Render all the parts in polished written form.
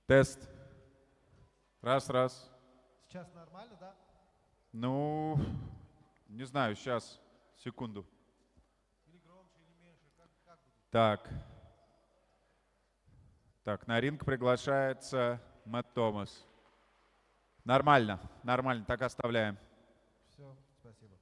Тест. Раз, раз. Сейчас нормально, да? Ну, не знаю, сейчас, секунду. Или громче, или меньше, как будет? Так. Так, на ринг приглашается Мэтт Томас. Нормально, нормально, так оставляем. Все, спасибо.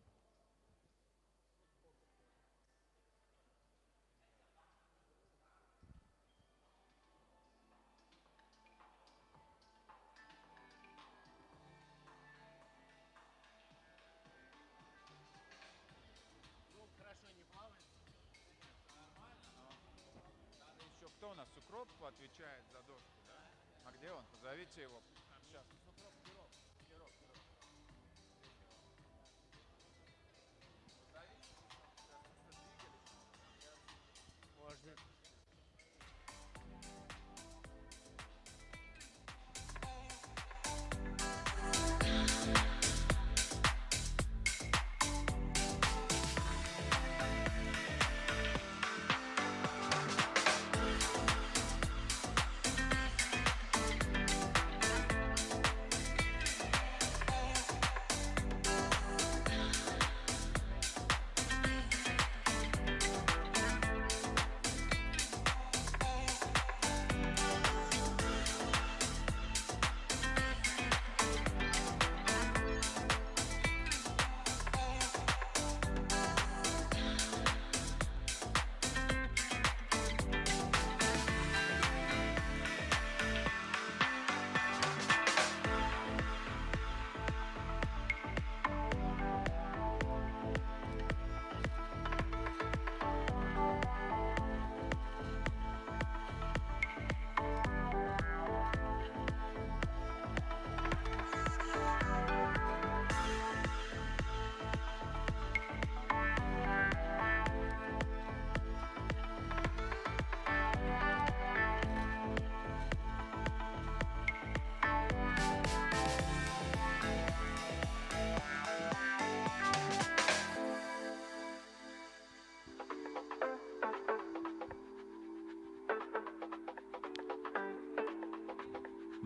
Кто у нас? Укроп отвечает за доску, да? А где он? Позовите его. Сейчас. Можно.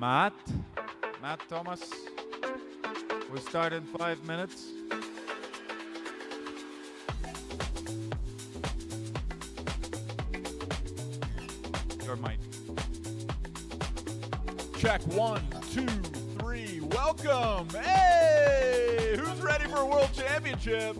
Matt Thomas. We start in 5 minutes. Your mic. Check 1, 2, 3. Welcome. Hey, who's ready for a world championship?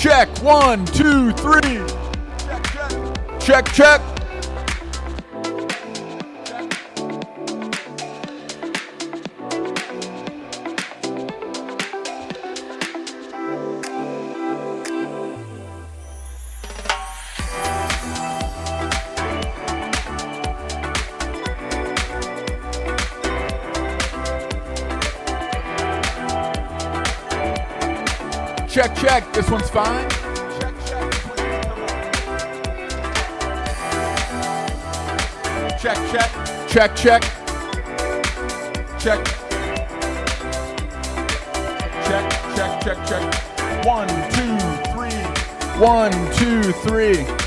check. 1, 2, 3. Check, check. Check, check. Check, check. This one's fine. Check, check. Check, check. Check, check. Check. Check, check, check, check. 1, 2, 3. 1, 2, 3.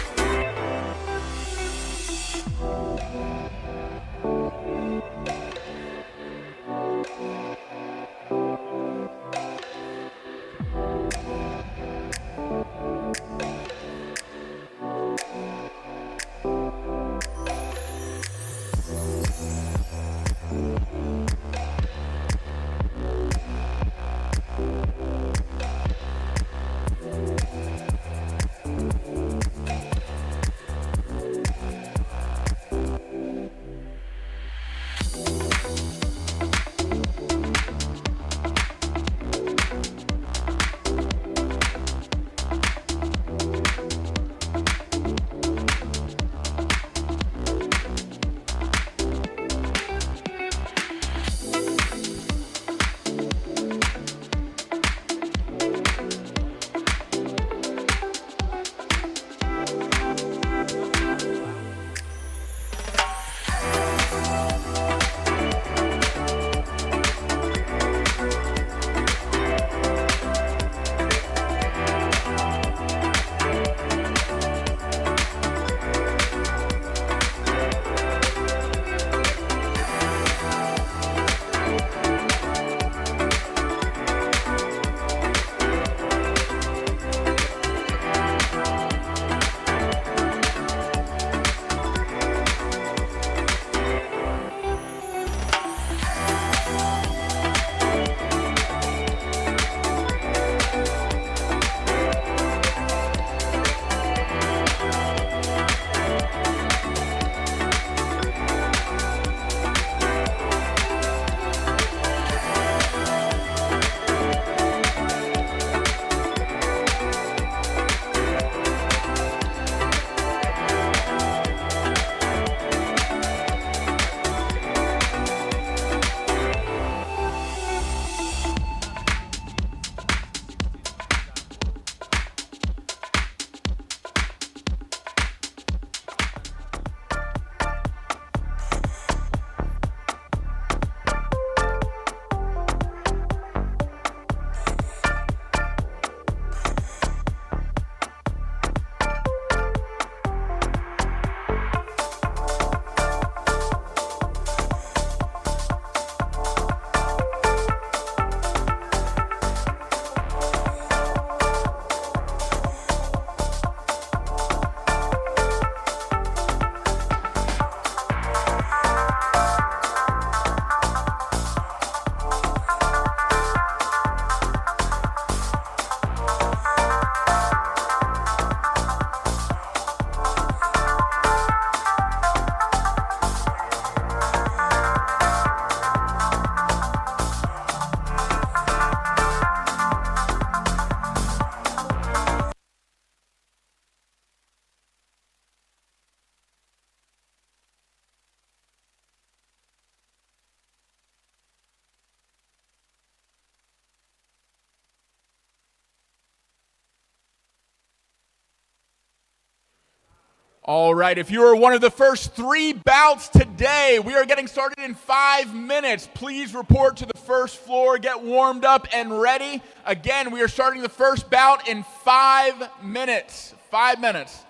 All right, if you are one of the first 3 bouts today, we are getting started in 5 minutes. Please report to the first floor, get warmed up and ready. Again, we are starting the first bout in 5 minutes. 5 minutes.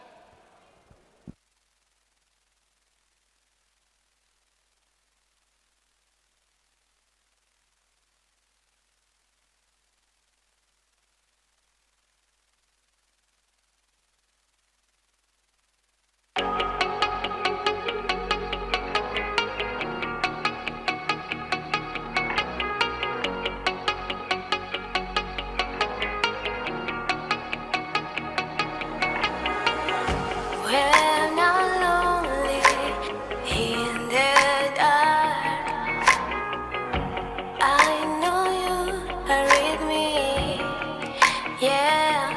know you read me, yeah.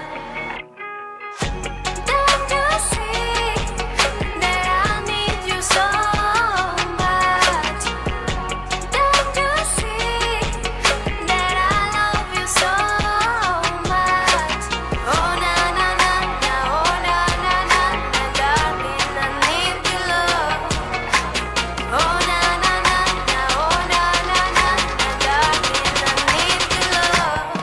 Don't you see that I need you so much? Don't you see that I love you so much? Oh na na na na, oh na na na na, darling, I need your love. Oh na na na na, oh na na na na, darling, I need your love.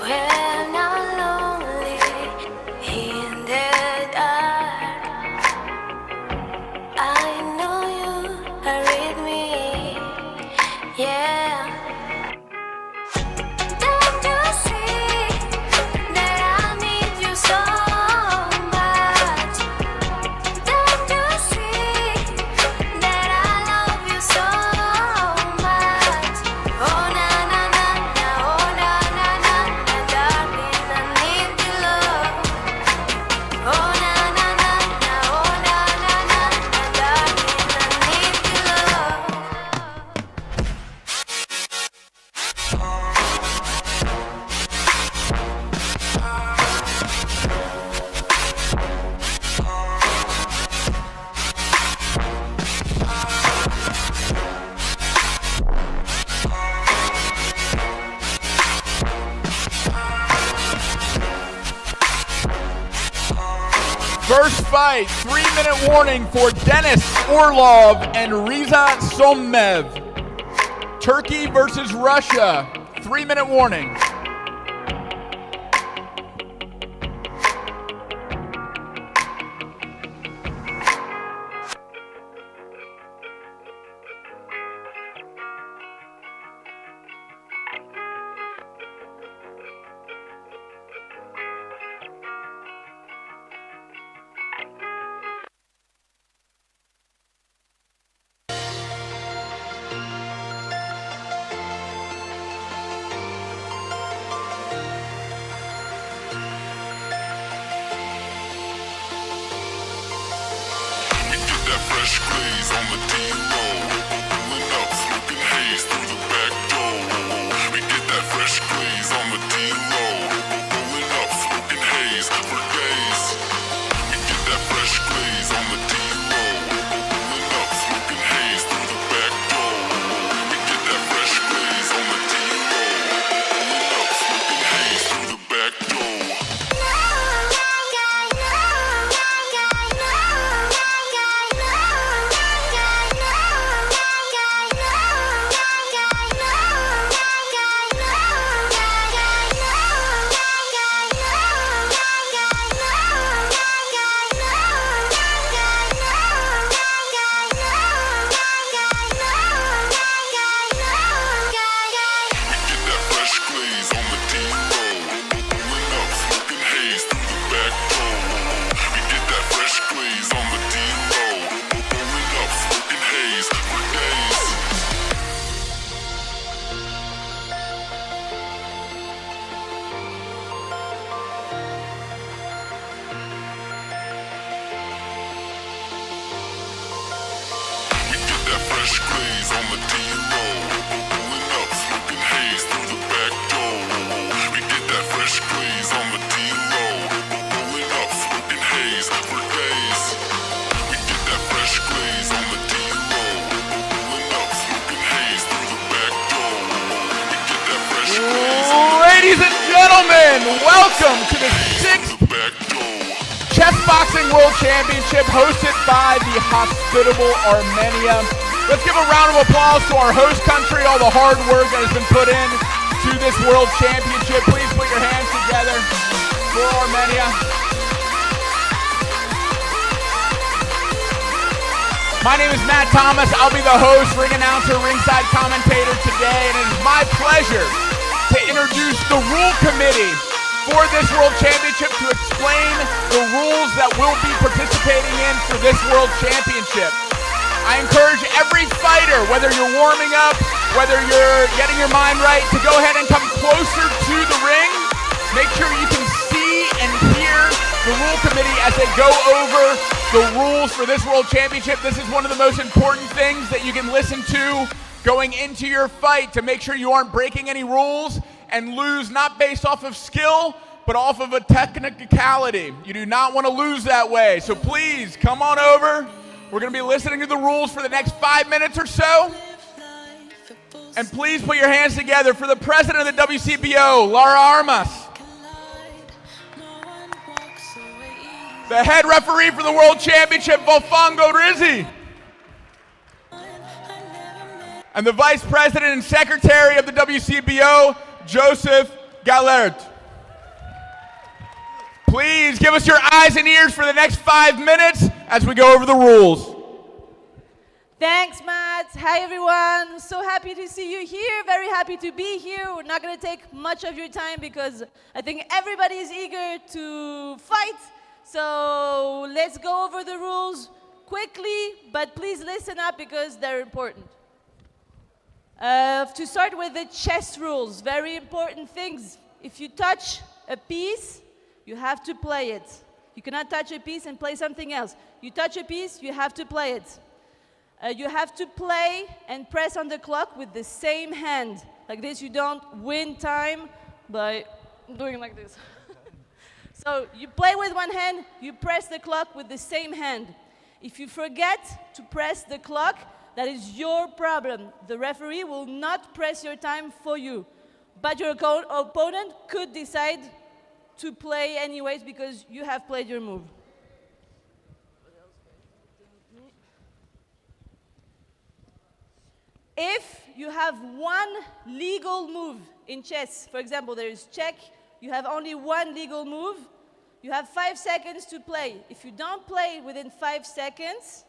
When I'm lonely in the dark, I know you read me, yeah. Don't you see that I need you so much? Don't you see that I love you so much? Oh na na na na, oh na na na na, darling, I need your love. Oh na na na na, oh na na na na, darling, I need your love. First fight, 3-minute warning for Denis Orlov and Reza Smov. Turkey versus Russia, 3-minute warning. Fresh glaze on the D-roll, pulling up, smoking haze through the back door. We get that fresh glaze on the D-roll, pulling up, smoking haze for days. We get that fresh glaze on the D-roll, pulling up, smoking haze through the back door. We get that fresh glaze on the D-roll, pulling up, smoking haze through the back door. Fresh glaze on the D-roll, pulling up, smoking haze through the back door. We get that fresh glaze on the D-roll, pulling up, smoking haze for days. We get that fresh glaze on the D-roll, pulling up, smoking haze through the back door. We get that fresh glaze on the Ladies and gentlemen, welcome to the 6th Chessboxing World Championship hosted by the hospitable Armenia. Let's give a round of applause to our host country, all the hard work that has been put in to this World Championship. Please put your Armenia. My name is Matt Thomas. I'll be the host, ring announcer, ringside commentator today, and it is my pleasure to introduce the rule committee for this World Championship to explain the rules that we'll be participating in for this World Championship. I encourage every fighter, whether you're warming up, whether you're getting your mind right, to go ahead and come closer to the ring. Make sure you can see and hear the rule committee as they go over the rules for this World Championship. This is one of the most important things that you can listen to going into your fight to make sure you aren't breaking any rules and lose not based off of skill, but off of a technicality. You do not want to lose that way. So please come on over. We're going to be listening to the rules for the next 5 minutes or so. And please put your hands together for the president of the WCBO, Lara Armas. The head referee for the World Championship, Volfango Rizzi. And the vice president and secretary of the WCBO, Joseph Gallert. Please give us your eyes and ears for the next 5 minutes as we go over the rules. Thanks, Matt. Hi, everyone. So happy to see you here. Very happy to be here. We're not going to take much of your time because I think everybody is eager to fight. So let's go over the rules quickly, but please listen up because they're important. To start with the chess rules, very important things. If you touch a piece, you have to play it. You cannot touch a piece and play something else. You touch a piece, you have to play it. You have to play and press on the clock with the same hand. Like this, you don't win time by doing like this. So you play with one hand, you press the clock with the same hand. If you forget to press the clock, that is your problem. The referee will not press your time for you. But your opponent could decide to play anyways because you have played your move. If you have one legal move in chess, for example, there is check, you have only one legal move, you have 5 seconds to play. If you don't play within 5 seconds,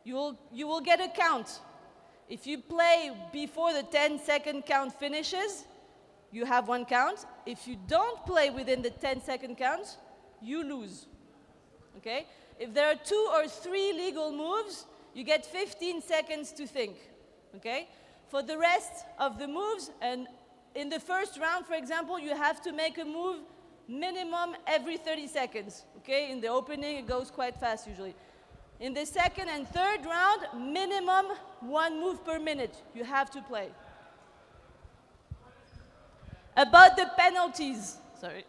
you will get a count. If you play before the 10-second count finishes, you have 1 count. If you don't play within the 10-second count, you lose. Okay? If there are 2 or 3 legal moves, you get 15 seconds to think. Okay? For the rest of the moves, and in the first round, for example, you have to make a move minimum every 30 seconds. Okay? In the opening, it goes quite fast usually. In the second and third round, minimum 1 move per minute. You have to play. About the penalties, sorry.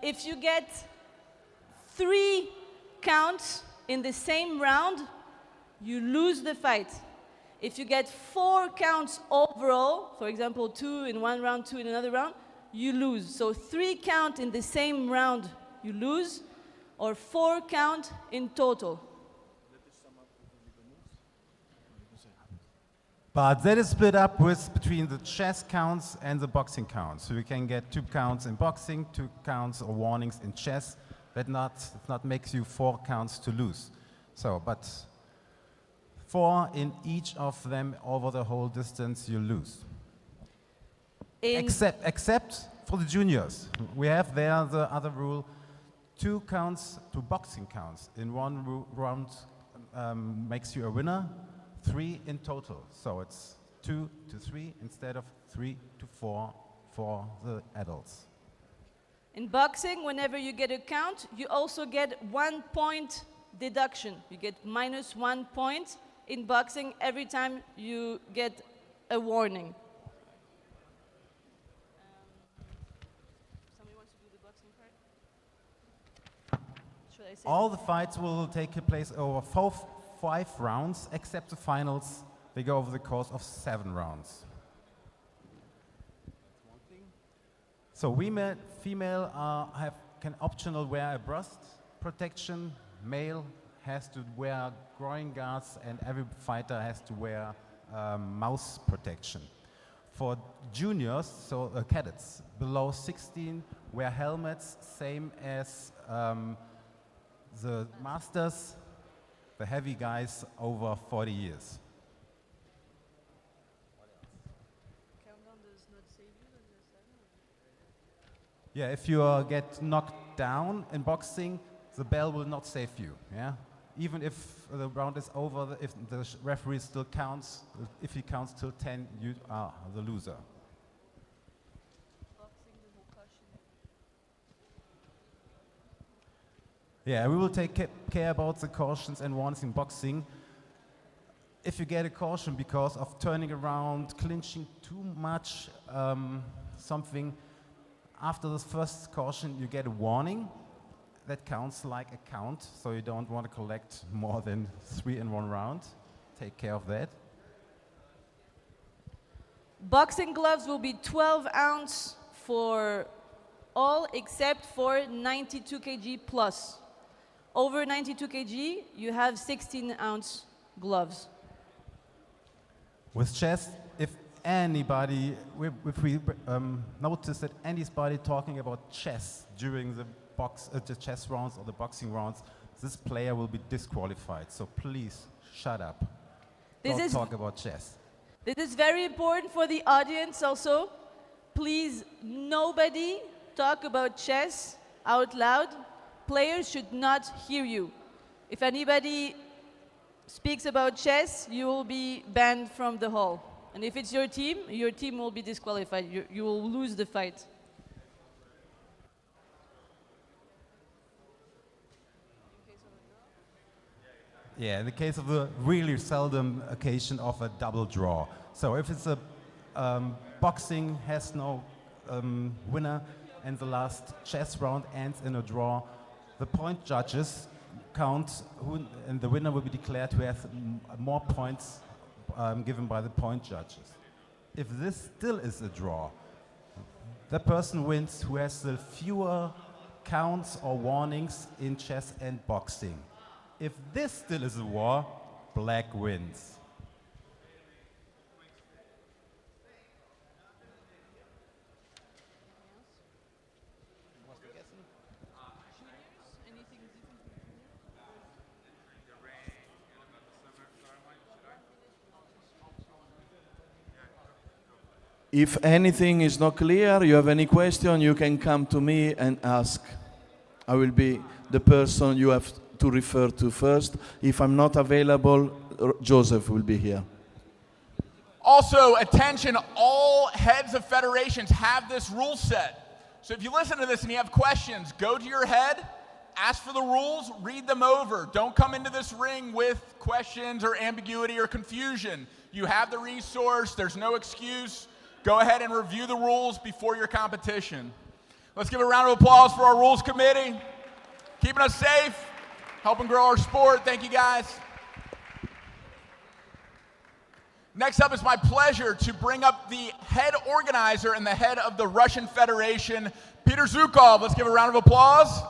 If you get 3 counts in the same round, you lose the fight. If you get 4 counts overall, for example, 2 in one round, 2 in another round, you lose. So 3 count in the same round, you lose, or 4 count in total. But that is split up between the chess counts and the boxing counts. So you can get 2 counts in boxing, 2 counts or warnings in chess. That not makes you 4 counts to lose. So, but 4 in each of them over the whole distance, you lose. Except for the juniors. We have there the other rule, 2 counts, 2 boxing counts in one round makes you a winner, 3 in total. So it's 2 to 3 instead of 3 to 4 for the adults. In boxing, whenever you get a count, you also get 1 point deduction. You get -1 point in boxing every time you get a warning. Somebody wants to do the boxing part? Should I say? All the fights will take place over 5 rounds, except the finals. They go over the course of 7 rounds. So female can optional wear a breast protection. Male has to wear groin guards, and every fighter has to wear mouth protection. For juniors, so cadets below 16, wear helmets, same as the masters, the heavy guys over 40 years. Yeah, if you get knocked down in boxing, the bell will not save you. Yeah, even if the round is over, if the referee still counts, if he counts till 10, you are the loser. Yeah, we will take care about the cautions and warnings in boxing. If you get a caution because of turning around, clinching too much, something, after the first caution you get a warning. That counts like a count, so you don't want to collect more than 3 in one round. Take care of that. Boxing gloves will be 12 ounce for all except for 92 kg plus. Over 92 kg, you have 16 ounce gloves. With chess, if anybody, if we notice that anybody talking about chess during the chess rounds or the boxing rounds, this player will be disqualified. So please, shut up. Don't talk about chess. This is very important for the audience also. Please, nobody talk about chess out loud. Players should not hear you. If anybody speaks about chess, you will be banned from the hall. And if it's your team will be disqualified. You will lose the fight. Yeah, in the case of the really seldom occasion of a double draw. So if it's a boxing has no winner and the last chess round ends in a draw, the point judges count and the winner will be declared who has more points given by the point judges. If this still is a draw, the person wins who has the fewer counts or warnings in chess and boxing. If this still is a war, black wins. If anything is not clear, you have any question, you can come to me and ask. I will be the person you have to refer to first. If I'm not available, Joseph will be here. Also, attention, all heads of federations have this rule set. So if you listen to this and you have questions, go to your head, ask for the rules, read them over. Don't come into this ring with questions or ambiguity or confusion. You have the resource, there's no excuse. Go ahead and review the rules before your competition. Let's give a round of applause for our rules committee, keeping us safe, helping grow our sport. Thank you, guys. Next up, it's my pleasure to bring up the head organizer and the head of the Russian Federation, Pter Zhukov. Let's give a round of applause.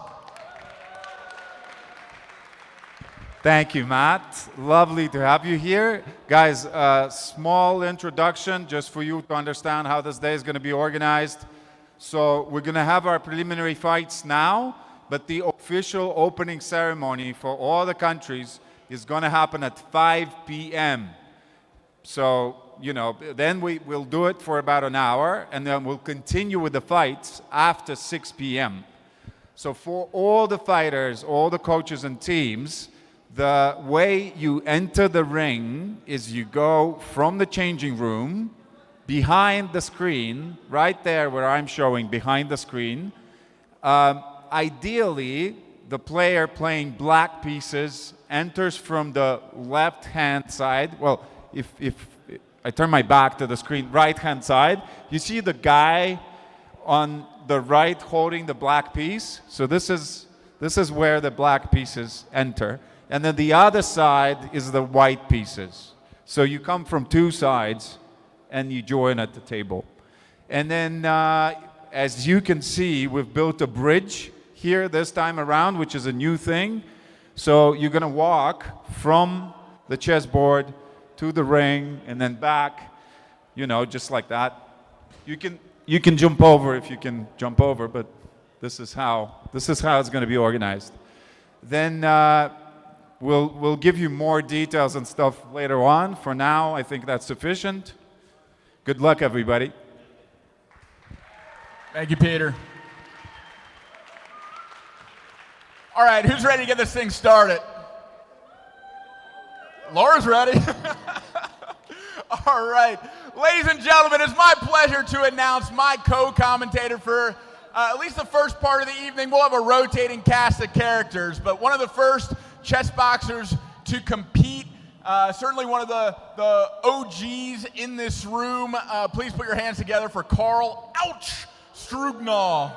Thank you, Matt. Lovely to have you here. Guys, small introduction just for you to understand how this day is going to be organized. So we're going to have our preliminary fights now, but the official opening ceremony for all the countries is going to happen at 5 p.m. So, you know, then we'll do it for about an hour, and then we'll continue with the fights after 6 p.m. So for all the fighters, all the coaches and teams, the way you enter the ring is you go from the changing room behind the screen, right there where I'm showing behind the screen. Ideally, the player playing black pieces enters from the left-hand side. Well, if I turn my back to the screen, right-hand side, you see the guy on the right holding the black piece. So this is where the black pieces enter. And then the other side is the white pieces. So you come from two sides and you join at the table. And then as you can see, we've built a bridge here this time around, which is a new thing. So you're going to walk from the chessboard to the ring and then back. you know, just like that. You can jump over if you can jump over, but this is how it's going to be organized. Then we'll give you more details and stuff later on. For now, I think that's sufficient. Good luck, everybody. Thank you, Peter. All right, who's ready to get this thing started? Laura's ready. All right. Ladies and gentlemen, it's my pleasure to announce my co-commentator for at least the first part of the evening. We'll have a rotating cast of characters, but one of the first chess boxers to compete, certainly one of the OGs in this room. Please put your hands together for Carl Strugnell.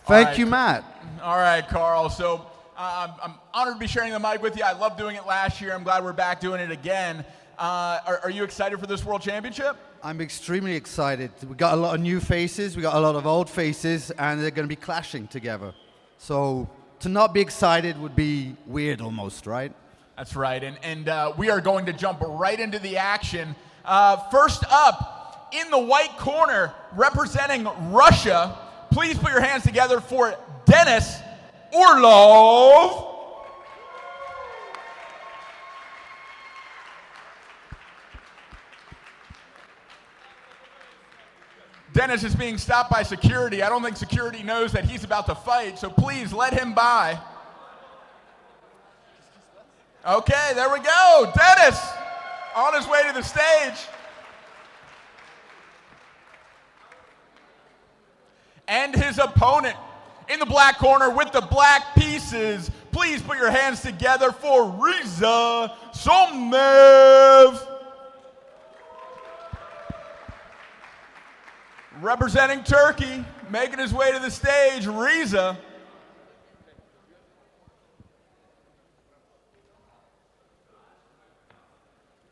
Thank you, Matt. All right, Carl. So I'm honored to be sharing the mic with you. I loved doing it last year. I'm glad we're back doing it again. Are you excited for this World Championship? I'm extremely excited. We got a lot of new faces, we got a lot of old faces, and they're going to be clashing together. So to not be excited would be weird almost, right? That's right. And we are going to jump right into the action. First up, in the white corner, representing Russia, please put your hands together for Denis Orlov. Dennis is being stopped by security. I don't think security knows that he's about to fight, so please let him by. Okay, there we go. Dennis on his way to the stage. And his opponent in the black corner with the black pieces. Please put your hands together for Reza Smov. Representing Turkey, making his way to the stage, Reza.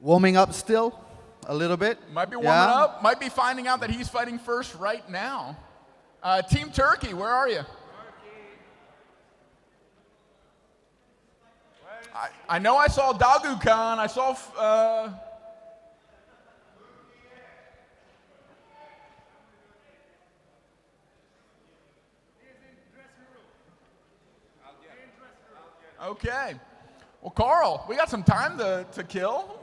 Warming up still, a little bit. Might be warming up, might be finding out that he's fighting first right now. Team Turkey, where are you? I know I saw Dagu Khan, I saw... Okay. Well, Carl, we got some time to kill.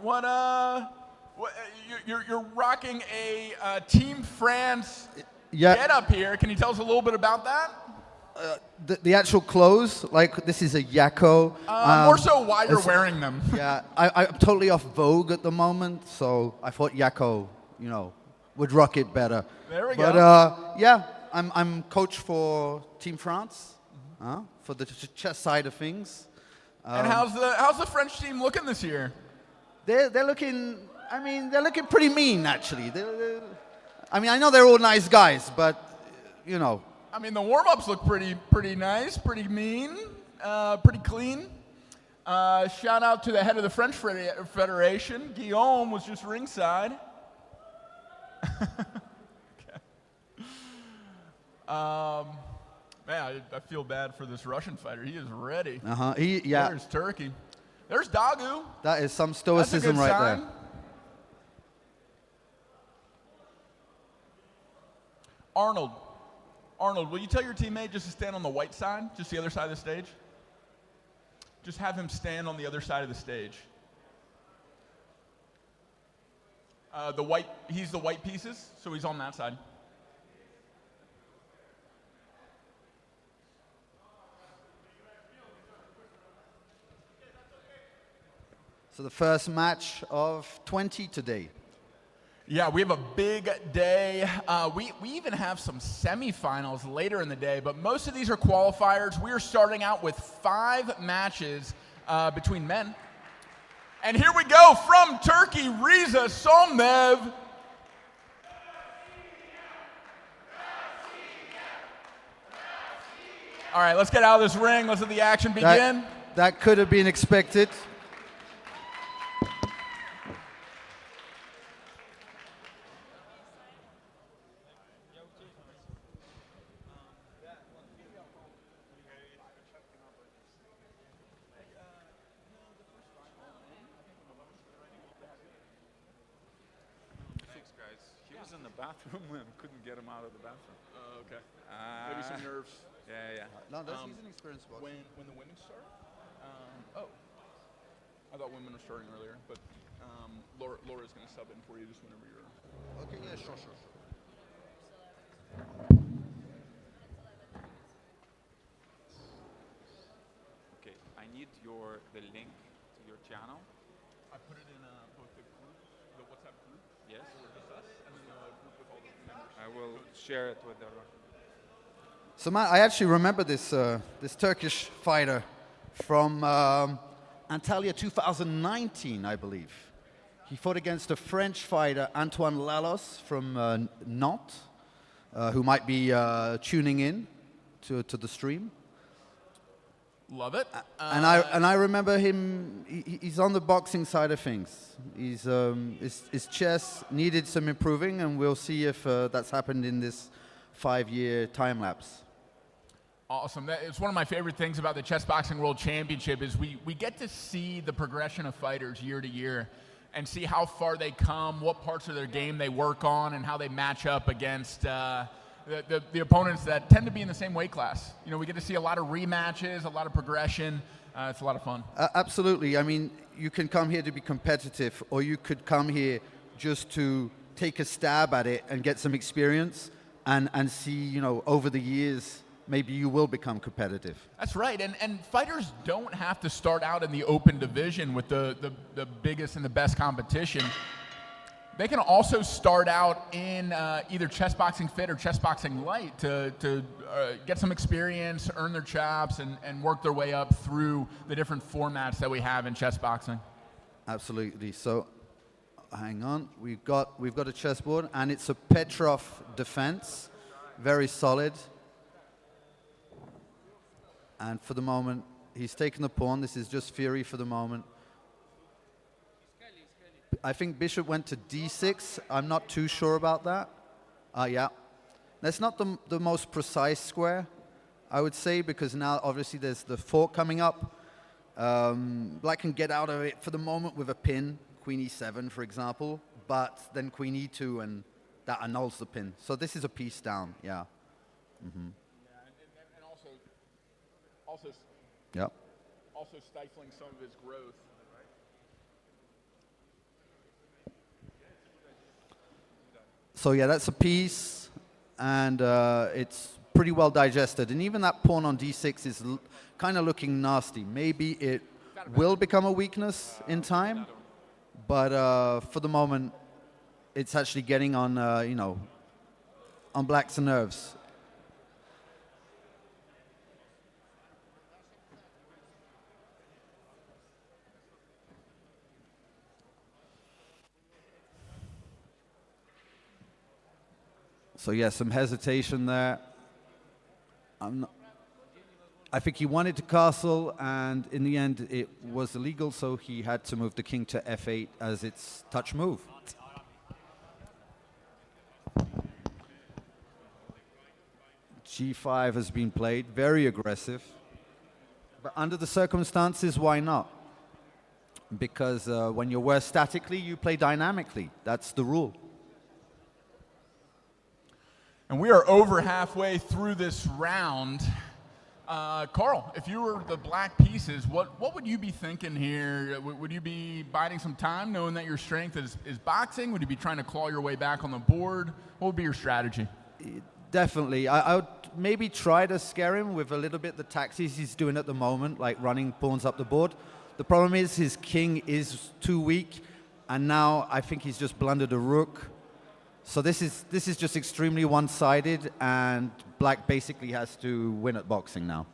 You're rocking a Team France get up here. Can you tell us a little bit about that? The actual clothes, like this is a Yako. More so why you're wearing them. Yeah, I'm totally off Vogue at the moment, so I thought Yako, you know, would rock it better. There we go. But yeah, I'm coach for Team France for the chess side of things. And how's the French team looking this year? They're looking. I mean, they're looking pretty mean actually. I mean, I know they're all nice guys, but you know. I mean, the warm-ups look pretty nice, pretty mean, pretty clean. Shout out to the head of the French Federation. Guillaume was just ringside. Okay. Man, I feel bad for this Russian fighter. He is ready. Yeah. There's Turkey. There's Dagu. That is some stoicism right there. Arnold, will you tell your teammate just to stand on the white side, just the other side of the stage? Just have him stand on the other side of the stage. He's the white pieces, so he's on that side. So the first match of 20 today. Yeah, we have a big day. We even have some semifinals later in the day, but most of these are qualifiers. We are starting out with 5 matches between men. And here we go from Turkey, Reza Smov. All right, let's get out of this ring. Let's let the action begin. That could have been expected. was in the bathroom and couldn't get him out of the bathroom. Okay. Maybe some nerves. Yeah. No, he's an experienced boxer. When the women start? I thought women were starting earlier, but Laura's going to sub in for you just whenever you're. Okay, yeah, sure. Okay, I need the link to your channel. I put it in both the group, the WhatsApp group. Yes. Where it's us, and then the group with all the members. I will share it with everyone. So Matt, I actually remember this Turkish fighter from Antalya 2019, I believe. He fought against a French fighter, Antoine Lalos from Nantes, who might be tuning in to the stream. Love it. And I remember him. He's on the boxing side of things. His chess needed some improving, and we'll see if that's happened in this 5-year time lapse. Awesome. It's one of my favorite things about the Chessboxing World Championship is we get to see the progression of fighters year to year and see how far they come, what parts of their game they work on, and how they match up against the opponents that tend to be in the same weight class. You know, we get to see a lot of rematches, a lot of progression. It's a lot of fun. Absolutely. I mean, you can come here to be competitive, or you could come here just to take a stab at it and get some experience and see, you know, over the years, maybe you will become competitive. That's right, and fighters don't have to start out in the open division with the biggest and the best competition. They can also start out in either Chessboxing Fit or Chessboxing Light to get some experience, earn their chops, and work their way up through the different formats that we have in chessboxing. Absolutely. So, hang on. We've got a chessboard, and it's a Petrov defense, very solid. And for the moment, he's taken the pawn. This is just theory for the moment. I think bishop went to d6. I'm not too sure about that. Yeah. That's not the most precise square, I would say, because now obviously there's the fork coming up. Black can get out of it for the moment with a pin, queen e7, for example, but then queen e2, and that annuls the pin. So this is a piece down, yeah. Mm-hmm. Also stifling some of his growth. So yeah, that's a piece, and it's pretty well digested. And even that pawn on d6 is kind of looking nasty. Maybe it will become a weakness in time, but for the moment, it's actually getting on, you know, on Black's nerves. So yeah, some hesitation there. I think he wanted to castle, and in the end it was illegal, so he had to move the king to f8 as its touch move. g5 has been played, very aggressive. But under the circumstances, why not? Because when you're worse statically, you play dynamically. That's the rule. And we are over halfway through this round. Carl, if you were the black pieces, what would you be thinking here? Would you be biding some time, knowing that your strength is boxing? Would you be trying to claw your way back on the board? What would be your strategy? Definitely. I would maybe try to scare him with a little bit the taxis he's doing at the moment, like running pawns up the board. The problem is his king is too weak, and now I think he's just blundered a rook. So this is just extremely one-sided, and black basically has to win at boxing now.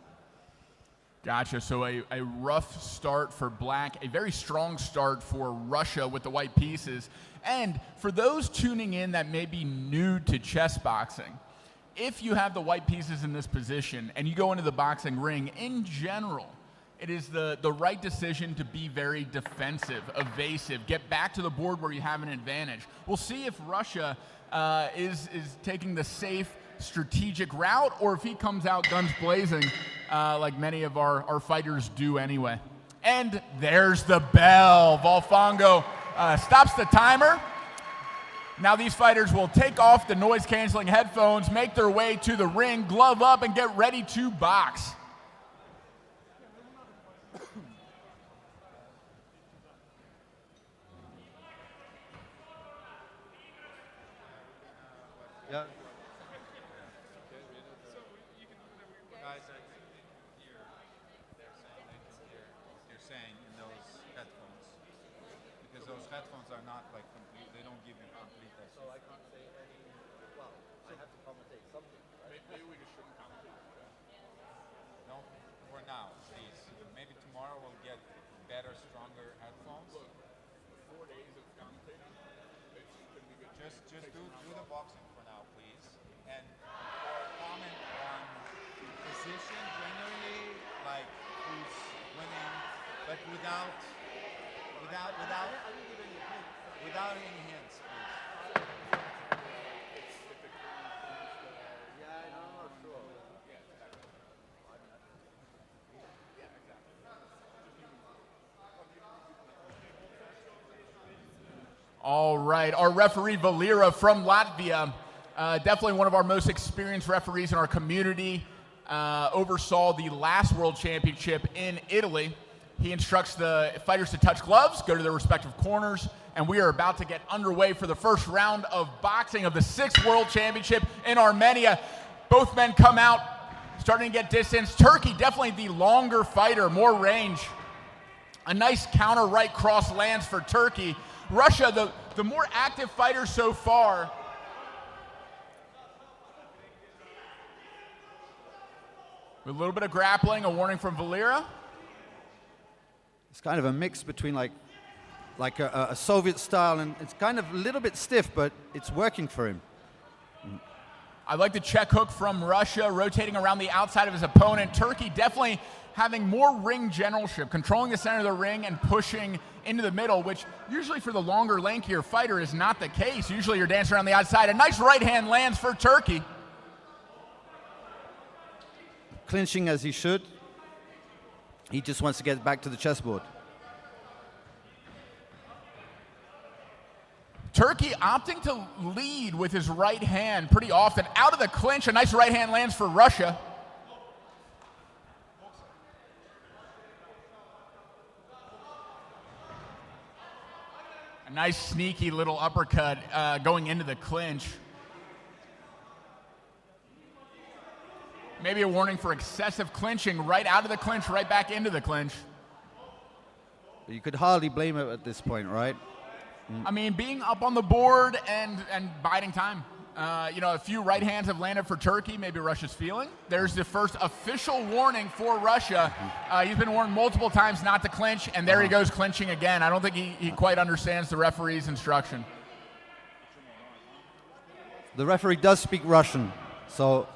Gotcha. So a rough start for black, a very strong start for Russia with the white pieces. And for those tuning in that may be new to chess boxing, if you have the white pieces in this position and you go into the boxing ring, in general, it is the right decision to be very defensive, evasive, get back to the board where you have an advantage. We'll see if Russia is taking the safe, strategic route, or if he comes out guns blazing like many of our fighters do anyway. And there's the bell. Volfango stops the timer. Now these fighters will take off the noise-canceling headphones, make their way to the ring, glove up, and get ready to box. Yeah. You're saying in those headphones, because those headphones are not like complete, they don't give you complete access. So I can't say any, well, I have to commentate something, right? Maybe we just shouldn't commentate. No, for now, please. Maybe tomorrow we'll get better, stronger headphones. Look, 4 days of commentating, it's gonna be good. Just do the boxing for now, please. And or comment on position generally, like who's winning, but without any hints, please. All right, our referee Valera from Latvia, definitely one of our most experienced referees in our community, oversaw the last World Championship in Italy. He instructs the fighters to touch gloves, go to their respective corners, and we are about to get underway for the first round of boxing of the 6th World Championship in Armenia. Both men come out, starting to get distance. Turkey, definitely the longer fighter, more range. A nice counter right cross lands for Turkey. Russia, the more active fighter so far. With a little bit of grappling, a warning from Valera. It's kind of a mix between like a Soviet style, and it's kind of a little bit stiff, but it's working for him. I like the check hook from Russia, rotating around the outside of his opponent. Turkey definitely having more ring generalship, controlling the center of the ring and pushing into the middle, which usually for the longer, lankier fighter is not the case. Usually you're dancing around the outside. A nice right hand lands for Turkey. Clinching as he should. He just wants to get back to the chessboard. Turkey opting to lead with his right hand pretty often. Out of the clinch, a nice right hand lands for Russia. A nice sneaky little uppercut going into the clinch. Maybe a warning for excessive clinching, right out of the clinch, right back into the clinch. You could hardly blame it at this point, right? I mean, being up on the board and biding time. You know, a few right hands have landed for Turkey, maybe Russia's feeling. There's the first official warning for Russia. He's been warned multiple times not to clinch, and there he goes clinching again. I don't think he quite understands the referee's instruction. The referee does speak Russian, so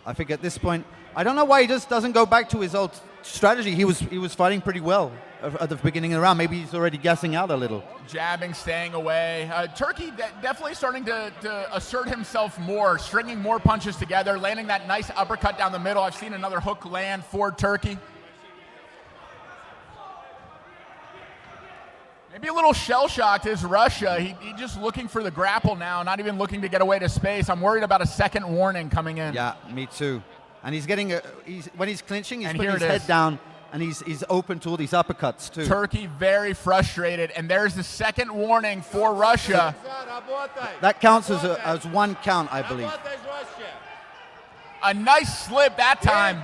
I think at this point, I don't know why he just doesn't go back to his old strategy. He was fighting pretty well at the beginning of the round. Maybe he's already gassing out a little. Jabbing, staying away. Turkey definitely starting to assert himself more, stringing more punches together, landing that nice uppercut down the middle. I've seen another hook land for Turkey. Maybe a little shell-shocked is Russia. He just looking for the grapple now, not even looking to get away to space. I'm worried about a second warning coming in. Yeah, me too. And he's getting when he's clinching, he's And putting here his it head is. down, and he's open to all these uppercuts too. Turkey very frustrated, and there's the second warning for Russia. That counts as one count, I believe. A nice slip that time.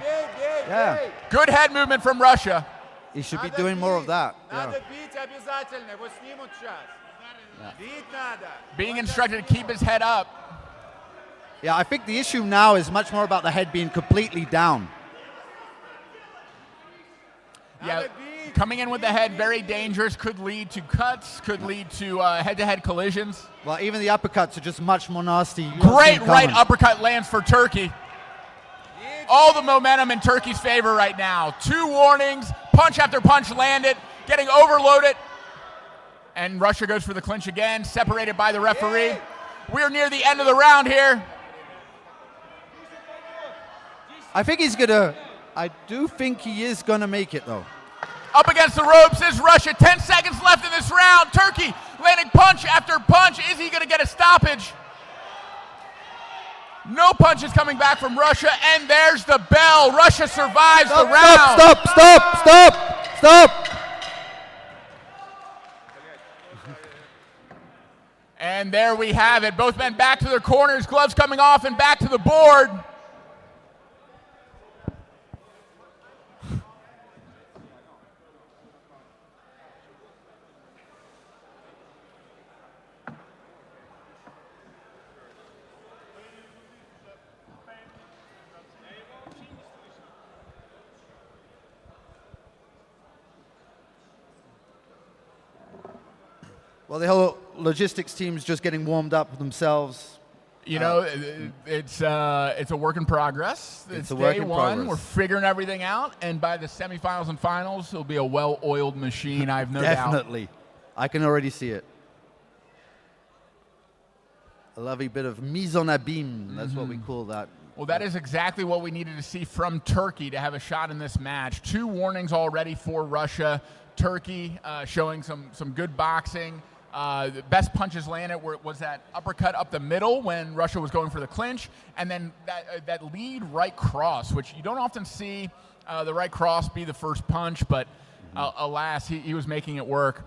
Yeah, Good head movement from Russia. he should be doing more of that. Yeah. Being instructed to keep his head up. Yeah, I think the issue now is much more about the head being completely down. Yeah, coming in with the head, very dangerous. Could lead to cuts, could lead to head-to-head collisions. Well, even the uppercuts are just much more nasty. You don't see Great them right coming. uppercut lands for Turkey. All the momentum in Turkey's favor right now. Two warnings, punch after punch landed, getting overloaded. And Russia goes for the clinch again, separated by the referee. We're near the end of the round here. I do think he is gonna make it though. Up against the ropes is Russia. 10 seconds left in this round. Turkey landing punch after punch. Is he going to get a stoppage? No punches coming back from Russia, and there's the bell. Russia survives the round. Stop! And there we have it. Both men back to their corners, gloves coming off, and back to the board. Well, the whole logistics team's just getting warmed up themselves. You know, it's a work in progress. It's a work day in one. progress. We're figuring everything out, and by the semifinals and finals, it'll be a well-oiled machine. I have no doubt. Definitely. I can already see it. A lovely bit of mise en abîme. That's what we call that. Well, that is exactly what we needed to see from Turkey to have a shot in this match. 2 warnings already for Russia. Turkey showing some good boxing. The best punches landed was that uppercut up the middle when Russia was going for the clinch, and then that lead right cross, which you don't often see the right cross be the first punch, but alas, he was making it work.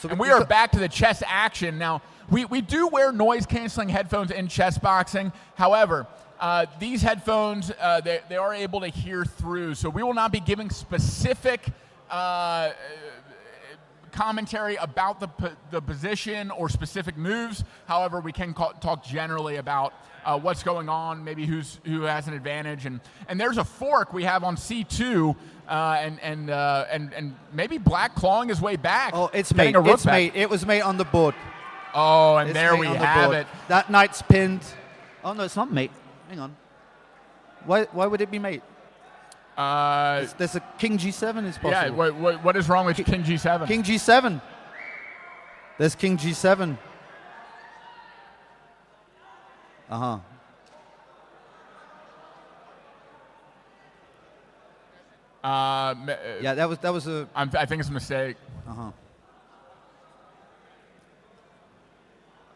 So And we are back to the chess action. Now, we do wear noise-canceling headphones in chess boxing. However, these headphones, they are able to hear through, so we will not be giving specific commentary about the position or specific moves. However, we can talk generally about what's going on, maybe who has an advantage, and there's a fork we have on C2, and maybe Black clawing his way back. Oh, it's getting mate. a rook It's back. mate. It was mate on the board. Oh, and It's there mate we on the have board. it. That knight's pinned. Oh no, it's not mate. Hang on. Why would it be mate? There's a king G7 is possible. Yeah, what is wrong with King G7? King G7. There's King G7. Uh-huh. Yeah, that was a I think it's a mistake.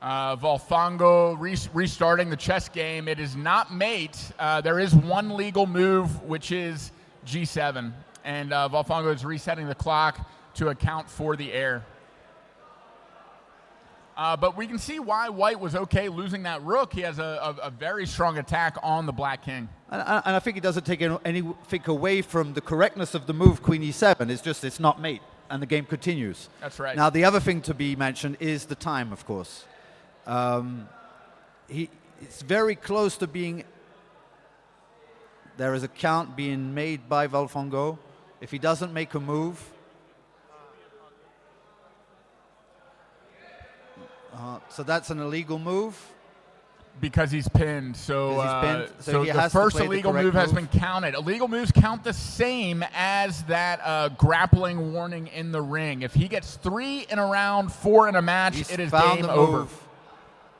Volfango restarting the chess game. It is not mate. There is one legal move, which is G7. And Volfango is resetting the clock to account for the error. But we can see why White was okay losing that rook. He has a very strong attack on the Black King. and I think it doesn't take anything away from the correctness of the move Queen E7. It's just it's not mate, and the game continues. That's right. Now the other thing to be mentioned is the time, of course. It's very close to being. There is a count being made by Volfango. If he doesn't make a move, so that's an illegal move. Because he's pinned. So, Because he's pinned. So he the has to first play the illegal correct move has move. been counted. Illegal moves count the same as that grappling warning in the ring. If he gets 3 in a round, 4 in a match, He's it is found game the over. move.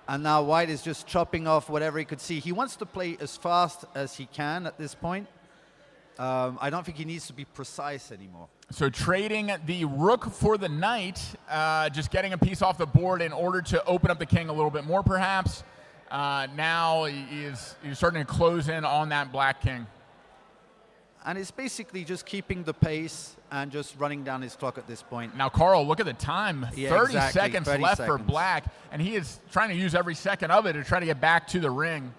And now White is just chopping off whatever he could see. He wants to play as fast as he can at this point. I don't think he needs to be precise anymore. So trading the rook for the knight, just getting a piece off the board in order to open up the king a little bit more, perhaps. Now he's starting to close in on that Black king. And it's basically just keeping the pace and just running down his clock at this point. Now, Carl, look at the time. Yeah, 30 exactly, seconds 30 left for seconds. Black, and he is trying to use every second of it to try to get back to the ring.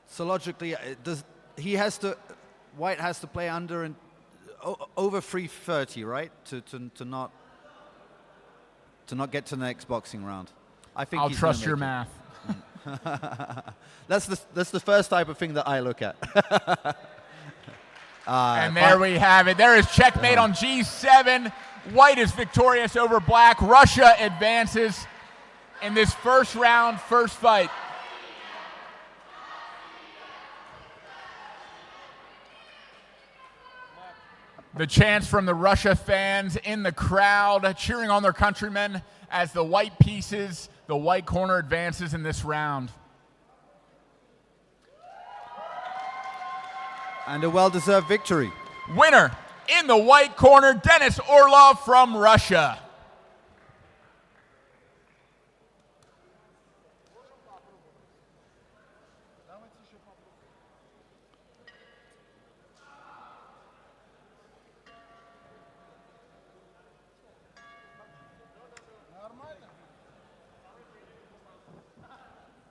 So logically, White has to play under and over 330, right? To not get to the next boxing round. I think I'll he's trust gonna your make math. it. That's the first type of thing that I look at. And there we have it. There is checkmate on G7. White is victorious over Black. Russia advances in this first round, first fight. The chants from the Russia fans in the crowd cheering on their countrymen as the white pieces, the white corner advances in this round. And a well-deserved victory. Winner In the white corner, Denis Orlov from Russia.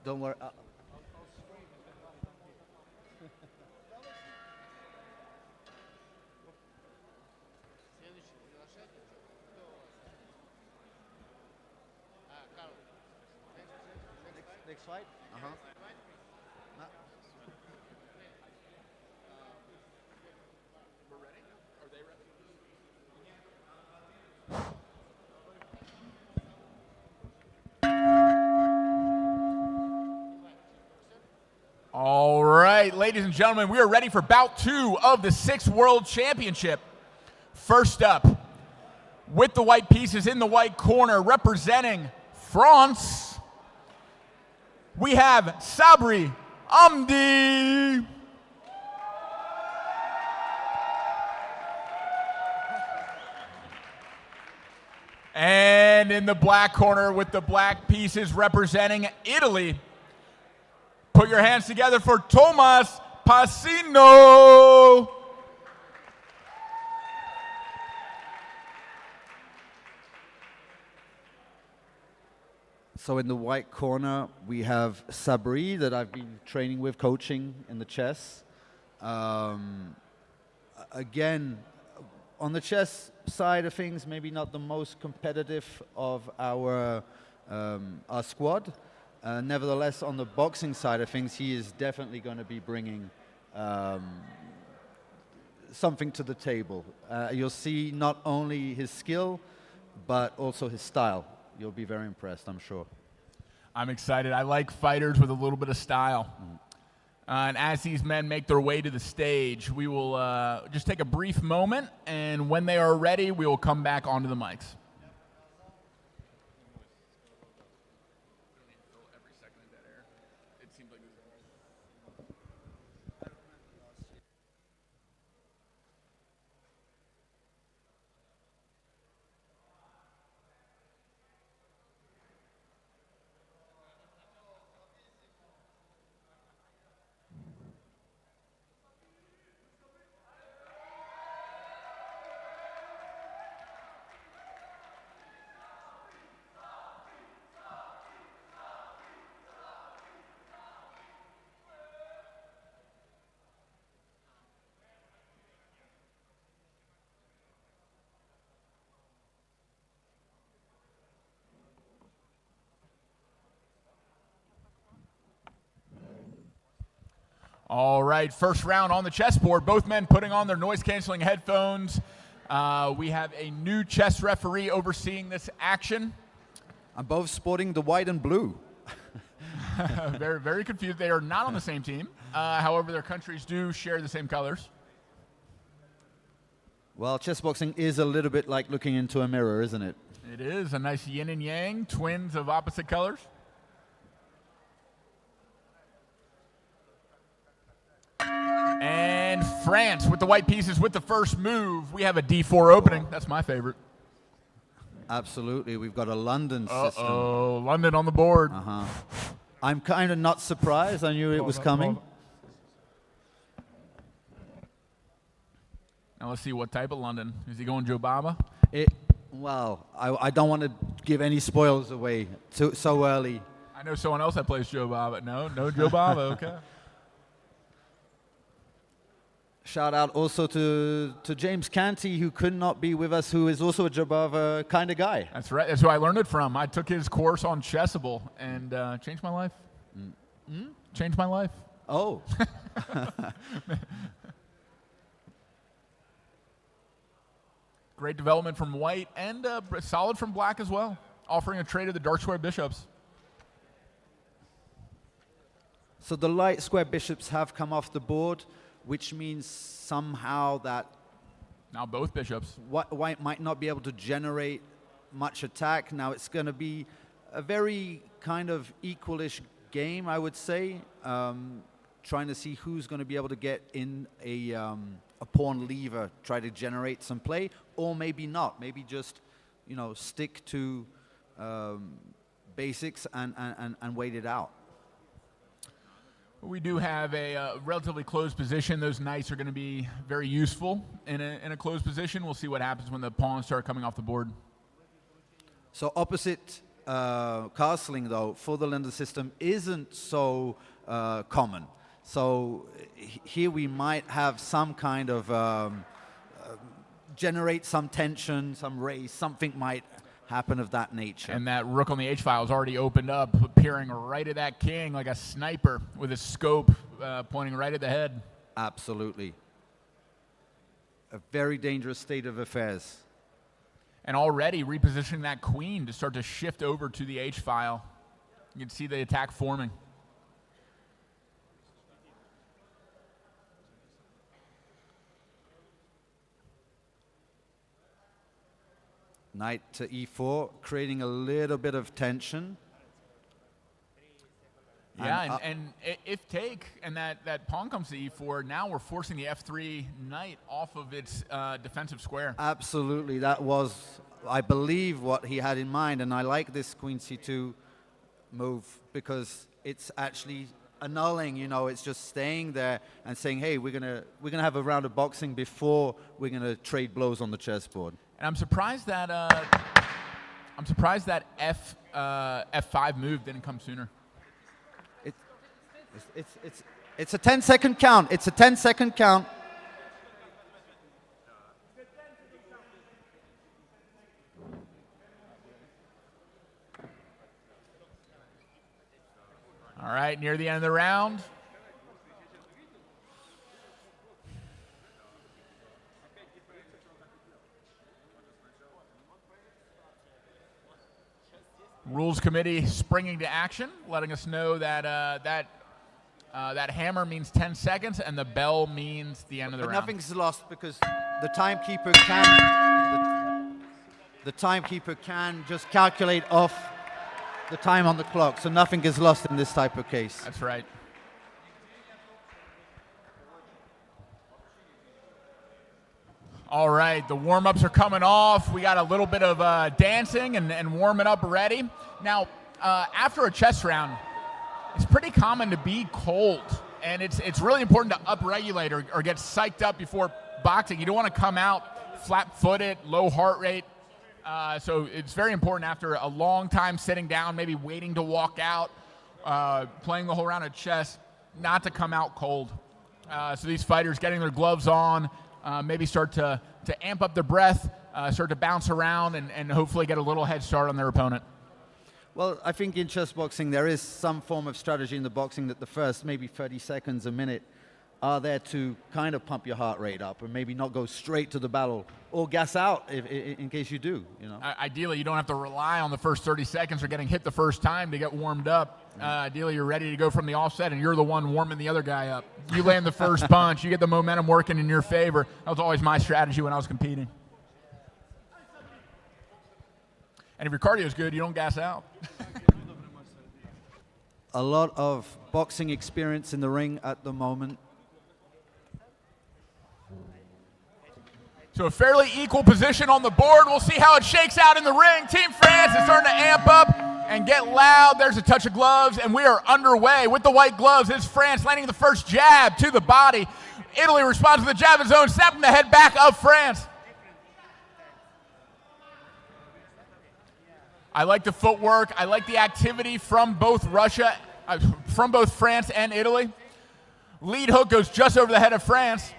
Don't worry. Next fight? All right, ladies and gentlemen, we are ready for bout 2 of the 6th World Championship. First up, with the white pieces in the white corner, representing France, we have Sabri Umdi. And in the black corner with the black pieces representing Italy, put your hands together for Tomas Pasino. So in the white corner, we have Sabri that I've been training with, coaching in the chess. Again, on the chess side of things, maybe not the most competitive of our squad. Nevertheless, on the boxing side of things, he is definitely going to be bringing something to the table. You'll see not only his skill, but also his style. You'll be very impressed, I'm sure. I'm excited. I like fighters with a little bit of style. And as these men make their way to the stage, we will just take a brief moment, and when they are ready, we will come back onto the mics. All right, first round on the chessboard. Both men putting on their noise-canceling headphones. We have a new chess referee overseeing this action. I'm both sporting the white and blue. Very, very confused. They are not on the same team. However, their countries do share the same colors. Well, chess boxing is a little bit like looking into a mirror, isn't it? It is a nice yin and yang, twins of opposite colors. And France with the white pieces with the first move. We have a D4 opening. That's my favorite. Absolutely. We've got a London system. Oh, London on the board. I'm kind of not surprised. I knew it was coming. Now let's see what type of London. Is he going Joe Baba? Well, I don't want to give any spoils away so early. I know someone else that plays Joe Baba. No Joe Baba, okay. Shout out also to James Canty, who could not be with us, who is also a Jabava kind of guy. That's right. That's who I learned it from. I took his course on Chessable and changed my life. Changed my life. Oh. Great development from white and solid from black as well, offering a trade of the dark square bishops. So the light square bishops have come off the board, which means somehow that now both bishops. White might not be able to generate much attack. Now it's going to be a very kind of equalish game, I would say, trying to see who's going to be able to get in a a pawn lever, try to generate some play, or maybe not. Maybe just, you know, stick to basics and wait it out. We do have a relatively closed position. Those knights are going to be very useful in a closed position. We'll see what happens when the pawns start coming off the board. So opposite castling, though, for the Lender system isn't so common. So here we might have some kind of generate some tension, some raise, something might happen of that nature. And that rook on the H-file is already opened up, peering right at that king like a sniper with his scope pointing right at the head. Absolutely. A very dangerous state of affairs. And already repositioning that queen to start to shift over to the H-file. You can see the attack forming. Knight to e4, creating a little bit of tension. Yeah, and if take, and that pawn comes to e4, now we're forcing the f3 knight off of its defensive square. Absolutely, that was, I believe, what he had in mind, and I like this queen c2 move because it's actually annulling, you know, it's just staying there and saying, hey, we're gonna have a round of boxing before we're gonna trade blows on the chessboard. And I'm surprised that f5 move didn't come sooner. It's a 10-second count. It's a 10-second count. All right, near the end of the round. Rules committee springing to action, letting us know that that hammer means 10 seconds and the bell means the end of the But round. nothing's lost because the timekeeper can just calculate off the time on the clock, so nothing is lost in this type of case. That's right. All right, the warm-ups are coming off. We got a little bit of dancing and warming up ready. Now, after a chess round, it's pretty common to be cold, and it's really important to upregulate or get psyched up before boxing. You don't want to come out flat-footed, low heart rate. So it's very important after a long time sitting down, maybe waiting to walk out, playing the whole round of chess, not to come out cold. So these fighters getting their gloves on, maybe start to amp up their breath, start to bounce around, and hopefully get a little head start on their opponent. Well, I think in chess boxing there is some form of strategy in the boxing that the first maybe 30 seconds, a minute, are there to kind of pump your heart rate up and maybe not go straight to the battle or gas out in case you do, you know. Ideally, you don't have to rely on the first 30 seconds or getting hit the first time to get warmed up. Ideally, you're ready to go from the offset, and you're the one warming the other guy up. You land the first punch. You get the momentum working in your favor. That was always my strategy when I was competing. And if your cardio is good, you don't gas out. A lot of boxing experience in the ring at the moment. So a fairly equal position on the board. We'll see how it shakes out in the ring. Team France is starting to amp up and get loud. There's a touch of gloves, and we are underway with the white gloves. It's France landing the first jab to the body. Italy responds with a jab of its own, snapping the head back of France. I like the footwork. I like the activity from both France and Italy. Lead hook goes just over the head of France.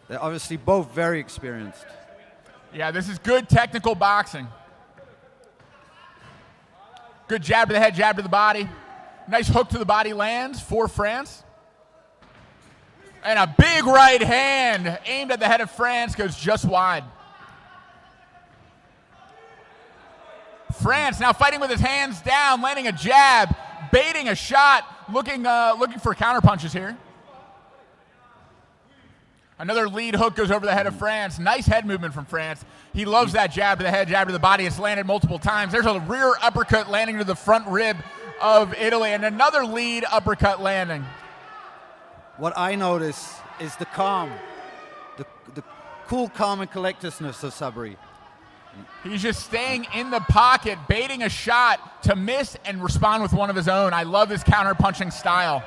They're obviously both very experienced. Yeah, this is good technical boxing. Good jab to the head, jab to the body. Nice hook to the body lands for France. And a big right hand aimed at the head of France goes just wide. France now fighting with his hands down, landing a jab, baiting a shot, looking for counter punches here. Another lead hook goes over the head of France. Nice head movement from France. He loves that jab to the head, jab to the body. It's landed multiple times. There's a rear uppercut landing to the front rib of Italy, and another lead uppercut landing. What I notice is the calm the cool, calm, and collectedness of Sabri. He's just staying in the pocket, baiting a shot to miss and respond with one of his own. I love his counter-punching style.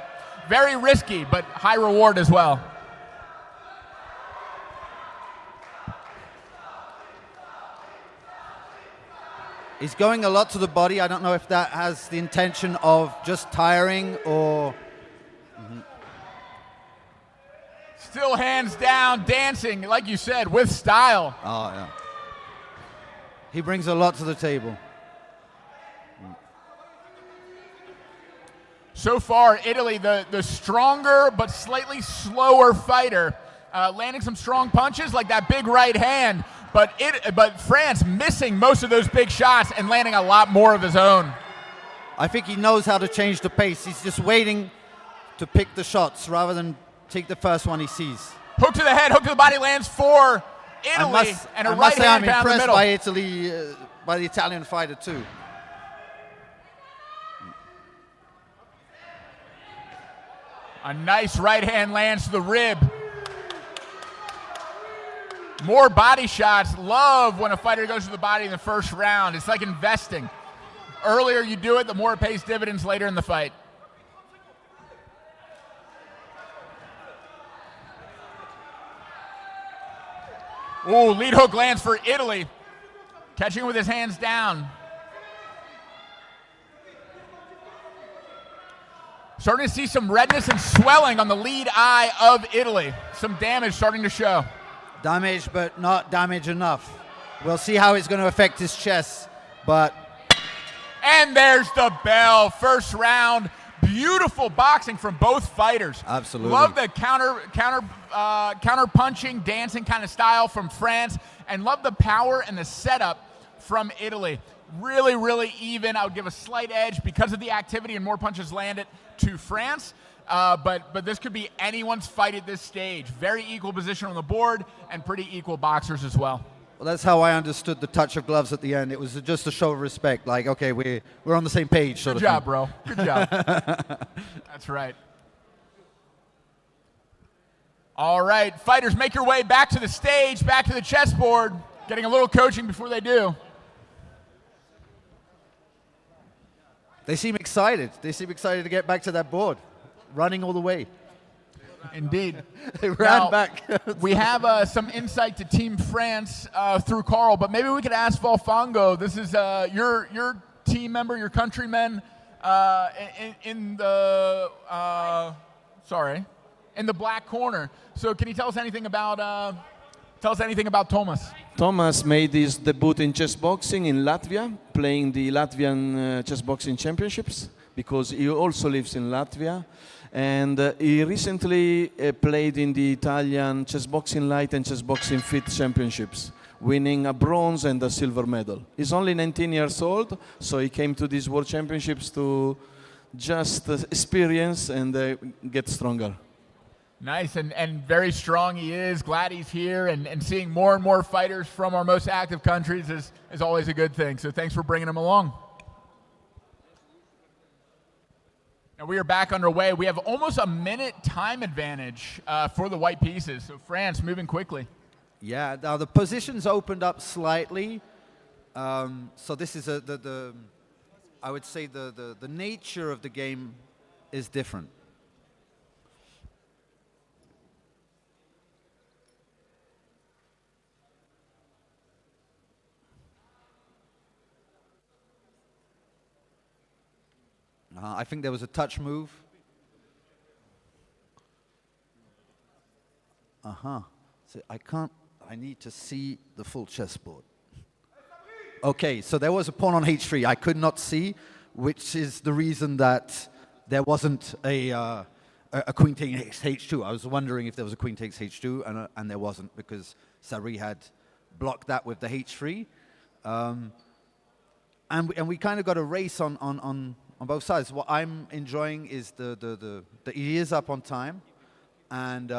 Very risky, but high reward as well. He's going a lot to the body. I don't know if that has the intention of just tiring or... Still hands down, dancing, like you said, with style. Oh, yeah. He brings a lot to the table. So far, Italy, the stronger but slightly slower fighter, landing some strong punches like that big right hand, but France missing most of those big shots and landing a lot more of his own. I think he knows how to change the pace. He's just waiting to pick the shots rather than take the first one he sees. Hook to the head, hook to the body lands for Italy, and a right hand down the middle. I'm impressed by Italy, by the Italian fighter too. A nice right hand lands to the rib. More body shots. Love when a fighter goes to the body in the first round. It's like investing. Earlier you do it, the more it pays dividends later in the fight. Ooh, lead hook lands for Italy. Catching with his hands down. Starting to see some redness and swelling on the lead eye of Italy. Some damage starting to show. Damage, but not damage enough. We'll see how it's going to affect his chest, but... And there's the bell. First round. Beautiful boxing from both fighters. Absolutely. Love the counter punching, dancing kind of style from France, and love the power and the setup from Italy. Really, really even. I would give a slight edge because of the activity and more punches landed to France. But this could be anyone's fight at this stage. Very equal position on the board and pretty equal boxers as well. Well, that's how I understood the touch of gloves at the end. It was just a show of respect. Like, okay, we're on the same page. Good job, bro. Good job. That's right. All right, fighters, make your way back to the stage, back to the chessboard. Getting a little coaching before they do. They seem excited. They seem excited to get back to that board. Running all the way. Indeed. They ran back. We have some insight to Team France through Carl, but maybe we could ask Volfango. This is your team member, your countrymen in the black corner. So can you tell us anything about Thomas? Thomas made his debut in chess boxing in Latvia, playing the Latvian chess boxing championships, because he also lives in Latvia. And he recently played in the Italian chess boxing light and chess boxing fit championships, winning a bronze and a silver medal. He's only 19 years old, so he came to these world championships to just experience and get stronger. Nice, and very strong he is. Glad he's here, and seeing more and more fighters from our most active countries is always a good thing. So thanks for bringing him along. Now we are back underway. We have almost a minute time advantage for the white pieces. So France moving quickly. Yeah, now the positions opened up slightly. So this is I would say the nature of the game is different. I think there was a touch move. So I need to see the full chessboard. Okay, so there was a pawn on h3 I could not see, which is the reason that there wasn't a queen takes h2. I was wondering if there was a queen takes h2, and there wasn't, because Sarri had blocked that with the h3. And we kind of got a race on both sides. What I'm enjoying is the he is up on time, and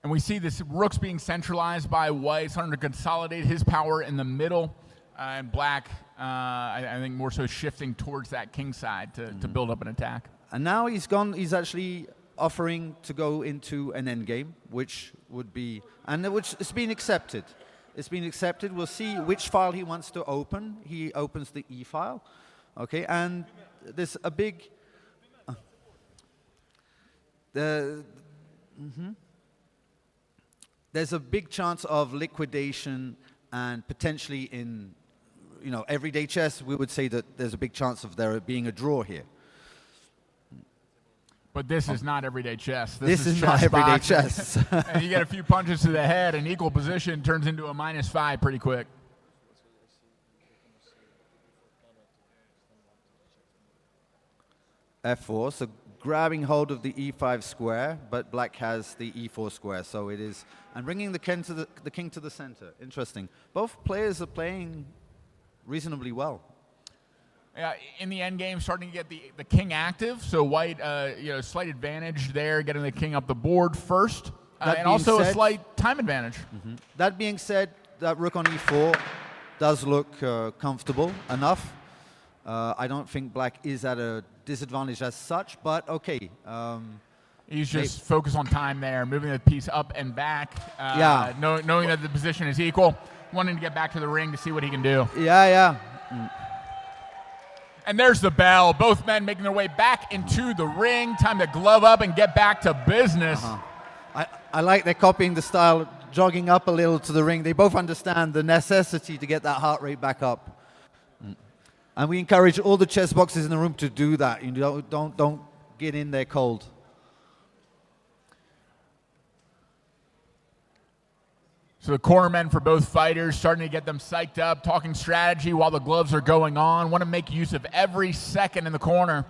we see this rook's being centralized by white, starting to consolidate his power in the middle, and black, I think more so shifting towards that king side to build up an attack. And now he's actually offering to go into an endgame, which would be, and which has been accepted. It's been accepted. We'll see which file he wants to open. He opens the E file, okay, and there's a big, there's a big chance of liquidation, and potentially in, you know, everyday chess, we would say that there's a big chance of there being a draw here. But this is not everyday chess. This is not everyday chess. And you get a few punches to the head, and equal position turns into a -5 pretty quick. F4, so grabbing hold of the E5 square, but black has the E4 square, so it is, and bringing the king to the center. Interesting. Both players are playing reasonably well. Yeah, in the end game, starting to get the king active, so white, you know, slight advantage there, getting the king up the board first, and also a slight time advantage. That being said, that rook on E4 does look comfortable enough. I don't think black is at a disadvantage as such, but okay. He's just focused on time there, moving the piece up and back, Yeah. knowing that the position is equal, wanting to get back to the ring to see what he can do. Yeah. And there's the bell. Both men making their way back into the ring. Time to glove up and get back to business. I like they're copying the style, jogging up a little to the ring. They both understand the necessity to get that heart rate back up. And we encourage all the chess boxers in the room to do that. You know, don't get in there cold. So the corner men for both fighters starting to get them psyched up, talking strategy while the gloves are going on. Want to make use of every second in the corner.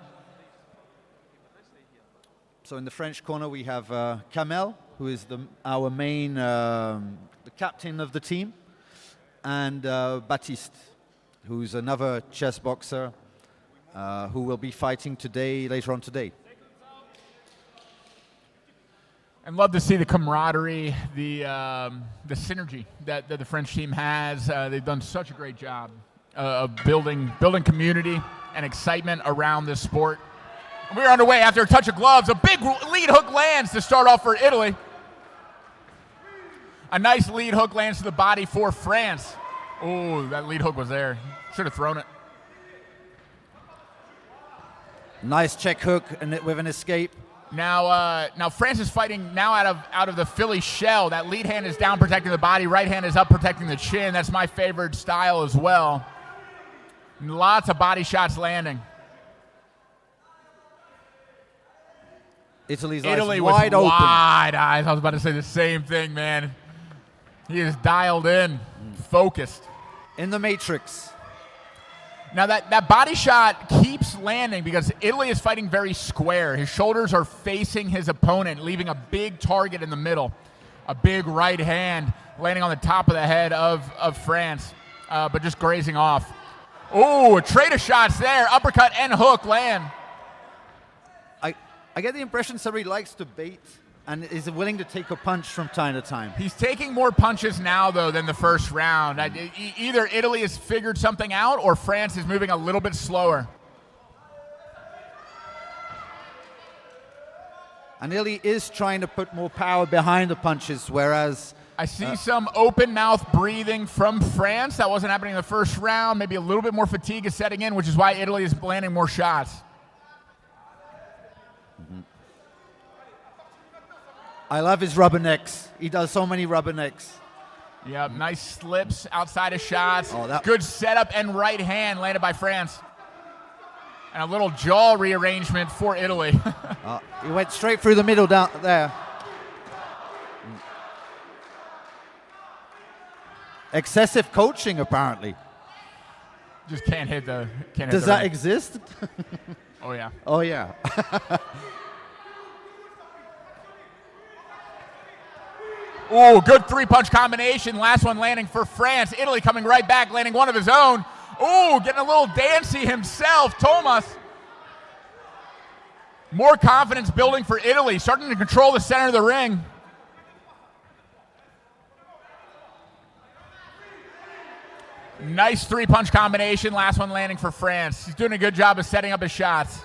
So in the French corner we have Kamel, who is our main, the captain of the team, and Baptiste, who's another chess boxer who will be fighting later on today. And love to see the camaraderie, the synergy that the French team has. They've done such a great job of building community and excitement around this sport. And we're underway after a touch of gloves. A big lead hook lands to start off for Italy. A nice lead hook lands to the body for France. Oh, that lead hook was there. Should have thrown it. Nice check hook and with an escape. Now France is fighting now out of the Philly shell. That lead hand is down protecting the body. Right hand is up protecting the chin. That's my favorite style as well. And lots of body shots landing. Italy with wide open. Wide eyes. I was about to say the same thing, man. He is dialed in, focused. In the matrix. Now that body shot keeps landing because Italy is fighting very square. His shoulders are facing his opponent, leaving a big target in the middle. A big right hand landing on the top of the head of France, but just grazing off. Oh, a trade of shots there. Uppercut and hook land. I get the impression somebody likes to bait and is willing to take a punch from time to time. He's taking more punches now, though, than the first round. Either Italy has figured something out or France is moving a little bit slower. And Italy is trying to put more power behind the punches, whereas... I see some open mouth breathing from France. That wasn't happening in the first round. Maybe a little bit more fatigue is setting in, which is why Italy is landing more shots. I love his rubbernecks. He does so many rubbernecks. Yep, nice slips outside of shots. Oh, good setup and right hand landed by France. And a little jaw rearrangement for Italy. He went straight through the middle down there. Excessive coaching, apparently. Just can't hit the. Does that exist? Oh yeah. Oh yeah. Oh, good three-punch combination. Last one landing for France. Italy coming right back, landing one of his own. Oh, getting a little dancy himself, Thomas. More confidence building for Italy, starting to control the center of the ring. Nice three-punch combination. Last one landing for France. He's doing a good job of setting up his shots.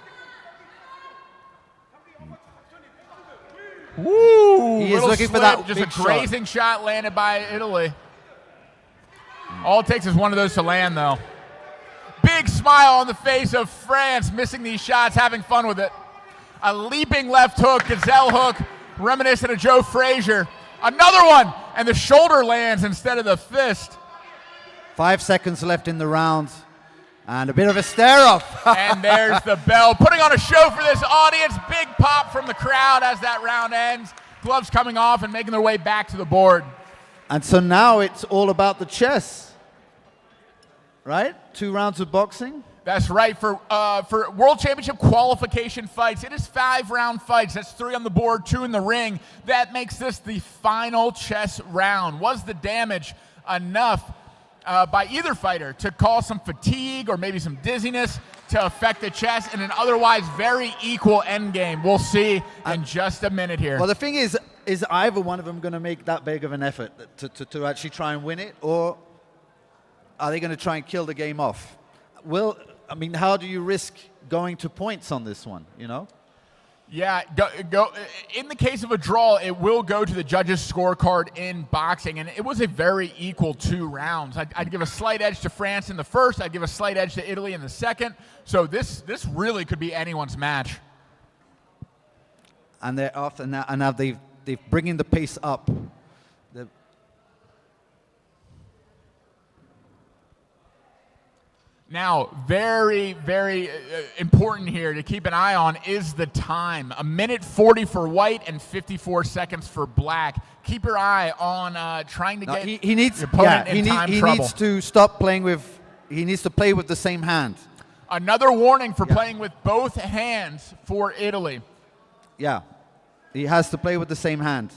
He is little looking for slip, that just big a shot. grazing shot landed by Italy. All it takes is one of those to land, though. Big smile on the face of France, missing these shots, having fun with it. A leaping left hook, gazelle hook, reminiscent of Joe Frazier. Another one, and the shoulder lands instead of the fist. 5 seconds left in the round. And a bit of a stare-off. And there's the bell, putting on a show for this audience. Big pop from the crowd as that round ends. Gloves coming off and making their way back to the board. And so now it's all about the chess. Right? 2 rounds of boxing. That's right. For World Championship qualification fights, it is 5-round fights. That's 3 on the board, 2 in the ring. That makes this the final chess round. Was the damage enough by either fighter to cause some fatigue or maybe some dizziness to affect the chess in an otherwise very equal endgame? We'll see in just a minute here. Well, the thing is either one of them going to make that big of an effort to actually try and win it, or are they going to try and kill the game off? I mean, how do you risk going to points on this one, you know? Yeah, go. In the case of a draw, it will go to the judges' scorecard in boxing, and it was a very equal 2 rounds. I'd give a slight edge to France in the first. I'd give a slight edge to Italy in the second. So this really could be anyone's match. And they're after now, and now they're bringing the pace up. Now, very, very important here to keep an eye on is the time. 1:40 for white and 54 seconds for black. Keep your eye on trying to get he needs, your opponent in time he trouble. needs to stop playing with, he needs to play with the same hand. Another warning for playing with both hands for Italy. Yeah, he has to play with the same hand.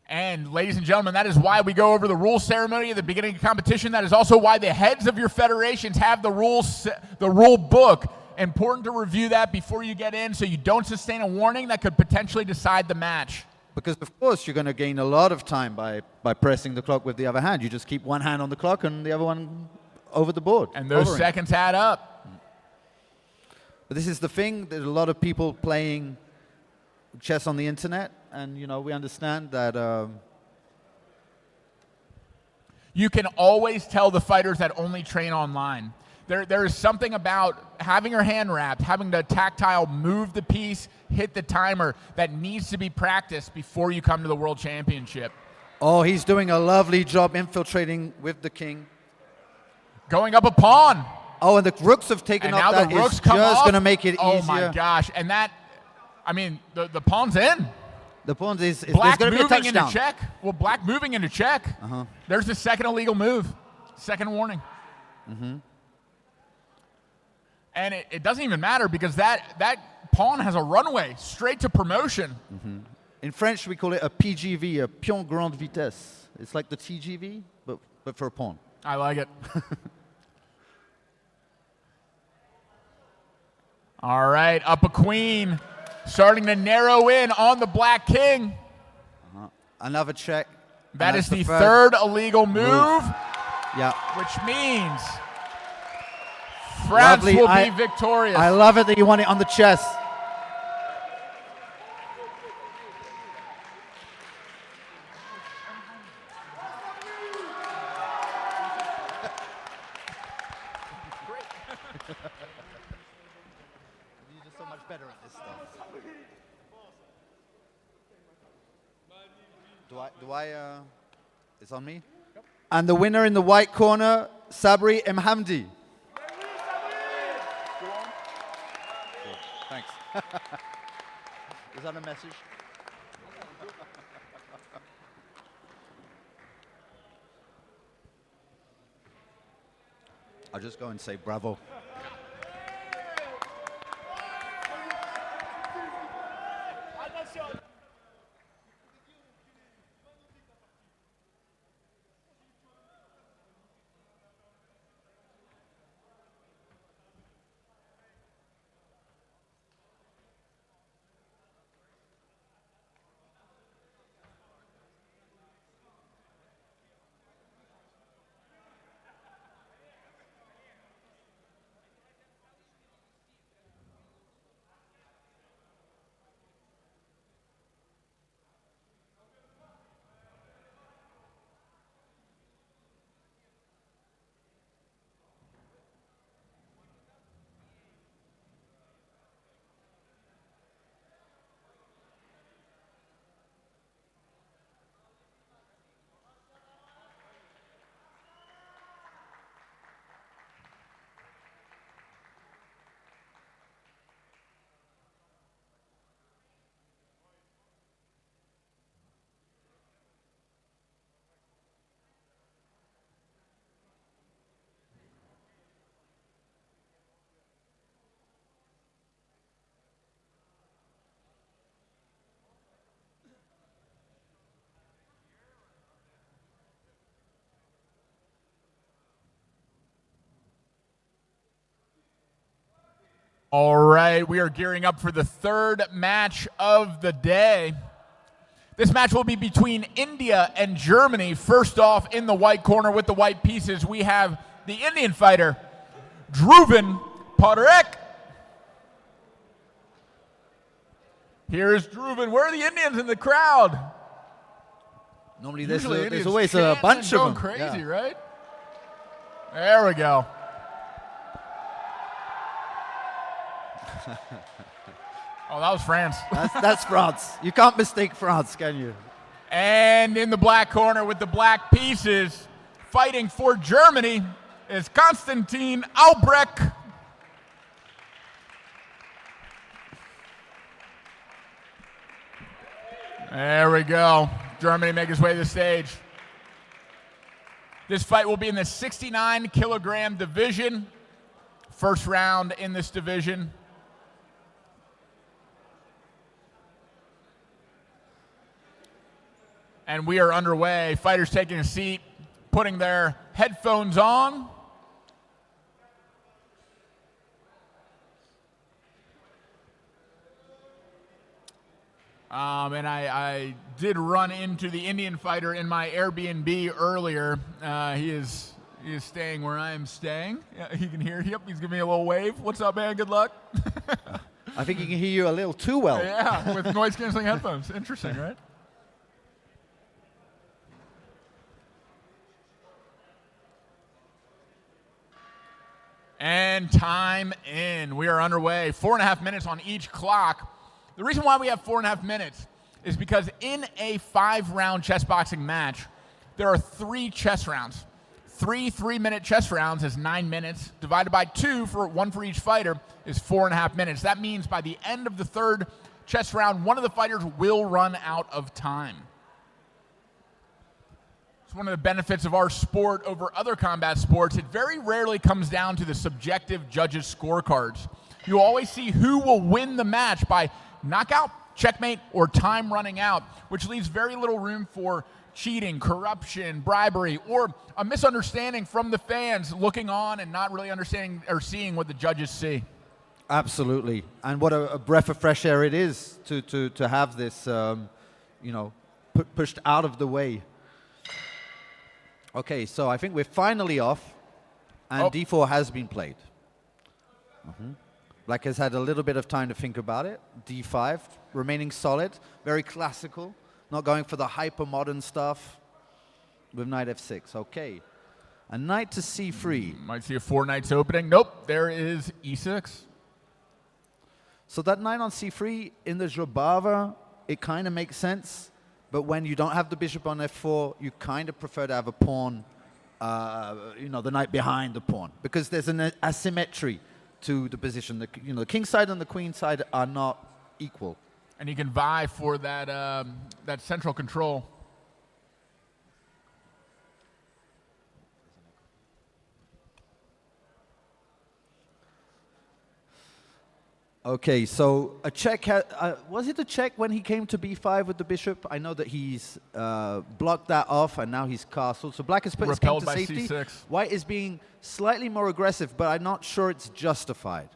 And ladies and gentlemen, that is why we go over the rule ceremony at the beginning of competition. That is also why the heads of your federations have the rule book. Important to review that before you get in so you don't sustain a warning that could potentially decide the match. Because, of course, you're going to gain a lot of time by pressing the clock with the other hand. You just keep one hand on the clock and the other one over the board. And those hovering. seconds add up. But this is the thing. There's a lot of people playing chess on the internet. And, you know, we understand that... You can always tell the fighters that only train online. There is something about having your hand wrapped, having the tactile move the piece, hit the timer, that needs to be practiced before you come to the World Championship. Oh, he's doing a lovely job infiltrating with the king. Going up a pawn. Oh, and the rooks have taken And up. now That the is rooks come just off. going to make it Oh easier. my gosh. And that, I mean, the pawn's in. The point is Black there's going to be a moving into touchdown. check. Well, black moving into check. There's the second illegal move. Second warning. And it doesn't even matter because that pawn has a runway straight to promotion. In French, we call it a PGV, a pion grande vitesse. It's like the TGV, but for a pawn. I like it. All right, up a queen. Starting to narrow in on the black king. Another check. That And is that's the third illegal move, Yeah. which means France Lovely. will be victorious. I love it that you want it on the chest. You're just so much better at this stuff. It's on me? Yep. And the winner in the white corner, Sabri Mhamdi. Thanks. Is that a message? I'll just go and say bravo. All right, we are gearing up for the third match of the day. This match will be between India and Germany. First off, in the white corner with the white pieces, we have the Indian fighter, Dhruvan Parekh. Here's Dhruvan. Where are the Indians in the crowd? Normally Usually there's Indians always a chanting bunch and of going them. crazy, Yeah. right? There we go. Oh, that was France. That's France. You can't mistake France, can you? And in the black corner with the black pieces, fighting for Germany, is Konstantin Albrecht. There we go. Germany make his way to the stage. This fight will be in the 69-kilogram division. First round in this division. And we are underway. Fighters taking a seat, putting their headphones on. And I did run into the Indian fighter in my Airbnb earlier. He is staying where I am staying. Yeah, he can hear. Yep, he's giving me a little wave. What's up, man? Good luck. I think he can hear you a little too well. Yeah, with noise-canceling headphones. Interesting, right? And time in. We are underway. 4.5 minutes on each clock. The reason why we have 4.5 minutes is because in a 5-round chess boxing match, there are 3 chess rounds. 3 3-minute chess rounds is 9 minutes, divided by 2 for one for each fighter is 4.5 minutes. That means by the end of the third chess round, one of the fighters will run out of time. It's one of the benefits of our sport over other combat sports. It very rarely comes down to the subjective judges' scorecards. You always see who will win the match by knockout, checkmate, or time running out, which leaves very little room for cheating, corruption, bribery, or a misunderstanding from the fans looking on and not really understanding or seeing what the judges see. Absolutely. And what a breath of fresh air it is to have this, pushed out of the way. Okay, so I think we're finally off, and D4 has been played. Black has had a little bit of time to think about it. D5, remaining solid, very classical, not going for the hyper-modern stuff with knight f6. Okay, a knight to c3. Might see a 4 knights opening. Nope, there is e6. So that knight on c3 in the Jobava, it kind of makes sense. But when you don't have the bishop on f4, you kind of prefer to have a pawn, the knight behind the pawn, because there's an asymmetry to the position. The king side and the queen side are not equal. And you can vie for that central control. Okay, so a check. Was it a check when he came to b5 with the bishop? I know that he's blocked that off, and now he's castled. So black has put his king to Repelled by safety. c6. White is being slightly more aggressive, but I'm not sure it's justified.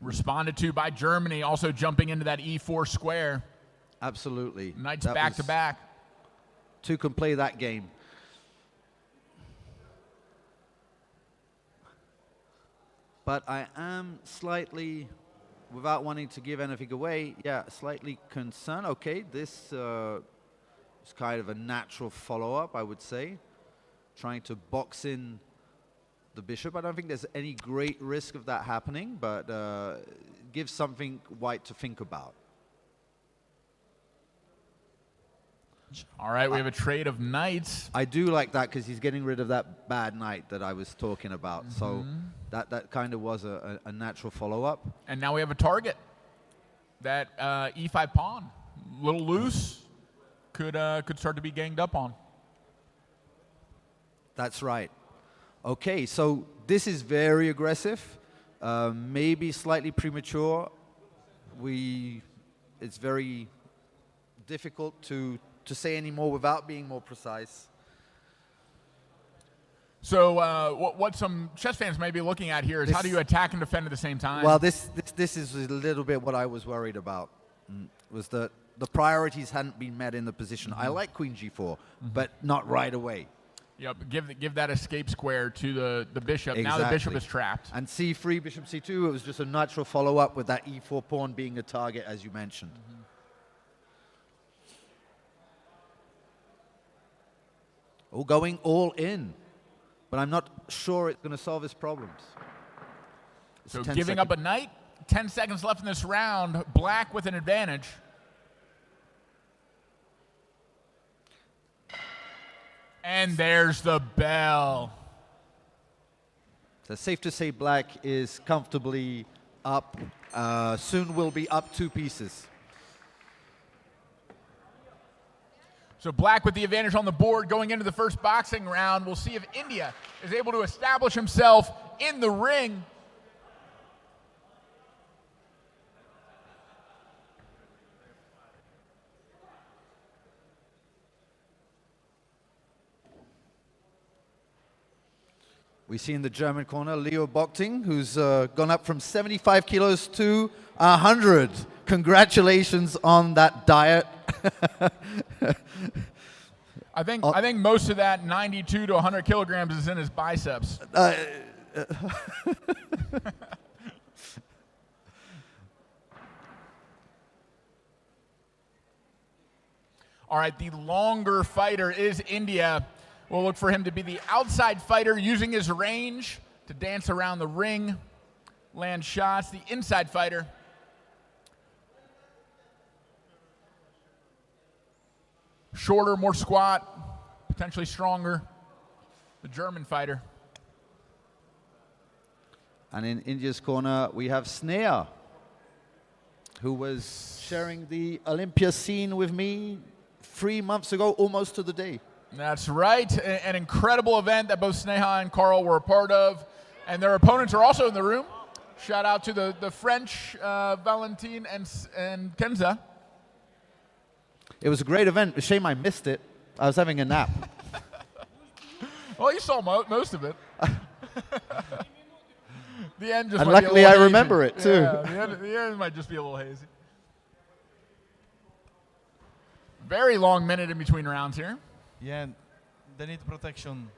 Responded to by Germany, also jumping into that e4 square. Absolutely. Knights That back to was- back. Two can play that game. But I am slightly, without wanting to give anything away, slightly concerned. Okay, this is kind of a natural follow-up, I would say. Trying to box in the bishop. I don't think there's any great risk of that happening, but gives something white to think about. All right, we have a trade of knights. I do like that because he's getting rid of that bad knight that I was talking about. So that kind of was a natural follow-up. And now we have a target. That e5 pawn, a little loose, could start to be ganged up on. That's right. Okay, so this is very aggressive, maybe slightly premature. It's very difficult to say any more without being more precise. So what some chess fans may be looking at here is how do you attack and defend at the same time? Well, this is a little bit what I was worried about, was that the priorities hadn't been met in the position. I like Queen G4, but not right away. Yep, give that escape square to the bishop. Now the bishop is trapped. And C3, bishop C2, it was just a natural follow-up with that E4 pawn being a target, as you mentioned. Oh, going all in. But I'm not sure it's going to solve his problems. So giving up a knight. 10 seconds left in this round. Black with an advantage. And there's the bell. So safe to say black is comfortably up. Soon will be up 2 pieces. So black with the advantage on the board going into the first boxing round. We'll see if India is able to establish himself in the ring. We see in the German corner Leo Bochting, who's gone up from 75 kilos to 100. Congratulations on that diet. I think most of that 92 to 100 kilograms is in his biceps. All right, the longer fighter is India. We'll look for him to be the outside fighter, using his range to dance around the ring, land shots. The inside fighter, shorter, more squat, potentially stronger. The German fighter. And in India's corner, we have Snea, who was sharing the Olympia scene with me 3 months ago, almost to the day. That's right. An incredible event that both Sneha and Carl were a part of. And their opponents are also in the room. Shout out to the French, Valentin and Kenza. It was a great event. A shame I missed it. I was having a nap. Well, you saw most of it. The end just And might be a luckily little I hazy. remember it, too. Yeah, the end might just be a little hazy. Very long minute in between rounds here. Yeah, they need protection.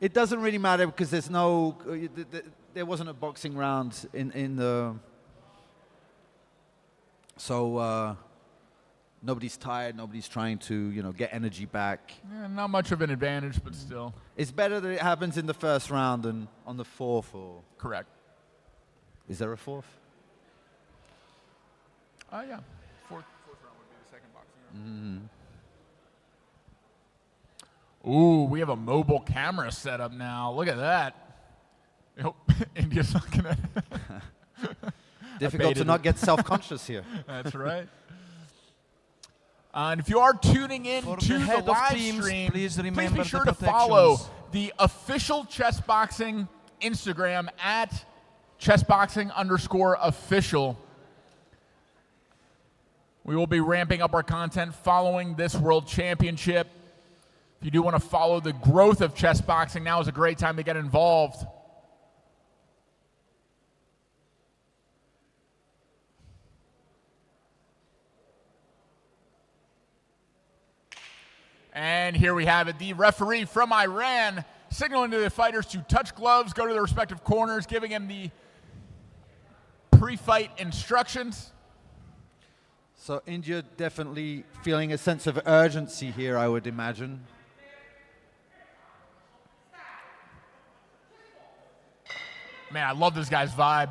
It doesn't really matter because there's no, there wasn't a boxing round in the, so nobody's tired, nobody's trying to, get energy back. Yeah, not much of an advantage, but still. It's better that it happens in the first round than on the fourth, or Correct. is there a fourth? Yeah. Fourth round would be the second boxing round. Ooh, we have a mobile camera set up now. Look at that. I hope India's not going to... Difficult to not get self-conscious here. That's right. And if you are tuning in For to the the head of live teams, stream, please be remember sure the to follow protections. the official Chessboxing Instagram at Chessboxing_official. We will be ramping up our content following this World Championship. If you do want to follow the growth of chess boxing, now is a great time to get involved. And here we have it. The referee from Iran signaling to the fighters to touch gloves, go to their respective corners, giving them the pre-fight instructions. So India definitely feeling a sense of urgency here, I would imagine. Man, I love this guy's vibe.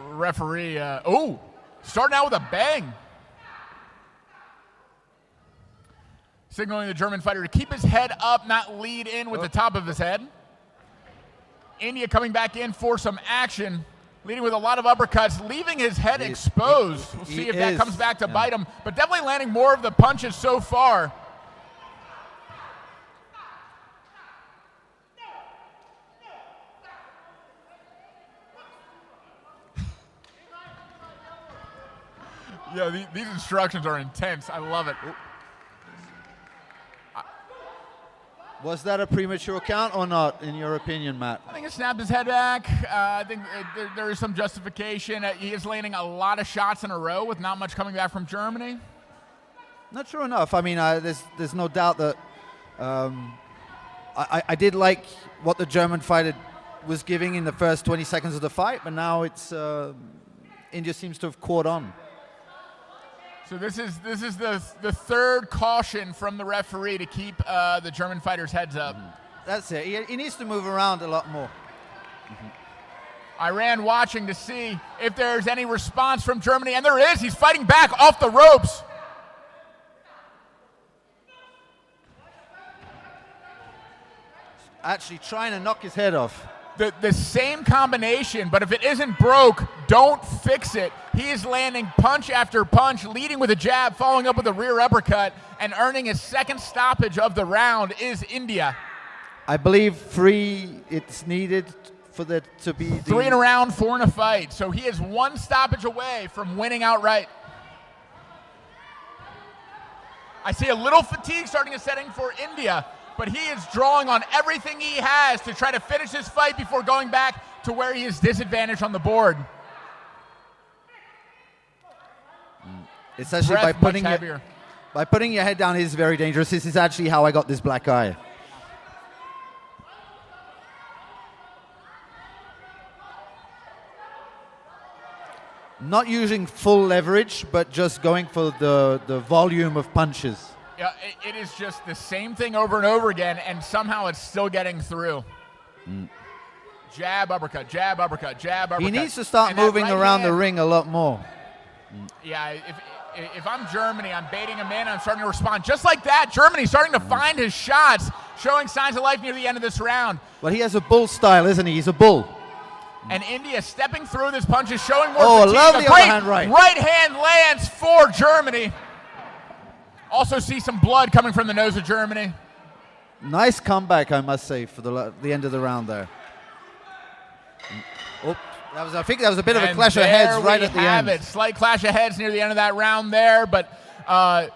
Referee, starting out with a bang. Signaling the German fighter to keep his head up, not lead in with the top of his head. India coming back in for some action, leading with a lot of uppercuts, leaving his head exposed. We'll see if that comes back to bite him, but definitely landing more of the punches so far. Yeah, these instructions are intense. I love it. Was that a premature count or not, in your opinion, Matt? I think it snapped his head back. I think there is some justification. He is landing a lot of shots in a row with not much coming back from Germany. Not true enough. I mean, there's no doubt that I did like what the German fighter was giving in the first 20 seconds of the fight, but now it's India seems to have caught on. So this is the third caution from the referee to keep the German fighters' heads up. That's it. He needs to move around a lot more. I ran watching to see if there's any response from Germany, and there is. He's fighting back off the ropes. Actually trying to knock his head off. The same combination, but if it isn't broke, don't fix it. He is landing punch after punch, leading with a jab, following up with a rear uppercut, and earning his second stoppage of the round is India. I believe 3 it's needed for that to be 3 in a round, 4 in a fight. So he is 1 stoppage away from winning outright. I see a little fatigue starting to set in for India, but he is drawing on everything he has to try to finish this fight before going back to where he is disadvantaged on the board. It's actually Breath by putting your head down is very dangerous. This is actually how I got this black eye. Not using full leverage, but just going for the volume of punches. Yeah, it is just the same thing over and over again, and somehow it's still getting through. Jab, uppercut, jab, uppercut, jab, uppercut. He needs to start moving around the ring a lot more. Yeah, if I'm Germany, I'm baiting him in, I'm starting to respond. Just like that, Germany's starting to find his shots, showing signs of life near the end of this round. Well, he has a bull style, isn't he? He's a bull. And India stepping through this punches, showing more Oh, fatigue. lovely A great overhand right. right hand lands for Germany. Also see some blood coming from the nose of Germany. Nice comeback, I must say, for the end of the round there. Oh, I think that was a bit of a clash of heads right at the end. It. Slight clash of heads near the end of that round there, but a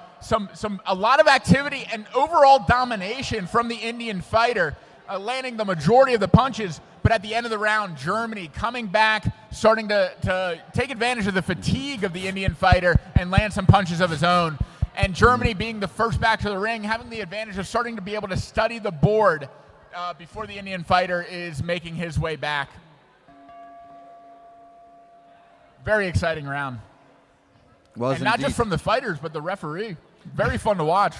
lot of activity and overall domination from the Indian fighter, landing the majority of the punches. But at the end of the round, Germany coming back, starting to take advantage of the fatigue of the Indian fighter and land some punches of his own. And Germany being the first back to the ring, having the advantage of starting to be able to study the board before the Indian fighter is making his way back. Very exciting round. And not just from the fighters, but the referee. Very fun to watch.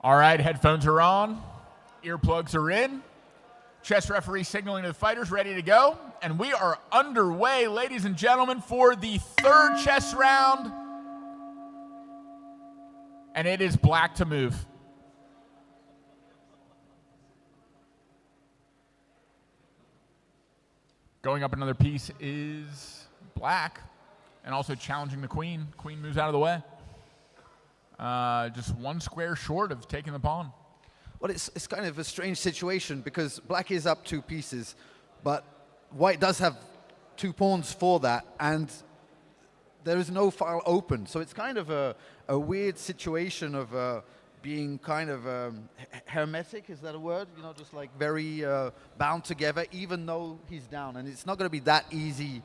All right, headphones are on, earplugs are in, chess referee signaling to the fighters, ready to go, and we are underway, ladies and gentlemen, for the third chess round, and it is black to move. Going up another piece is black, and also challenging the queen. Queen moves out of the way. Just 1 square short of taking the pawn. Well, it's kind of a strange situation because black is up 2 pieces, but white does have 2 pawns for that, and there is no file open. So it's kind of a weird situation of being kind of hermetic, is that a word? You know, just like very bound together, even though he's down. And it's not going to be that easy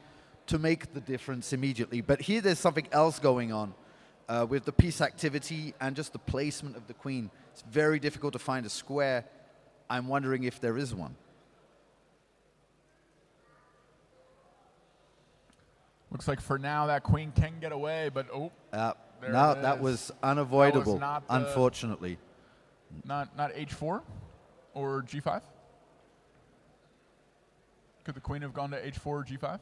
to make the difference immediately. But here there's something else going on. With the piece activity and just the placement of the queen. It's very difficult to find a square. I'm wondering if there is one. Looks like for now that queen can get away, but no, that was unavoidable, that was unfortunately. Not h4 or g5? Could the queen have gone to h4 or g5?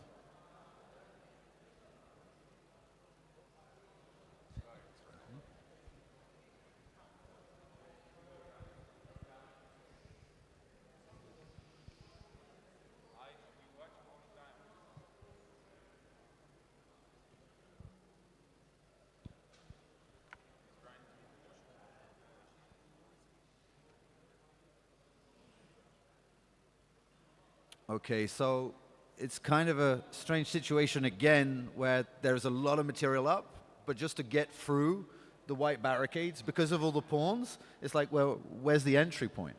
Okay, so it's kind of a strange situation again where there's a lot of material up, but just to get through the white barricades, because of all the pawns, it's like, well, where's the entry point?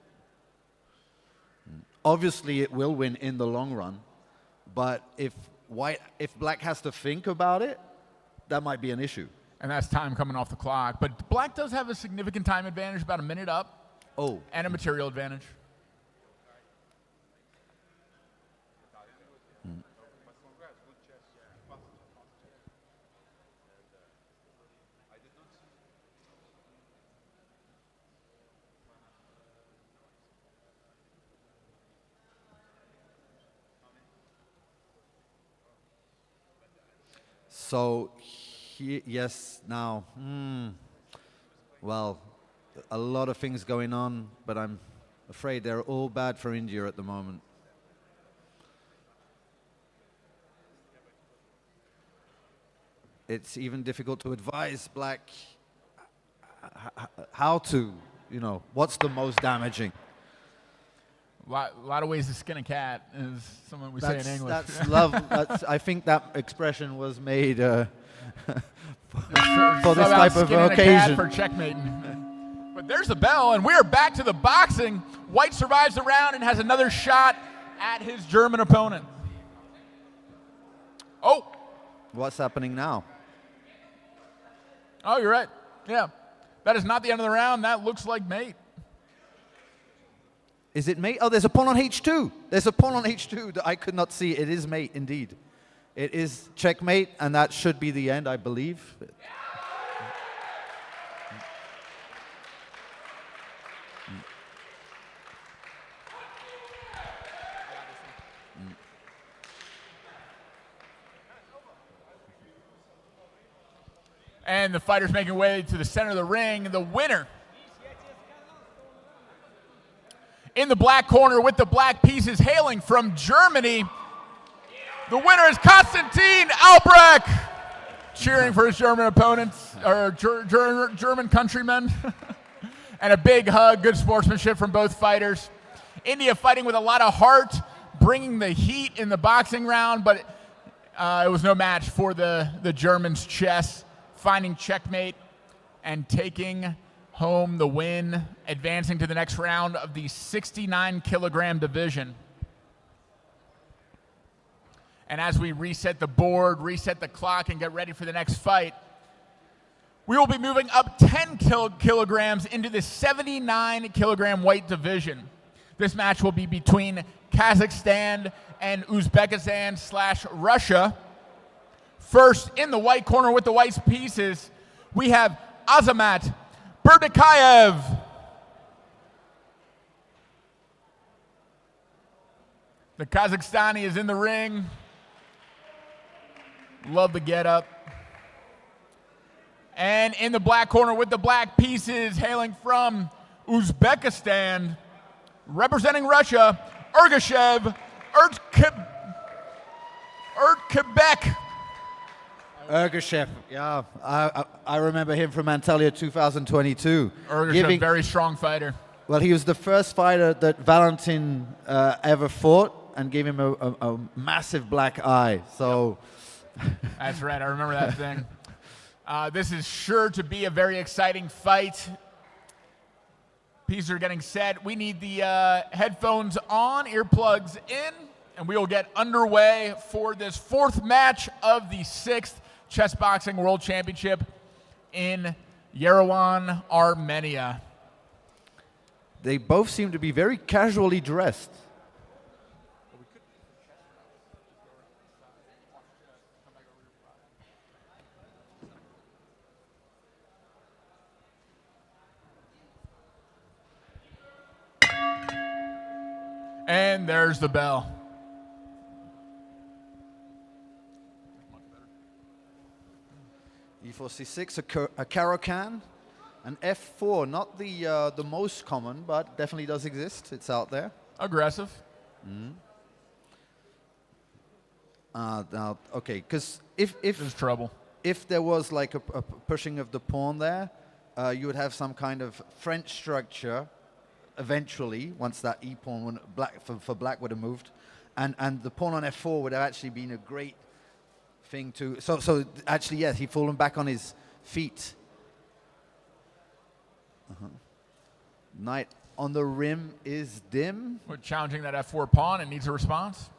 Obviously, it will win in the long run, but if black has to think about it, that might be an issue. And that's time coming off the clock. But black does have a significant time advantage, about a minute up. Oh. And a material advantage. So, yes, now, well, a lot of things going on, but I'm afraid they're all bad for India at the moment. It's even difficult to advise black how to, what's the most damaging. A lot of ways to skin a cat, as someone would say in English. That's love. I think that expression was made for this type of occasion. For checkmating. But there's the bell, and we are back to the boxing. White survives the round and has another shot at his German opponent. Oh! What's happening now? Oh, you're right. Yeah. That is not the end of the round. That looks like mate. Is it mate? Oh, there's a pawn on H2. There's a pawn on H2 that I could not see. It is mate, indeed. It is checkmate, and that should be the end, I believe. And the fighter's making way to the center of the ring. The winner in the black corner with the black pieces hailing from Germany. The winner is Konstantin Albrecht, cheering for his German opponents, or German countrymen. And a big hug, good sportsmanship from both fighters. India fighting with a lot of heart, bringing the heat in the boxing round, but it was no match for the Germans' chess, finding checkmate and taking home the win, advancing to the next round of the 69-kilogram division. And as we reset the board, reset the clock, and get ready for the next fight, we will be moving up 10 kilograms into the 79-kilogram weight division. This match will be between Kazakhstan and Uzbekistan/Russia. First, in the white corner with the white pieces, we have Azamat Berdikayev. The Kazakhstani is in the ring. Love the getup. And in the black corner with the black pieces, hailing from Uzbekistan, representing Russia, Ergashev Ertkebek. Ergashev, yeah, I remember him from Antalya 2022. Ergashev, very strong fighter. Well, he was the first fighter that Valentin ever fought and gave him a massive black eye. So, that's right, I remember that thing. This is sure to be a very exciting fight. Pieces are getting set. We need the headphones on, earplugs in, and we will get underway for this fourth match of the 6th Chessboxing World Championship in Yerevon, Armenia. They both seem to be very casually dressed. And there's the bell. E4, C6, a Caro-Kann, an F4, not the most common, but definitely does exist. It's out there. Aggressive. Now, okay, because if There's trouble. if there was like a pushing of the pawn there, you would have some kind of French structure eventually, once that e-pawn for black would have moved. and the pawn on f4 would have actually been a great thing to. So actually, yes, he'd fallen back on his feet. Knight on the rim is dim, We're challenging that f4 pawn and needs a response.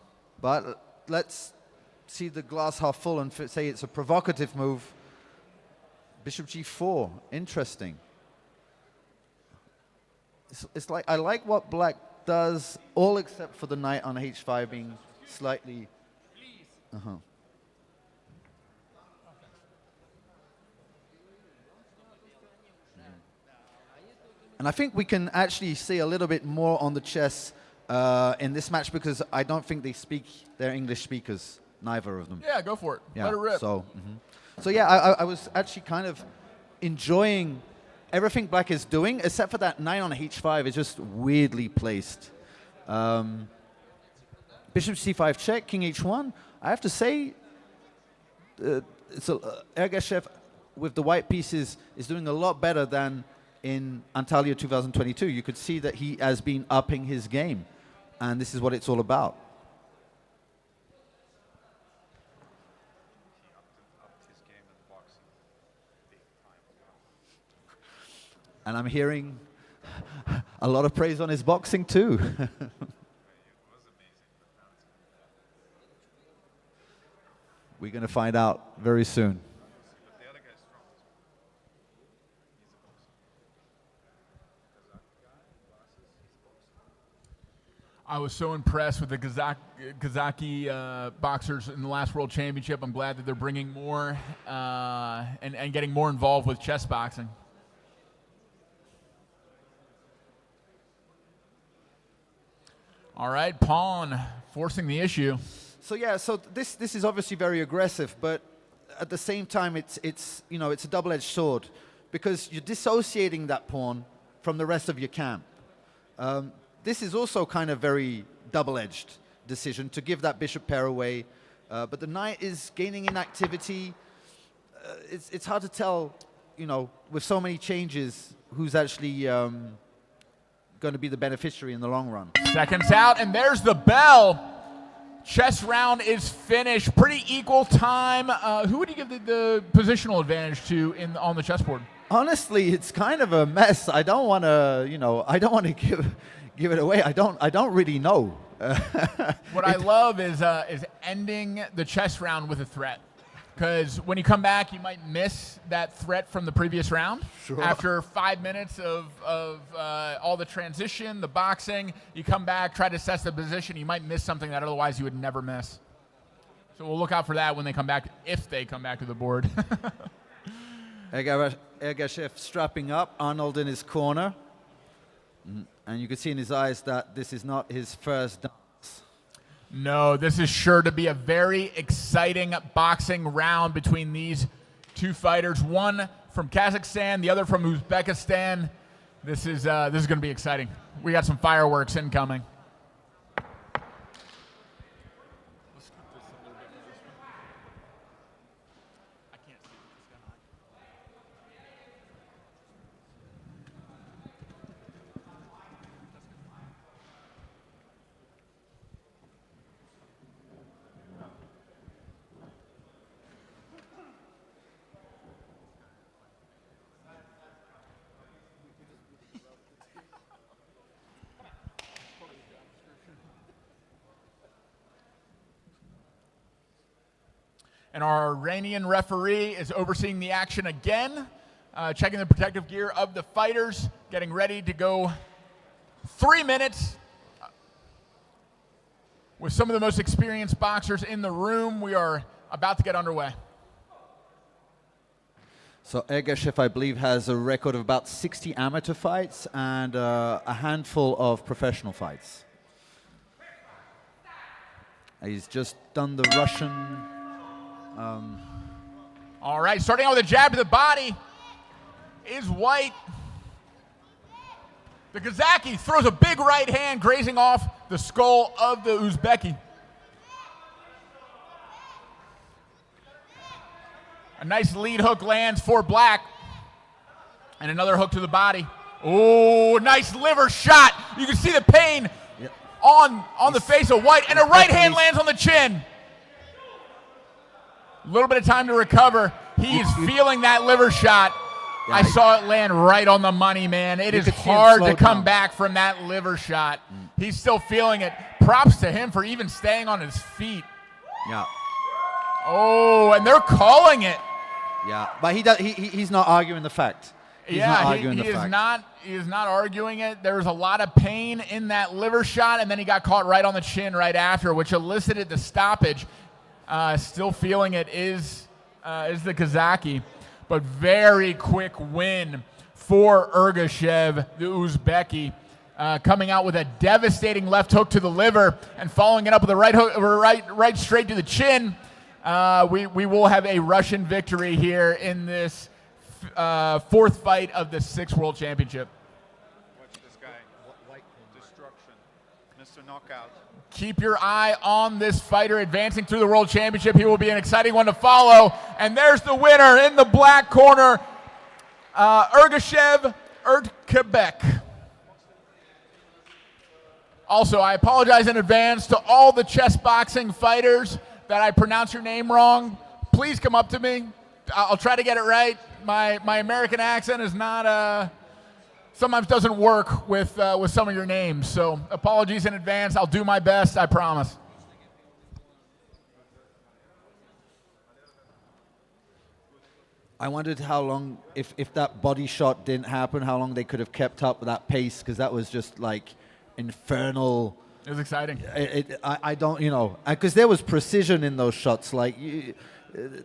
but let's see the glass half full and say it's a provocative move. Bishop g4, interesting. It's like, I like what black does, all except for the knight on h5 being slightly. And I think we can actually see a little bit more on the chess in this match, because I don't think they're English speakers, neither of them. Yeah, go for it. Yeah, Let it rip. So yeah, I was actually kind of enjoying everything black is doing, except for that knight on h5 is just weirdly placed. Bishop c5 check, king h1. I have to say, Ergashev with the white pieces is doing a lot better than in Antalya 2022. You could see that he has been upping his game, and this is what it's all about. And I'm hearing a lot of praise on his boxing too. We're going to find out very soon. I was so impressed with the Kazaki boxers in the last World Championship. I'm glad that they're bringing more and getting more involved with chess boxing. All right, pawn forcing the issue. So yeah, so this is obviously very aggressive, but at the same time, it's a double-edged sword, because you're dissociating that pawn from the rest of your camp. This is also kind of very double-edged decision to give that bishop pair away, but the knight is gaining in activity. It's hard to tell, with so many changes, who's actually going to be the beneficiary in the long run. Seconds out, and there's the bell. Chess round is finished. Pretty equal time. Who would you give the positional advantage to on the chessboard? Honestly, it's kind of a mess. I don't want to, I don't want to give it away. I don't really know. What I love is ending the chess round with a threat. Because when you come back, you might miss that threat from the previous round. Sure. After 5 minutes of all the transition, the boxing, you come back, try to assess the position, you might miss something that otherwise you would never miss. So we'll look out for that when they come back, if they come back to the board. Ergashev strapping up, Arnold in his corner. And you can see in his eyes that this is not his first dance. No, this is sure to be a very exciting boxing round between these two fighters. One from Kazakhstan, the other from Uzbekistan. This is going to be exciting. We got some fireworks incoming. And our Iranian referee is overseeing the action again, checking the protective gear of the fighters, getting ready to go 3 minutes. With some of the most experienced boxers in the room, we are about to get underway. So Ergashev, I believe, has a record of about 60 amateur fights and a handful of professional fights. He's just done the Russian. All right, starting out with a jab to the body is White. The Kazaki throws a big right hand, grazing off the skull of the Uzbeki. A nice lead hook lands for Black. And another hook to the body. Oh, nice liver shot. You can see the pain on the face of white, and a right hand lands on the chin. A little bit of time to recover. He is feeling that liver shot. Yeah, I saw it land right on the money, man. It is could see him hard slow to come down. back from that liver shot. He's still feeling it. Props to him for even staying on his feet. Yeah. Oh, and they're calling it. Yeah. But he's not arguing the fact. He's not arguing the fact. He is not arguing it. There was a lot of pain in that liver shot, and then he got caught right on the chin right after, which elicited the stoppage. Still feeling it is the Kazaki, but very quick win for Ergashev, the Uzbeki, coming out with a devastating left hook to the liver and following it up with a right hook, right straight to the chin. We will have a Russian victory here in this fourth fight of the 6th World Championship. Watch this guy. Destruction. Mr. Knockout. Keep your eye on this fighter advancing through the World Championship. He will be an exciting one to follow. And there's the winner in the black corner, Ergashev Quebec. Also, I apologize in advance to all the chess boxing fighters that I pronounce your name wrong. Please come up to me. I'll try to get it right. My American accent is not sometimes doesn't work with some of your names. So apologies in advance. I'll do my best. I promise. I wondered how long, if that body shot didn't happen, how long they could have kept up with that pace, because that was just like infernal. It was exciting. I don't, because there was precision in those shots. Like,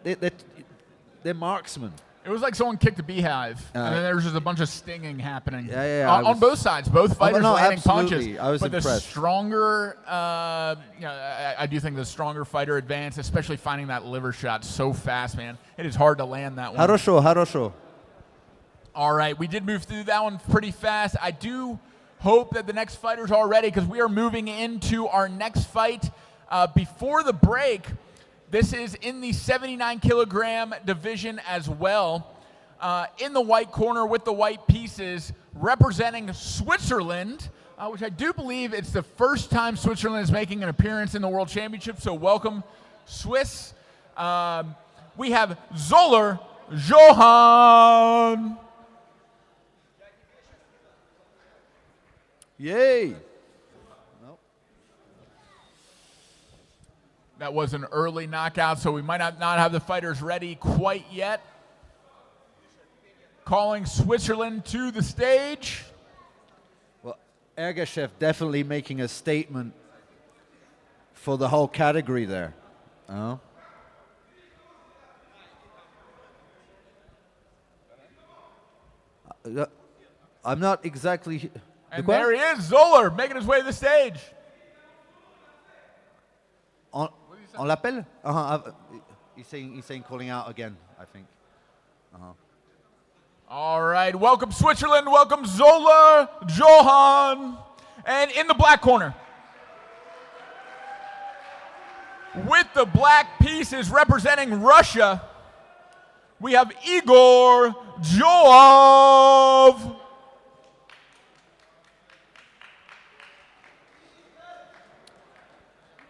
they're marksmen. It was like someone kicked a beehive, and then there was just a bunch of stinging happening. Yeah. On both sides, both fighters landing absolutely. punches. I was but impressed. The stronger, I do think the stronger fighter advanced, especially finding that liver shot so fast, man. It is hard to land that one. Хорошо. All right, we did move through that one pretty fast. I do hope that the next fighter's all ready, because we are moving into our next fight. Before the break, this is in the 79-kilogram division as well. In the white corner with the white pieces, representing Switzerland, which I do believe it's the first time Switzerland is making an appearance in the World Championship, so welcome, Swiss. We have Zoller Johan. Yay. That was an early knockout, so we might not have the fighters ready quite yet. Calling Switzerland to the stage. Well, Ergashev definitely making a statement for the whole category there. Oh. I'm not exactly. And there he is, Zoller, making his way to the stage. On l'appelle? He's saying calling out again, I think. All right, welcome Switzerland, welcome Zoller Johan. And in the black corner, with the black pieces representing Russia, we have Igor Joov.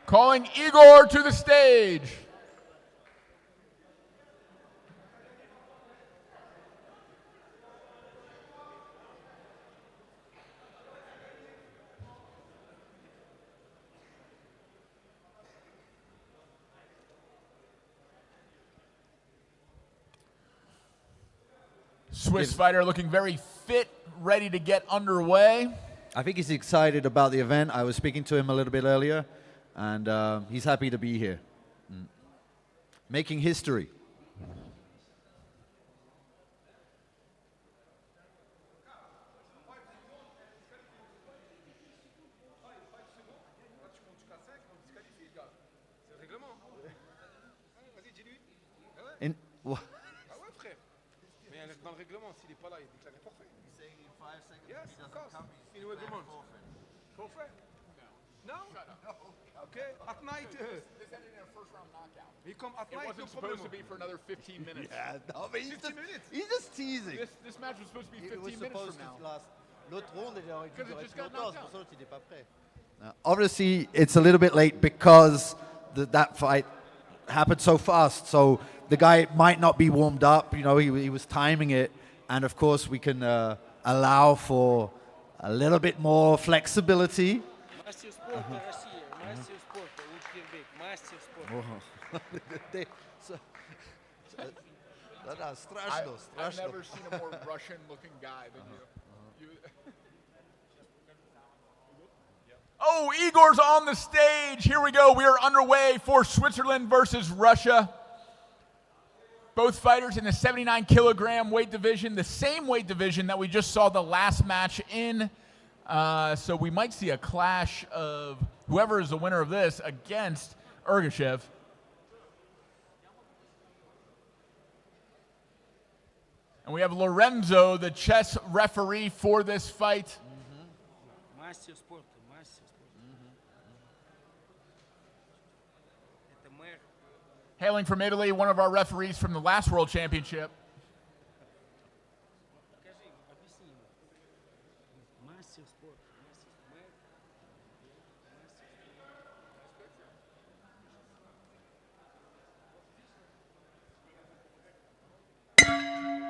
Calling Igor to the stage. Swiss fighter looking very fit, ready to get underway. I think he's excited about the event. I was speaking to him a little bit earlier, and he's happy to be here. Making history. In, wha- Ah ouais, frère. Mais dans le règlement, s'il n'est pas là, il déclare forfait. Yes, of course. In the reglement. Forfait? No. No? Okay. At night. This ended in a first-round knockout. He come at It night, wasn't no supposed to problem. be for another 15 minutes. no, but he's 15 minutes. just teasing. This match was supposed to be 15 minutes from now. L'autre ronde, il aurait Because it just got knocked out. il n'est pas prêt. Obviously, it's a little bit late because that fight happened so fast. So the guy might not be warmed up. You know, he was timing it. And of course, we can allow for a little bit more flexibility. Мастер спорта России, мастер спорта Узбек, мастер спорта. I've never seen a more Russian-looking guy than you. Oh, Igor's on the stage. Here we go. We are underway for Switzerland versus Russia. Both fighters in the 79-kilogram weight division, the same weight division that we just saw the last match in. So we might see a clash of whoever is the winner of this against Ergashev. And we have Lorenzo, the chess referee for this fight. Мастер спорта, мастер спорта. Это Meer. Hailing from Italy, one of our referees from the last World Championship. Покажи, объясни ему. Мастер спорта, мастер Meer.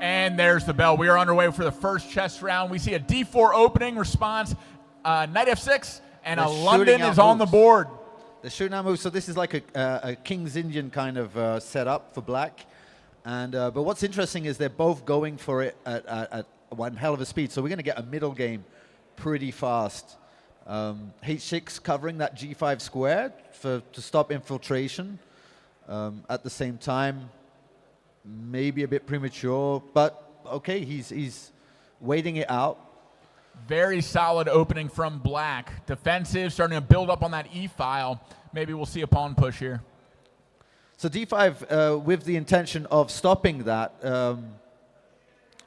And there's the bell. We are underway for the first chess round. We see a D4 opening response, knight F6, and They're a London shooting out is on the moves. board. The shooting out move. So this is like a King's Indian kind of setup for black. And but what's interesting is they're both going for it at one hell of a speed. So we're going to get a middle game pretty fast. H6 covering that G5 square to stop infiltration. At the same time, maybe a bit premature, but okay, he's waiting it out. Very solid opening from black. Defensive, starting to build up on that E file. Maybe we'll see a pawn push here. So D5 with the intention of stopping that.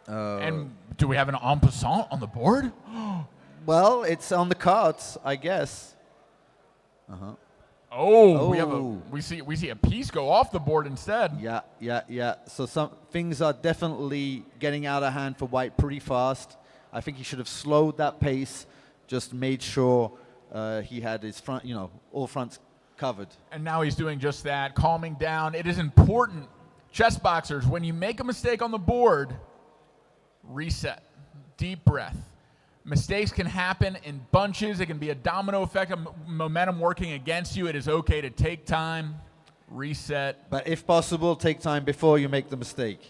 And do we have an en passant on the board? Well, it's on the cards, I guess. Oh, Oh. we see a piece go off the board instead. Yeah. So some things are definitely getting out of hand for white pretty fast. I think he should have slowed that pace, just made sure he had his front, all fronts covered. And now he's doing just that, calming down. It is important, chess boxers, when you make a mistake on the board, reset, deep breath. Mistakes can happen in bunches. It can be a domino effect of momentum working against you. It is okay to take time, reset. But if possible, take time before you make the mistake.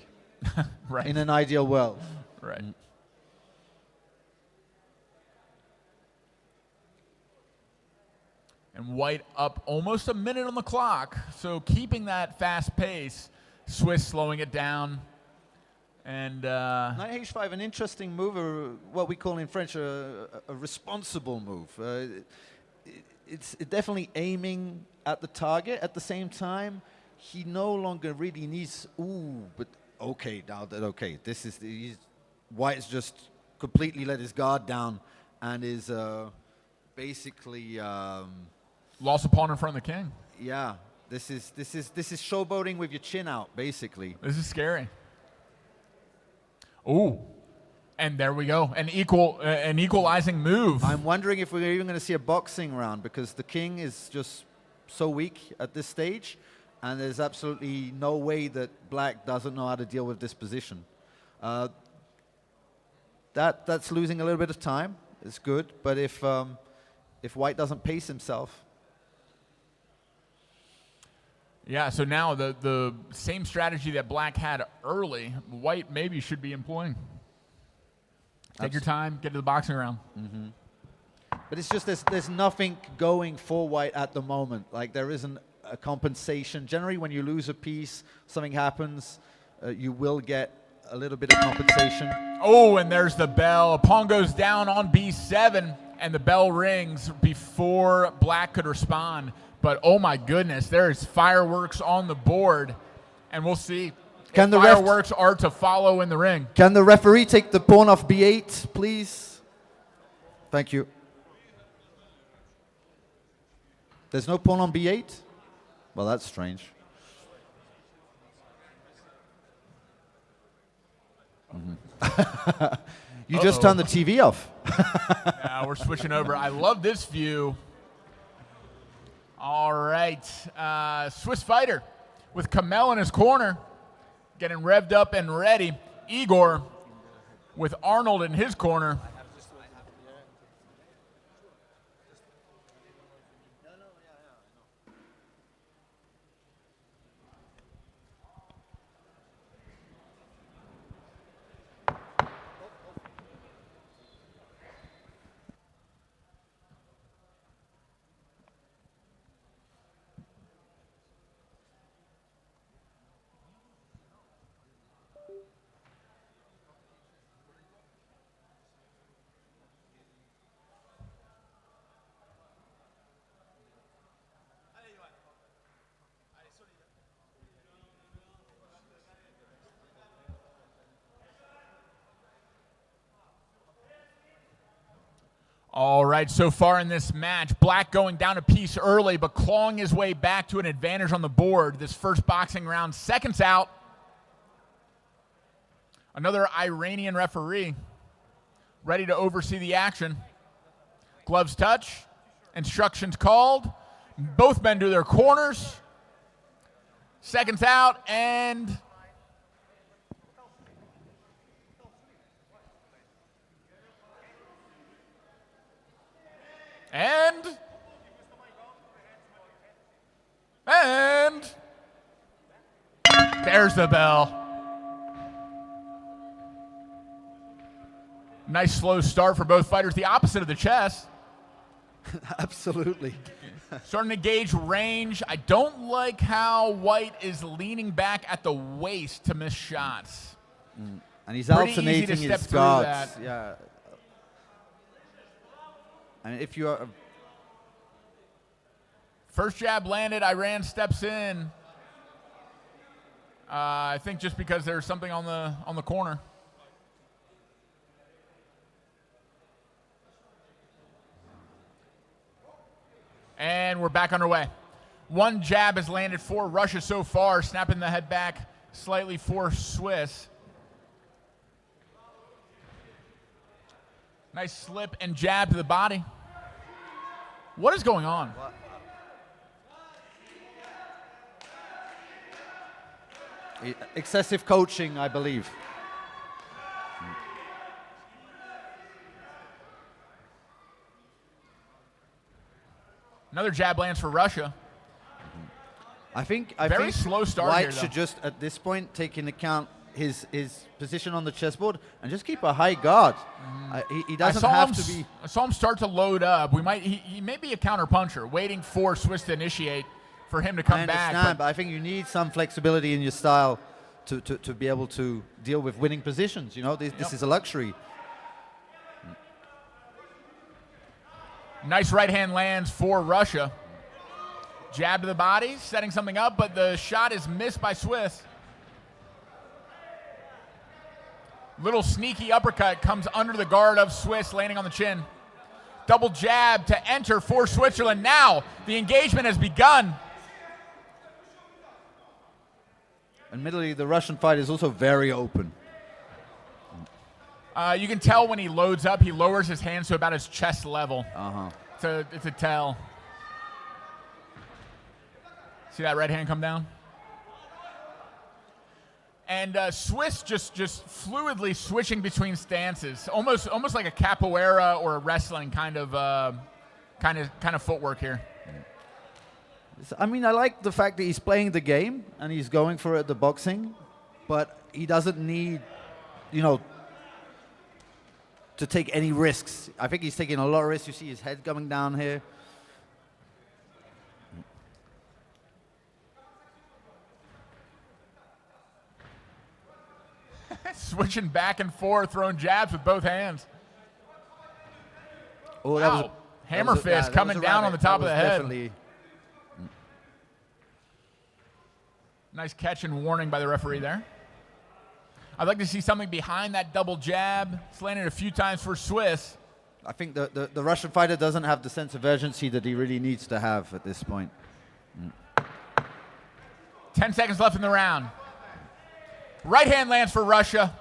Right. In an ideal world. Right. And white up almost a minute on the clock. So keeping that fast pace, Swiss slowing it down. And Knight H5, an interesting move, or what we call in French a responsible move. It's definitely aiming at the target. At the same time, he no longer really needs. But okay, now that okay, this is White's just completely let his guard down and is basically lost a pawn in front of the king. yeah. This is showboating with your chin out, basically. This is scary. Ooh, and there we go, an equalizing move. I'm wondering if we're even going to see a boxing round because the king is just so weak at this stage, and there's absolutely no way that black doesn't know how to deal with this position. That's losing a little bit of time. It's good, but if white doesn't pace himself. Yeah, so now the same strategy that black had early, white maybe should be employing. Take your time, get to the boxing round. But it's just there's nothing going for white at the moment. Like there isn't a compensation. Generally, when you lose a piece, something happens, you will get a little bit of compensation. Oh, and there's the bell. A pawn goes down on B7, and the bell rings before black could respond. But oh my goodness, there's fireworks on the board, and we'll see Can if the ref- fireworks are to follow in the ring. Can the referee take the pawn off B8, please? Thank you. There's no pawn on B8? Well, that's strange. You just turned the TV off. Now we're switching over. I love this view. All right. Swiss fighter with Kamel in his corner, getting revved up and ready. Igor with Arnold in his corner. All right, so far in this match, Black going down a piece early, but clawing his way back to an advantage on the board. This first boxing round, seconds out. Another Iranian referee ready to oversee the action. Gloves touch, instructions called. Both men do their corners. Seconds out, and there's the bell. Nice slow start for both fighters, the opposite of the chess. Absolutely. Starting to gauge range. I don't like how White is leaning back at the waist to miss shots. And he's Pretty easy alternating to step his through guards. that. Yeah. I mean, if you are First jab landed, Iran steps in. I think just because there's something on the corner. And we're back underway. One jab has landed for Russia so far, snapping the head back slightly for Swiss. Nice slip and jab to the body. What is going on? excessive coaching, I believe. Another jab lands for Russia. I think Very slow start White here, though. should just, at this point, take into account his position on the chessboard and just keep a high guard. He doesn't have to be. I saw him start to load up. He may be a counter puncher, waiting for Swiss to initiate for him to come I back. understand, but I think you need some flexibility in your style to be able to deal with winning positions. You know, this is a luxury. Nice right hand lands for Russia. Jab to the body, setting something up, but the shot is missed by Swiss. Little sneaky uppercut comes under the guard of Swiss, landing on the chin. Double jab to enter for Switzerland. Now the engagement has begun. Admittedly, the Russian fight is also very open. You can tell when he loads up, he lowers his hands to about his chest level. It's a tell. See that right hand come down? And Swiss just fluidly switching between stances, almost like a capoeira or a wrestling kind of footwork here. I mean, I like the fact that he's playing the game and he's going for it at the boxing, but he doesn't need, to take any risks. I think he's taking a lot of risks. You see his head coming down here. Switching back and forth, throwing jabs with both hands. Oh, that was Wow. Hammer fist coming down on the top of the head. Definitely. Nice catch and warning by the referee there. I'd like to see something behind that double jab. It's landed a few times for Swiss. I think the Russian fighter doesn't have the sense of urgency that he really needs to have at this point. 10 seconds left in the round. Right hand lands for Russia.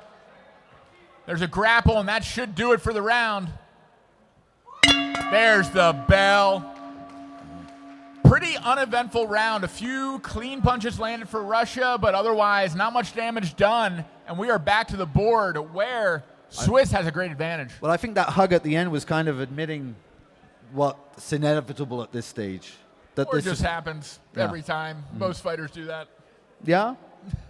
There's a grapple, and that should do it for the round. There's the bell. pretty uneventful round. A few clean punches landed for Russia, but otherwise not much damage done. And we are back to the board where Swiss has a great advantage. Well, I think that hug at the end was kind of admitting what's inevitable at this stage. That Or it this just is, happens every time. Most fighters do that. yeah?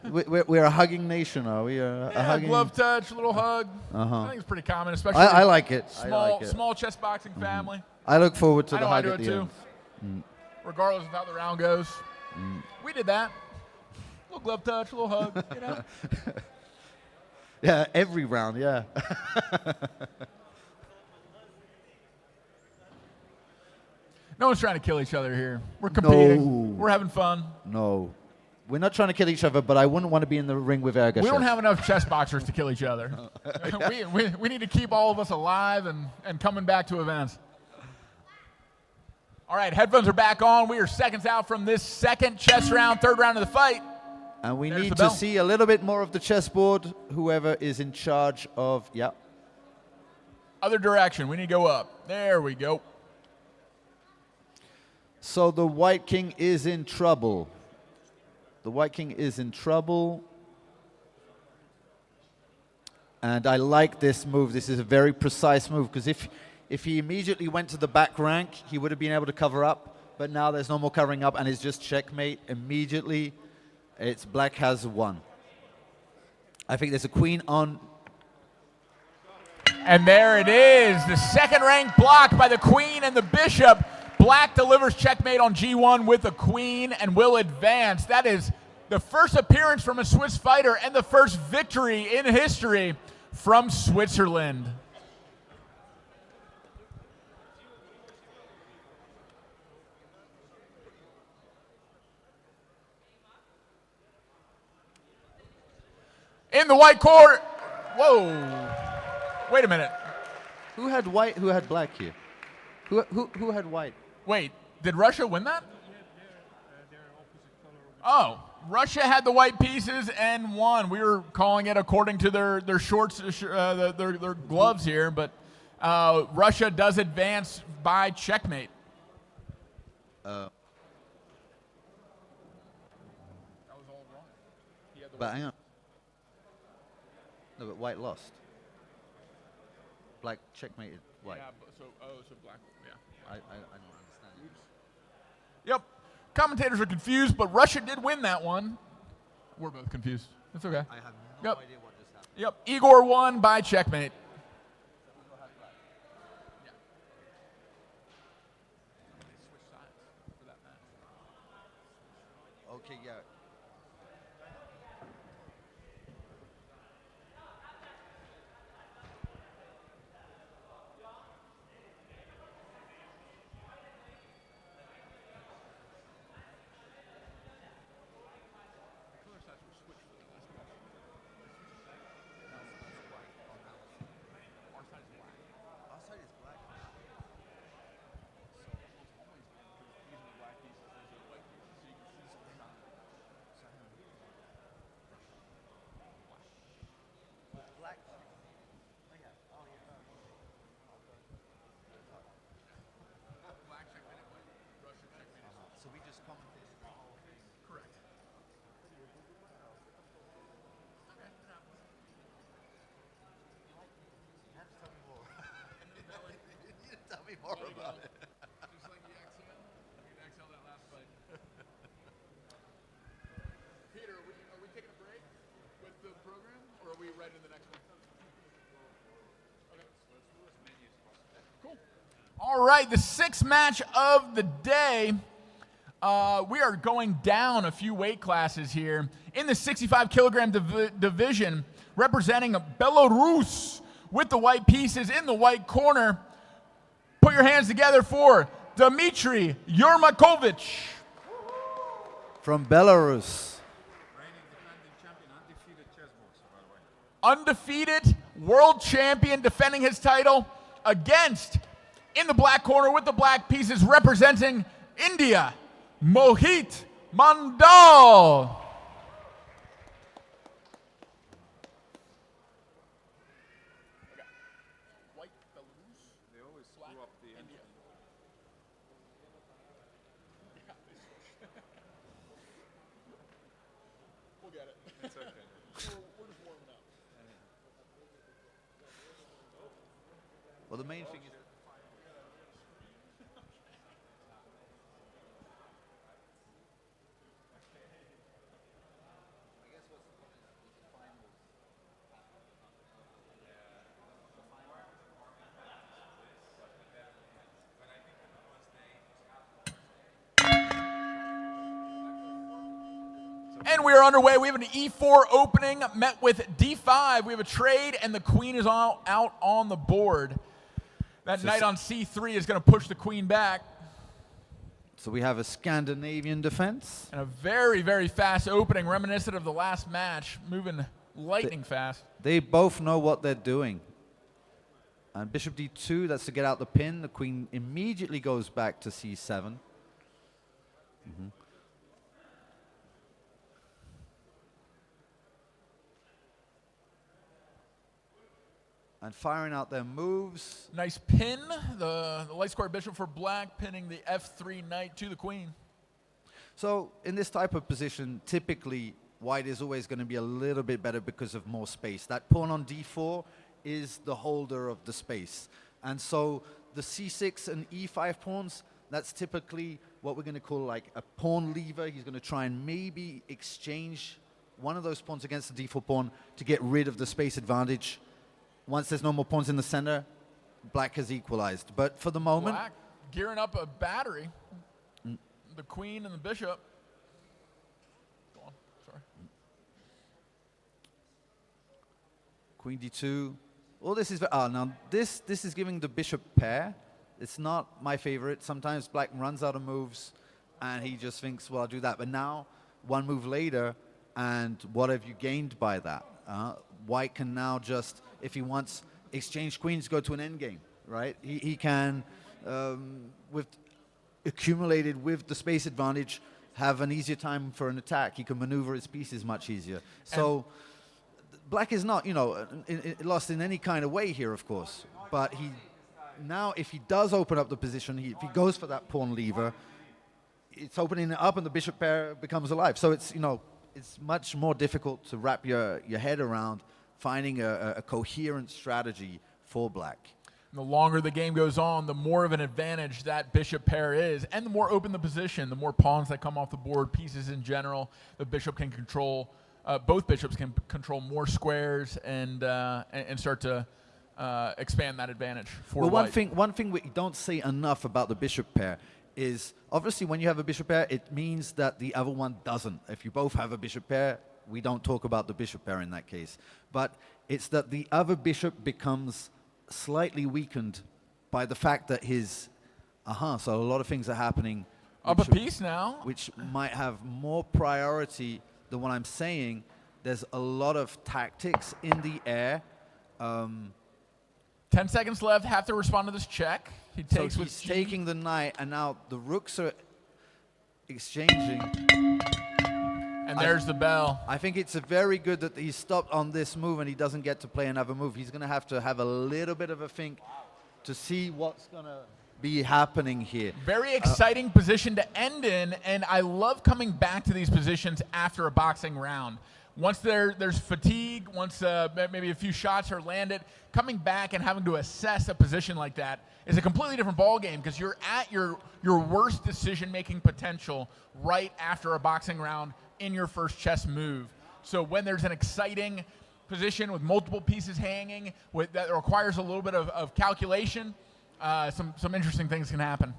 We're a hugging nation, are we? A Yeah, hugging. glove touch, little hug. Uh-huh. I think it's pretty common, especially I like it. I small, like it. small chess boxing family. I look forward to I the know I hug do at it the too. end. Regardless of how the round goes. We did that. Little glove touch, little hug, you know. Yeah, every round, yeah. No one's trying to kill each other here. We're competing. No. We're having fun. No. We're not trying to kill each other, but I wouldn't want to be in the ring with Ergashev. We don't have enough chess boxers to kill each other. we need to keep all of us alive and coming back to events. All right, headphones are back on. We are seconds out from this second chess round, third round of the fight. And we There's need the to bell. see a little bit more of the chessboard, whoever is in charge of, yeah. Other direction. We need to go up. There we go. So the White King is in trouble. The White King is in trouble. And I like this move. This is a very precise move, because if he immediately went to the back rank, he would have been able to cover up. But now there's no more covering up, and it's just checkmate immediately. It's black has won. I think there's a queen on. And there it is. The second rank blocked by the queen and the bishop. Black delivers checkmate on G1 with the queen and will advance. That is the first appearance from a Swiss fighter and the first victory in history from Switzerland. In the white court. Whoa. Wait a minute. Who had white? Who had black here? Who had white? Wait, did Russia win that? Oh, Russia had the white pieces and won. We were calling it according to their shorts, their gloves here, but Russia does advance by checkmate. But hang on. No, but white lost. Black checkmated white. So black, yeah. I don't understand. Yep. Commentators are confused, but Russia did win that one. We're both confused. It's okay. I have no Yep. idea what just happened. Yep. Igor won by checkmate. Okay, yeah. So we just commented the whole thing. Correct. You have to tell me more. You need to tell me more about it. Just like the XL. We can XL that last fight. Peter, are we taking a break with the program, or are we right in the next one? Okay. Cool. All right, the sixth match of the day. We are going down a few weight classes here. In the 65 kilogram division, representing Belarus with the white pieces in the white corner. Put your hands together for Dmitry Yermakovich. From Belarus. Undefeated world champion defending his title against, in the black corner with the black pieces, representing India, Mohit Mandal. Well, the main thing is. And we are underway. We have an E4 opening met with D5. We have a trade, and the queen is all out on the board. That knight on C3 is going to push the queen back. So we have a Scandinavian defense. And a very, very fast opening, reminiscent of the last match, moving lightning fast. They both know what they're doing. And bishop d2, that's to get out the pin. The queen immediately goes back to c7. And firing out their moves. Nice pin, the light square bishop for black, pinning the f3 knight to the queen. So in this type of position, typically white is always going to be a little bit better because of more space. That pawn on d4 is the holder of the space. And so the c6 and e5 pawns, that's typically what we're going to call like a pawn lever. He's going to try and maybe exchange one of those pawns against the d4 pawn to get rid of the space advantage. Once there's no more pawns in the center, black has equalized. But for the moment... Black gearing up a battery. The queen and the bishop. Go on, sorry. Queen d2. Well, this is... now this is giving the bishop pair. It's not my favorite. Sometimes black runs out of moves, and he just thinks, well, I'll do that. But now, one move later, and what have you gained by that? White can now just, if he wants, exchange queens, go to an endgame, right? He can, with accumulated with the space advantage, have an easier time for an attack. He can maneuver his pieces much easier. So black is not, lost in any kind of way here, of course. But he now, if he does open up the position, if he goes for that pawn lever, it's opening it up and the bishop pair becomes alive. So it's, it's much more difficult to wrap your head around finding a coherent strategy for black. The longer the game goes on, the more of an advantage that bishop pair is, and the more open the position, the more pawns that come off the board, pieces in general. The bishop can control, both bishops can control more squares and start to expand that advantage for white. One thing we don't say enough about the bishop pair is, obviously when you have a bishop pair, it means that the other one doesn't. If you both have a bishop pair, we don't talk about the bishop pair in that case. But it's that the other bishop becomes slightly weakened by the fact that his, so a lot of things are happening. Up a piece now. Which might have more priority than what I'm saying. There's a lot of tactics in the air. 10 seconds left, have to respond to this check. He takes so with he's G. taking the knight, and now the rooks are exchanging. And there's the bell. I think it's very good that he stopped on this move and he doesn't get to play another move. He's going to have a little bit of a think to see what's going to be happening here. Very exciting position to end in, and I love coming back to these positions after a boxing round. Once there's fatigue, once maybe a few shots are landed, coming back and having to assess a position like that is a completely different ballgame because you're at your worst decision-making potential right after a boxing round in your first chess move. So when there's an exciting position with multiple pieces hanging that requires a little bit of calculation, some interesting things can happen.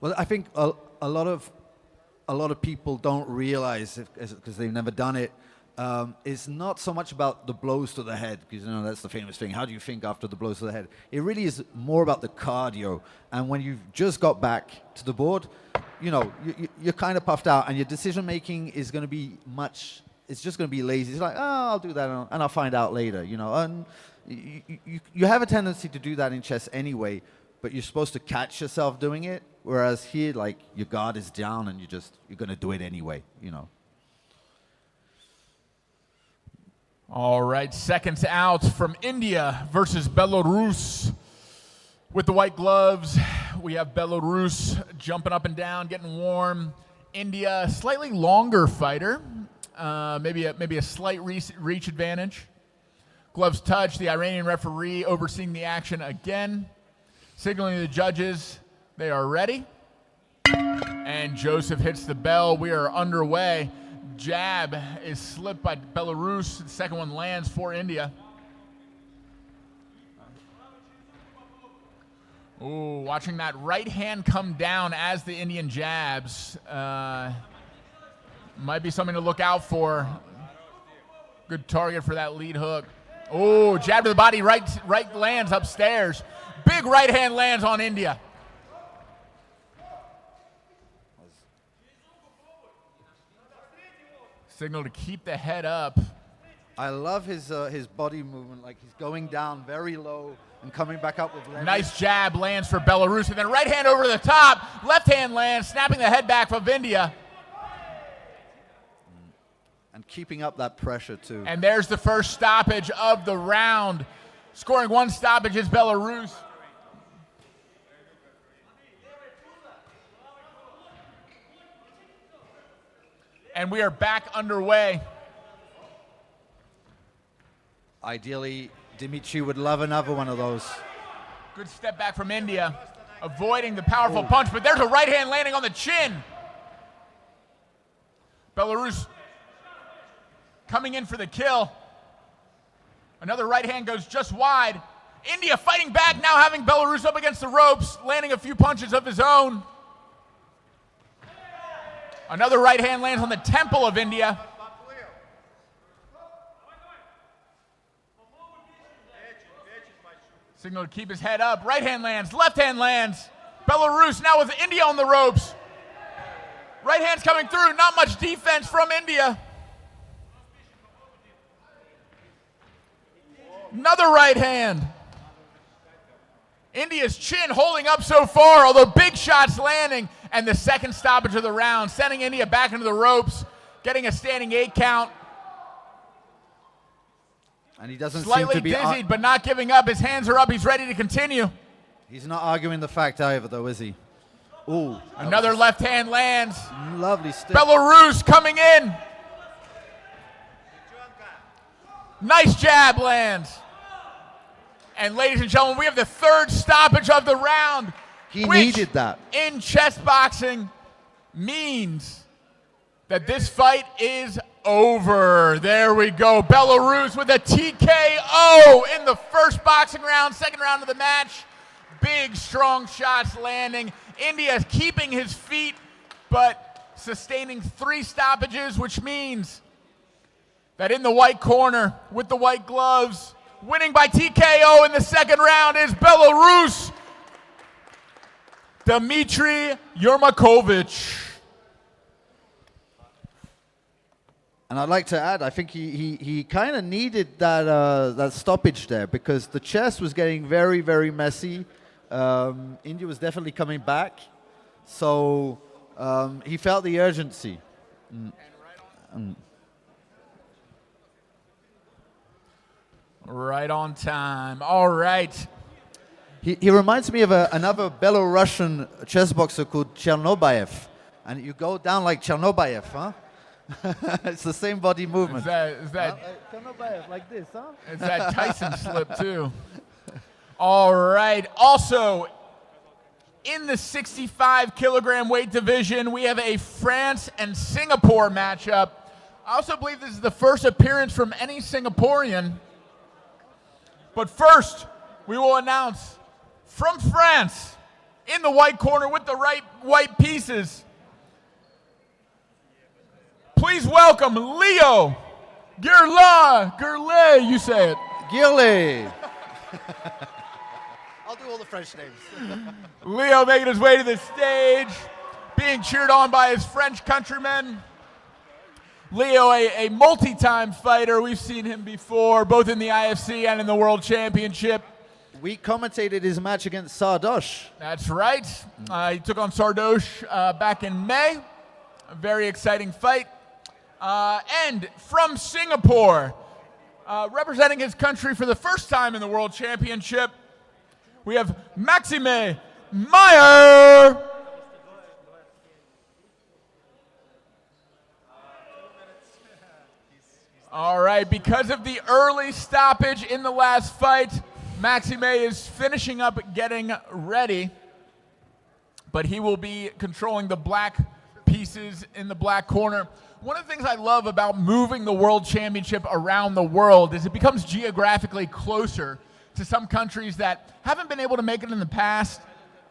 Well, I think a lot of people don't realize, because they've never done it, it's not so much about the blows to the head, because that's the famous thing. How do you think after the blows to the head? It really is more about the cardio. And when you've just got back to the board, you're kind of puffed out, and your decision making is going to be it's just going to be lazy. It's like, I'll do that, and I'll find out later. And you have a tendency to do that in chess anyway, but you're supposed to catch yourself doing it. Whereas here, like, your guard is down, and you're going to do it anyway. All right, seconds out from India versus Belarus. With the white gloves, we have Belarus jumping up and down, getting warm. India, slightly longer fighter. maybe a slight reach advantage. Gloves touch, the Iranian referee overseeing the action again, signaling to the judges they are ready. And Joseph hits the bell. We are underway. Jab is slipped by Belarus. The second one lands for India. Ooh, watching that right hand come down as the Indian jabs. Might be something to look out for. Good target for that lead hook. Oh, jab to the body, right lands upstairs. Big right hand lands on India. Signal to keep the head up. I love his body movement, like he's going down very low and coming back up with leverage. Nice jab lands for Belarus, and then right hand over the top. Left hand lands, snapping the head back of India. And keeping up that pressure too. And there's the first stoppage of the round. Scoring one stoppage is Belarus. And we are back underway. Ideally, Dimitri would love another one of those. Good step back from India, avoiding the powerful punch, but there's a right hand landing on the chin. Belarus coming in for the kill. Another right hand goes just wide. India fighting back, now having Belarus up against the ropes, landing a few punches of his own. Another right hand lands on the temple of India. Signal to keep his head up. Right hand lands, left hand lands. Belarus now with India on the ropes. Right hand's coming through, not much defense from India. Another right hand. India's chin holding up so far, although big shots landing. And the second stoppage of the round, sending India back into the ropes, getting a standing 8 count. And he doesn't Slightly seem to be dizzied, but not giving up. His hands are up. He's ready to continue. He's not arguing the fact either, though, is he? Ooh. Another left hand lands. Lovely stick. Belarus coming in. Nice jab lands. And ladies and gentlemen, we have the third stoppage of the round. He which needed that. In chess boxing means that this fight is over. There we go. Belarus with a TKO in the first boxing round, second round of the match. Big, strong shots landing. India keeping his feet, but sustaining 3 stoppages, which means that in the white corner with the white gloves, winning by TKO in the second round is Belarus, Dmitry Yermakovich. And I'd like to add, I think he kind of needed that stoppage there because the chess was getting very, very messy. India was definitely coming back. So he felt the urgency. Right on time. All right. He reminds me of another Belarusian chess boxer called Chernobayev. And you go down like Chernobayev, huh? It's the same body movement. Is that Chernobayev, like this, huh? it's that Tyson slip too. All right. Also, in the 65 kilogram weight division, we have a France and Singapore matchup. I also believe this is the first appearance from any Singaporean. But first, we will announce from France, in the white corner with the right white pieces, please welcome Leo Gerlet, you say it. Girle. I'll do all the French names. Leo making his way to the stage, being cheered on by his French countrymen. Leo, a multi-time fighter. We've seen him before, both in the IFC and in the World Championship. We commentated his match against Sardosh. That's right. He took on Sardosh back in May. A very exciting fight. And from Singapore, representing his country for the first time in the World Championship, we have Maxime Meer. All right, because of the early stoppage in the last fight, Maxime is finishing up getting ready, but he will be controlling the black pieces in the black corner. One of the things I love about moving the World Championship around the world is it becomes geographically closer to some countries that haven't been able to make it in the past,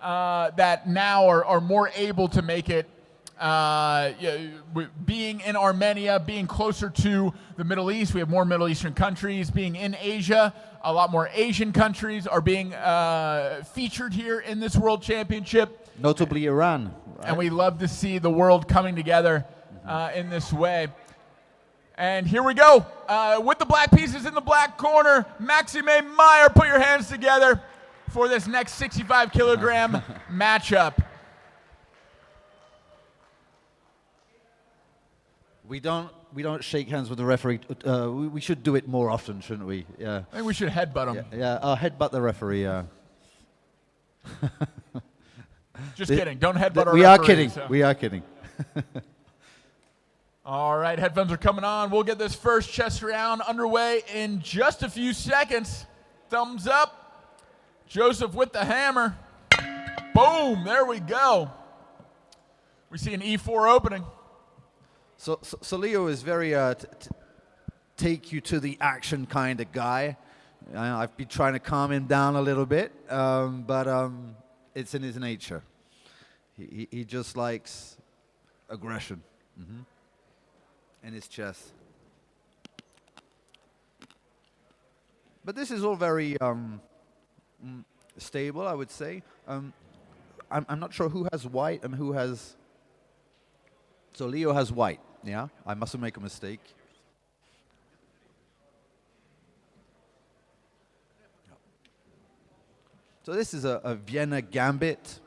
that now are more able to make it. Being in Armenia, being closer to the Middle East, we have more Middle Eastern countries. Being in Asia, a lot more Asian countries are being featured here in this World Championship. Notably Iran. Right? And we love to see the world coming together in this way. And here we go. With the black pieces in the black corner, Maxime Meyer, put your hands together for this next 65-kilogram matchup. We don't shake hands with the referee. We should do it more often, shouldn't we? Yeah. I think we should headbutt him. Yeah. Headbutt the referee. Yeah. Just kidding. Don't headbutt our We are referee, kidding. so. We are kidding. All right, headphones are coming on. We'll get this first chess round underway in just a few seconds. Thumbs up. Joseph with the hammer. Boom, there we go. We see an E4 opening. So Leo is very take you to the action kind of guy. I've been trying to calm him down a little bit, but it's in his nature. He just likes aggression in his chess. But this is all very stable, I would say. I'm not sure who has white and who has... So Leo has white, yeah? I mustn't make a mistake. So this is a Vienna gambit,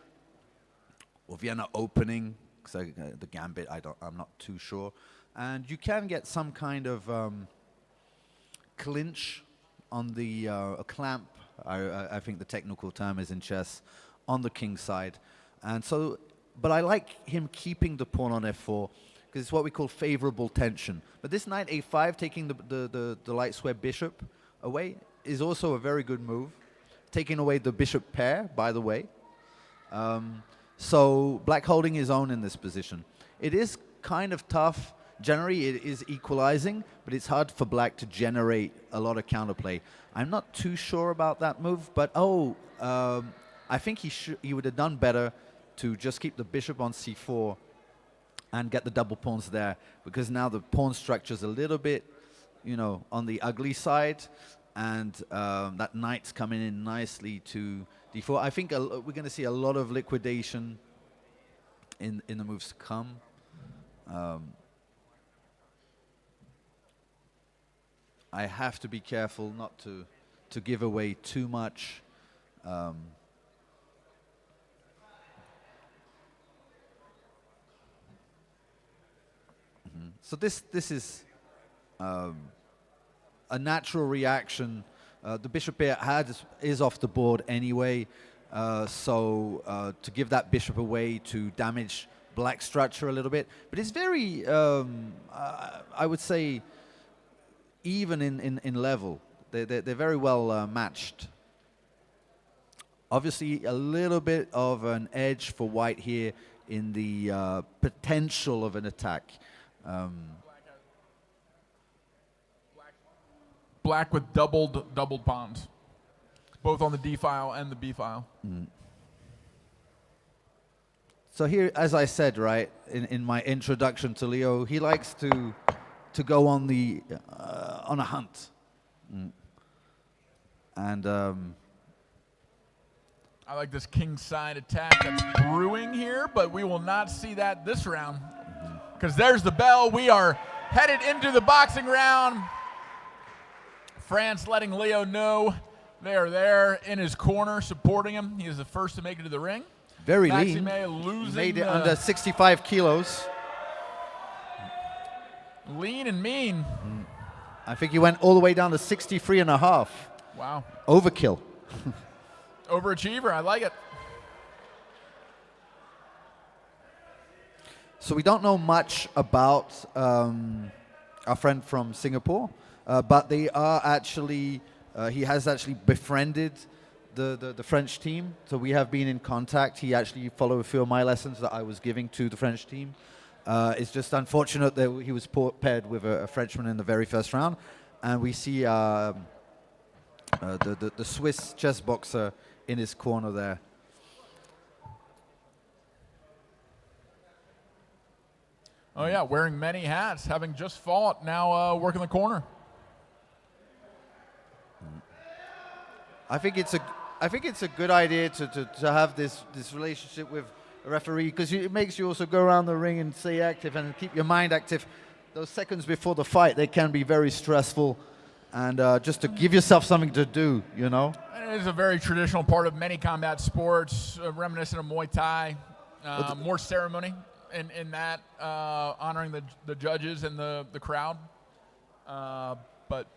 or Vienna opening, because the gambit, I'm not too sure. And you can get some kind of clinch on the a clamp, I think the technical term is in chess, on the king side. And so, but I like him keeping the pawn on f4, because it's what we call favorable tension. But this knight a5, taking the light square bishop away, is also a very good move. Taking away the bishop pair, by the way. So black holding his own in this position. It is kind of tough. Generally, it is equalizing, but it's hard for black to generate a lot of counterplay. I'm not too sure about that move, but I think he would have done better to just keep the bishop on c4 and get the double pawns there, because now the pawn structure's a little bit, on the ugly side, and that knight's coming in nicely to d4. I think we're going to see a lot of liquidation in the moves to come. I have to be careful not to give away too much. So this is a natural reaction. The bishop here is off the board anyway, so to give that bishop away to damage black structure a little bit. But it's very, I would say, even in level. They're very well matched. Obviously, a little bit of an edge for white here in the potential of an attack. Black with doubled pawns, both on the D file and the B file. So here, as I said, right, in my introduction to Leo, he likes to go on the on a hunt, and I like this king side attack that's brewing here, but we will not see that this round, because there's the bell. We are headed into the boxing round. France letting Leo know they are there in his corner, supporting him. He is the first to make it to the ring. Very Maxime lean. losing Made it under 65 kilos. Lean and mean. I think he went all the way down to 63 and a half. Wow. Overkill. Overachiever, I like it. So we don't know much about our friend from Singapore, but they are actually, he has actually befriended the French team, so we have been in contact. He actually followed a few of my lessons that I was giving to the French team. It's just unfortunate that he was paired with a Frenchman in the very first round, and we see the Swiss chess boxer in his corner there. Oh yeah, wearing many hats, having just fought, now working the corner. I think it's a good idea to have this relationship with a referee, because it makes you also go around the ring and stay active and keep your mind active. Those seconds before the fight, they can be very stressful, and just to give yourself something to do, you know. And it is a very traditional part of many combat sports, reminiscent of Muay Thai. More ceremony in that, honoring the judges and the crowd. But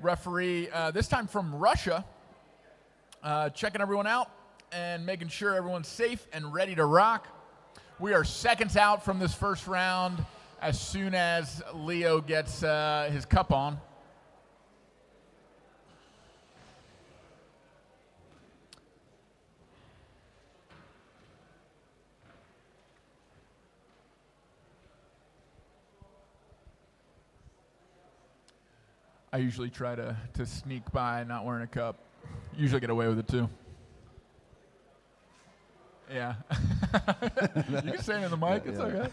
referee, this time from Russia, checking everyone out and making sure everyone's safe and ready to rock. We are seconds out from this first round as soon as Leo gets his cup on. I usually try to sneak by not wearing a cup. Usually get away with it too. Yeah. You can say it in the mic, it's okay.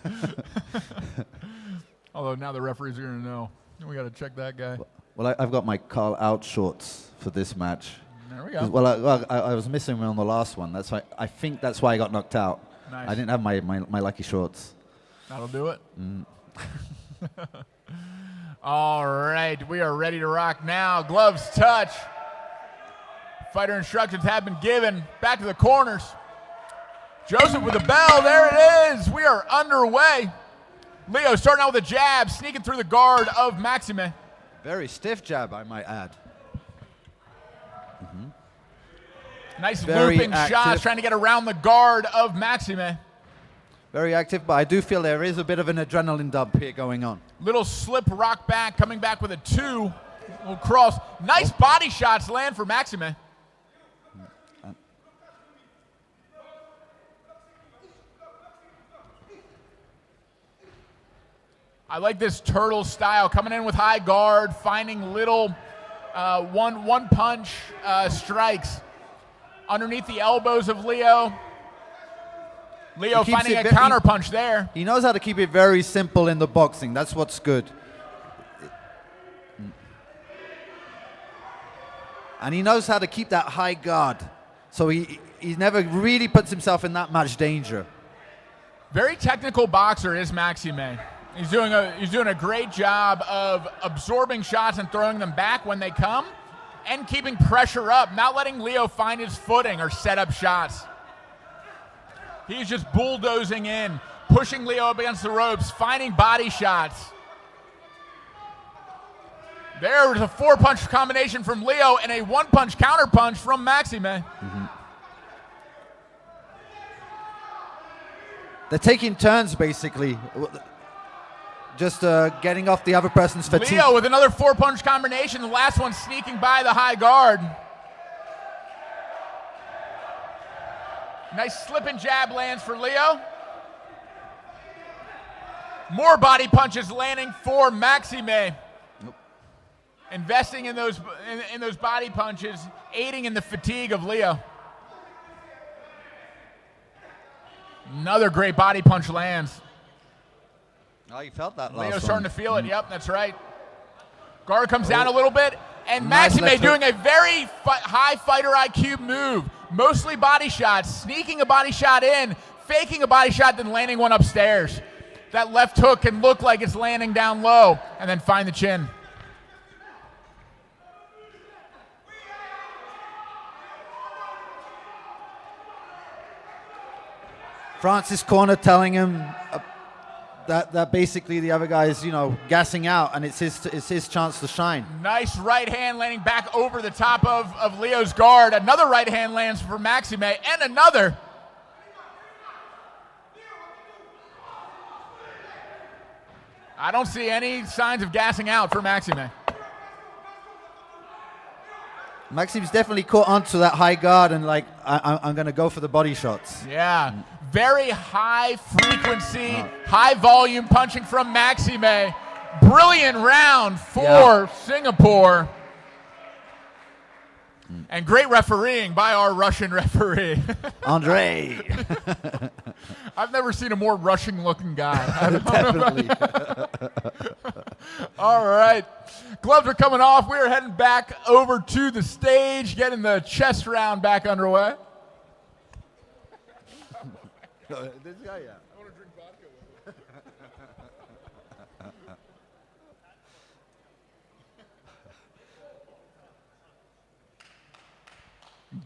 Although now the referees are going to know. We got to check that guy. Well, I've got my Carl out shorts for this match. There we go. Well, I was missing them on the last one. That's why I think that's why I got knocked out. Nice. I didn't have my lucky shorts. That'll do it. All right, we are ready to rock now. Gloves touch. Fighter instructions have been given. Back to the corners. Joseph with the bell. There it is. We are underway. Leo starting out with a jab, sneaking through the guard of Maxime. Very stiff jab, I might add. Nice Very looping active. shots, trying to get around the guard of Maxime. Very active, but I do feel there is a bit of an adrenaline dump here going on. Little slip rock back, coming back with a 2. Little cross. Nice body shots land for Maxime. I like this turtle style, coming in with high guard, finding little one punch strikes underneath the elbows of Leo. Leo He keeps finding it a counter punch there. He knows how to keep it very simple in the boxing. That's what's good. And he knows how to keep that high guard. So he never really puts himself in that much danger. Very technical boxer is Maxime. He's doing a great job of absorbing shots and throwing them back when they come, and keeping pressure up, not letting Leo find his footing or set up shots. He's just bulldozing in, pushing Leo up against the ropes, finding body shots. There was a 4-punch combination from Leo and a 1-punch counterpunch from Maxime. They're taking turns, basically. Just getting off the other person's fatigue. Leo with another 4-punch combination, the last one sneaking by the high guard. Nice slip and jab lands for Leo. More body punches landing for Maxime. Investing in those body punches, aiding in the fatigue of Leo. Another great body punch lands. Oh, you felt that last Leo's one. starting to feel it. Yep, that's right. Guard comes down a little bit, and Nice Maxime left doing hook. a very high fighter IQ move. Mostly body shots, sneaking a body shot in, faking a body shot, then landing one upstairs. That left hook can look like it's landing down low, and then find the chin. Francis' corner telling him that basically the other guy is, gassing out, and it's his chance to shine. Nice right hand landing back over the top of Leo's guard. Another right hand lands for Maxime, and another. I don't see any signs of gassing out for Maxime. Maxim's definitely caught onto that high guard and like, I'm going to go for the body shots. Yeah, very high frequency, high volume punching from Maxime. Brilliant round for Singapore. And great refereeing by our Russian referee. Andre. I've never seen a more Russian-looking guy. Definitely. All right. Gloves are coming off. We're heading back over to the stage, getting the chess round back underway. This guy, yeah. I want to drink vodka with it.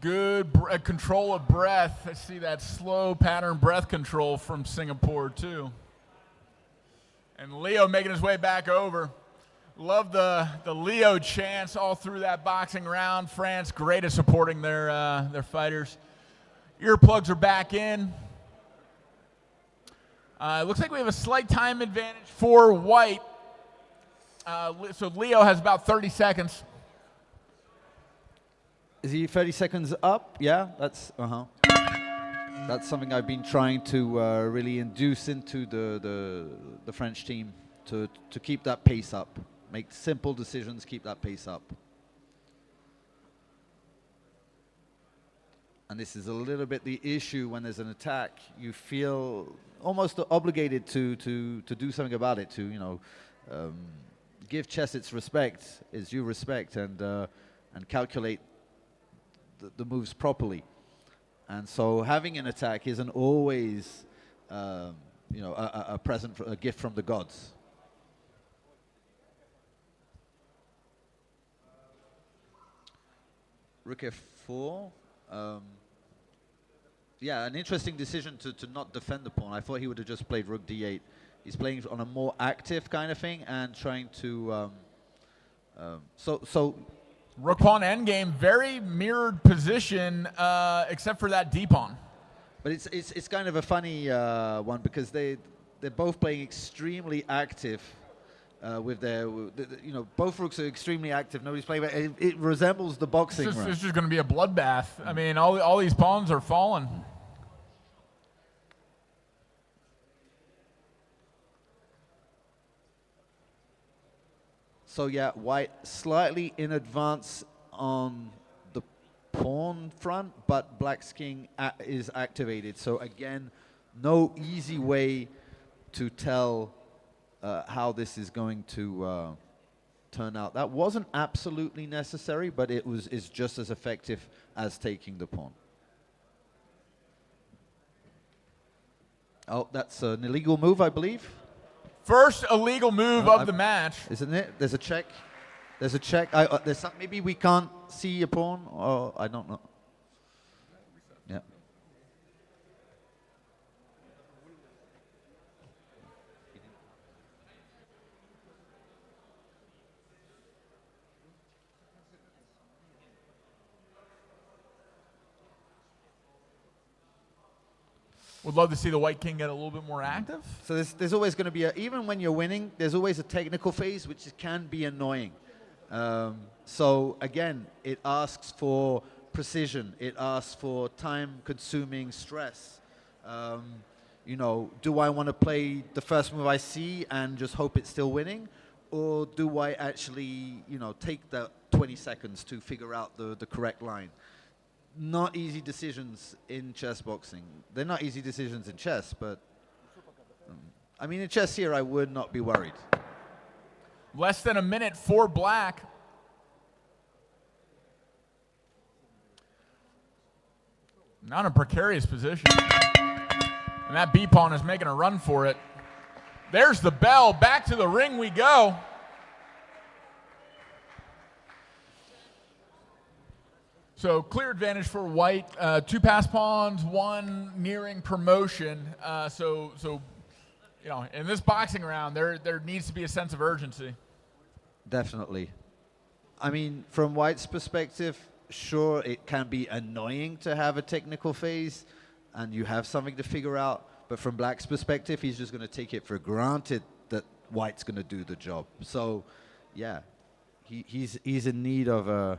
Good control of breath. I see that slow pattern breath control from Singapore, too. And Leo making his way back over. Love the Leo chants all through that boxing round. France, great at supporting their fighters. Earplugs are back in. It looks like we have a slight time advantage for White. So Leo has about 30 seconds. Is he 30 seconds up? Yeah, that's That's something I've been trying to really induce into the French team to keep that pace up. Make simple decisions, keep that pace up. And this is a little bit the issue when there's an attack. You feel almost obligated to do something about it, to give chess its respect, its due respect, and calculate the moves properly. And so having an attack isn't always a present, a gift from the gods. Rook f4. Yeah, an interesting decision to not defend the pawn. I thought he would have just played rook d8. He's playing on a more active kind of thing and trying to... Rook pawn endgame, very mirrored position, except for that d pawn. But it's kind of a funny one because they're both playing extremely active with their both rooks are extremely active. Nobody's playing, but it resembles the boxing. It's just going to be a bloodbath. I mean, all these pawns are falling. So yeah, White slightly in advance on the pawn front, but Black's king is activated. So again, no easy way to tell how this is going to turn out. That wasn't absolutely necessary, but is just as effective as taking the pawn. Oh, that's an illegal move, I believe. First illegal move of the match. Isn't it? There's a check. There's a check. Maybe we can't see a pawn, or I don't know. Yeah. Would love to see the White king get a little bit more active. So there's always going to be even when you're winning, there's always a technical phase which can be annoying. So again, it asks for precision. It asks for time-consuming stress. Do I want to play the first move I see and just hope it's still winning, or do I actually, take the 20 seconds to figure out the correct line? Not easy decisions in chess boxing. They're not easy decisions in chess, but I mean, in chess here, I would not be worried. Less than a minute for Black. Not in a precarious position. And that B pawn is making a run for it. There's the bell. Back to the ring we go. So clear advantage for White. 2 pass pawns, 1 nearing promotion. In this boxing round, there needs to be a sense of urgency. Definitely. I mean, from White's perspective, sure, it can be annoying to have a technical phase and you have something to figure out. But from Black's perspective, he's just going to take it for granted that white's going to do the job. So, yeah, he's in need of a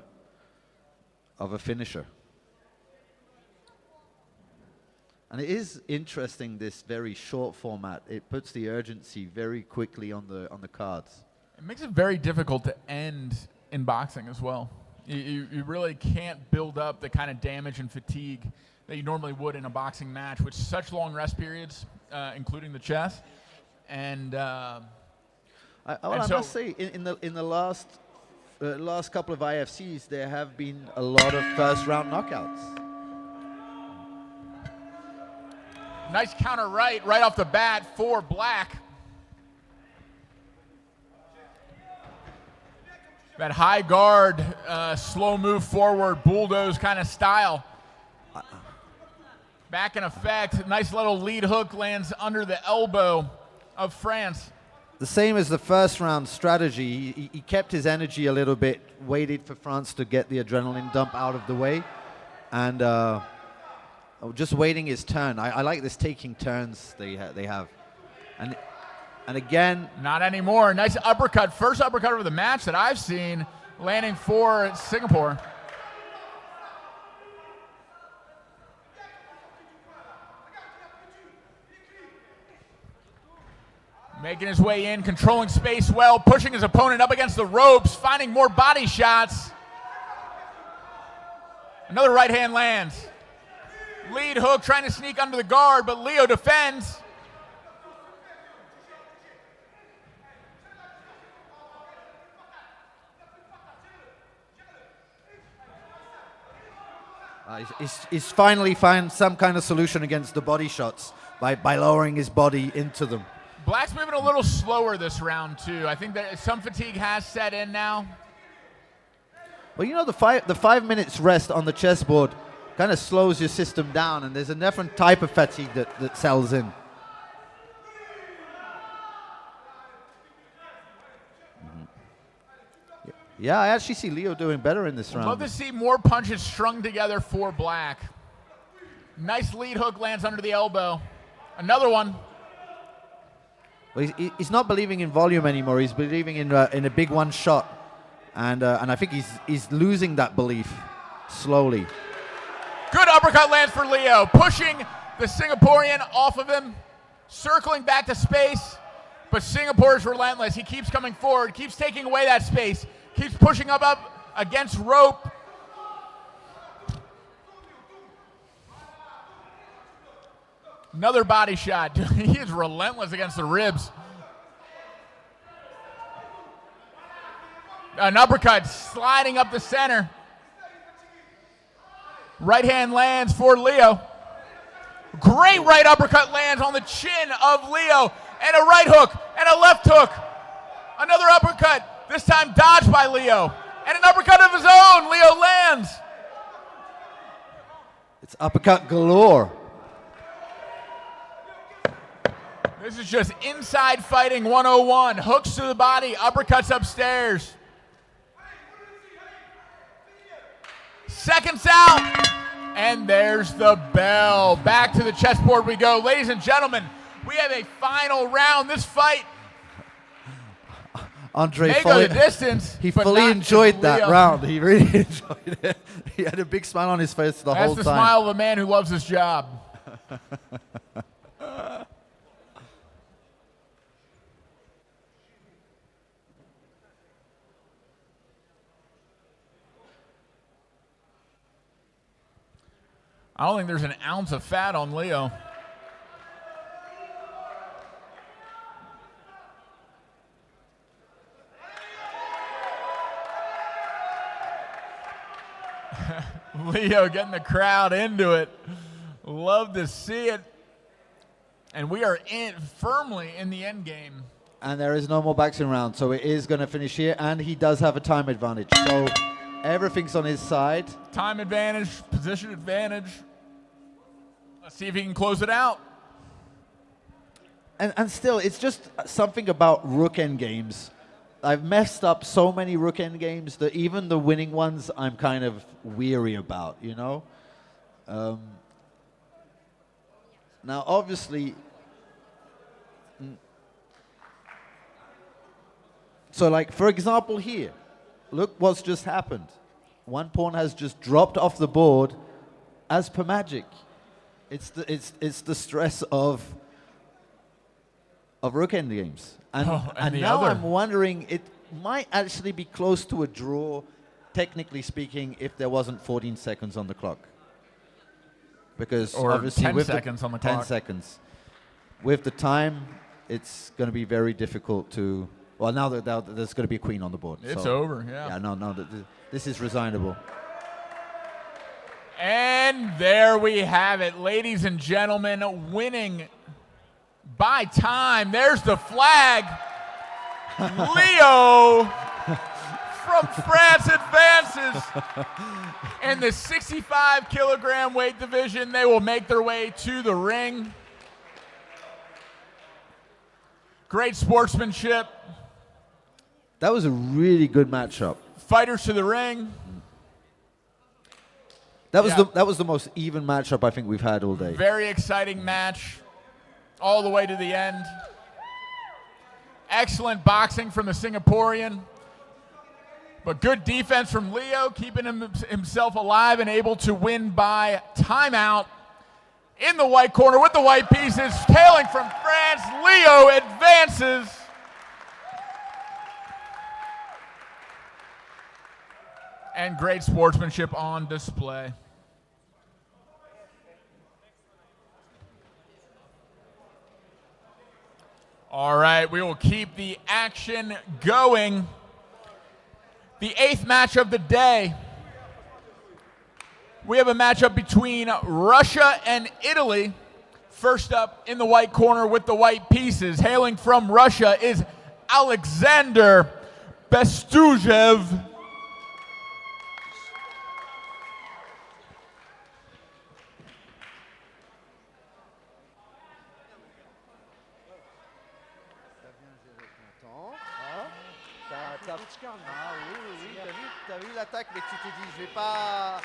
finisher. And it is interesting, this very short format. It puts the urgency very quickly on the cards. It makes it very difficult to end in boxing as well. You really can't build up the kind of damage and fatigue that you normally would in a boxing match with such long rest periods, including the chess. And I must say, in the last couple of IFCs, there have been a lot of first round knockouts. Nice counter right off the bat for black. That high guard, slow move forward, bulldoze kind of style. Back in effect. Nice little lead hook lands under the elbow of France. The same as the first round strategy. He kept his energy a little bit, waited for France to get the adrenaline dump out of the way, and just waiting his turn. I like this taking turns they have. And again... Not anymore. Nice uppercut. First uppercut of the match that I've seen, landing for Singapore. Making his way in, controlling space well, pushing his opponent up against the ropes, finding more body shots. Another right hand lands. Lead hook trying to sneak under the guard, but Leo defends. He's finally found some kind of solution against the body shots by lowering his body into them. Black's moving a little slower this round, too. I think that some fatigue has set in now. Well, you know, the 5 minutes rest on the chessboard kind of slows your system down, and there's a different type of fatigue that sells in. Yeah, I actually see Leo doing better in this round. Love to see more punches strung together for black. Nice lead hook lands under the elbow. Another one. Well, he's not believing in volume anymore. He's believing in a big one shot, and I think he's losing that belief slowly. Good uppercut lands for Leo, pushing the Singaporean off of him, circling back to space, but Singapore is relentless. He keeps coming forward, keeps taking away that space, keeps pushing up against rope. Another body shot. He is relentless against the ribs. An uppercut sliding up the center. Right hand lands for Leo. Great right uppercut lands on the chin of Leo. And a right hook and a left hook. Another uppercut, this time dodged by Leo. And an uppercut of his own. Leo lands. It's uppercut galore. This is just inside fighting 101. Hooks to the body, uppercuts upstairs. Seconds out, and there's the bell. Back to the chessboard we go. Ladies and gentlemen, we have a final round. This fight Andre may go the distance. He but fully not enjoyed if that Leo- round. He really enjoyed it. He had a big smile on his face the whole That's time. the smile of a man who loves his job. I don't think there's an ounce of fat on Leo. Leo getting the crowd into it. Love to see it. And we are firmly in the end game. And there is no more boxing round, so it is going to finish here, and he does have a time advantage. So everything's on his side. Time advantage, position advantage. Let's see if he can close it out. And still, it's just something about rook end games. I've messed up so many rook end games that even the winning ones I'm kind of weary about, you know? Now, obviously... So like, for example here, look what's just happened. One pawn has just dropped off the board as per magic. It's the stress of rook endgames. And the now other. I'm wondering, it might actually be close to a draw, technically speaking, if there wasn't 14 seconds on the clock. Because Or obviously 10 with seconds on the 10 clock. seconds. With the time, it's going to be very difficult to... Well, now that there's going to be a queen on the board. It's so- over, yeah. Yeah, no, this is resignable. And there we have it, ladies and gentlemen, winning by time. There's the flag. Leo from France advances. In the 65-kilogram weight division, they will make their way to the ring. Great sportsmanship. That was a really good matchup. Fighters to the ring. That was Yeah. that was the most even matchup I think we've had all day. Very exciting match all the way to the end. Excellent boxing from the Singaporean, but good defense from Leo, keeping himself alive and able to win by timeout. In the white corner with the white pieces, tailing from France, Leo advances. And great sportsmanship on display. All right, we will keep the action going. The 8th match of the day. We have a matchup between Russia and Italy. First up in the white corner with the white pieces, hailing from Russia, is Alexander Bestv. T'as vu l'attaque, mais tu t'es dit, je vais pas...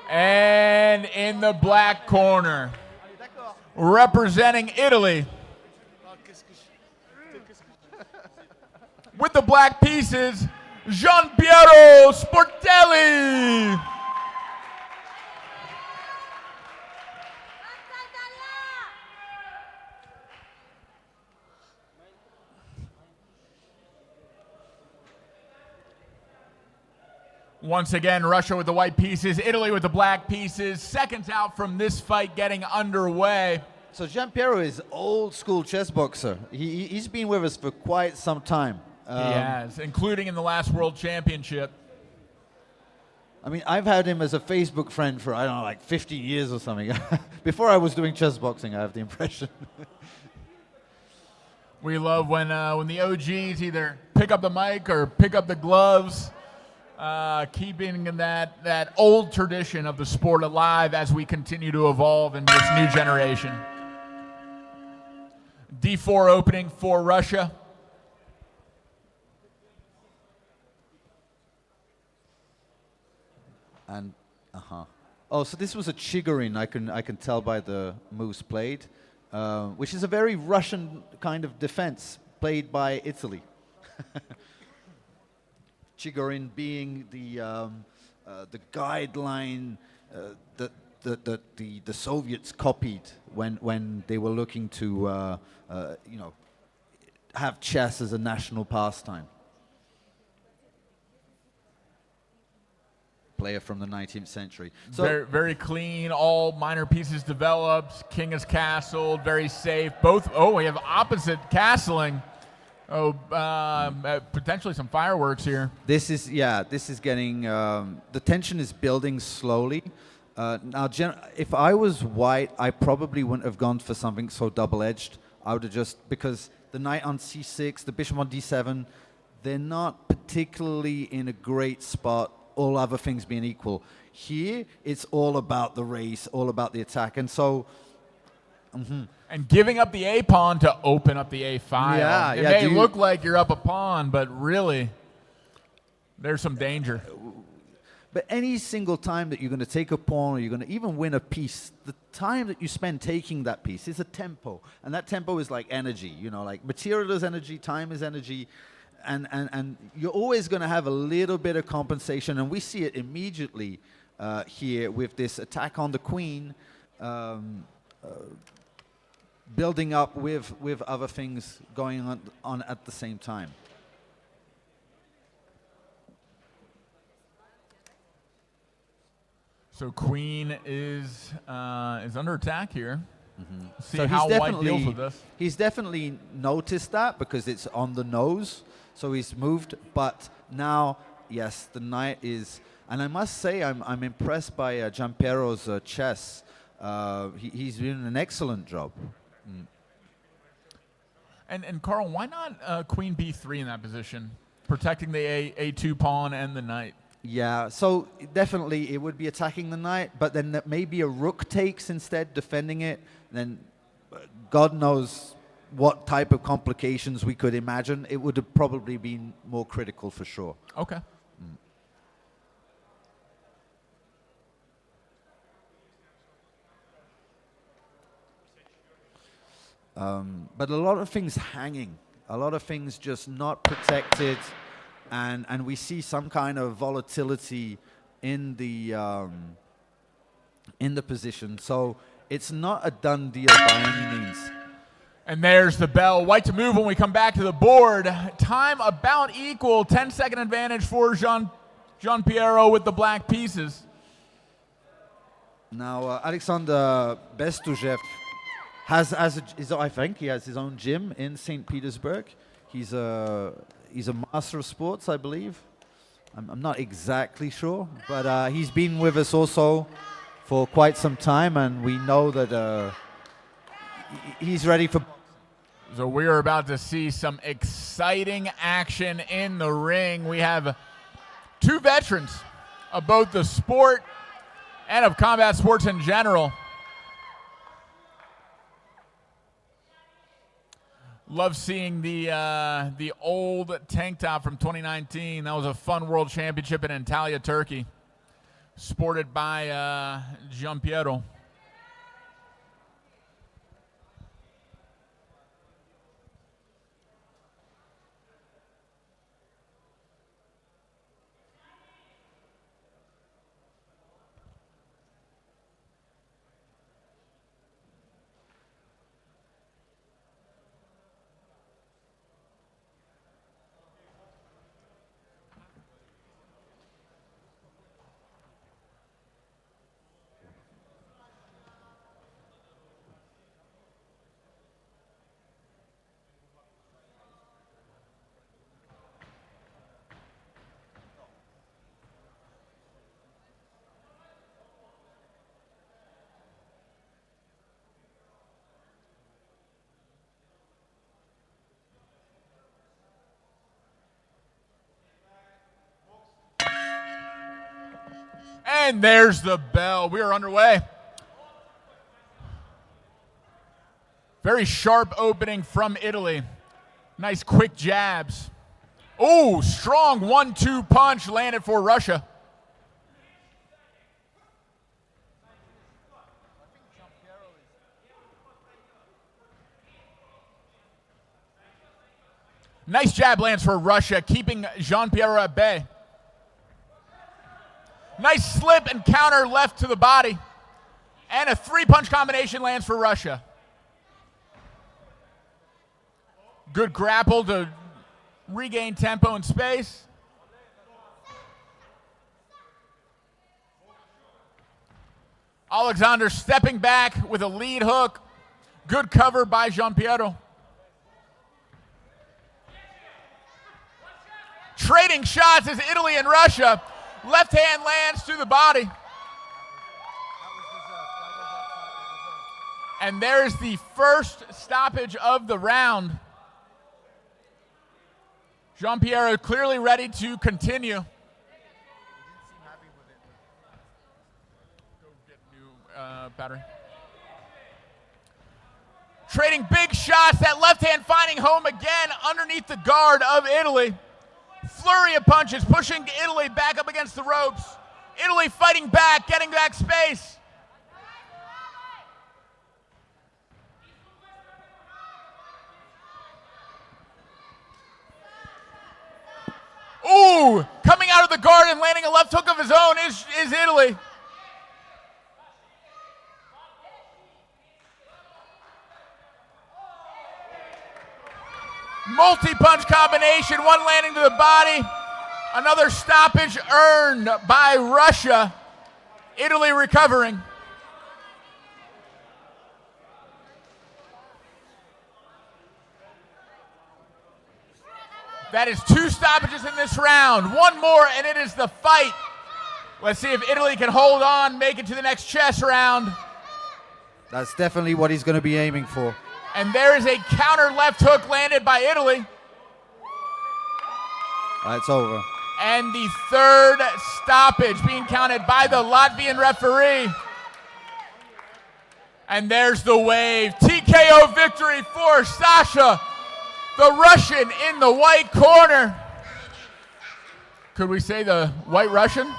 And in the black corner, representing Italy, with the black pieces, Gianpiero Sportelli. Once again, Russia with the white pieces, Italy with the black pieces. Seconds out from this fight getting underway. So Gianpiero is old school chess boxer. He's been with us for quite some time. He has, including in the last World Championship. I mean, I've had him as a Facebook friend for, I don't know, like 15 years or something. Before I was doing chess boxing, I have the impression. We love when the OGs either pick up the mic or pick up the gloves. Keeping that old tradition of the sport alive as we continue to evolve in this new generation. D4 opening for Russia. And oh, so this was a Chigorin. I can tell by the moves played, which is a very Russian kind of defense played by Italy. Chigorin being the guideline that the Soviets copied when they were looking to have chess as a national pastime. Player from the 19th century. So Very, very clean, all minor pieces developed. King is castled, very safe. Both, we have opposite castling. Potentially some fireworks here. this is getting, the tension is building slowly. Now, if I was white, I probably wouldn't have gone for something so double-edged. I would have because the knight on c6, the bishop on d7, they're not particularly in a great spot, all other things being equal. Here, it's all about the race, all about the attack. And so... And giving up the A pawn to open up the A file. Yeah, it yeah, may look like you're up a pawn, but really, there's some danger. But any single time that you're going to take a pawn or you're going to even win a piece, the time that you spend taking that piece is a tempo. And that tempo is like energy, you know, like material is energy, time is energy. And you're always going to have a little bit of compensation. And we see it immediately here with this attack on the queen, building up with other things going on at the same time. So queen is under attack here. See So how white deals with this. He's definitely noticed that because it's on the nose. So he's moved. But now, yes, the knight is... And I must say, I'm impressed by Giampiero's chess. He's doing an excellent job. And Carl, why not queen b3 in that position, protecting the a2 pawn and the knight? Yeah, so definitely it would be attacking the knight, but then maybe a rook takes instead, defending it. Then God knows what type of complications we could imagine. It would have probably been more critical for sure. Okay. But a lot of things hanging, a lot of things just not protected, and we see some kind of volatility in the position. So it's not a done deal by any means. And there's the bell. White to move when we come back to the board. Time about equal. 10-second advantage for Giampiero with the black pieces. Now Alexander Bestv I think he has his own gym in St. Petersburg. He's a master of sports, I believe. I'm not exactly sure, but he's been with us also for quite some time, and we know that he's ready for... So we're about to see some exciting action in the ring. We have two veterans of both the sport and of combat sports in general. Love seeing the old tank top from 2019. That was a fun world championship in Antalya, Turkey, sported by Giampiero. And there's the bell. We are underway. Very sharp opening from Italy. Nice quick jabs. Oh, strong 1-2 punch landed for Russia. Nice jab lands for Russia, keeping Giampiero at bay. Nice slip and counter left to the body. And a 3-punch combination lands for Russia. Good grapple to regain tempo and space. Alexander stepping back with a lead hook. Good cover by Giampiero. Trading shots is Italy and Russia. Left hand lands to the body. And there's the first stoppage of the round. Giampiero clearly ready to continue. Go get new battery. Trading big shots. That left hand finding home again underneath the guard of Italy. Flurry of punches, pushing Italy back up against the ropes. Italy fighting back, getting back space. Ooh, coming out of the guard and landing a left hook of his own is Italy. Multi-punch combination, one landing to the body. Another stoppage earned by Russia. Italy recovering. That is 2 stoppages in this round. One more and it is the fight. Let's see if Italy can hold on, make it to the next chess round. That's definitely what he's going to be aiming for. And there is a counter left hook landed by Italy. It's over. And the third stoppage being counted by the Latvian referee. And there's the wave. TKO victory for Sasha, the Russian in the white corner. Could we say the white Russian?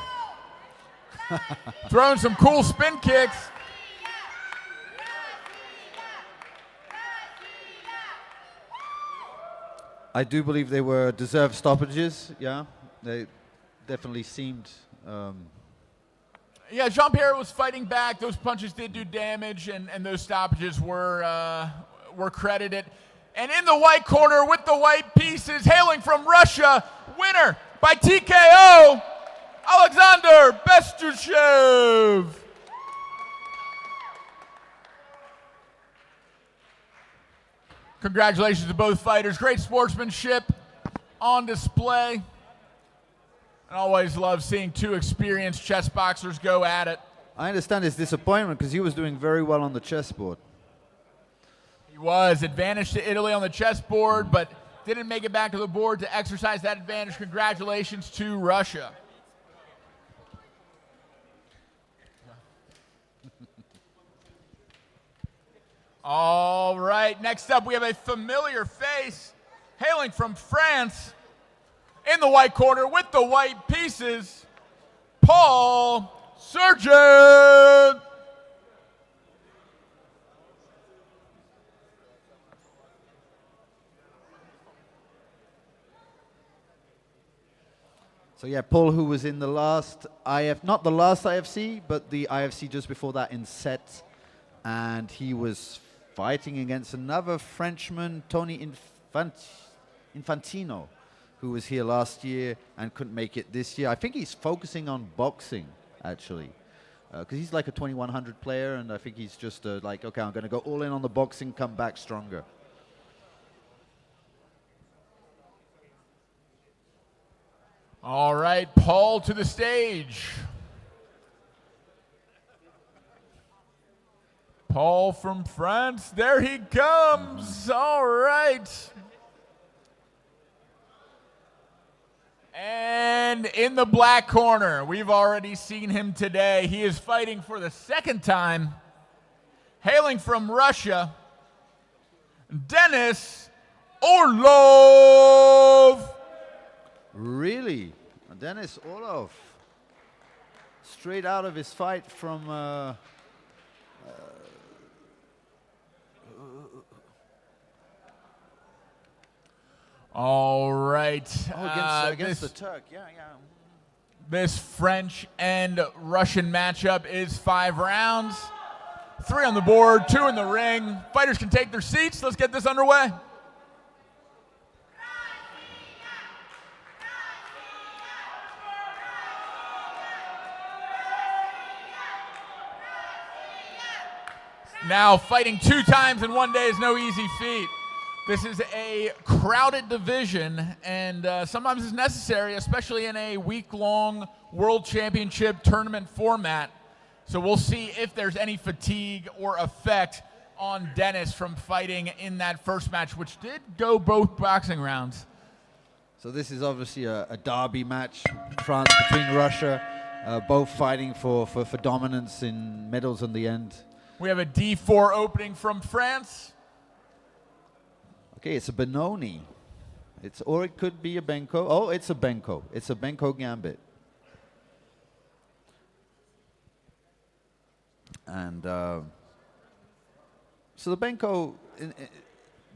Throwing some cool spin kicks. I do believe they were deserved stoppages, yeah. They definitely seemed... Yeah, Jean-Pierre was fighting back. Those punches did do damage, and those stoppages were credited. And in the white corner with the white pieces, hailing from Russia, winner by TKO, Alexander Bestv. Congratulations to both fighters. Great sportsmanship on display. I always love seeing 2 experienced chess boxers go at it. I understand his disappointment because he was doing very well on the chessboard. He was. Advantage to Italy on the chessboard, but didn't make it back to the board to exercise that advantage. Congratulations to Russia. All right, next up we have a familiar face hailing from France. In the white corner with the white pieces, Paul Sergent. So yeah, Paul, who was in the last not the last IFC, but the IFC just before that in set, and he was fighting against another Frenchman, Tony Infantino, who was here last year and couldn't make it this year. I think he's focusing on boxing, actually, because he's like a 2100 player, and I think he's just like, okay, I'm going to go all in on the boxing, come back stronger. All right, Paul to the stage. Paul from France, there he comes. All right. And in the black corner, we've already seen him today. He is fighting for the 2nd time, hailing from Russia, Denis Orlov. Really? Denis Orlov. Straight out of his fight from... All right. against the Turk, yeah. This French and Russian matchup is 5 rounds. 3 on the board, 2 in the ring. Fighters can take their seats. Let's get this underway. Now, fighting 2 times in one day is no easy feat. This is a crowded division, and sometimes it's necessary, especially in a week-long World Championship tournament format. So we'll see if there's any fatigue or effect on Denis from fighting in that first match, which did go both boxing rounds. So this is obviously a derby match, France between Russia, both fighting for dominance in medals in the end. We have a D4 opening from France. Okay, it's a Benoni. Or it could be a Benko. Oh, it's a Benko. It's a Benko gambit. And so the Benko,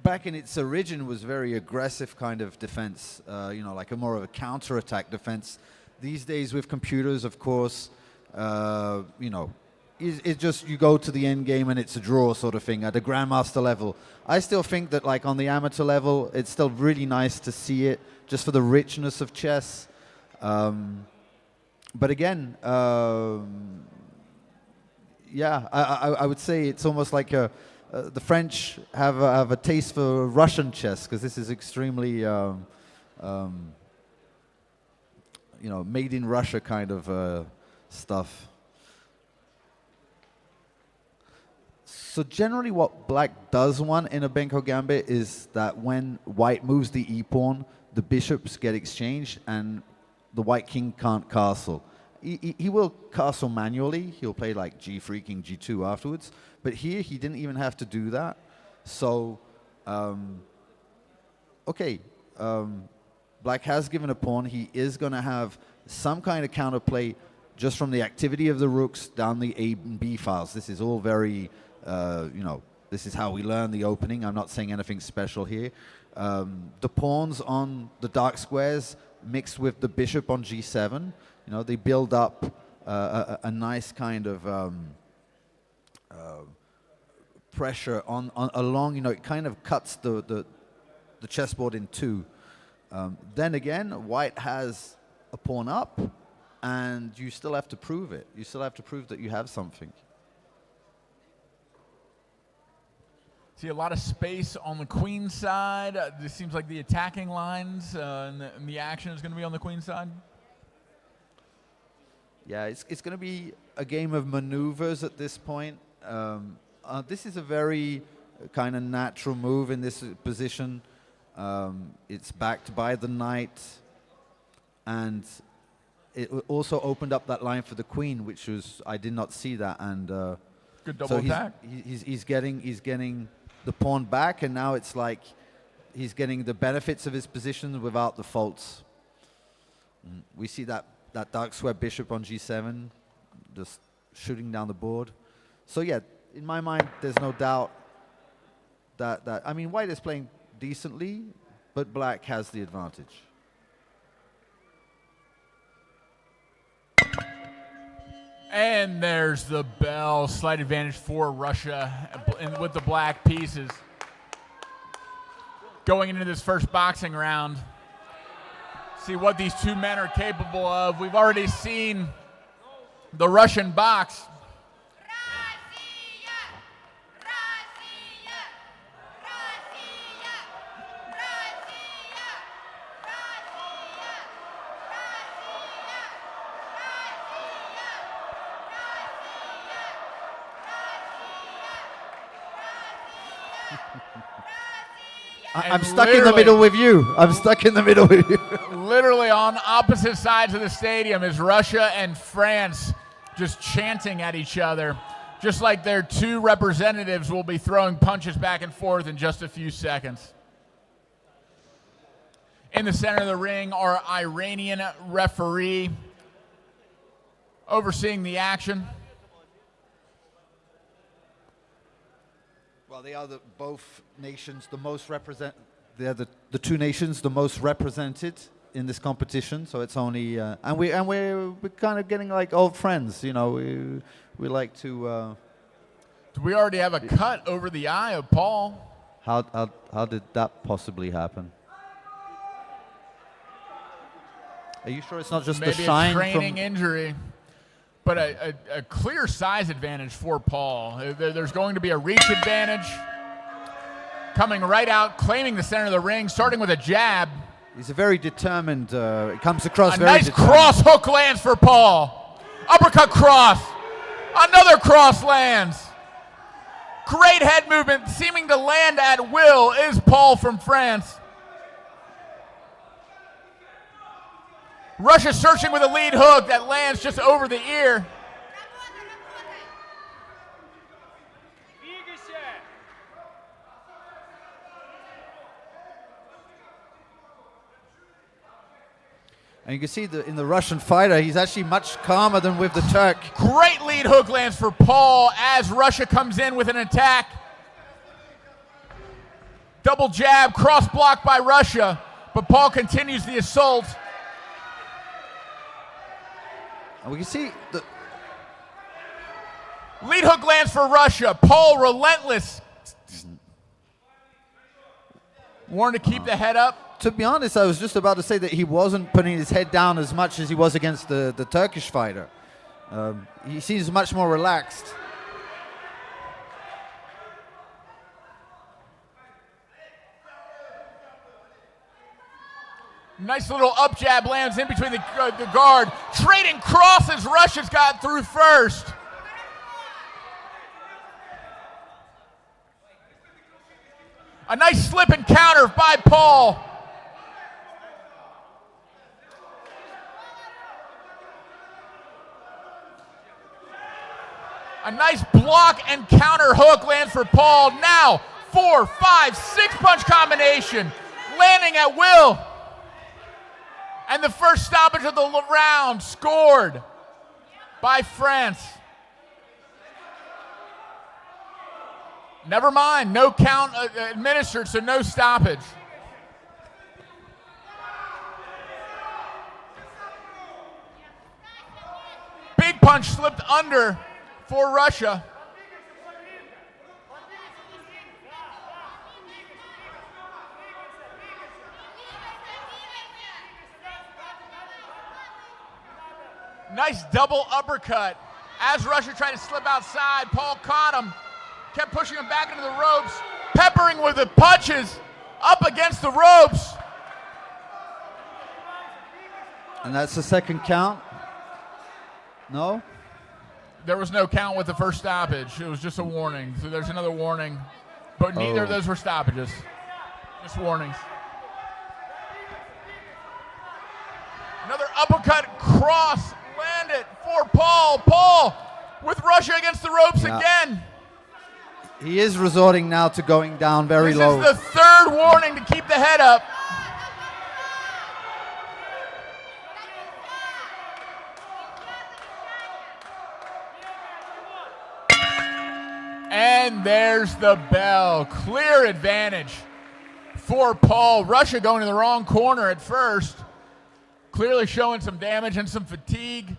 back in its origin, was very aggressive kind of defense, you know, like a more of a counter-attack defense. These days with computers, of course, you know, it's just you go to the end game and it's a draw sort of thing at the grandmaster level. I still think that like on the amateur level, it's still really nice to see it just for the richness of chess. But again, yeah, I would say it's almost like the French have a taste for Russian chess, because this is extremely, you know, made in Russia kind of stuff. So generally what black does want in a Benko gambit is that when white moves the e-pawn, the bishops get exchanged and the white king can't castle. He will castle manually. He'll play like g3, king g2 afterwards. But here he didn't even have to do that. So, okay, black has given a pawn. He is going to have some kind of counterplay just from the activity of the rooks down the A and B files. This is all very, you know, this is how we learn the opening. I'm not saying anything special here. The pawns on the dark squares mixed with the bishop on g7, you know, they build up a nice kind of pressure on along, you know, it kind of cuts the chessboard in two. Then again, white has a pawn up, and you still have to prove it. You still have to prove that you have something. See a lot of space on the queen side. This seems like the attacking lines and the action is going to be on the queen side. Yeah, it's going to be a game of maneuvers at this point. This is a very kind of natural move in this position. It's backed by the knight, and it also opened up that line for the queen, which was, I did not see that. And good double attack. He's getting the pawn back, and now it's like he's getting the benefits of his position without the faults. We see that dark square bishop on g7 just shooting down the board. So yeah, in my mind, there's no doubt that I mean, white is playing decently, but black has the advantage. And there's the bell. Slight advantage for Russia with the black pieces. Going into this first boxing round, see what these two men are capable of. We've already seen the Russian box. I'm stuck in the middle with you. I'm stuck in the middle with you. Literally on opposite sides of the stadium is Russia and France just chanting at each other, just like their two representatives will be throwing punches back and forth in just a few seconds. In the center of the ring, our Iranian referee overseeing the action. Well, they are both nations the most they're the two nations the most represented in this competition. So it's only and we're kind of getting like old friends, you know. We like to. Do we already have a cut over the eye of Paul? How did that possibly happen? Are you sure it's not just Maybe the shine a training from injury? But a clear size advantage for Paul. There's going to be a reach advantage. Coming right out, claiming the center of the ring, starting with a jab. He's a very determined, it comes across A very nice determined. cross hook lands for Paul. Uppercut cross. Another cross lands. Great head movement, seeming to land at will, is Paul from France. Russia searching with a lead hook that lands just over the ear. And you can see that in the Russian fighter, he's actually much calmer than with the Turk. Great lead hook lands for Paul as Russia comes in with an attack. Double jab, cross block by Russia, but Paul continues the assault. And we can see the Lead hook lands for Russia. Paul relentless. Warned to keep the head up. To be honest, I was just about to say that he wasn't putting his head down as much as he was against the Turkish fighter. He seems much more relaxed. Nice little up jab lands in between the guard. Trading crosses. Russia's got through first. A nice slip and counter by Paul. A nice block and counter hook lands for Paul. Now, 4, 5, 6 punch combination. Landing at will. And the first stoppage of the round scored by France. Never mind, no count administered, so no stoppage. Big punch slipped under for Russia. Nice double uppercut. As Russia tried to slip outside, Paul caught him, kept pushing him back into the ropes, peppering with the punches up against the ropes. And that's the second count. No? There was no count with the first stoppage. It was just a warning. So there's another warning. But neither of those were stoppages. Just warnings. Another uppercut cross landed for Paul. Paul with Russia against the ropes again. He is resorting now to going down very low. This is the third warning to keep the head up. And there's the bell. Clear advantage for Paul. Russia going to the wrong corner at first. Clearly showing some damage and some fatigue.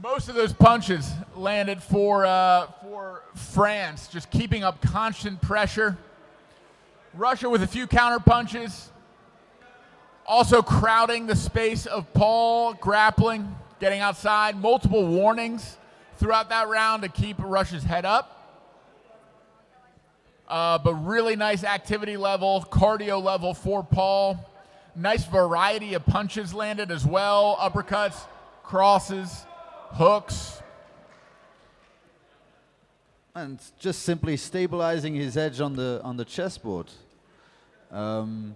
Most of those punches landed for France, just keeping up constant pressure. Russia with a few counter punches. Also crowding the space of Paul, grappling, getting outside. Multiple warnings throughout that round to keep Russia's head up. But really nice activity level, cardio level for Paul. Nice variety of punches landed as well. Uppercuts, crosses, hooks. And just simply stabilizing his edge on the chessboard. Now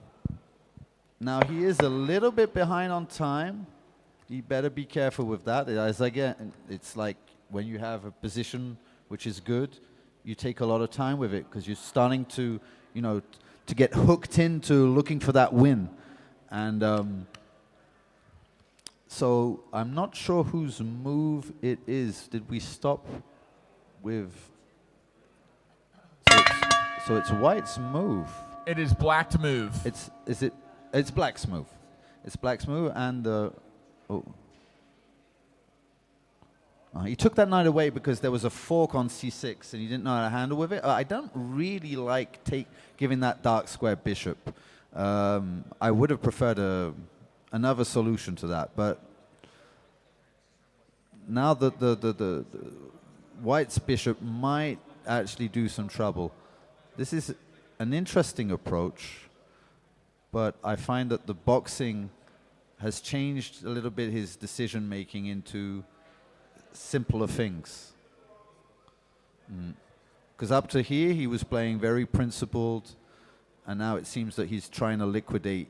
he is a little bit behind on time. You better be careful with that. As again, it's like when you have a position which is good, you take a lot of time with it because you're starting to, to get hooked into looking for that win. And so I'm not sure whose move it is. Did we stop with? So it's White's move. It is black to move. It's Black's move. It's Black's move, and he took that knight away because there was a fork on c6 and he didn't know how to handle with it. I don't really like giving that dark square bishop. I would have preferred another solution to that, but now the White's bishop might actually do some trouble. This is an interesting approach, but I find that the boxing has changed a little bit his decision making into simpler things. Because up to here he was playing very principled, and now it seems that he's trying to liquidate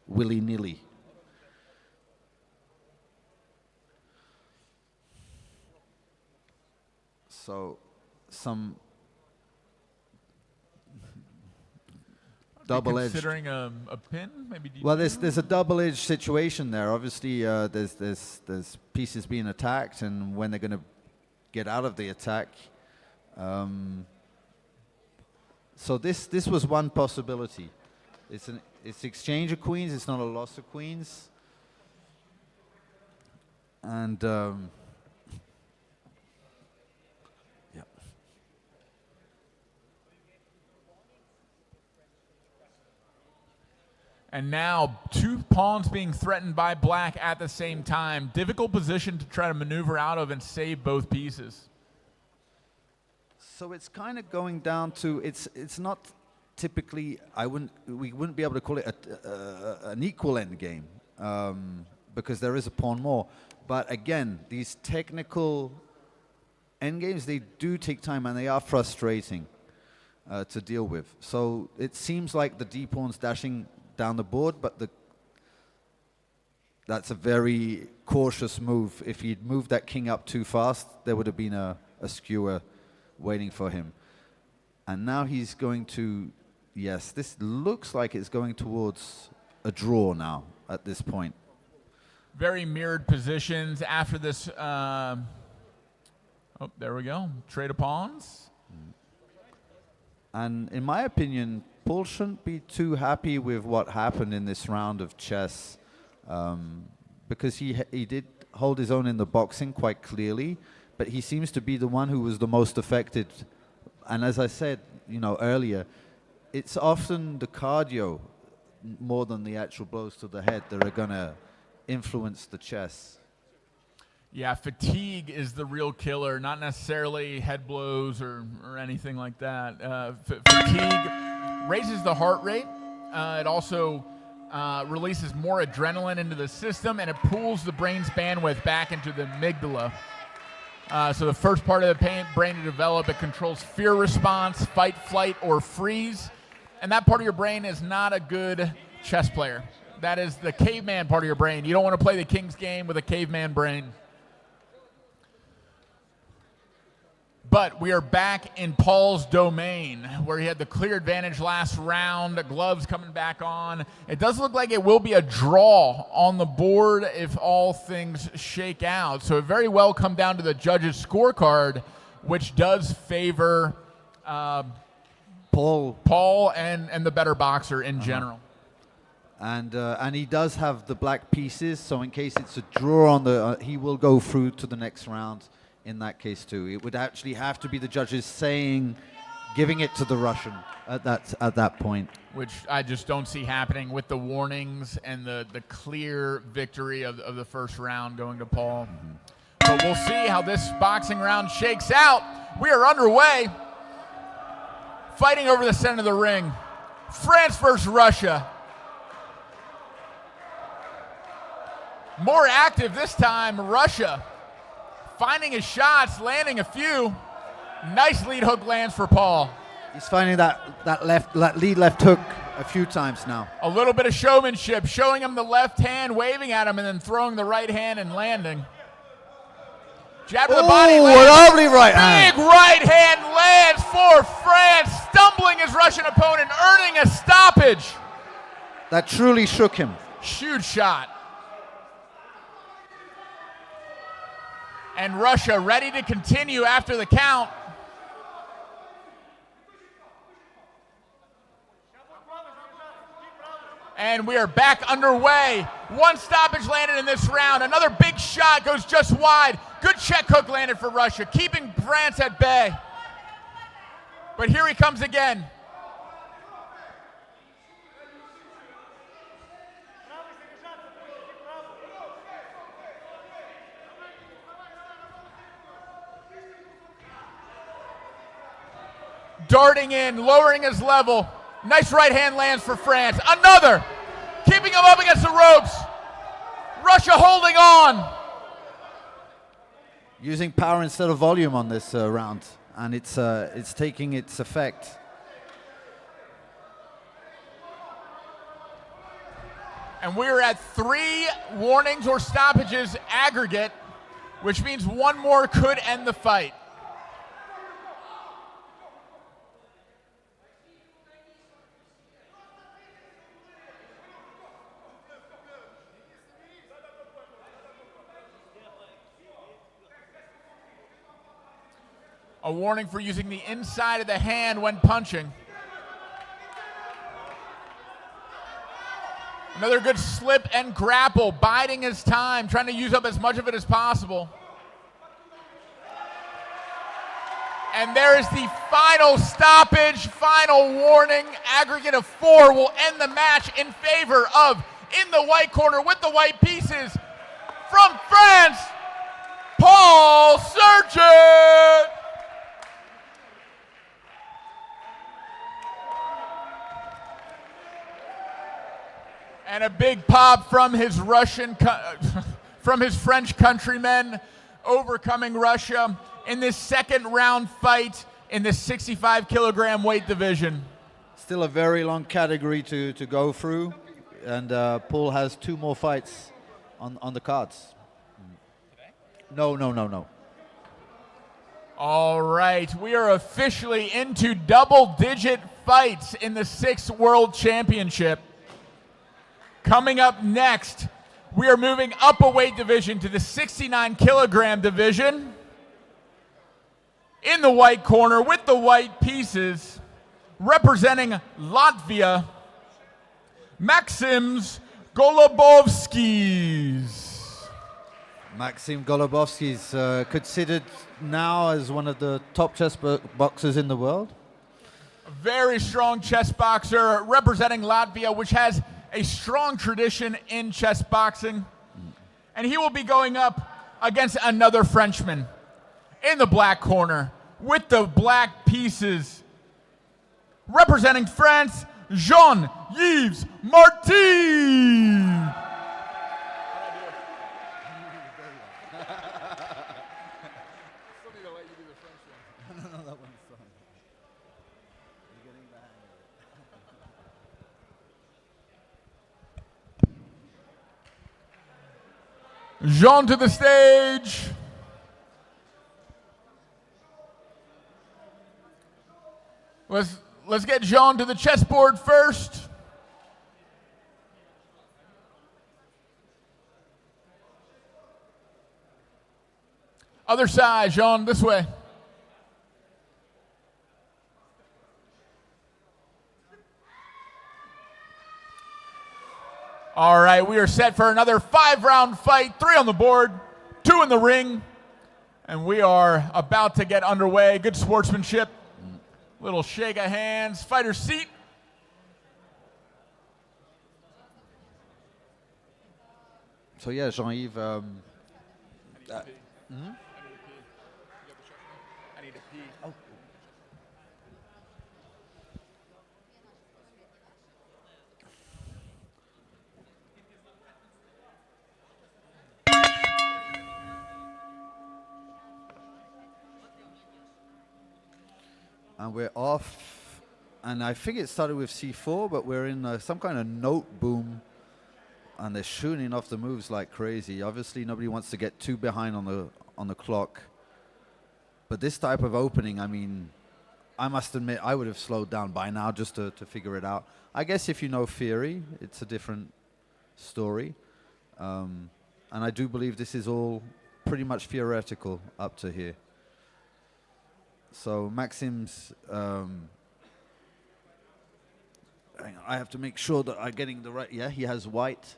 willy-nilly. So double-edged. Considering a pin, maybe. Well, there's a double-edged situation there. Obviously, there's pieces being attacked, and when they're going to get out of the attack. So this was one possibility. It's exchange of queens. It's not a loss of queens. And yeah. And now 2 pawns being threatened by black at the same time. Difficult position to try to maneuver out of and save both pieces. So it's kind of going down to it's not typically we wouldn't be able to call it an equal end game because there is a pawn more. But again, these technical end games, they do take time and they are frustrating to deal with. So it seems like the d pawn's dashing down the board, but that's a very cautious move. If he'd moved that king up too fast, there would have been a skewer waiting for him. And now he's going to, yes, this looks like it's going towards a draw now at this point. Very mirrored positions after this. Oh, there we go. Trade of pawns. And in my opinion, Paul shouldn't be too happy with what happened in this round of chess because he did hold his own in the boxing quite clearly, but he seems to be the one who was the most affected. And as I said, earlier, it's often the cardio more than the actual blows to the head that are going to influence the chess. Yeah, fatigue is the real killer, not necessarily head blows or anything like that. Fatigue raises the heart rate. It also releases more adrenaline into the system, and it pulls the brain's bandwidth back into the amygdala. So the first part of the brain to develop, it controls fear response, fight, flight, or freeze. And that part of your brain is not a good chess player. That is the caveman part of your brain. You don't want to play the king's game with a caveman brain. But we are back in Paul's domain, where he had the clear advantage last round, the gloves coming back on. It does look like it will be a draw on the board if all things shake out. So it very well come down to the judges' scorecard, which does favor Paul and the better boxer in general. And he does have the black pieces, so in case it's a draw on the, he will go through to the next round. In that case too, it would actually have to be the judges giving it to the Russian at that point, which I just don't see happening with the warnings and the clear victory of the first round going to Paul. But we'll see how this boxing round shakes out. We are underway, fighting over the center of the ring. France versus Russia. More active this time, Russia. Finding his shots, landing a few. Nice lead hook lands for Paul. He's finding that lead left hook a few times now. A little bit of showmanship, showing him the left hand, waving at him, and then throwing the right hand and landing. Jab to the body. Oh, a lovely right hand. Big right hand lands for France, stumbling his Russian opponent, earning a stoppage. That truly shook him. Huge shot. And Russia ready to continue after the count. And we are back underway. One stoppage landed in this round. Another big shot goes just wide. Good check hook landed for Russia, keeping France at bay. But here he comes again. Darting in, lowering his level. Nice right hand lands for France. Another, keeping him up against the ropes. Russia holding on. Using power instead of volume on this round, and it's taking its effect. And we're at 3 warnings or stoppages aggregate, which means one more could end the fight. A warning for using the inside of the hand when punching. Another good slip and grapple, biding his time, trying to use up as much of it as possible. And there is the final stoppage, final warning. Aggregate of 4 will end the match in favor of, in the white corner with the white pieces, from France, Paul Sergent. And a big pop from his from his French countrymen, overcoming Russia in this second round fight in the 65 kilogram weight division. Still a very long category to go through, and Paul has 2 more fights on the cards. No. All right, we are officially into double-digit fights in the 6th World Championship. Coming up next, we are moving up a weight division to the 69 kilogram division. In the white corner with the white pieces, representing Latvia, Maxims Golobovskis. Maxim Golobovsky is considered now as one of the top chess boxers in the world. A very strong chess boxer representing Latvia, which has a strong tradition in chess boxing. And he will be going up against another Frenchman in the black corner with the black pieces. Representing France, Jean-Yves Martin. Jean to the stage. Let's get Jean to the chessboard first. Other side, Jean, this way. All right, we are set for another 5-round fight. 3 on the board, 2 in the ring. And we are about to get underway. Good sportsmanship. Little shake of hands. Fighter seat. So yeah, Jean-Yves. I need to pee. Oh. And we're off, and I think it started with C4, but we're in some kind of note boom, and they're shooting off the moves like crazy. Obviously, nobody wants to get too behind on the clock. But this type of opening, I mean, I must admit, I would have slowed down by now just to figure it out. I guess if you know theory, it's a different story. And I do believe this is all pretty much theoretical up to here. So Maxim's, hang on, I have to make sure that I'm getting the right, yeah, he has white.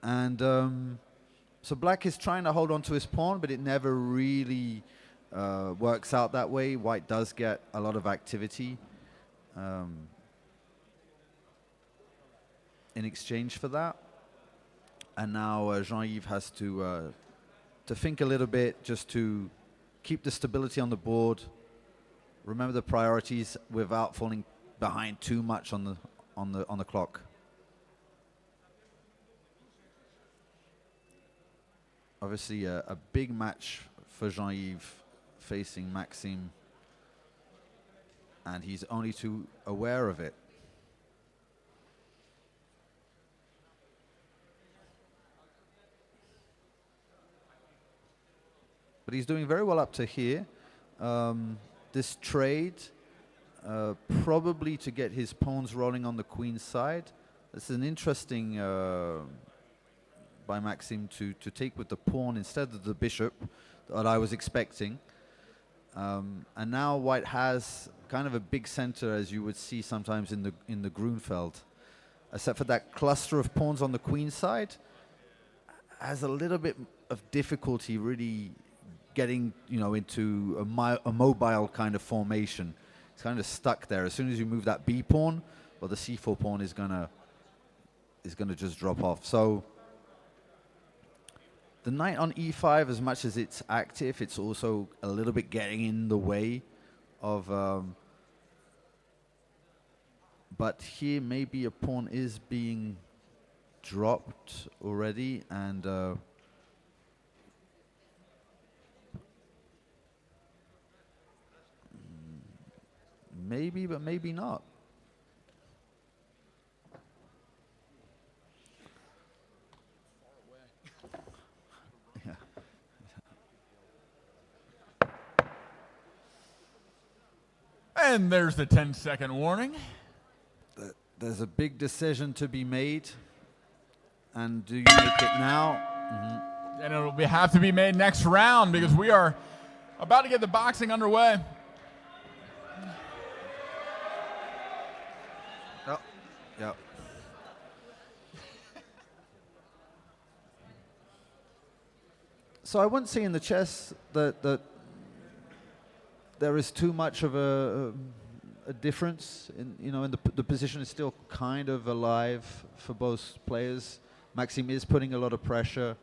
And so black is trying to hold on to his pawn, but it never really works out that way. White does get a lot of activity in exchange for that. And now Jean-Yves has to think a little bit, just to keep the stability on the board, remember the priorities without falling behind too much on the clock. Obviously a big match for Jean-Yves facing Maxim, and he's only too aware of it. But he's doing very well up to here. This trade, probably to get his pawns rolling on the queen's side. This is an interesting by Maxim to take with the pawn instead of the bishop. that I was expecting. And now white has kind of a big center, as you would see sometimes in the Grunfeld. Except for that cluster of pawns on the queen side, has a little bit of difficulty really getting, into a mobile kind of formation. It's kind of stuck there. As soon as you move that b pawn, well, the c4 pawn is gonna just drop off. So the knight on e5, as much as it's active, it's also a little bit getting in the way of. But here, maybe a pawn is being dropped already, and maybe, but maybe not. Yeah. And there's the 10-second warning. There's a big decision to be made, and do you make it now? Mm-hmm. And it'll have to be made next round because we are about to get the boxing underway. Oh, yeah. So I wouldn't say in the chess that there is too much of a difference in the position is still kind of alive for both players. Maxime is putting a lot of pressure.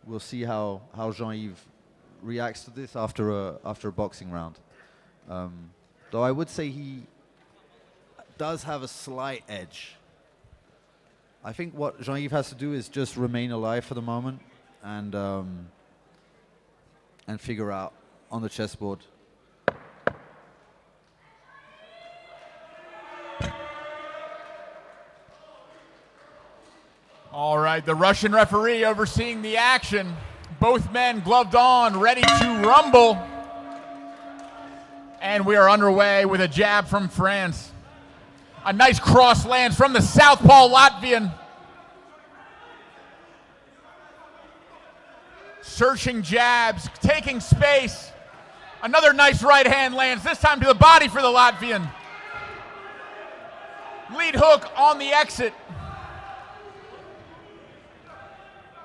We'll see how Jean-Yves reacts to this after a boxing round. Though I would say he does have a slight edge. I think what Jean-Yves has to do is just remain alive for the moment and figure out on the chessboard. All right, the Russian referee overseeing the action. Both men gloved on, ready to rumble. And we are underway with a jab from France. A nice cross lands from the southpaw Latvian. Searching jabs, taking space. Another nice right hand lands, this time to the body for the Latvian. Lead hook on the exit.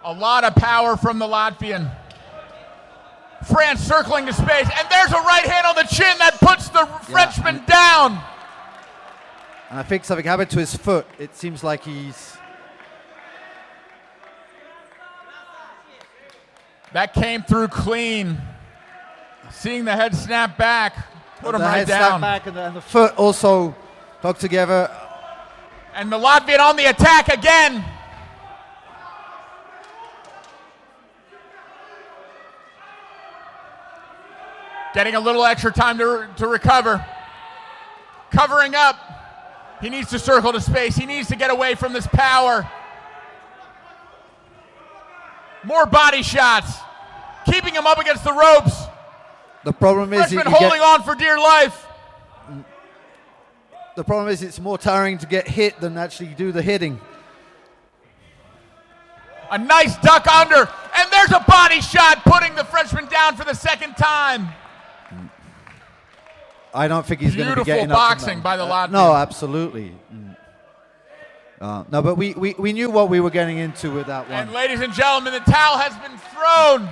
A lot of power from the Latvian. France circling to space, and there's a right hand on the chin that puts the Frenchman down. And I think something happened to his foot. It seems like he's... That came through clean. Seeing the head snap back, put him right down. Back and the foot also hooked together. And the Latvian on the attack again. Getting a little extra time to recover. Covering up. He needs to circle to space. He needs to get away from this power. More body shots. Keeping him up against the ropes. The problem is Freshman holding on for dear life. The problem is it's more tiring to get hit than actually do the hitting. A nice duck under. And there's a body shot putting the Frenchman down for the second time. I don't think he's going to be getting Beautiful up boxing by the Latvian. No, absolutely. No, but we knew what we were getting into with that one. And ladies and gentlemen, the towel has been thrown.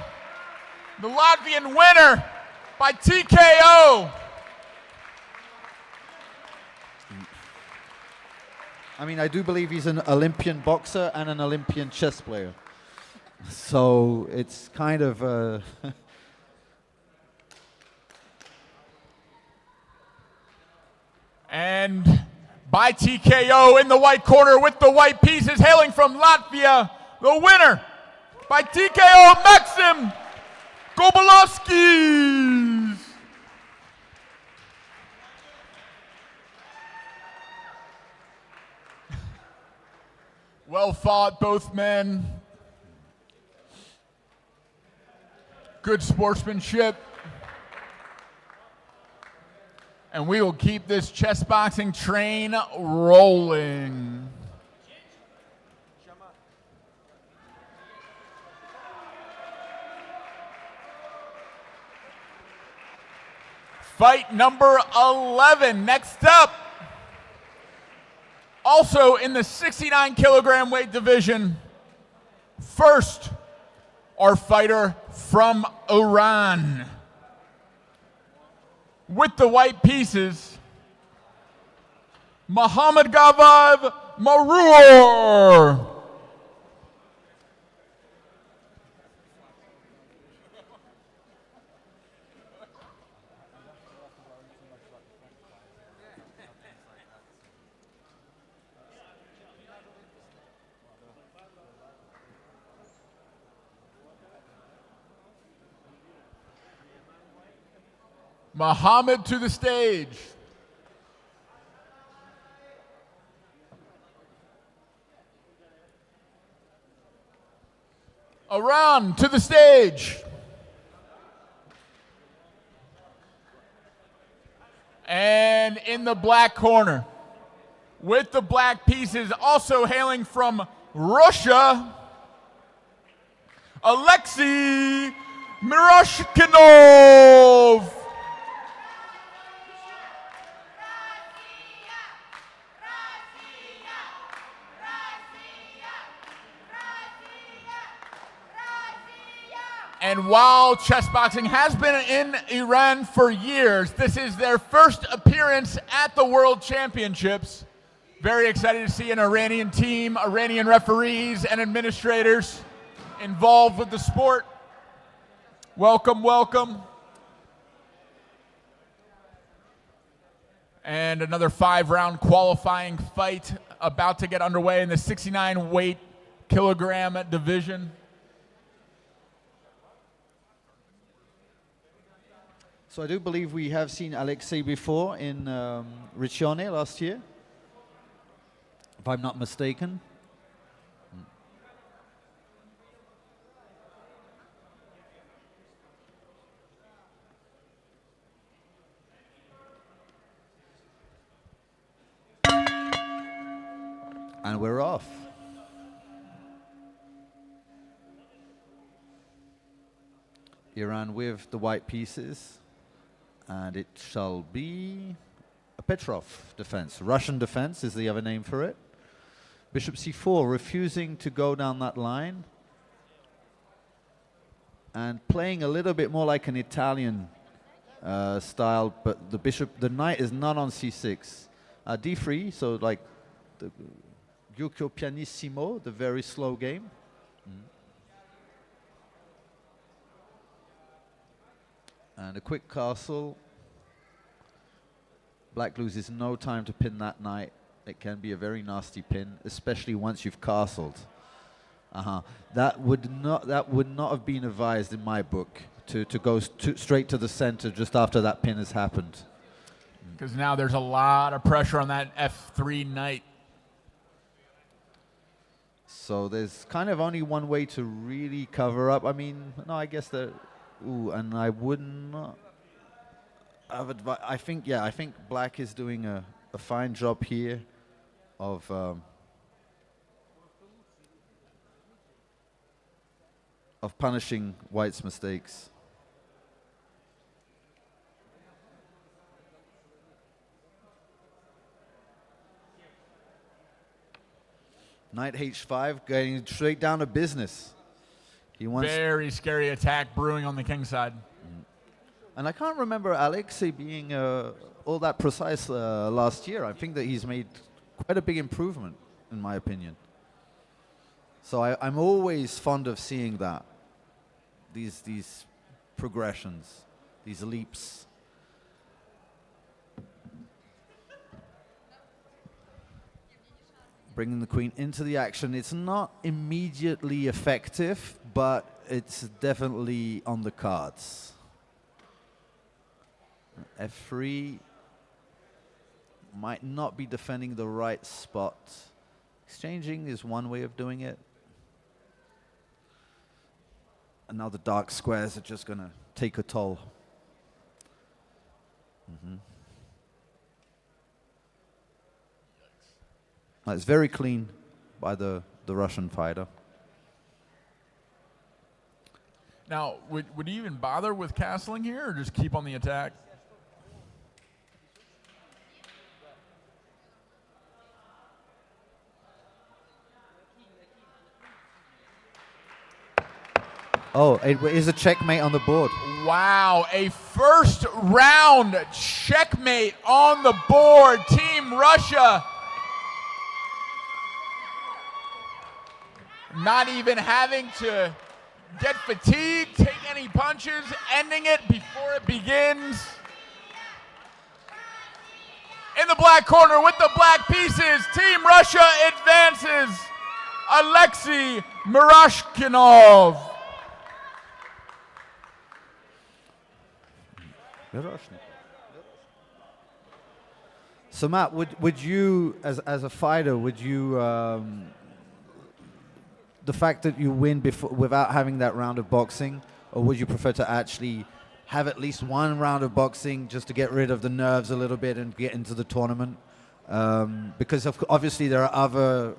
The Latvian winner by TKO. I mean, I do believe he's an Olympian boxer and an Olympian chess player. So it's kind of... And by TKO in the white corner with the white pieces hailing from Latvia, the winner by TKO, Maxim Golobos. Well fought, both men. Good sportsmanship. And we will keep this chess boxing train rolling. Fight number 11. Next up, also in the 69 kilogram weight division, first, our fighter from Iran. With the white pieces, Muhammad Gavav Marur. Muhammad to the stage. Iran to the stage. And in the black corner, with the black pieces, also hailing from Russia, Alexei Miroshkinov. And while chess boxing has been in Iran for years, this is their first appearance at the World Championships. Very excited to see an Iranian team, Iranian referees and administrators involved with the sport. Welcome, welcome. And another 5-round qualifying fight about to get underway in the 69 weight kilogram division. So I do believe we have seen Alexei before in Riccione last year, if I'm not mistaken. And we're off. Iran with the white pieces. And it shall be a Petrov defense. Russian defense is the other name for it. Bishop c4, refusing to go down that line. And playing a little bit more like an Italian style, but the knight is not on c6. d3, so like the Giuccio Pianissimo, the very slow game. And a quick castle. Black loses no time to pin that knight. It can be a very nasty pin, especially once you've castled. That would not have been advised in my book to go straight to the center just after that pin has happened. Because now there's a lot of pressure on that f3 knight. So there's kind of only one way to really cover up. I mean, no, I guess that. Ooh, and I would not have advised. I think Black is doing a fine job here of punishing White's mistakes. Knight h5, getting straight down to business. He wants very scary attack brewing on the king side. And I can't remember Alexei being all that precise last year. I think that he's made quite a big improvement, in my opinion. So I'm always fond of seeing that. These progressions, these leaps. Bringing the queen into the action. It's not immediately effective, but it's definitely on the cards. F3 might not be defending the right spot. Exchanging is one way of doing it. And now the dark squares are just going to take a toll. It's very clean by the Russian fighter. Now, would you even bother with castling here, or just keep on the attack? Oh, it is a checkmate on the board. Wow, a first round checkmate on the board. Team Russia not even having to get fatigued, take any punches, ending it before it begins. In the black corner with the black pieces, Team Russia advances. Alexei Murashkinov. So Matt, would you, as a fighter, would you, the fact that you win before, without having that round of boxing, or would you prefer to actually have at least one round of boxing just to get rid of the nerves a little bit and get into the tournament? Because obviously there are other,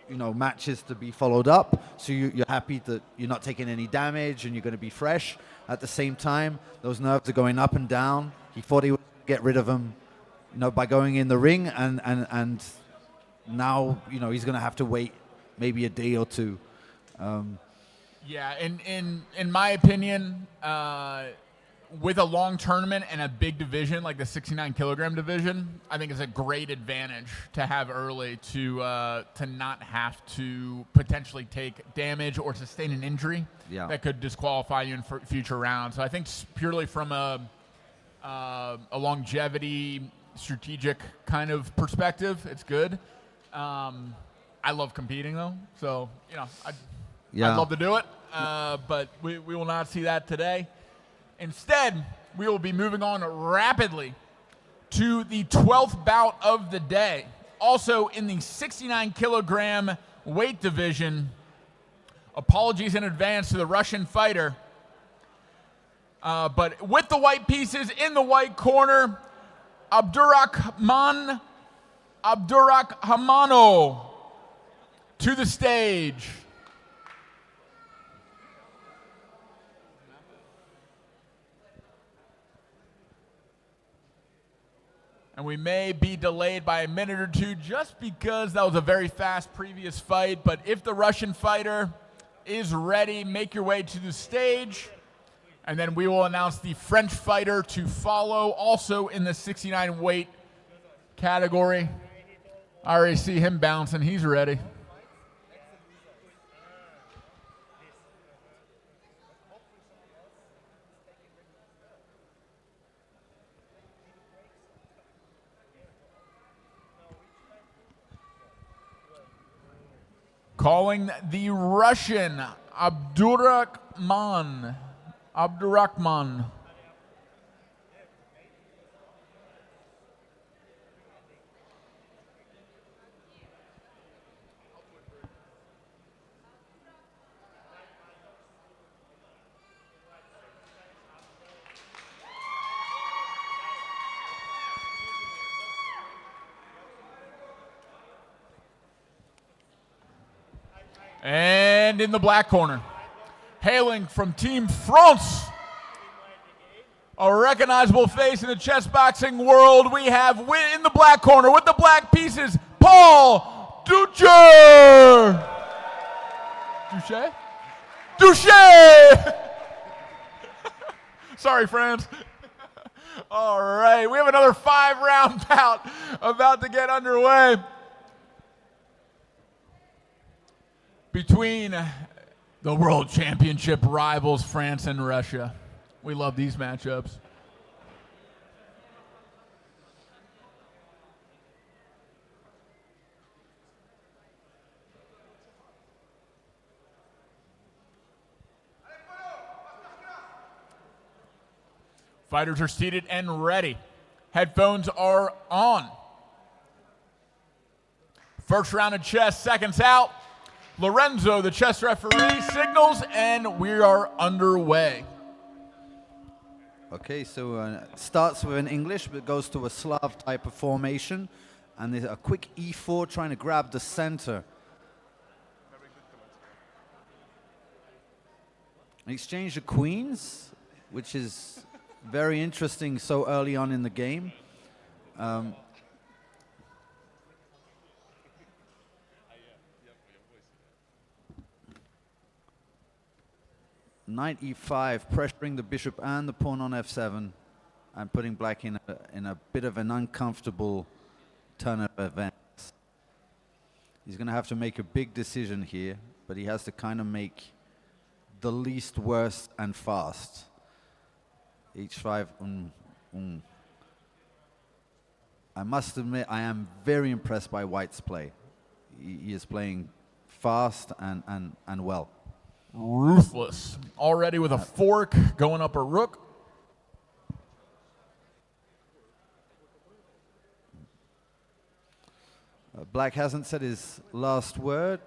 matches to be followed up. So you're happy that you're not taking any damage and you're going to be fresh. At the same time, those nerves are going up and down. He thought he would get rid of them, by going in the ring, and now he's going to have to wait maybe a day or two. Yeah, in my opinion, with a long tournament and a big division like the 69 kilogram division, I think it's a great advantage to have early to not have to potentially take damage or sustain an injury that could disqualify you in future rounds. So I think purely from a longevity, strategic kind of perspective, it's good. I love competing though, so I'd love to do it, but we will not see that today. Instead, we will be moving on rapidly to the 12th bout of the day. Also in the 69 kilogram weight division. Apologies in advance to the Russian fighter. But with the white pieces in the white corner, Abdurrahmano to the stage. And we may be delayed by a minute or two just because that was a very fast previous fight. But if the Russian fighter is ready, make your way to the stage. And then we will announce the French fighter to follow, also in the 69 weight category. I already see him bouncing. He's ready. Calling the Russian, Abdurrahman. And in the black corner, hailing from Team France, a recognizable face in the chess boxing world, we have in the black corner with the black pieces, Paul Duche. Duche! Sorry, friends. All right, we have another 5-round bout about to get underway between the World Championship rivals, France and Russia. We love these matchups. Fighters are seated and ready. Headphones are on. First round of chess, seconds out. Lorenzo, the chess referee, signals, and we are underway. Okay, so it starts with an English, but goes to a Slav type of formation. And there's a quick E4 trying to grab the center. An exchange of queens, which is very interesting so early on in the game. Knight e5, pressuring the bishop and the pawn on f7, and putting black in a bit of an uncomfortable turn of events. He's going to have to make a big decision here, but he has to kind of make the least worst and fast. h5. I must admit, I am very impressed by White's play. He is playing fast and well. Ruthless. Already with a fork, going up a rook. Black hasn't said his last word.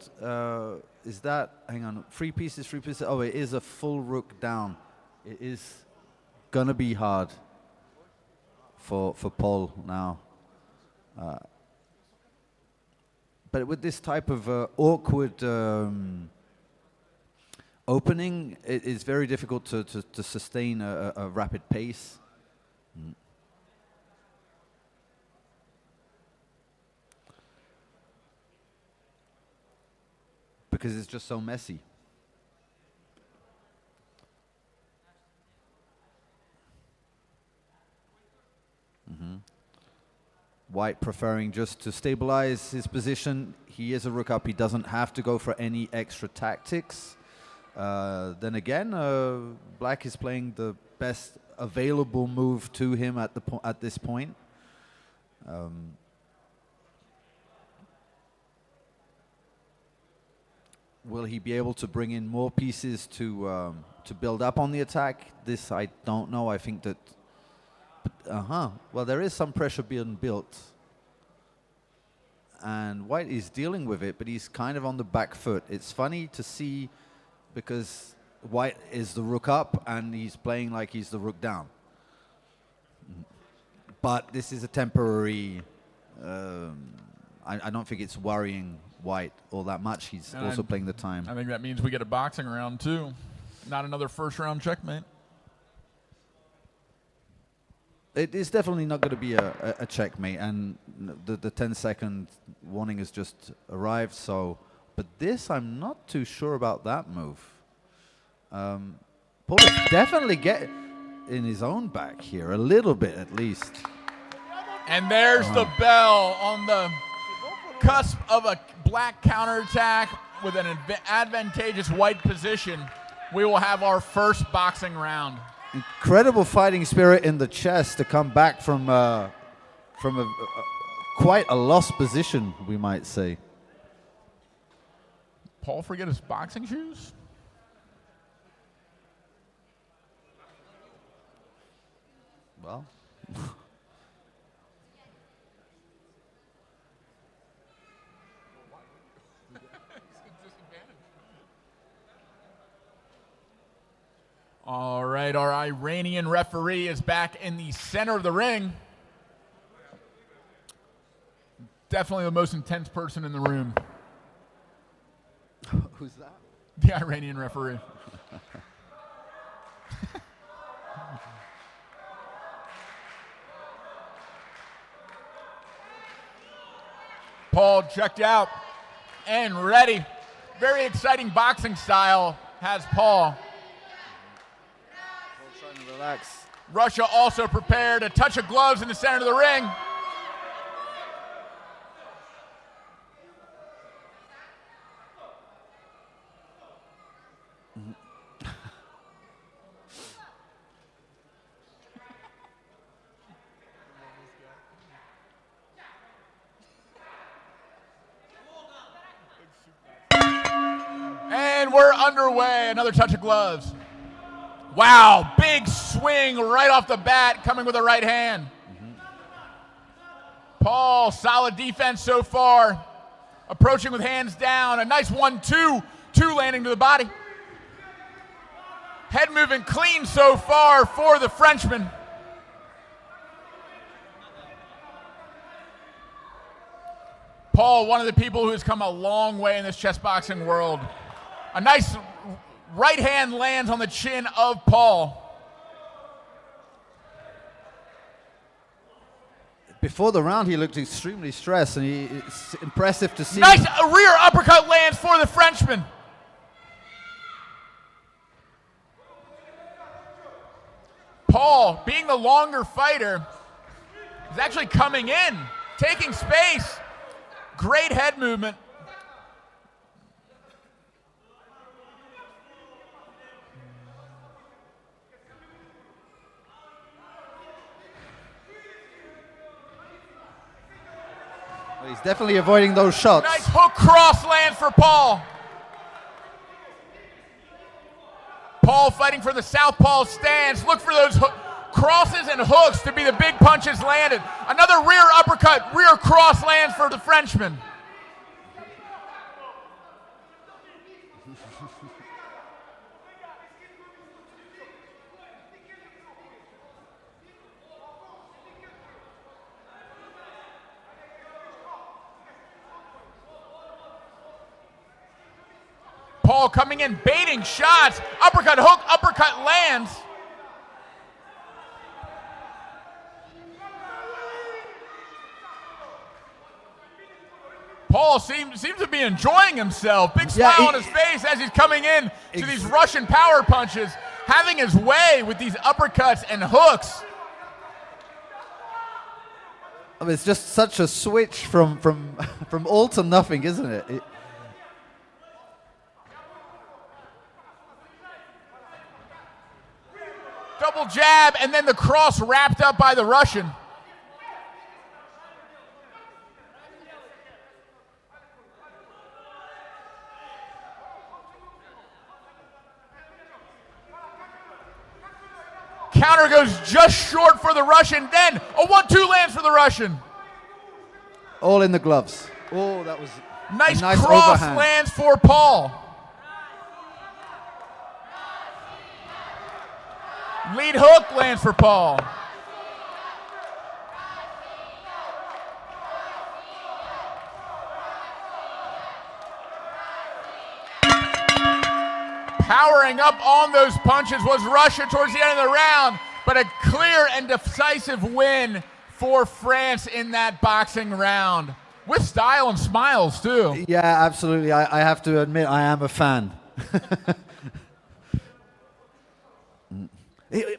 Is that, hang on, three pieces. Oh, it is a full rook down. It is going to be hard for Paul now. But with this type of awkward opening, it is very difficult to sustain a rapid pace. Because it's just so messy. White preferring just to stabilize his position. He is a rook up. He doesn't have to go for any extra tactics. Then again, Black is playing the best available move to him at this point. Will he be able to bring in more pieces to build up on the attack? This I don't know. I think that. Well, there is some pressure being built, and White is dealing with it, but he's kind of on the back foot. It's funny to see because White is the rook up and he's playing like he's the rook down. But this is a temporary. I don't think it's worrying White all that much. He's And also playing the time. I think that means we get a boxing round too. Not another first round checkmate. It is definitely not going to be a checkmate, and the 10-second warning has just arrived. So, but this, I'm not too sure about that move. Paul is definitely getting in his own back here, a little bit at least. And there's the bell on the cusp of a black counterattack with an advantageous white position. We will have our first boxing round. Incredible fighting spirit in the chess to come back from quite a lost position, we might say. Paul forget his boxing shoes? Well. All right, our Iranian referee is back in the center of the ring. Definitely the most intense person in the room. Who's that? The Iranian referee. Paul checked out and ready. Very exciting boxing style has Paul. Trying to relax. Russia also prepared a touch of gloves in the center of the ring. And we're underway. Another touch of gloves. Wow, big swing right off the bat, coming with a right hand. Paul, solid defense so far. Approaching with hands down. A nice 1-2, two landing to the body. Head moving clean so far for the Frenchman. Paul, one of the people who has come a long way in this chess boxing world. A nice right hand lands on the chin of Paul. Before the round, he looked extremely stressed, and it's impressive to see. Nice rear uppercut lands for the Frenchman. Paul, being the longer fighter, is actually coming in, taking space. Great head movement. Well, he's definitely avoiding those shots. Nice hook cross lands for Paul. Paul fighting for the southpaw stance. Look for those crosses and hooks to be the big punches landed. Another rear uppercut, rear cross lands for the Frenchman. Paul coming in, baiting shots. Uppercut, hook, uppercut lands. Paul seems to be enjoying himself. Big smile on his face as he's coming in to these Russian power punches, having his way with these uppercuts and hooks. I mean, it's just such a switch from all to nothing, isn't it? Double jab, and then the cross wrapped up by the Russian. Counter goes just short for the Russian, then a 1-2 lands for the Russian. All in the gloves. Oh, that was nice a nice cross overhand. lands for Paul. Lead hook lands for Paul. Powering up on those punches was Russia towards the end of the round, but a clear and decisive win for France in that boxing round. With style and smiles, too. Yeah, absolutely. I have to admit, I am a fan.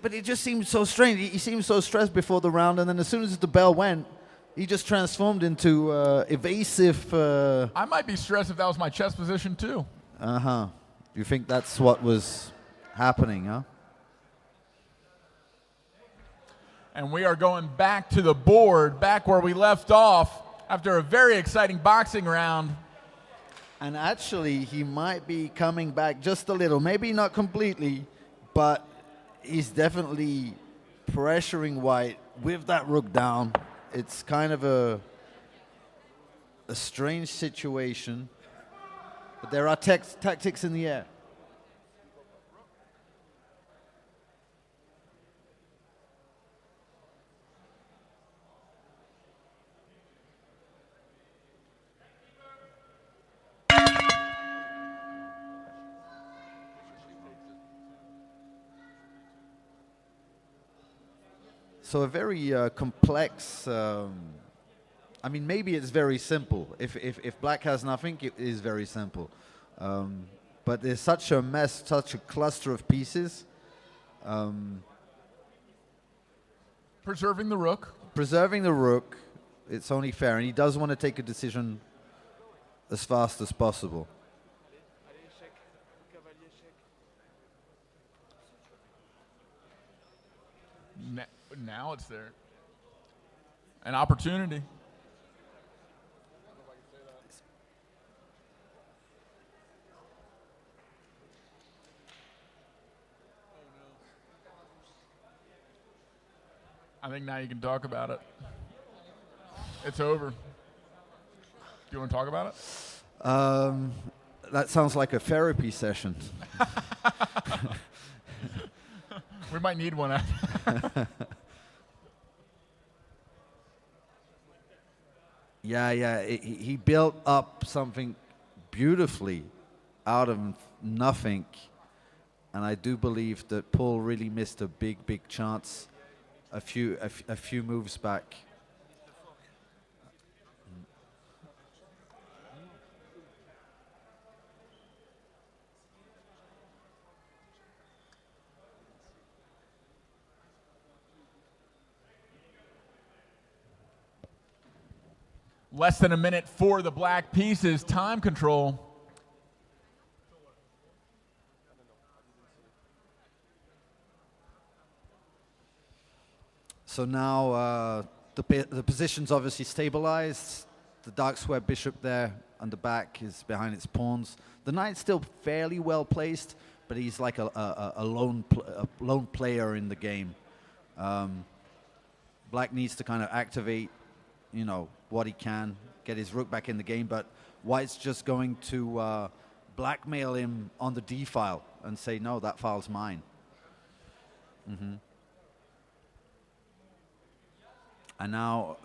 But it just seemed so strange. He seemed so stressed before the round, and then as soon as the bell went, he just transformed into evasive. I might be stressed if that was my chess position, too. Uh-huh. You think that's what was happening, huh? And we are going back to the board, back where we left off after a very exciting boxing round. And actually, he might be coming back just a little. Maybe not completely, but he's definitely pressuring White with that rook down. It's kind of a strange situation, but there are tactics in the air. So a very complex, I mean, maybe it's very simple. If black has nothing, it is very simple. But there's such a mess, such a cluster of pieces. Preserving the rook. Preserving the rook, it's only fair. And he does want to take a decision as fast as possible. Now it's there. An opportunity. I think now you can talk about it. It's over. Do you want to talk about it? That sounds like a therapy session. We might need one after. Yeah. He built up something beautifully out of nothing. And I do believe that Paul really missed a big chance a few moves back. Less than a minute for the black pieces. Time control. So now the position's obviously stabilized. The dark square bishop there on the back is behind its pawns. The knight's still fairly well placed, but he's like a lone player in the game. Black needs to kind of activate, you know, what he can, get his rook back in the game, but White's just going to blackmail him on the d file and say, no, that file's mine. And now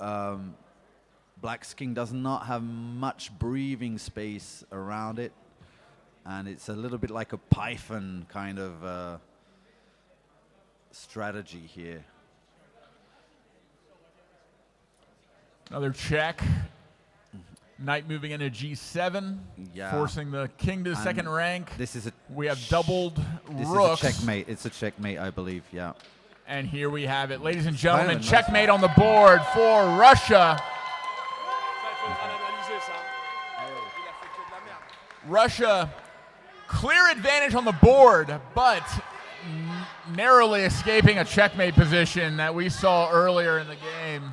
Black's king does not have much breathing space around it, and it's a little bit like a Python kind of strategy here. Another check. Knight moving into g7, forcing the king to the second rank. This is we have doubled this rooks. Is a checkmate. It's a checkmate, I believe. Yeah. And here we have it, ladies and gentlemen. Checkmate on the board for Russia. Russia, clear advantage on the board, but narrowly escaping a checkmate position that we saw earlier in the game.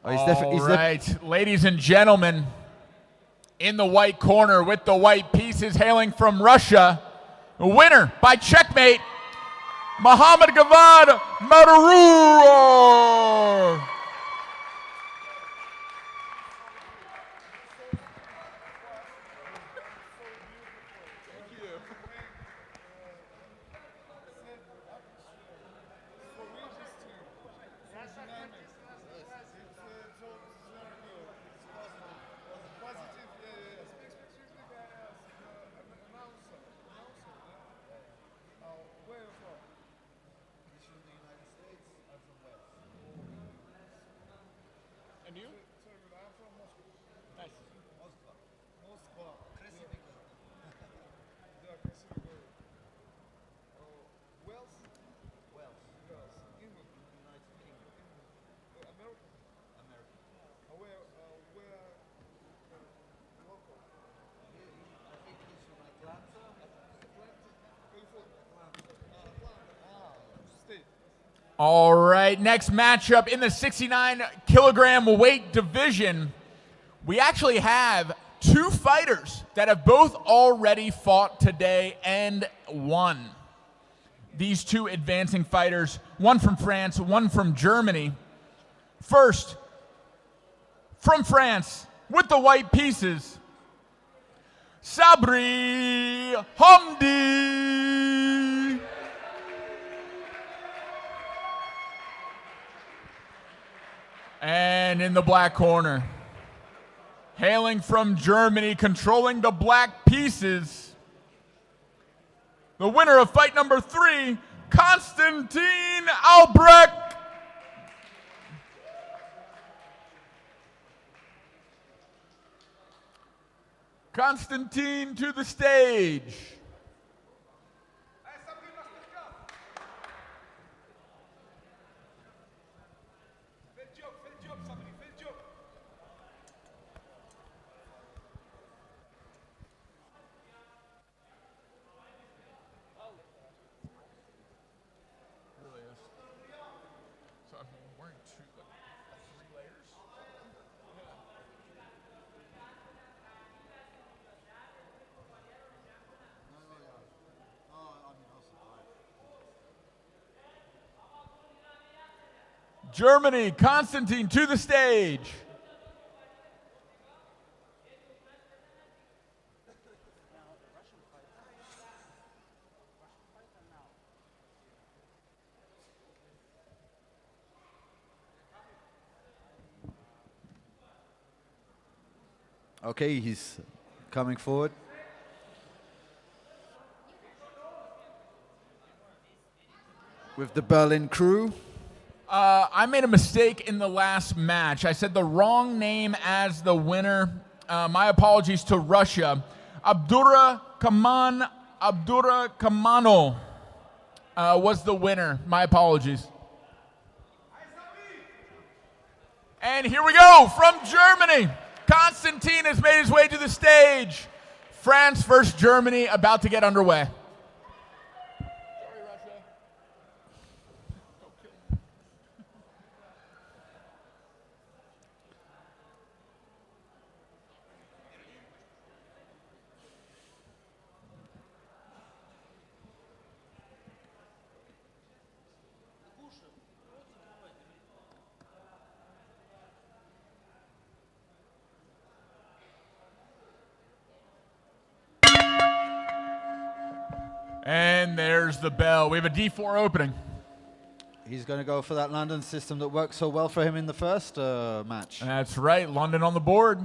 All right, ladies and gentlemen, in the white corner with the white pieces hailing from Russia, a winner by checkmate, Mohammad Gavad Madarur. All right, next matchup in the 69-kilogram weight division. We actually have two fighters that have both already fought today and won. These two advancing fighters, one from France, one from Germany. First, from France, with the white pieces, Sabri Umdi. And in the black corner, hailing from Germany, controlling the black pieces, the winner of fight number 3, Konstantin Albrecht. Konstantin to the stage. Germany, Konstantin to the stage. Okay, he's coming forward. With the Berlin crew. I made a mistake in the last match. I said the wrong name as the winner. My apologies to Russia. Abdurrahman Abdurra Kamano was the winner. My apologies. And here we go from Germany. Konstantin has made his way to the stage. France versus Germany about to get underway. And there's the bell. We have a D4 opening. He's going to go for that London system that worked so well for him in the first match. That's right, London on the board.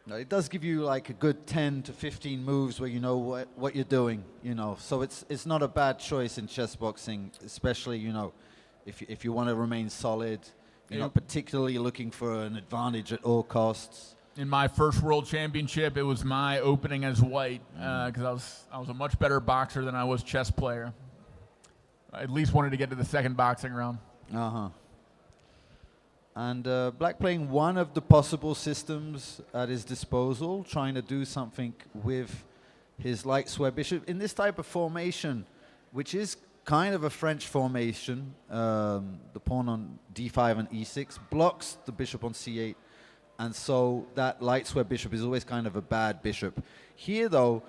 No, it does give you like a good 10 to 15 moves where you know what you're doing, you know. So it's not a bad choice in chess boxing, especially, you know, if you want to remain solid, you're not particularly looking for an advantage at all costs. In my first world championship, it was my opening as white because I was a much better boxer than I was chess player. I at least wanted to get to the second boxing round. Uh-huh. And Black playing one of the possible systems at his disposal, trying to do something with his light square bishop. In this type of formation, which is kind of a French formation, the pawn on d5 and e6 blocks the bishop on c8. And so that light square bishop is always kind of a bad bishop. Here, though,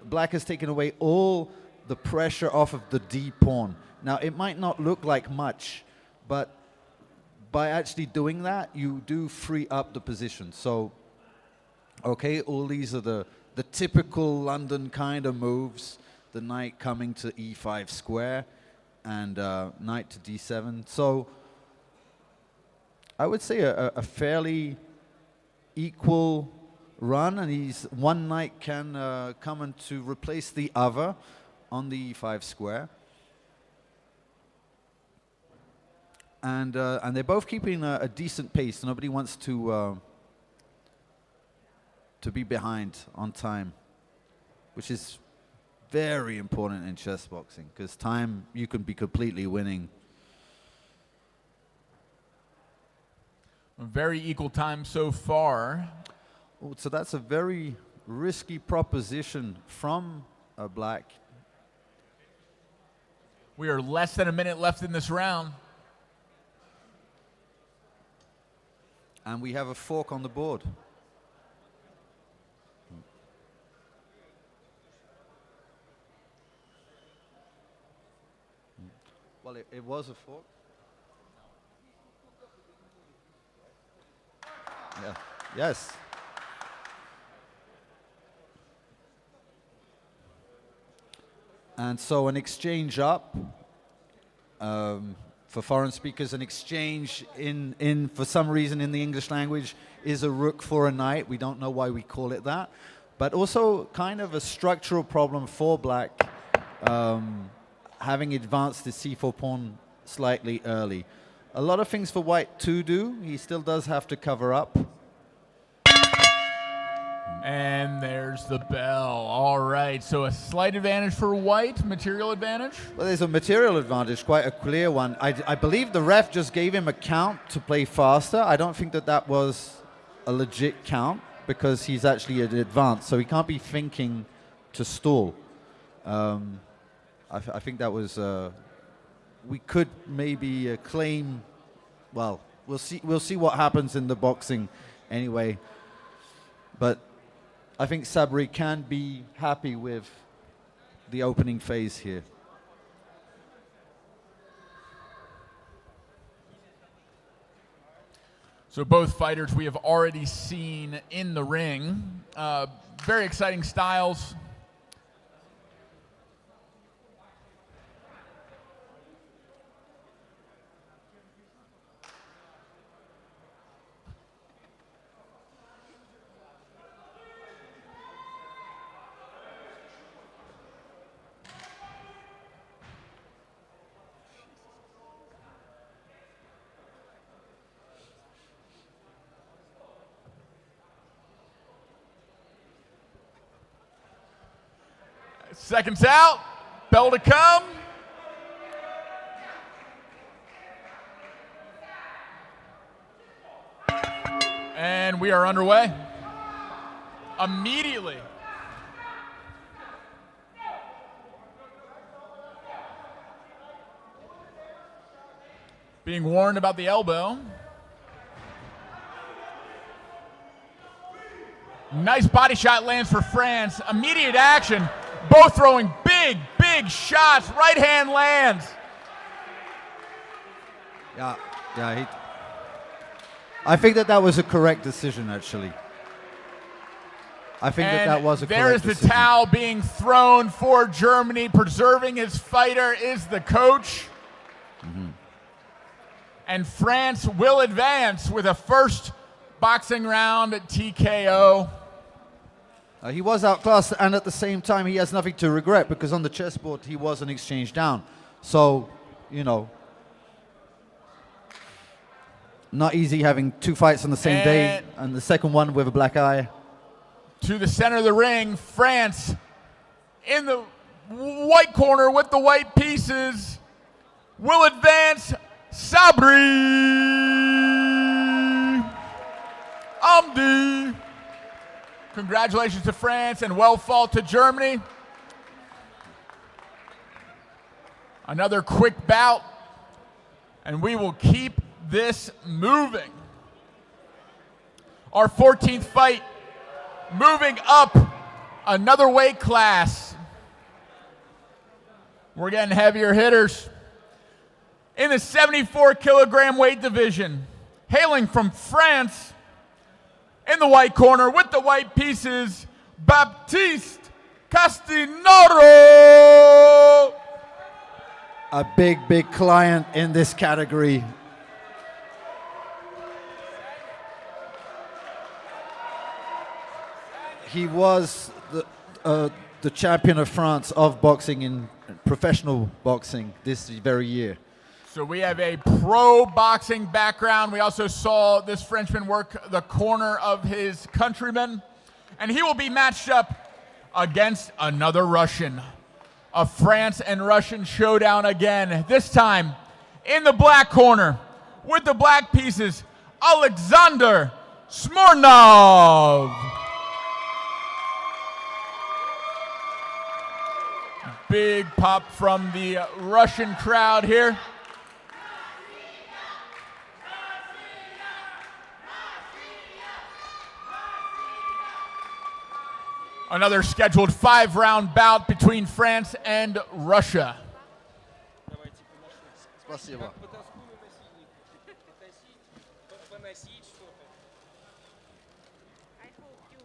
Black has taken away all the pressure off of the d pawn. Now, it might not look like much, but by actually doing that, you do free up the position. So, okay, all these are the typical London kind of moves. The knight coming to e5 square and knight to d7. So I would say a fairly equal run, and one knight can come in to replace the other on the e5 square. And they're both keeping a decent pace. Nobody wants to be behind on time, which is very important in chess boxing, because time you can be completely winning. A very equal time so far. Oh, so that's a very risky proposition from Black. We are less than a minute left in this round. And we have a fork on the board. Well, it was a fork. Yeah. Yes. And so an exchange up. For foreign speakers, an exchange in for some reason in the English language is a rook for a knight. We don't know why we call it that. But also kind of a structural problem for Black, having advanced the c4 pawn slightly early. A lot of things for White to do. He still does have to cover up. And there's the bell. All right, so a slight advantage for White, material advantage? Well, there's a material advantage, quite a clear one. I believe the ref just gave him a count to play faster. I don't think that was a legit count, because he's actually at advance, so he can't be thinking to stall. I think that was... we could maybe claim... Well, we'll see what happens in the boxing anyway. But I think Sabri can be happy with the opening phase here. So both fighters we have already seen in the ring. Very exciting styles. Seconds out. Bell to come. And we are underway. Immediately. Being warned about the elbow. Nice body shot lands for France. Immediate action. Both throwing big, big shots. Right hand lands. Yeah, I think that was a correct decision, actually. I think that was a correct There is the decision. towel being thrown for Germany. Preserving his fighter is the coach. And France will advance with a first boxing round at TKO. He was outclassed, and at the same time, he has nothing to regret because on the chessboard, he was an exchange down. So, you know, not easy having two fights on the same day, and the second one with a black eye. To the center of the ring, France in the white corner with the white pieces will advance. Sabri Umdi. Congratulations to France and well fought to Germany. Another quick bout, and we will keep this moving. Our 14th fight, moving up another weight class. We're getting heavier hitters. In the 74 kilogram weight division, hailing from France, in the white corner with the white pieces, Baptiste Castinaro. A big, big client in this category. He was the champion of France of boxing in professional boxing this very year. So we have a pro boxing background. We also saw this Frenchman work the corner of his countryman. And he will be matched up against another Russian. A France and Russian showdown again. This time in the black corner with the black pieces, Alexander Smirnov. Big pop from the Russian crowd here. Another scheduled 5-round bout between France and Russia. Спасибо. I hope you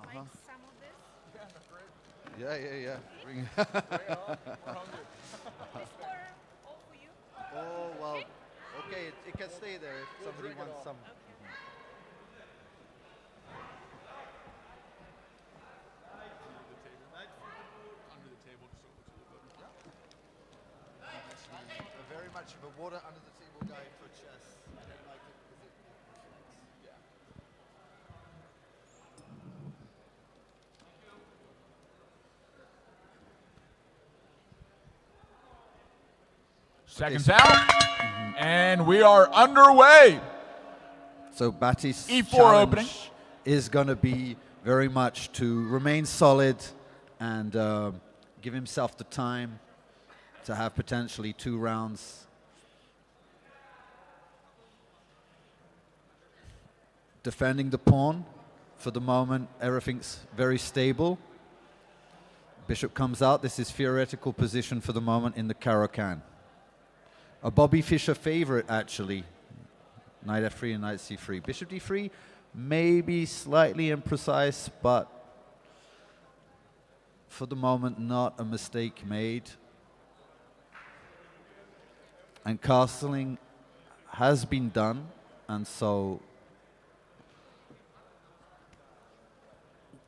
like some of this. Yeah. Bring it. This for all for you. Oh, well, okay, it can stay there if somebody wants some. Very much of a water under the table guy for chess. I don't like it because Seconds out, and we are underway. So Bati's E4 challenge opening. is going to be very much to remain solid and give himself the time to have potentially 2 rounds. Defending the pawn. For the moment, everything's very stable. Bishop comes out. This is theoretical position for the moment in the Caro-Kann. A Bobby Fischer favorite, actually. Knight f3 and knight c3. Bishop d3, maybe slightly imprecise, but for the moment, not a mistake made. And castling has been done, and so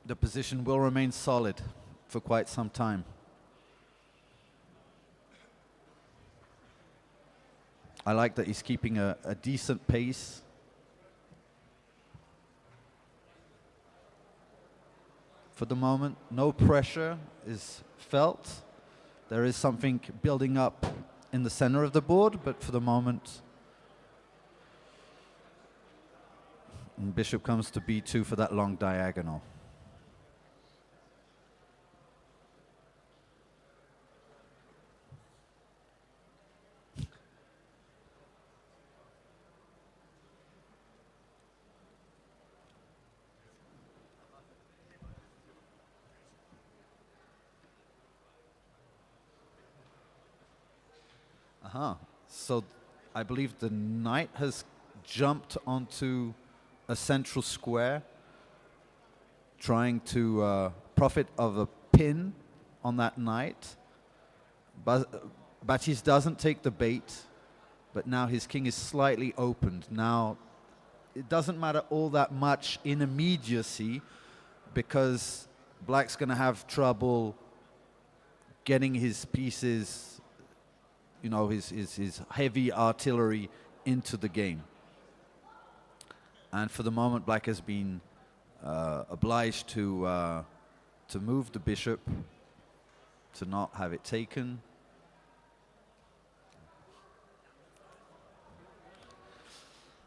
the position will remain solid for quite some time. I like that he's keeping a decent pace. for the moment. No pressure is felt. There is something building up in the center of the board, but for the moment, bishop comes to b2 for that long diagonal. So I believe the knight has jumped onto a central square, trying to profit of a pin on that knight. Baptiste doesn't take the bait, but now his king is slightly opened. Now, it doesn't matter all that much in immediacy, because black's going to have trouble getting his pieces, you know, his heavy artillery into the game. And for the moment, black has been obliged to move the bishop, to not have it taken.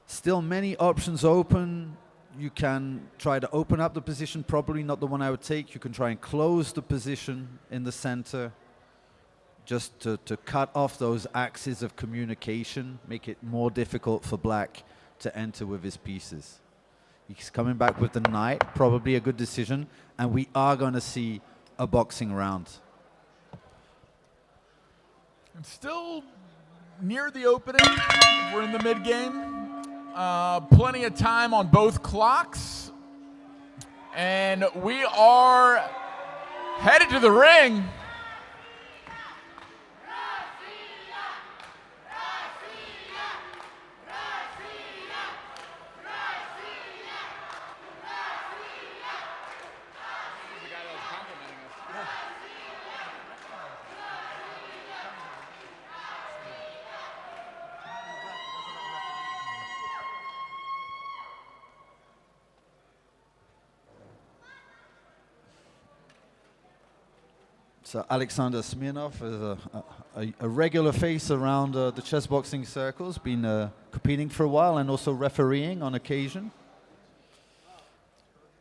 Still many options open. You can try to open up the position, probably not the one I would take. You can try and close the position in the center, just to cut off those axes of communication, make it more difficult for black to enter with his pieces. He's coming back with the knight, probably a good decision, and we are going to see a boxing round. And still near the opening. We're in the mid-game. Plenty of time on both clocks. And we are headed to the ring. So Alexander Smirnov is a regular face around the chess boxing circles, been competing for a while and also refereeing on occasion.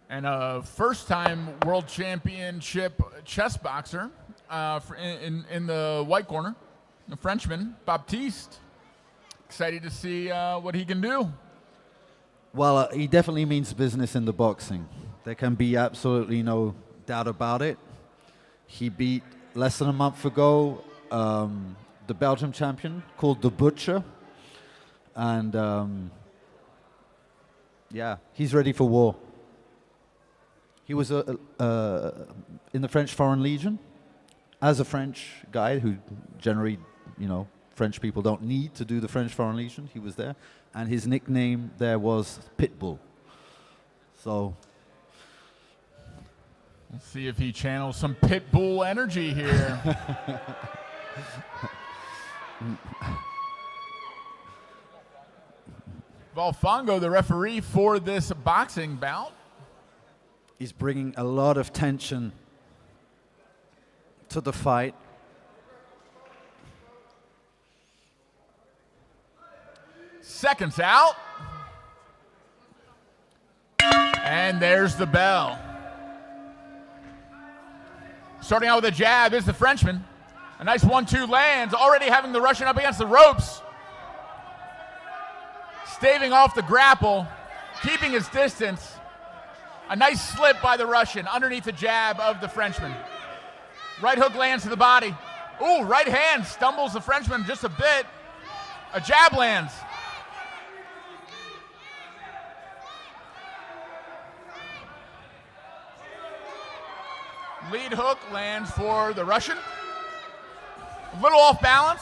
And a first-time world championship chess boxer in the white corner, the Frenchman, Baptiste. Excited to see what he can do. Well, he definitely means business in the boxing. There can be absolutely no doubt about it. He beat, less than a month ago, the Belgian champion called the Butcher. And yeah, he's ready for war. He was in the French Foreign Legion as a French guy who generally, you know, French people don't need to do the French Foreign Legion. He was there. And his nickname there was Pitbull. So let's see if he channels some Pitbull energy here. Valfongo, the referee for this boxing bout. He's bringing a lot of tension to the fight. Seconds out. And there's the bell. Starting out with a jab is the Frenchman. A nice 1-2 lands, already having the Russian up against the ropes. Staving off the grapple, keeping his distance. A nice slip by the Russian underneath the jab of the Frenchman. Right hook lands to the body. Ooh, right hand stumbles the Frenchman just a bit. A jab lands. Lead hook lands for the Russian. A little off balance.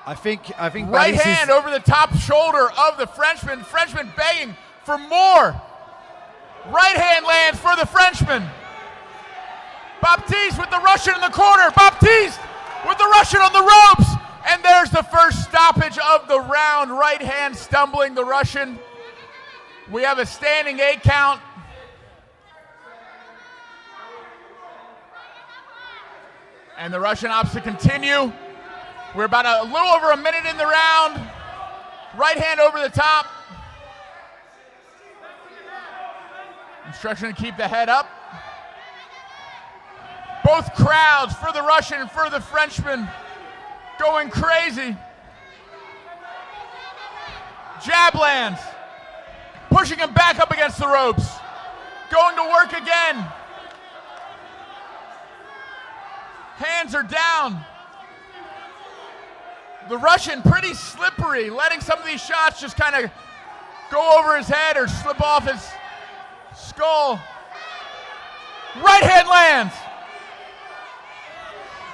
I think right hand over the top shoulder of the Frenchman. Frenchman begging for more. Right hand lands for the Frenchman. Baptiste with the Russian in the corner. Baptiste with the Russian on the ropes. And there's the first stoppage of the round. Right hand stumbling the Russian. We have a standing 8 count. And the Russian opts to continue. We're about a little over a minute in the round. Right hand over the top. Instruction to keep the head up. Both crowds, for the Russian and for the Frenchman, going crazy. Jab lands. Pushing him back up against the ropes. Going to work again. Hands are down. The Russian pretty slippery, letting some of these shots just kind of go over his head or slip off his skull. Right hand lands.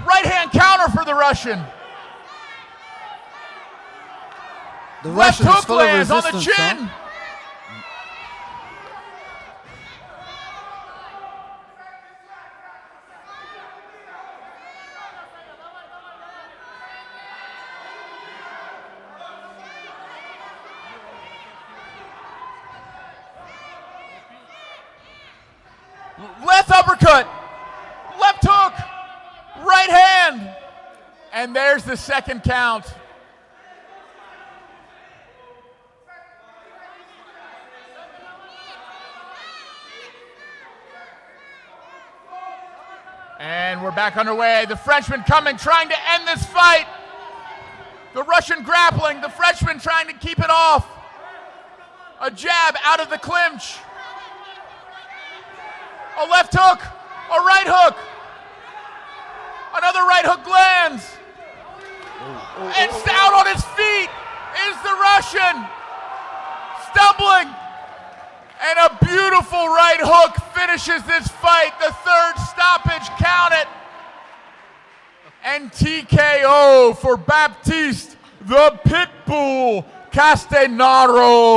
Right hand counter for the Russian. The Left Russian is hook full of lands on the resistance, huh? chin. Left uppercut, left hook, right hand, and there's the second count. And we're back underway. The Frenchman coming, trying to end this fight. The Russian grappling, the Frenchman trying to keep it off. A jab out of the clinch. A left hook, a right hook. Another right hook lands. And down on his feet is the Russian. Stumbling. And a beautiful right hook finishes this fight. The third stoppage, count it. And TKO for Baptiste, the Pitbull Castanaro.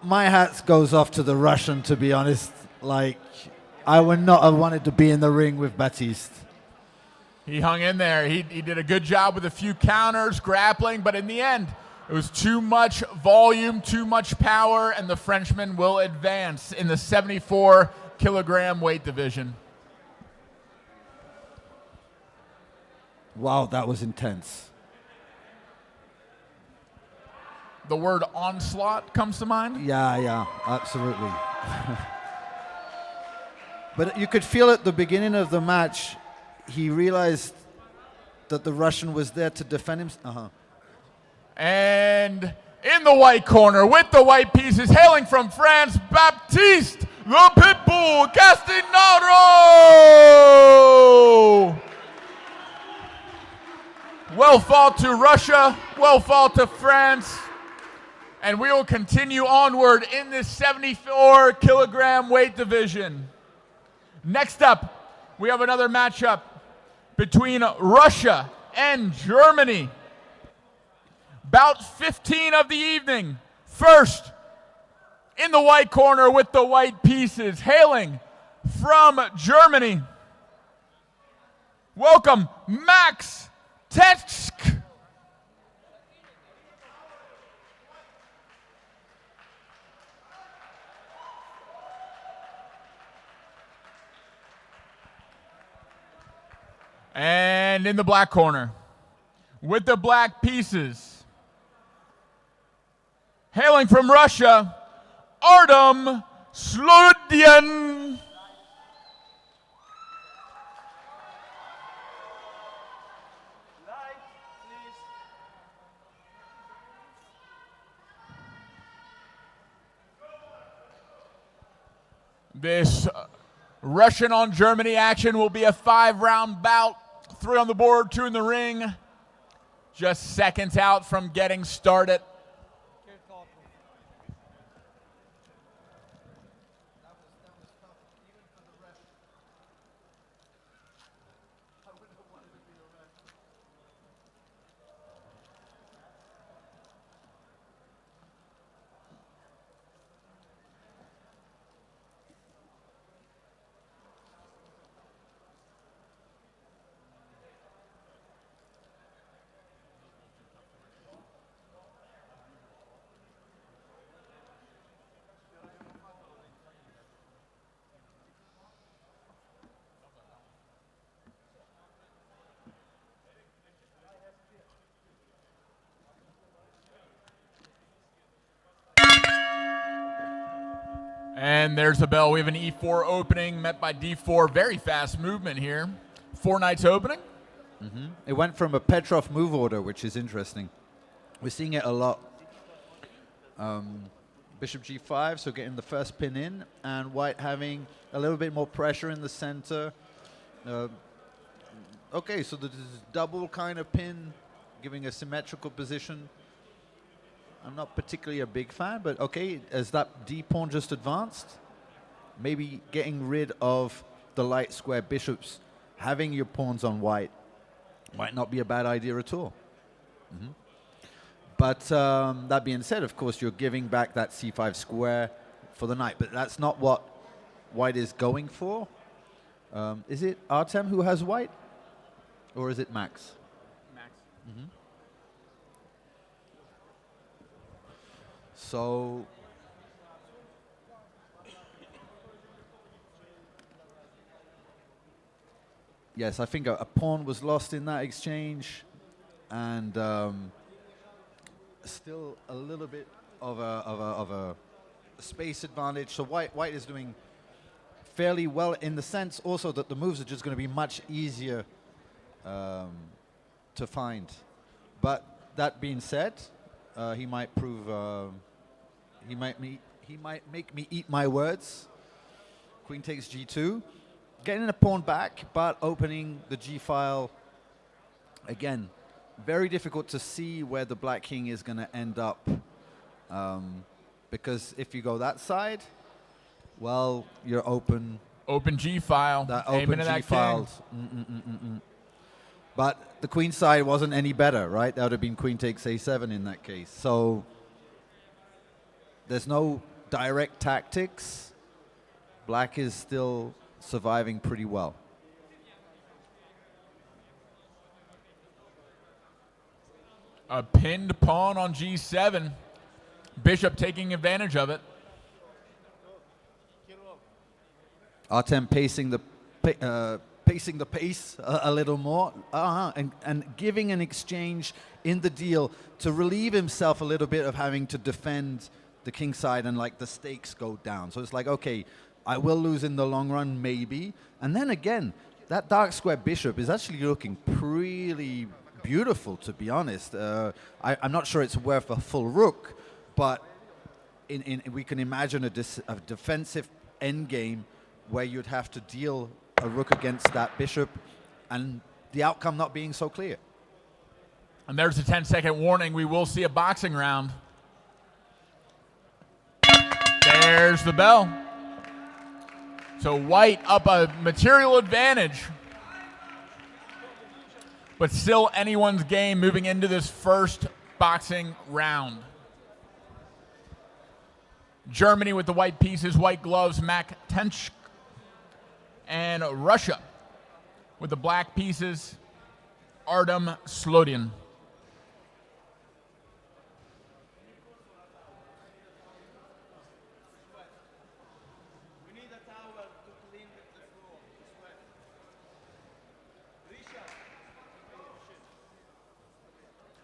My hat goes off to the Russian, to be honest. Like, I would not have wanted to be in the ring with Baptiste. He hung in there. He did a good job with a few counters, grappling, but in the end, it was too much volume, too much power, and the Frenchman will advance in the 74-kilogram weight division. Wow, that was intense. The word onslaught comes to mind? Yeah, absolutely. But you could feel at the beginning of the match, he realized that the Russian was there to defend himself. And in the white corner with the white pieces, hailing from France, Baptiste, the Pitbull Castanaro! Well fought to Russia, well fought to France. And we will continue onward in this 74-kilogram weight division. Next up, we have another matchup between Russia and Germany. Bout 15 of the evening. First, in the white corner with the white pieces, hailing from Germany. Welcome, Max Tetsk. And in the black corner, with the black pieces, hailing from Russia, Artem Sludyan. This Russian on Germany action will be a 5-round bout. 3 on the board, 2 in the ring. Just seconds out from getting started. And there's the bell. We have an E4 opening met by D4. Very fast movement here. 4 knights opening. It went from a Petrov move order, which is interesting. We're seeing it a lot. Bishop G5, so getting the first pin in, and white having a little bit more pressure in the center. Okay, so this is double kind of pin, giving a symmetrical position. I'm not particularly a big fan, but okay, as that D pawn just advanced, maybe getting rid of the light square bishops, having your pawns on white might not be a bad idea at all. But that being said, of course, you're giving back that C5 square for the knight, but that's not what white is going for. Is it Artem who has white, or is it Max? Max. So yes, I think a pawn was lost in that exchange, and still a little bit of a space advantage. So white is doing fairly well in the sense also that the moves are just going to be much easier to find. But that being said, he might prove he might make me eat my words. Queen takes G2, getting a pawn back, but opening the G file again. Very difficult to see where the black king is going to end up, because if you go that side, well, you're open. Open G file. That Aiming open at G that files. But the queen side wasn't any better, right? That would have been queen takes A7 in that case. So there's no direct tactics. Black is still surviving pretty well. A pinned pawn on G7. Bishop taking advantage of it. Artem pacing the pace a little more, and giving an exchange in the deal to relieve himself a little bit of having to defend the king side, and like the stakes go down. So it's like, okay, I will lose in the long run, maybe. And then again, that dark square bishop is actually looking pretty beautiful, to be honest. I'm not sure it's worth a full rook, but we can imagine a defensive endgame where you'd have to deal a rook against that bishop, and the outcome not being so clear. And there's a 10-second warning. We will see a boxing round. There's the bell. So white up a material advantage, but still anyone's game moving into this first boxing round. Germany with the white pieces, white gloves, Mac Tench, and Russia with the black pieces, Artem Slodin.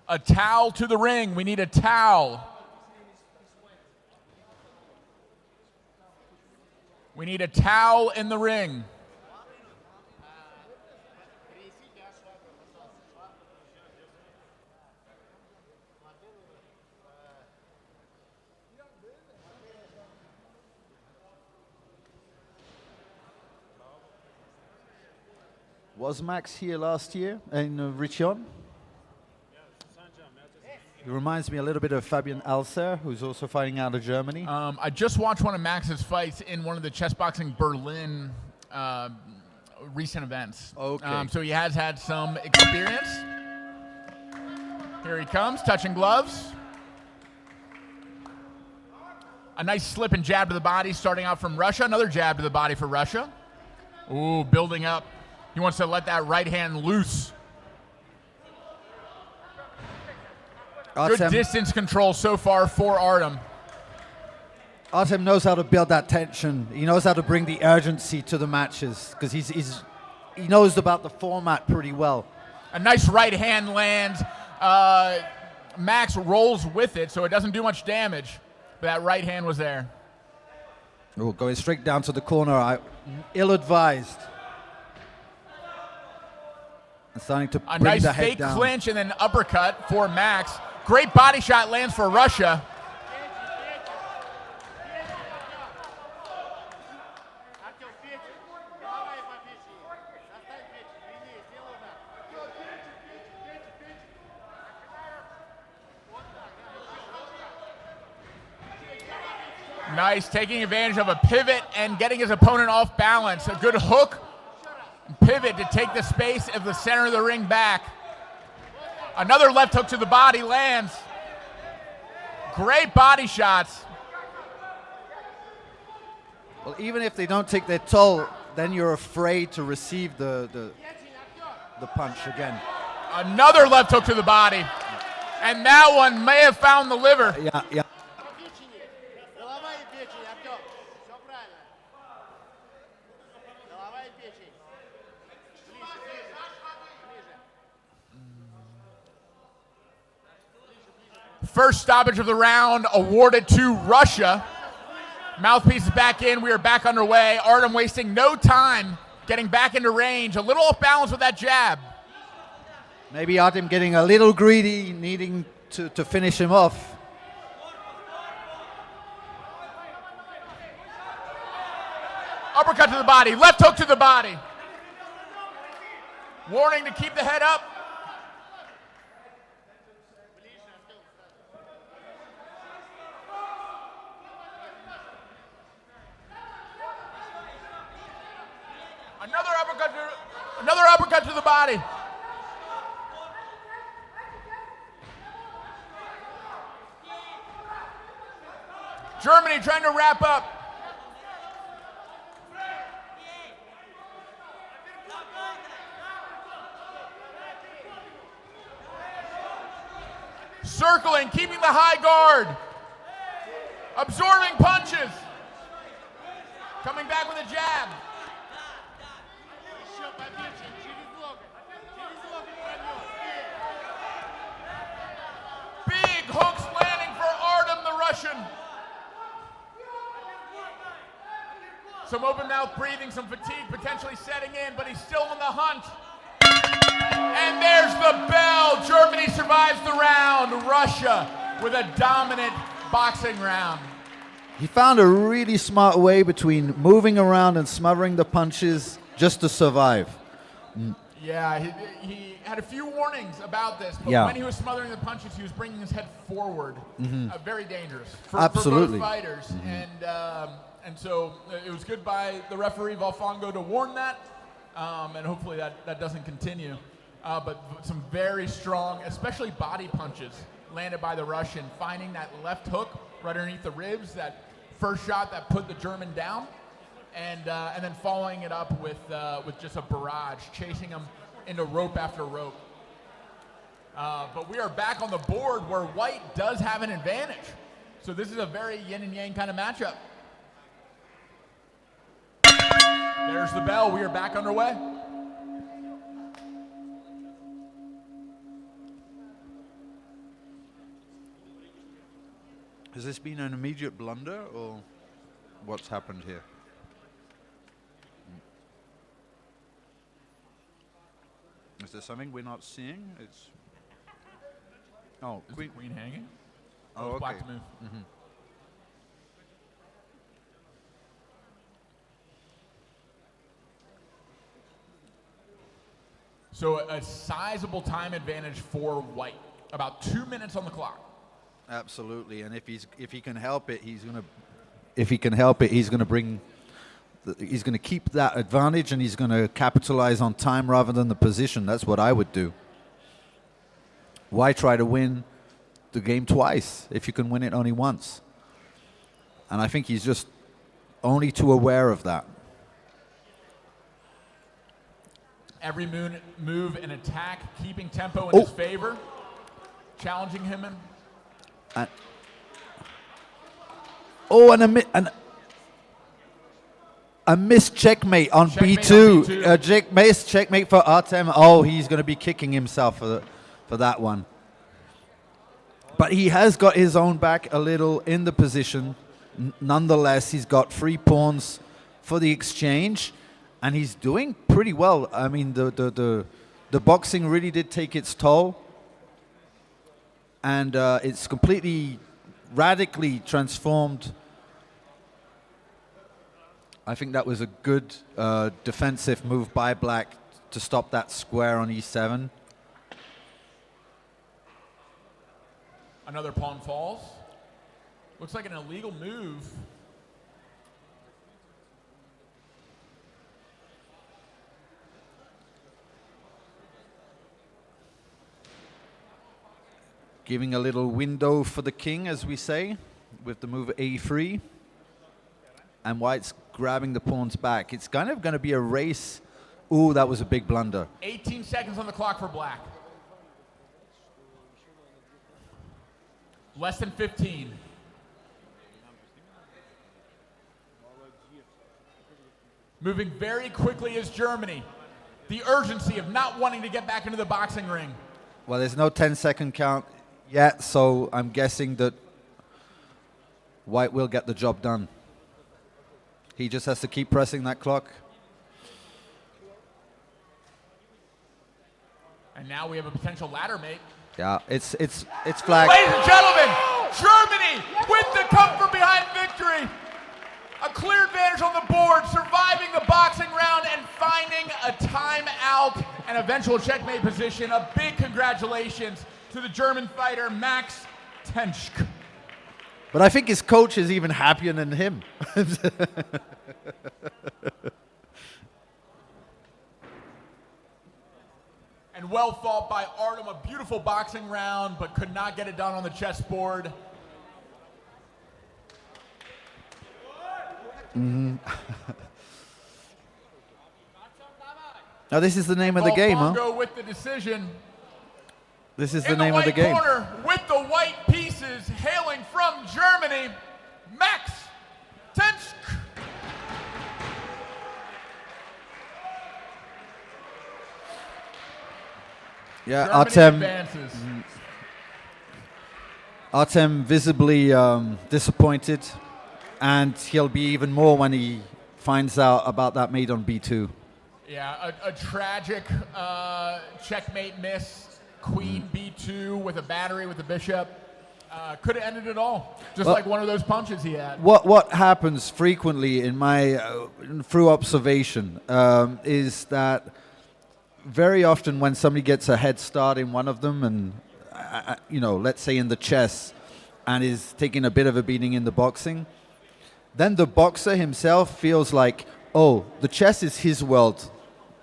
A towel to the ring. We need a towel. We need a towel in the ring. Was Max here last year in Riccion? He reminds me a little bit of Fabian Alser, who's also fighting out of Germany. I just watched one of Max's fights in one of the Chessboxing Berlin recent events. Okay. So he has had some experience. Here he comes, touching gloves. A nice slip and jab to the body starting out from Russia. Another jab to the body for Russia. Ooh, building up. He wants to let that right hand loose. Good distance control so far for Artem. Artem knows how to build that tension. He knows how to bring the urgency to the matches, because he knows about the format pretty well. A nice right hand lands. Max rolls with it, so it doesn't do much damage. But that right hand was there. Oh, going straight down to the corner. Ill-advised. And starting to A bring nice the head fake down. clinch and then uppercut for Max. Great body shot lands for Russia. Nice, taking advantage of a pivot and getting his opponent off balance. A good hook, pivot to take the space of the center of the ring back. Another left hook to the body lands. Great body shots. Well, even if they don't take their toll, then you're afraid to receive the punch again. Another left hook to the body. And that one may have found the liver. Yeah, yeah. First stoppage of the round awarded to Russia. Mouthpiece is back in. We are back underway. Artem wasting no time getting back into range. A little off balance with that jab. Maybe Artem getting a little greedy, needing to finish him off. Uppercut to the body. Left hook to the body. Warning to keep the head up. Another uppercut to the body. Germany trying to wrap up. Circling, keeping the high guard. Absorbing punches. Coming back with a jab. Big hooks landing for Artem, the Russian. Some open mouth breathing, some fatigue potentially setting in, but he's still on the hunt. And there's the bell. Germany survives the round. Russia with a dominant boxing round. He found a really smart way between moving around and smothering the punches just to survive. Yeah, he had a few warnings about this, but Yeah. when he was smothering the punches, he was bringing his head forward. Very dangerous for Absolutely. both fighters. And so it was good by the referee Valfongo to warn that, and hopefully that doesn't continue. But some very strong, especially body punches, landed by the Russian, finding that left hook right underneath the ribs, that first shot that put the German down, and then following it up with just a barrage, chasing him into rope after rope. But we are back on the board where white does have an advantage. So this is a very yin and yang kind of matchup. There's the bell. We are back underway. Has this been an immediate blunder, or what's happened here? Is there something we're not seeing? It's Is the queen hanging? Oh, okay. Black to move. So a sizable time advantage for white. About 2 minutes on the clock. Absolutely, and if he can help it, he's gonna bring. He's going to keep that advantage, and he's going to capitalize on time rather than the position. That's what I would do. Why try to win the game twice if you can win it only once? And I think he's just only too aware of that. Every move and attack, keeping tempo in his favor, challenging him. A missed checkmate on Checkmate B2. on B2. Missed checkmate for Artem. Oh, he's going to be kicking himself for that one. But he has got his own back a little in the position. Nonetheless, he's got 3 pawns for the exchange, and he's doing pretty well. I mean, the boxing really did take its toll, and it's completely, radically transformed. I think that was a good defensive move by Black to stop that square on e7. Another pawn falls. Looks like an illegal move. Giving a little window for the king, as we say, with the move a3. And White's grabbing the pawns back. It's kind of going to be a race. Ooh, that was a big blunder. 18 seconds on the clock for Black. Less than 15. Moving very quickly is Germany. The urgency of not wanting to get back into the boxing ring. Well, there's no 10-second count yet, so I'm guessing that White will get the job done. He just has to keep pressing that clock. And now we have a potential ladder mate. Yeah, it's flag. Ladies and gentlemen, Germany with the come from behind victory. A clear advantage on the board, surviving the boxing round and finding a timeout and eventual checkmate position. A big congratulations to the German fighter, Max Tenschk. But I think his coach is even happier than him. And well fought by Artem, a beautiful boxing round, but could not get it done on the chessboard. Now this is the name of the game, huh? Bongo with the decision. This is the name of the game. Corner with the white pieces, hailing from Germany, Max Tenschk. Yeah, Germany advances. Artem visibly disappointed, and he'll be even more when he finds out about that mate on b2. Yeah, a tragic checkmate miss. Queen b2 with a battery with the bishop. Could have ended it all, just like one of those punches he had. What happens frequently in my through observation is that very often when somebody gets a head start in one of them, and you know, let's say in the chess, and is taking a bit of a beating in the boxing, then the boxer himself feels like, oh, the chess is his world,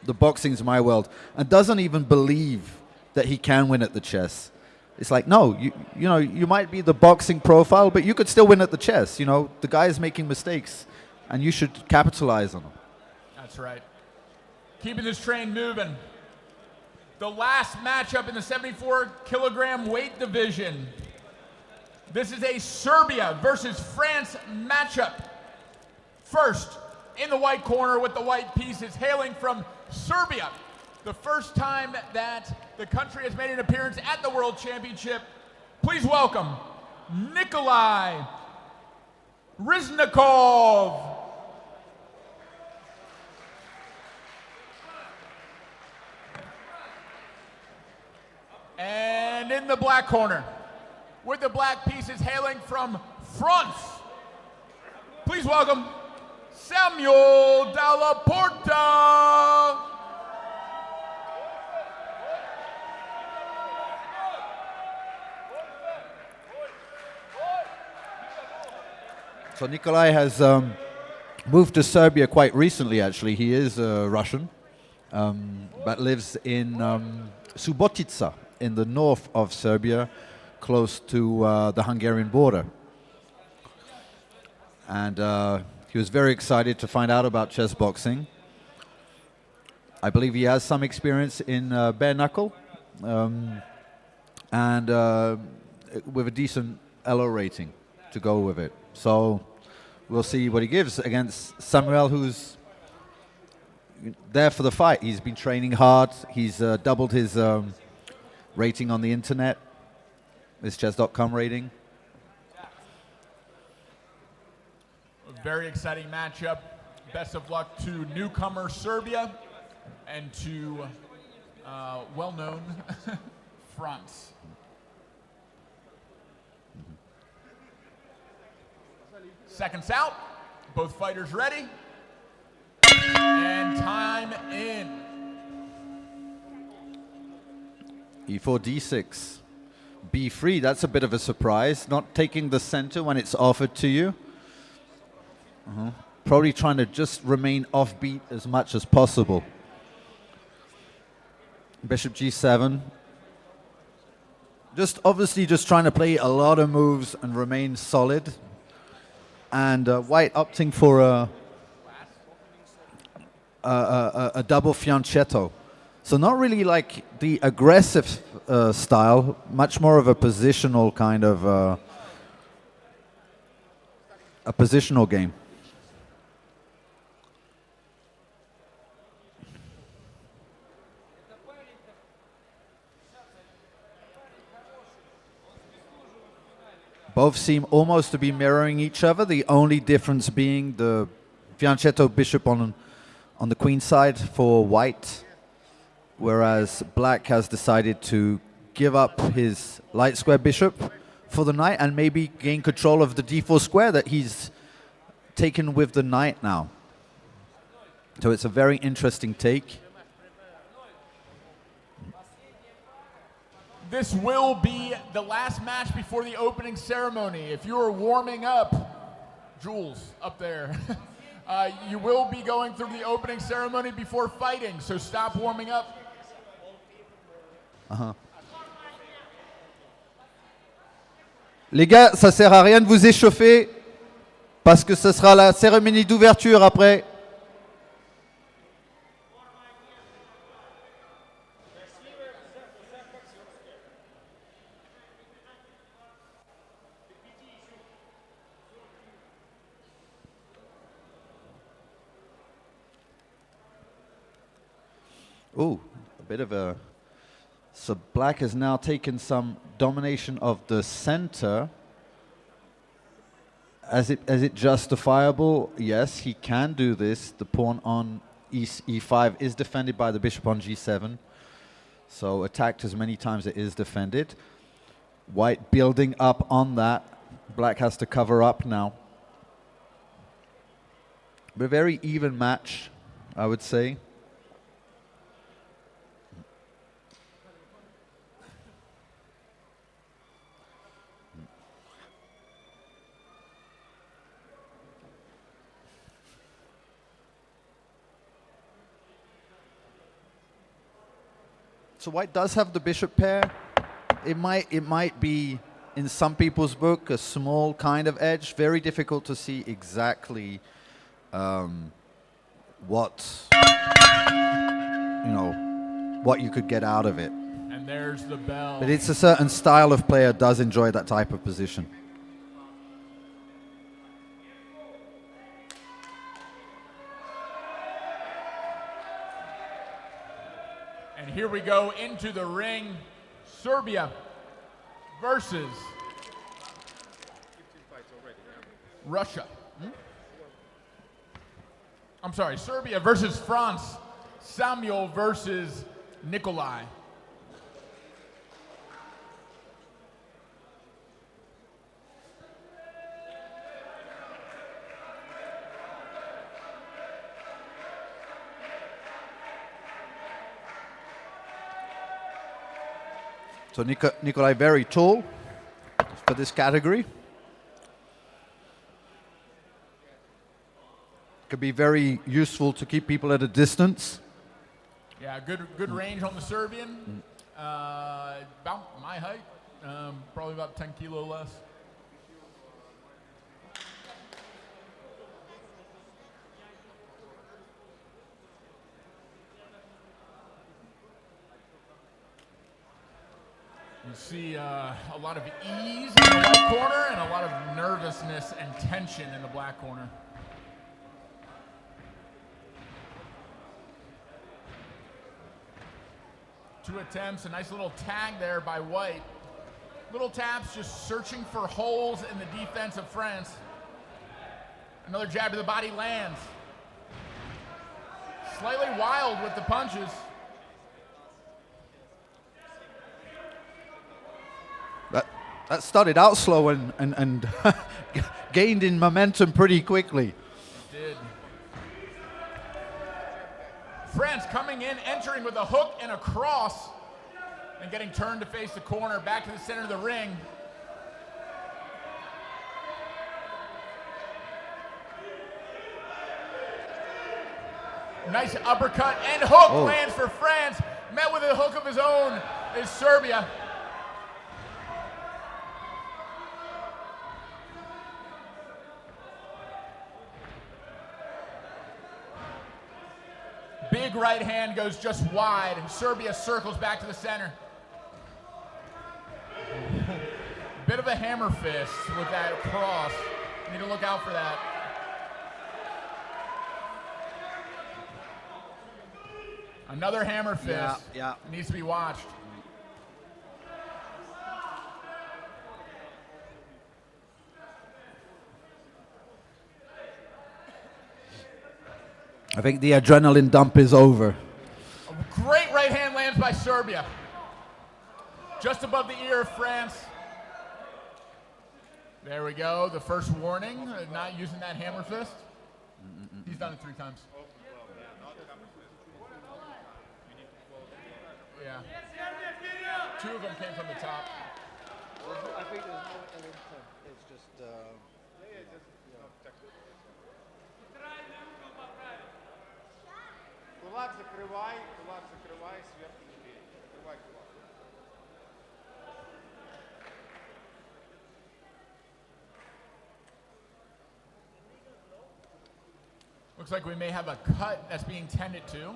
the boxing's my world, and doesn't even believe that he can win at the chess. It's like, no, you know, you might be the boxing profile, but you could still win at the chess. You know, the guy is making mistakes, and you should capitalize on them. That's right. Keeping this train moving. The last matchup in the 74-kilogram weight division. This is a Serbia versus France matchup. First, in the white corner with the white pieces, hailing from Serbia. The first time that the country has made an appearance at the World Championship. Please welcome Nikolai Rizikov. And in the black corner, with the black pieces hailing from France, please welcome Samuel Dalla Porta. So Nikolai has moved to Serbia quite recently, actually. He is Russian, but lives in Subotica in the north of Serbia, close to the Hungarian border. And he was very excited to find out about chess boxing. I believe he has some experience in bare knuckle, and with a decent ELO rating to go with it. So we'll see what he gives against Samuel, who's there for the fight. He's been training hard. He's doubled his rating on the internet, his chess.com rating. Very exciting matchup. Best of luck to newcomer Serbia and to well-known France. Seconds out. Both fighters ready. And time in. E4, D6. B3, that's a bit of a surprise. Not taking the center when it's offered to you. Probably trying to just remain offbeat as much as possible. Bishop G7. Obviously just trying to play a lot of moves and remain solid. And white opting for a double fianchetto. So not really like the aggressive style, much more of a positional kind of a positional game. Both seem almost to be mirroring each other, the only difference being the fianchetto bishop on the queen side for white, whereas black has decided to give up his light square bishop for the knight and maybe gain control of the d4 square that he's taken with the knight now. So it's a very interesting take. This will be the last match before the opening ceremony. If you are warming up, Jules up there, you will be going through the opening ceremony before fighting, so stop warming up. Les gars, ça sert à rien de vous échauffer parce que ce sera la cérémonie d'ouverture après. Oh, a bit of a... So black has now taken some domination of the center. Is it justifiable? Yes, he can do this. The pawn on e5 is defended by the bishop on g7. So attacked as many times it is defended. White building up on that. Black has to cover up now. But a very even match, I would say. So white does have the bishop pair. It might be, in some people's book, a small kind of edge. Very difficult to see exactly what you could get out of it. And there's the bell. But it's a certain style of player does enjoy that type of position. And here we go into the ring. Serbia versus Russia. I'm sorry, Serbia versus France. Samuel versus Nikolai. So Nikolai very tall for this category. Could be very useful to keep people at a distance. Yeah, good range on the Serbian. About my height, probably about 10 kilo less. You see a lot of ease in the white corner and a lot of nervousness and tension in the black corner. Two attempts, a nice little tag there by white. Little taps, just searching for holes in the defense of France. Another jab to the body lands. Slightly wild with the punches. That started out slow and gained in momentum pretty quickly. It did. France coming in, entering with a hook and a cross, and getting turned to face the corner, back to the center of the ring. Nice uppercut and hook lands for France. Met with a hook of his own is Serbia. Big right hand goes just wide. Serbia circles back to the center. Bit of a hammer fist with that cross. Need to look out for that. Another hammer fist. Yeah. Needs to be watched. I think the adrenaline dump is over. A great right hand lands by Serbia. Just above the ear of France. There we go. The first warning, not using that hammer fist. He's done it 3 times. Yeah. 2 of them came from the top. I think there's no intent. It's just. Кулак закрывай, сверху не бей. Закрывай кулак. Looks like we may have a cut that's being tended to.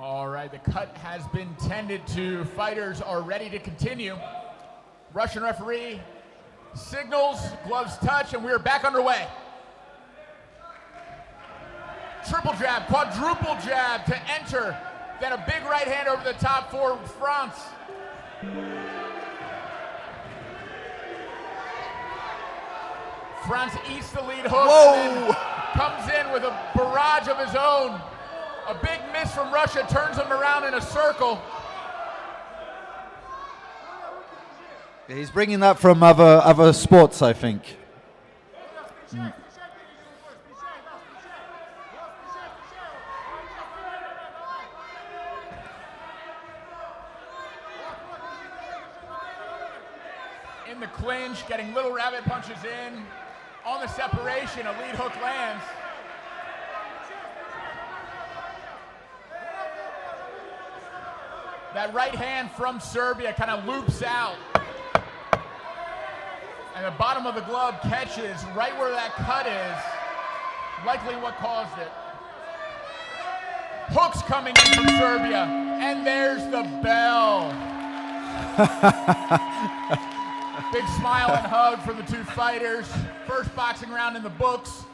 All right, the cut has been tended to. Fighters are ready to continue. Russian referee signals, gloves touch, and we are back underway. Triple jab, quadruple jab to enter. Then a big right hand over the top for France. France eats the lead hook. And then comes in with a barrage of his own. A big miss from Russia turns him around in a circle. He's bringing that from other sports, I think. In the clinch, getting little rabbit punches in. On the separation, a lead hook lands. That right hand from Serbia kind of loops out. And the bottom of the glove catches right where that cut is. Likely what caused it. Hooks coming in from Serbia. And there's the bell. Big smile and hug from the two fighters. First boxing round in the books.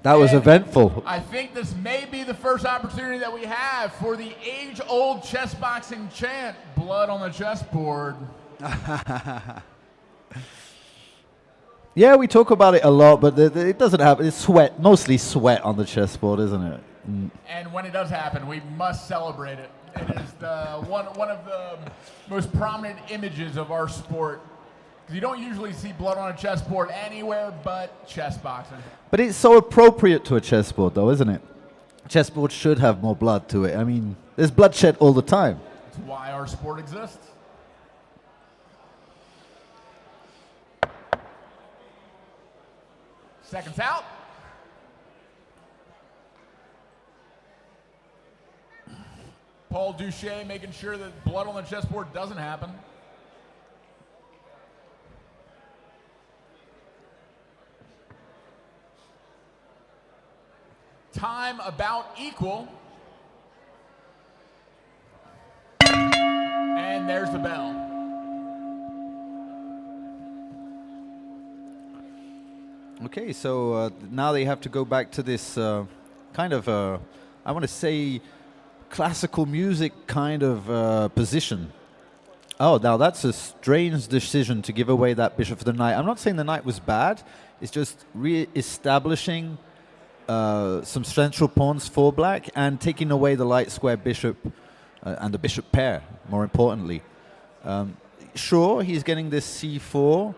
That was eventful. I think this may be the first opportunity that we have for the age-old chess boxing chant, blood on the chessboard. Yeah, we talk about it a lot, but it doesn't happen. It's sweat, mostly sweat on the chessboard, isn't it? And when it does happen, we must celebrate it. It is one of the most prominent images of our sport. Because you don't usually see blood on a chessboard anywhere but chess boxing. But it's so appropriate to a chessboard, though, isn't it? Chessboard should have more blood to it. I mean, there's bloodshed all the time. That's why our sport exists. Seconds out. Paul Duche making sure that blood on the chessboard doesn't happen. Time about equal. And there's the bell. Okay, so now they have to go back to this kind of, I want to say, classical music kind of position. Oh, now that's a strange decision to give away that bishop for the knight. I'm not saying the knight was bad. It's just re-establishing some central pawns for black and taking away the light square bishop and the bishop pair, more importantly. Sure, he's getting this c4.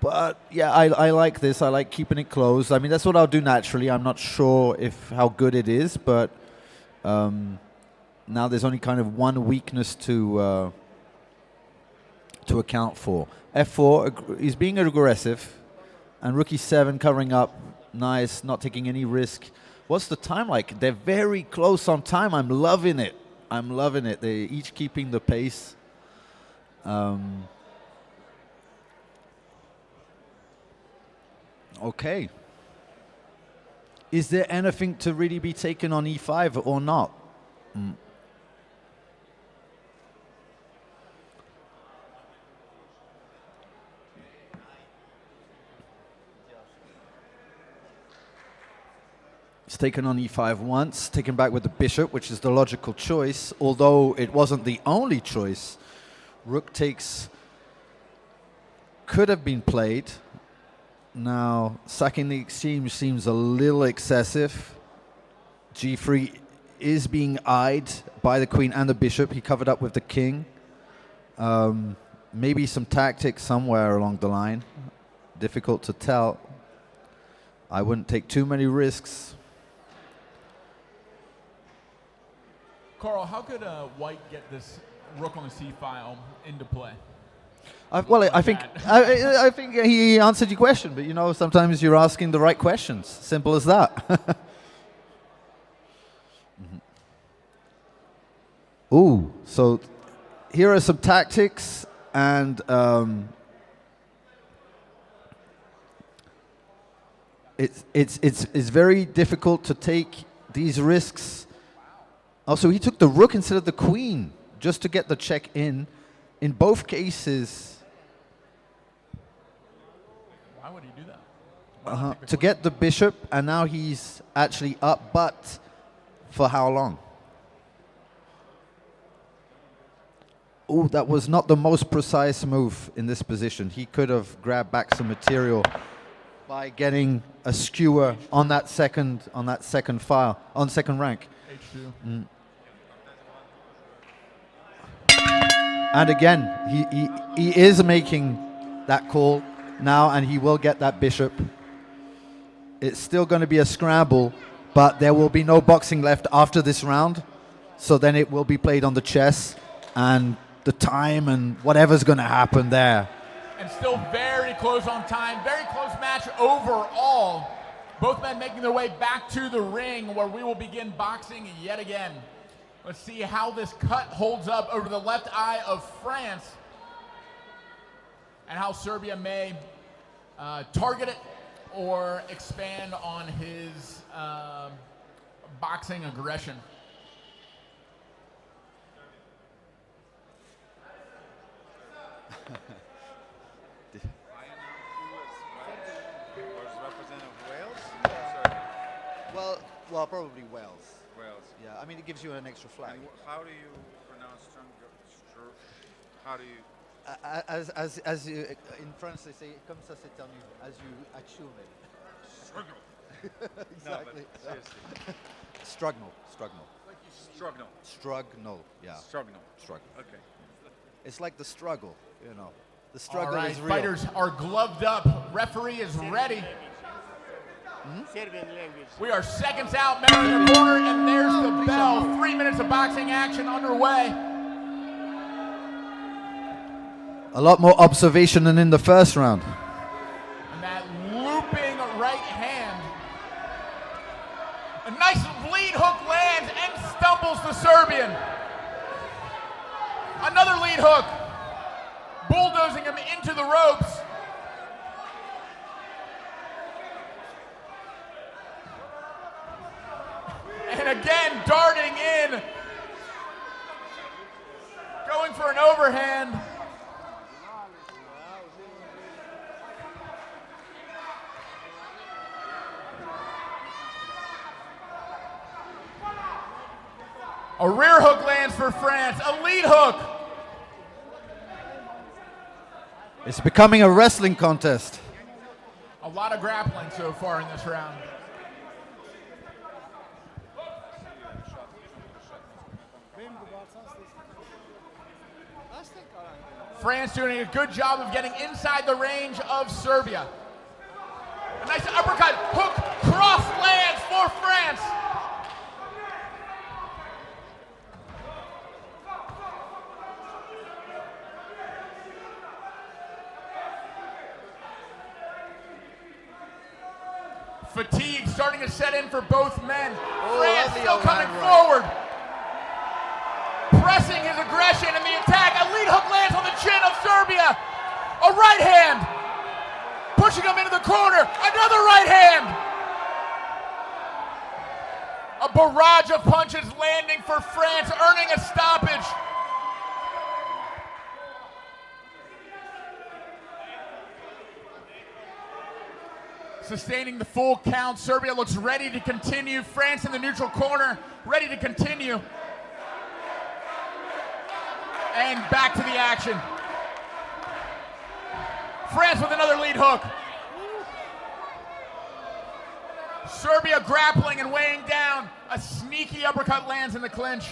But yeah, I like this. I like keeping it close. I mean, that's what I'll do naturally. I'm not sure how good it is, but now there's only kind of one weakness to account for. F4, he's being aggressive, and rook e7 covering up. Nice, not taking any risk. What's the time like? They're very close on time. I'm loving it. I'm loving it. They're each keeping the pace. Okay. Is there anything to really be taken on e5 or not? It's taken on e5 once, taken back with the bishop, which is the logical choice, although it wasn't the only choice. Rook takes could have been played. Now, sacking the exchange seems a little excessive. G3 is being eyed by the queen and the bishop. He covered up with the king. Maybe some tactics somewhere along the line. Difficult to tell. I wouldn't take too many risks. Carl, how could white get this rook on the c file into play? Well, I think he answered your question, but you know, sometimes you're asking the right questions. Simple as that. Ooh, so here are some tactics, and it's very difficult to take these risks. Also, he took the rook instead of the queen just to get the check in. In both cases. Why would he do that? To get the bishop, and now he's actually up, but for how long? Oh, that was not the most precise move in this position. He could have grabbed back some material by getting a skewer on that second file, on second rank. H2. And again, he is making that call now, and he will get that bishop. It's still going to be a scramble, but there will be no boxing left after this round. So then it will be played on the chess, and the time and whatever's going to happen there. And still very close on time, very close match overall. Both men making their way back to the ring where we will begin boxing yet again. Let's see how this cut holds up over the left eye of France and how Serbia may target it or expand on his boxing aggression. Well, probably Wales. Wales. Yeah, I mean, it gives you an extra flag. And how do you pronounce how do you? As you, in France they say, comme ça c'est terminé, as you achieve it. Struggle. Exactly. No, but seriously. Strugnell. Strugnell. Strugnell, yeah. Strugnell. Struggle. Okay. It's like the struggle, you know. The All struggle right, is real. fighters are gloved up. Referee is ready. Serbian language. We are seconds out, men in the corner, and there's the bell. 3 minutes of boxing action underway. A lot more observation than in the first round. And that looping right hand. A nice lead hook lands and stumbles the Serbian. Another lead hook. Bulldozing him into the ropes. And again, darting in. Going for an overhand. A rear hook lands for France. A lead hook. It's becoming a wrestling contest. A lot of grappling so far in this round. France doing a good job of getting inside the range of Serbia. A nice uppercut, hook, cross lands for France. Fatigue starting to set in for both men. France still coming forward. Pressing his aggression in the attack. A lead hook lands on the chin of Serbia. A right hand. Pushing him into the corner. Another right hand. A barrage of punches landing for France, earning a stoppage. Sustaining the full count. Serbia looks ready to continue. France in the neutral corner, ready to continue. And back to the action. France with another lead hook. Serbia grappling and weighing down. A sneaky uppercut lands in the clinch.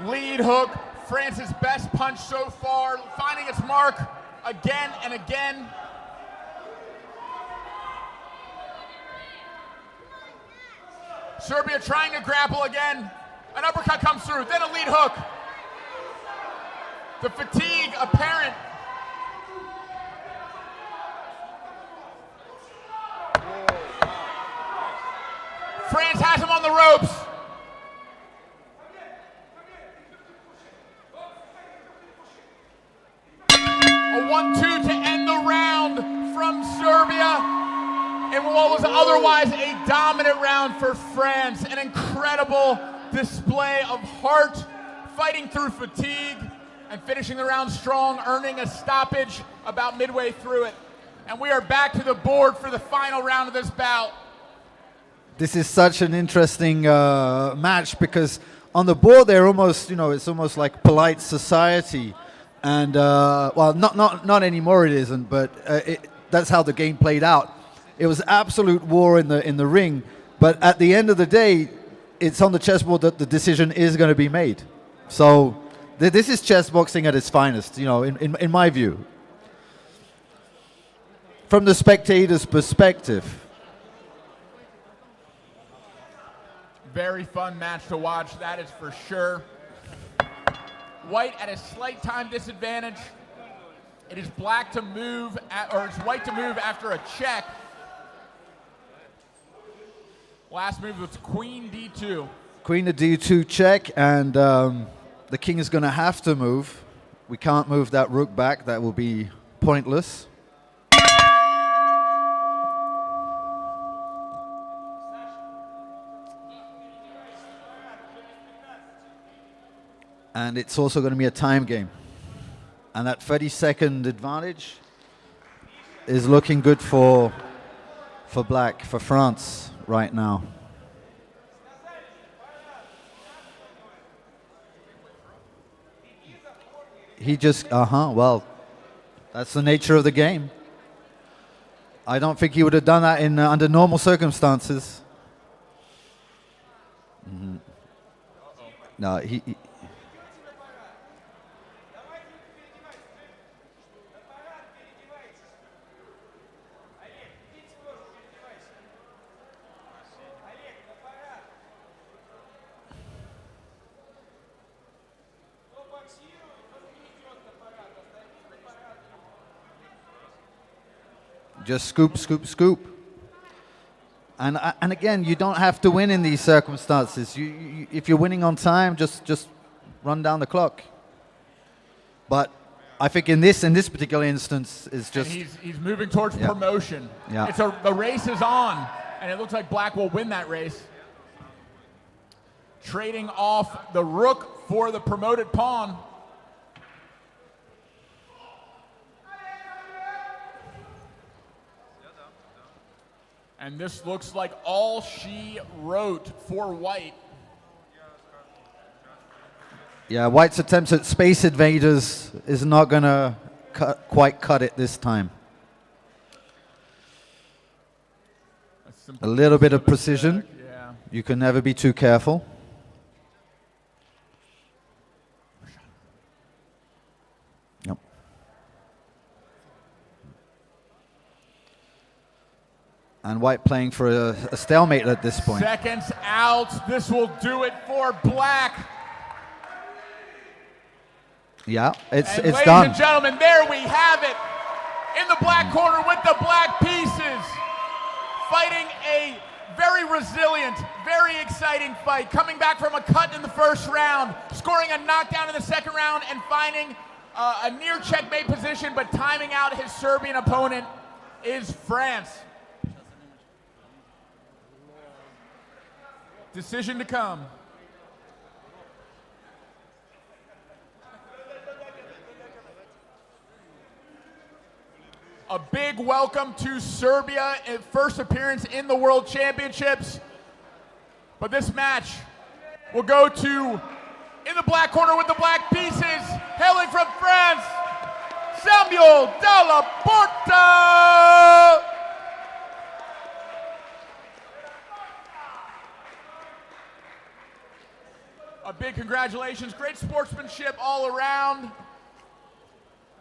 Lead hook, France's best punch so far, finding its mark again and again. Serbia trying to grapple again. An uppercut comes through, then a lead hook. The fatigue apparent. France has him on the ropes. A 1-2 to end the round from Serbia. In what was otherwise a dominant round for France. An incredible display of heart, fighting through fatigue, and finishing the round strong, earning a stoppage about midway through it. And we are back to the board for the final round of this bout. This is such an interesting match because on the board they're almost, you know, it's almost like polite society. And, well, not anymore it isn't, but that's how the game played out. It was absolute war in the ring, but at the end of the day, it's on the chessboard that the decision is going to be made. So this is chess boxing at its finest, you know, in my view. From the spectator's perspective. Very fun match to watch, that is for sure. White at a slight time disadvantage. It is black to move, or it's white to move after a check. Last move was queen d2. Queen to d2 check, and the king is going to have to move. We can't move that rook back. That will be pointless. And it's also going to be a time game. And that 30-second advantage is looking good for black, for France right now. He just, well, That's the nature of the game. I don't think he would have done that in under normal circumstances. No, he just scoop, scoop, scoop. And again, you don't have to win in these circumstances. If you're winning on time, just run down the clock. But I think in this particular instance, is just and he's moving towards promotion. Yeah. The race is on, and it looks like Black will win that race. Trading off the rook for the promoted pawn. And this looks like all she wrote for White. Yeah, White's attempts at space invaders is not going to quite cut it this time. A little bit of precision. Yeah. You can never be too careful. Yep. And White playing for a stalemate at this point. Seconds out. This will do it for Black. Yeah, it's Ladies done. and gentlemen, there we have it. In the black corner with the black pieces. Fighting a very resilient, very exciting fight. Coming back from a cut in the first round. Scoring a knockdown in the second round and finding a near checkmate position, but timing out his Serbian opponent is France. Decision to come. A big welcome to Serbia, first appearance in the World Championships. But this match will go to, in the black corner with the black pieces, hailing from France, Samuel Della Porta. A big congratulations, great sportsmanship all around.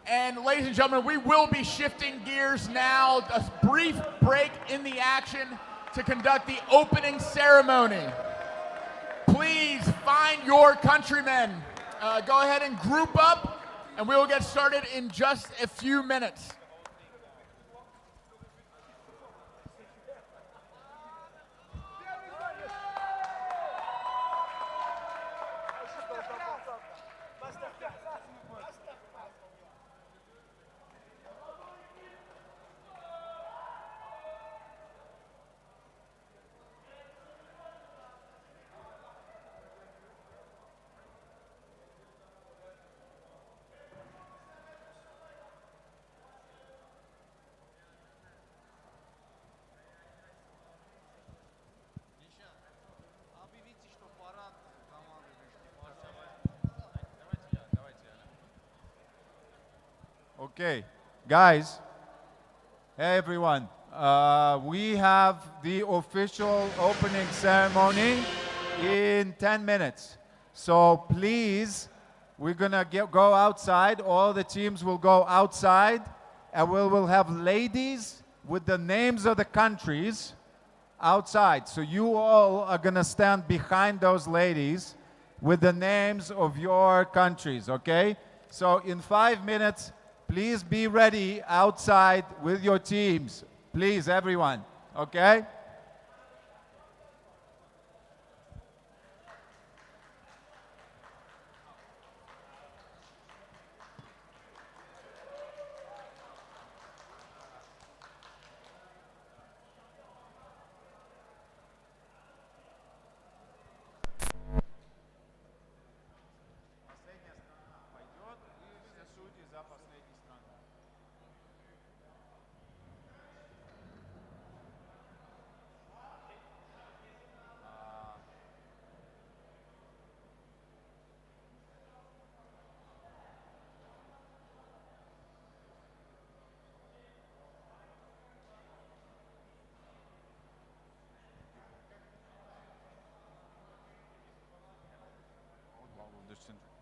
And ladies and gentlemen, we will be shifting gears now, a brief break in the action to conduct the opening ceremony. Please find your countrymen. Go ahead and group up, and we will get started in just a few minutes. Okay, guys. Hey, everyone. We have the official opening ceremony in 10 minutes. So please, we're gonna go outside. All the teams will go outside, and we will have ladies with the names of the countries outside. So you all are gonna stand behind those ladies with the names of your countries, okay? So in 5 minutes, please be ready outside with your teams. Please, everyone, okay? Syndrome.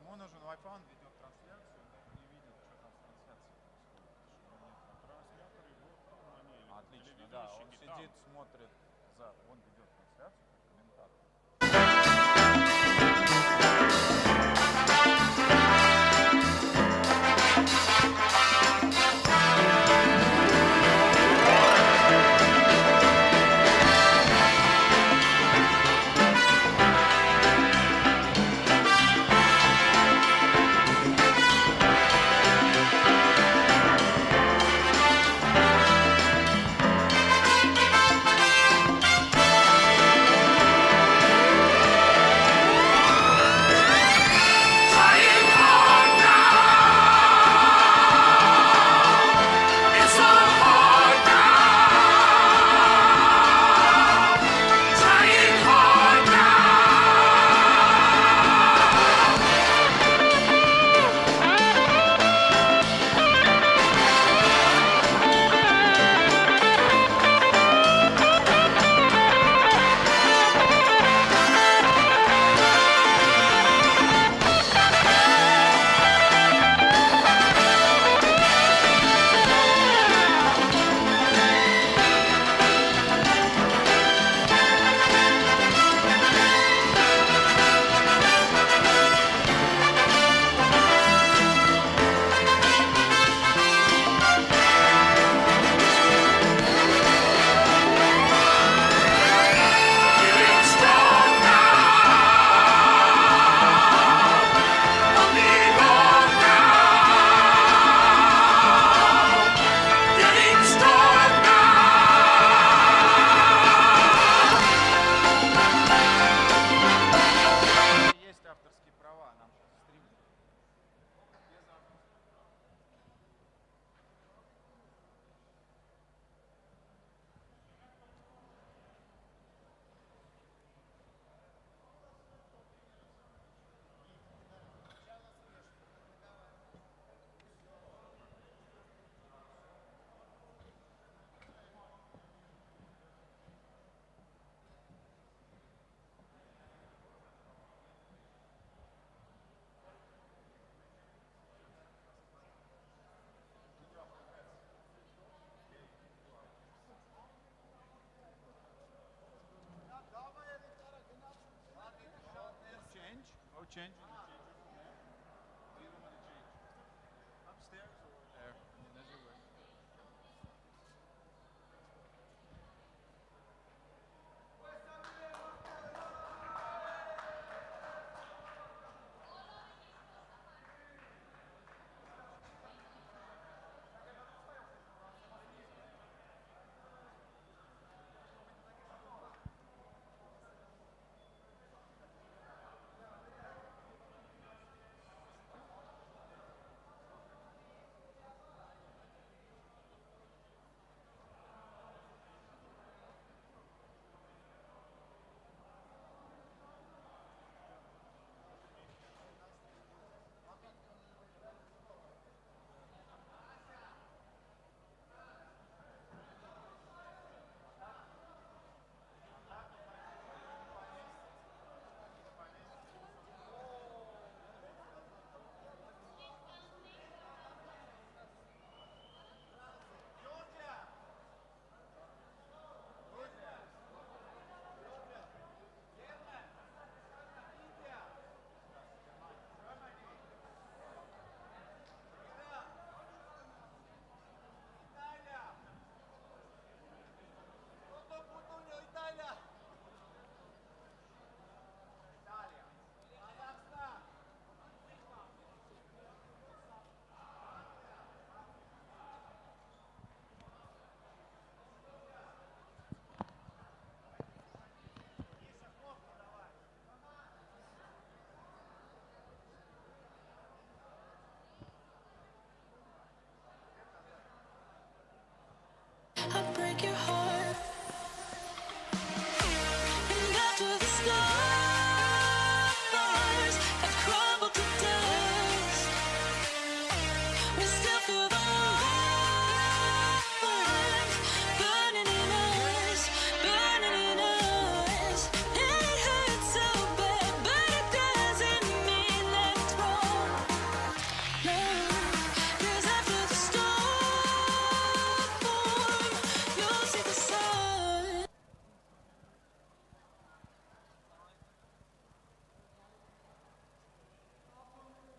Ему нужен Wi-Fi, он ведет трансляцию, он не видит, что там в трансляции происходит. Отлично, да, он сидит, смотрит, он ведет трансляцию, как комментатор. Есть авторские права, нам сейчас стрим. Без авторских. Change? Oh, change. Where you want to change? Upstairs or there? As you wish.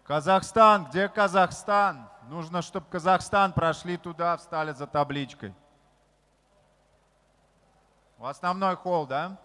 Казахстан, где Казахстан? Нужно, чтобы Казахстан прошли туда, встали за табличкой. В основной холл, да?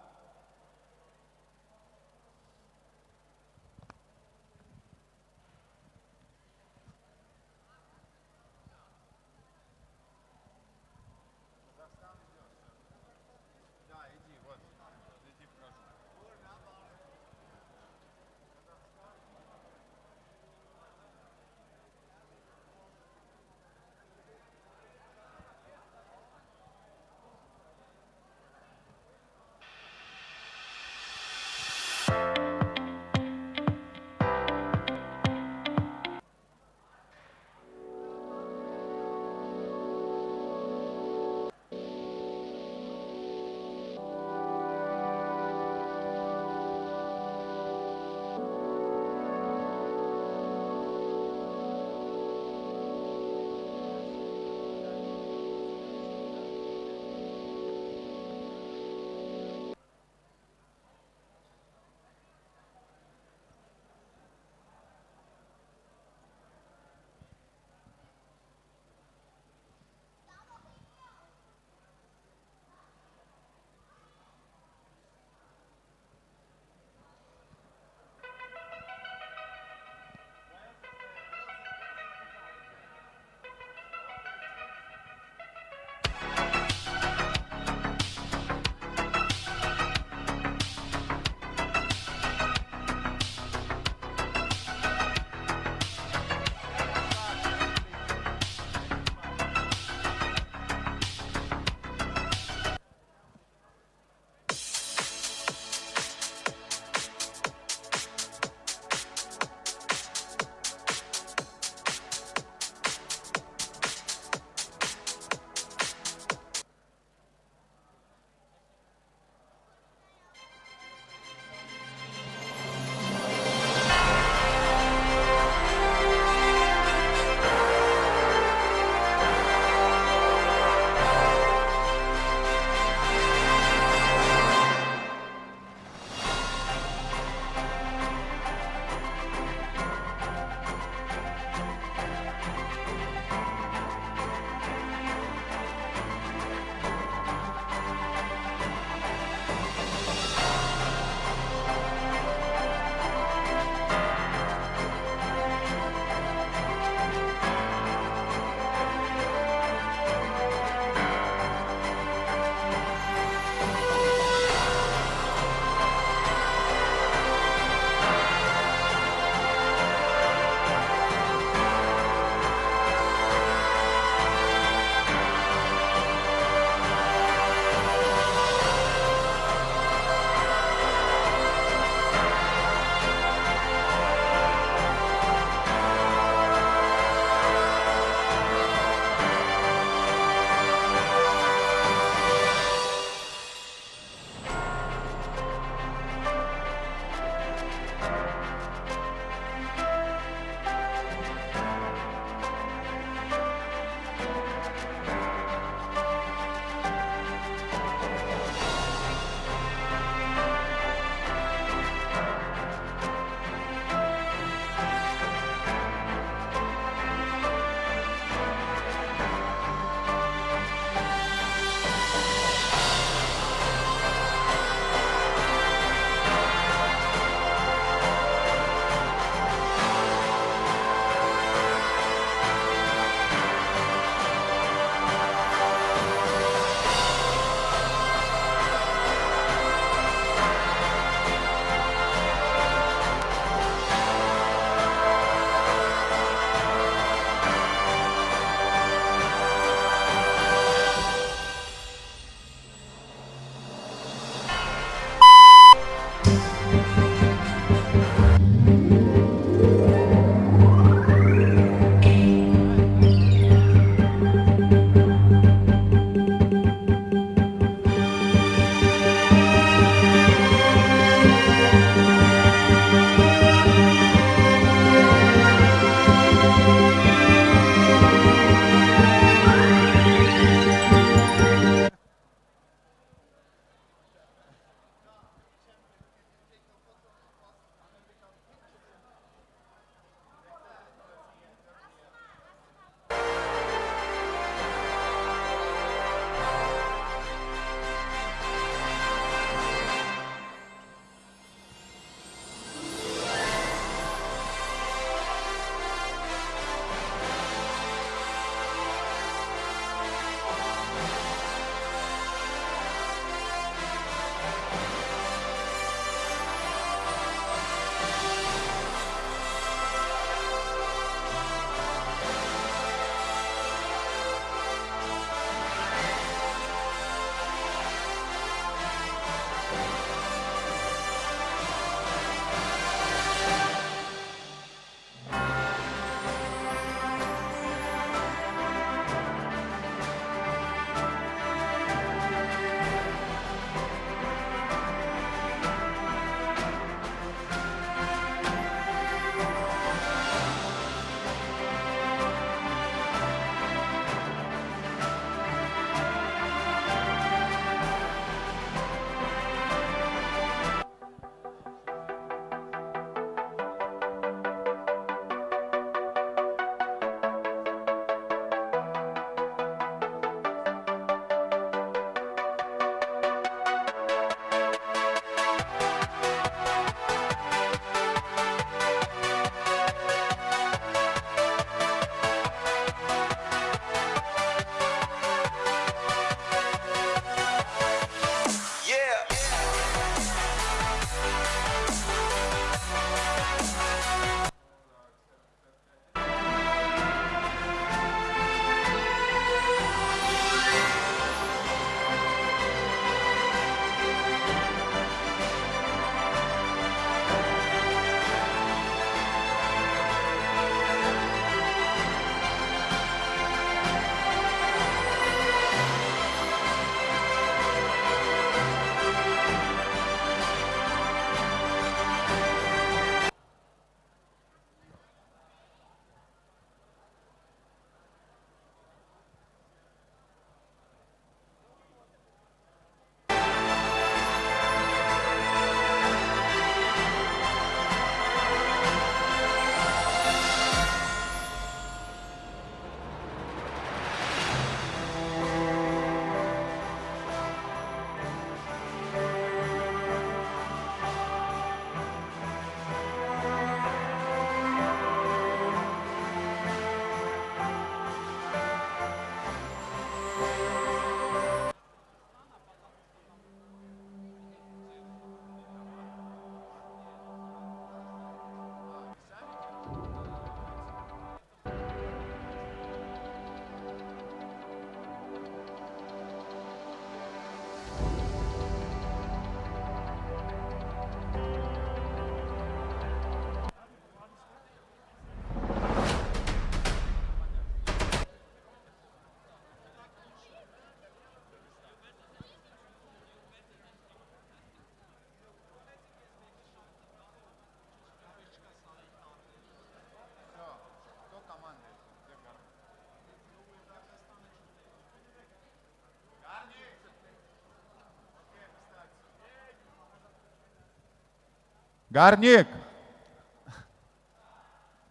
Гарник.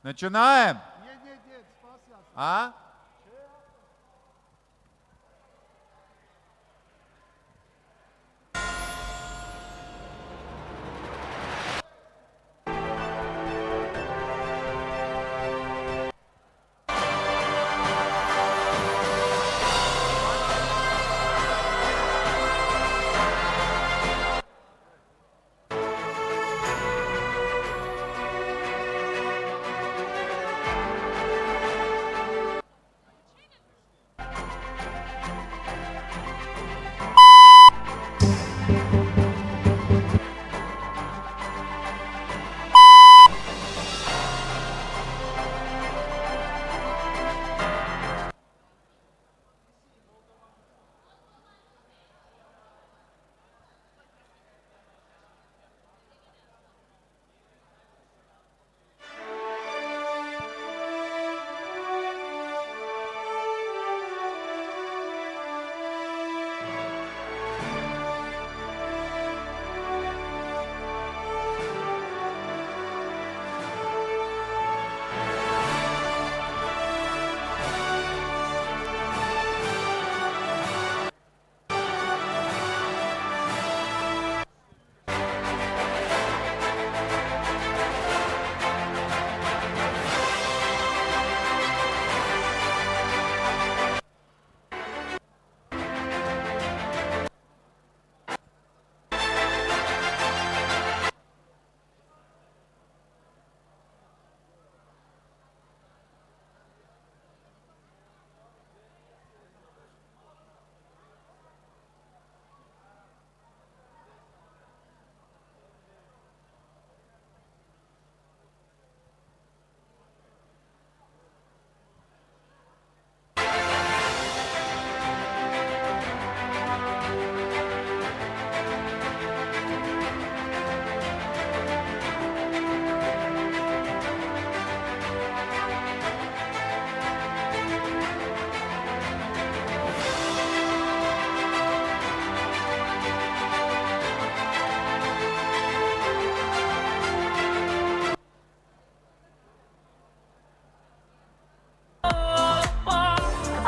Начинаем? А?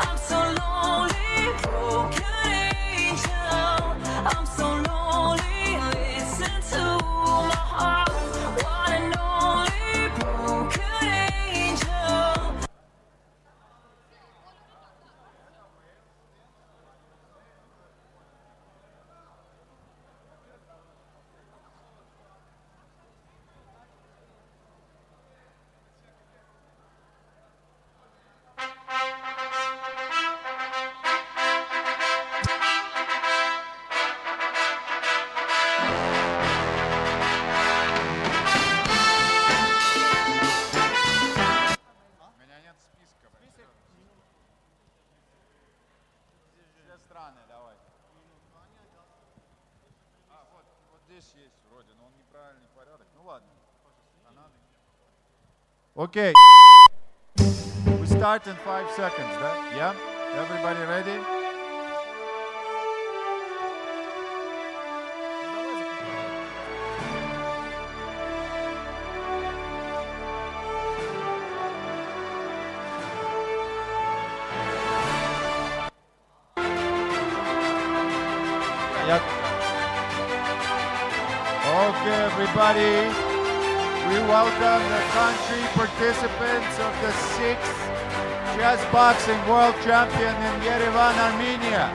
I'm so lonely, broken angel. I'm so lonely, listen to my heart. One and only broken angel. У меня нет списка. Все страны, давай. А, вот здесь есть вроде, но он неправильный порядок. Ну ладно. Okay. We start in 5 seconds, да? Yeah? Everybody ready? Okay, everybody. We welcome the country participants of the 6th Chessboxing World Champion in Yerevon, Armenia.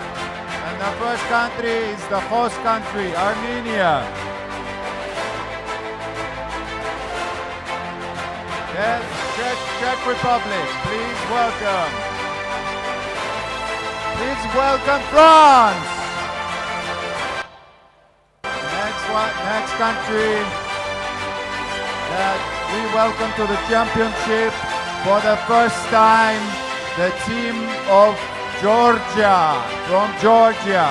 And the first country is the host country, Armenia. Then Czech Republic, please welcome. Please welcome France. Next country that we welcome to the championship for the first time, the team of Georgia, from Georgia.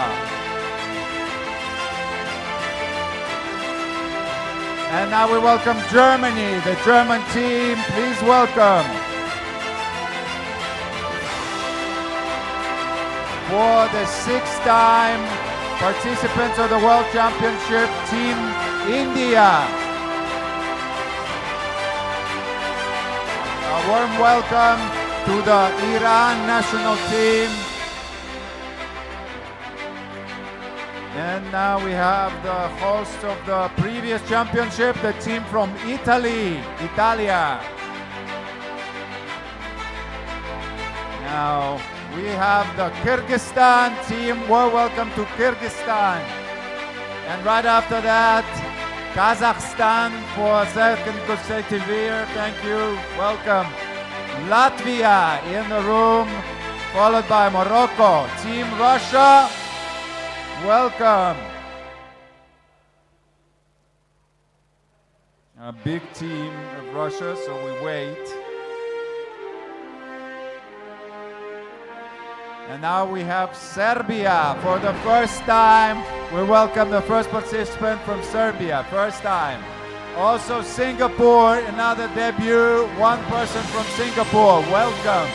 And now we welcome Germany, the German team, please welcome. For the 6th time, participants of the World Championship, Team India. warm welcome to the Iran national team. And now we have the host of the previous championship, the team from Italy, Italia. Now we have the Kyrgyzstan team. Warm welcome to Kyrgyzstan. And right after that, Kazakhstan for second consecutive year. Thank you. Welcome. Latvia in the room, followed by Morocco. Team Russia, welcome. A big team of Russia, so we wait. And now we have Serbia for the first time. We welcome the first participant from Serbia, first time. Also Singapore, another debut, one person from Singapore, welcome.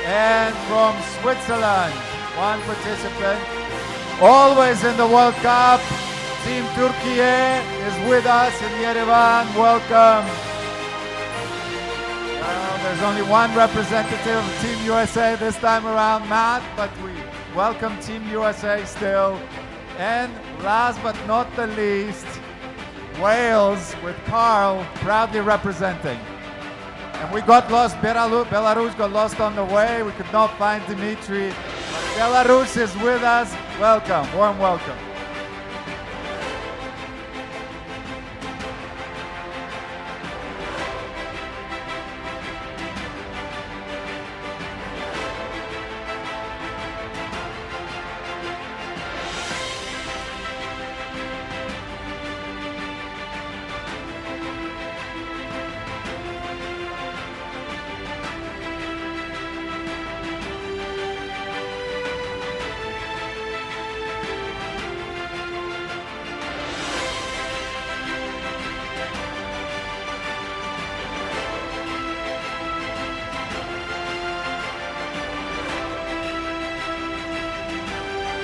And from Switzerland, one participant. Always in the World Cup, Team Turkey is with us in Yerevan, welcome. There's only one representative of Team USA this time around, Matt, but we welcome Team USA still. And last but not the least, Wales with Carl proudly representing. And we got lost, Belarus got lost on the way, we could not find Dimitri. But Belarus is with us, welcome, warm welcome.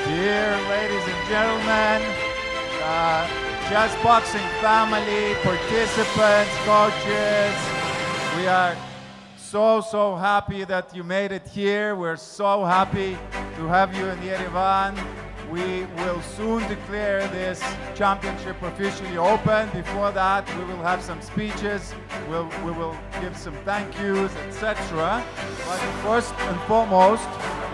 Dear ladies and gentlemen, Chessboxing family, participants, coaches, we are so happy that you made it here. We're so happy to have you in Yerevan. We will soon declare this championship officially open. Before that, we will have some speeches. We will give some thank yous, etc. But first and foremost,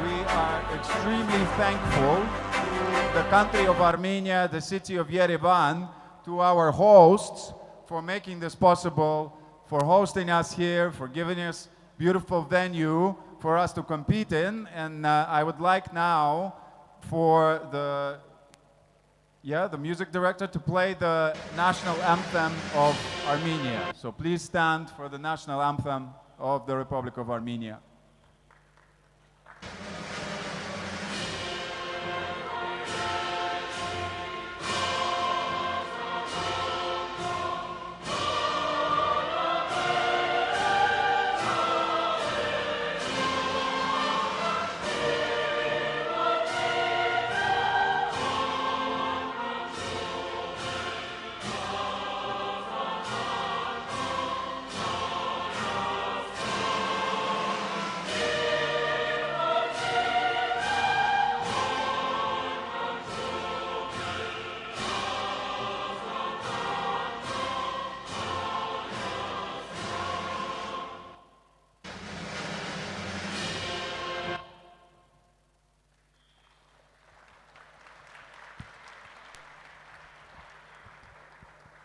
we are extremely thankful to the country of Armenia, the city of Yerevan, to our hosts for making this possible, for hosting us here, for giving us beautiful venue for us to compete in. And I would like now for the music director to play the national anthem of Armenia. So please stand for the national anthem of the Republic of Armenia.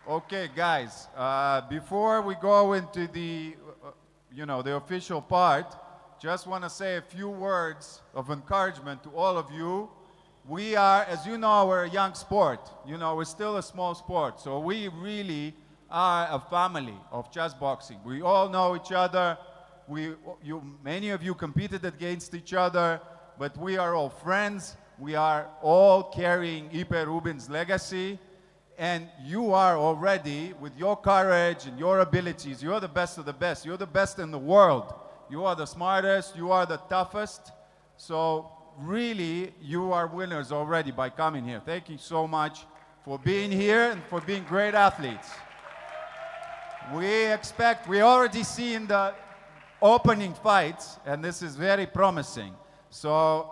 Okay, guys, before we go into the, the official part, just want to say a few words of encouragement to all of you. We are, as you know, we're a young sport. We're still a small sport. So we really are a family of chess boxing. We all know each other. Many of you competed against each other, but we are all friends. We are all carrying Ipe Rubin's legacy. And you are already, with your courage and your abilities, you're the best of the best. You're the best in the world. You are the smartest. You are the toughest. So really, you are winners already by coming here. Thank you so much for being here and for being great athletes. we already see in the opening fights, and this is very promising. So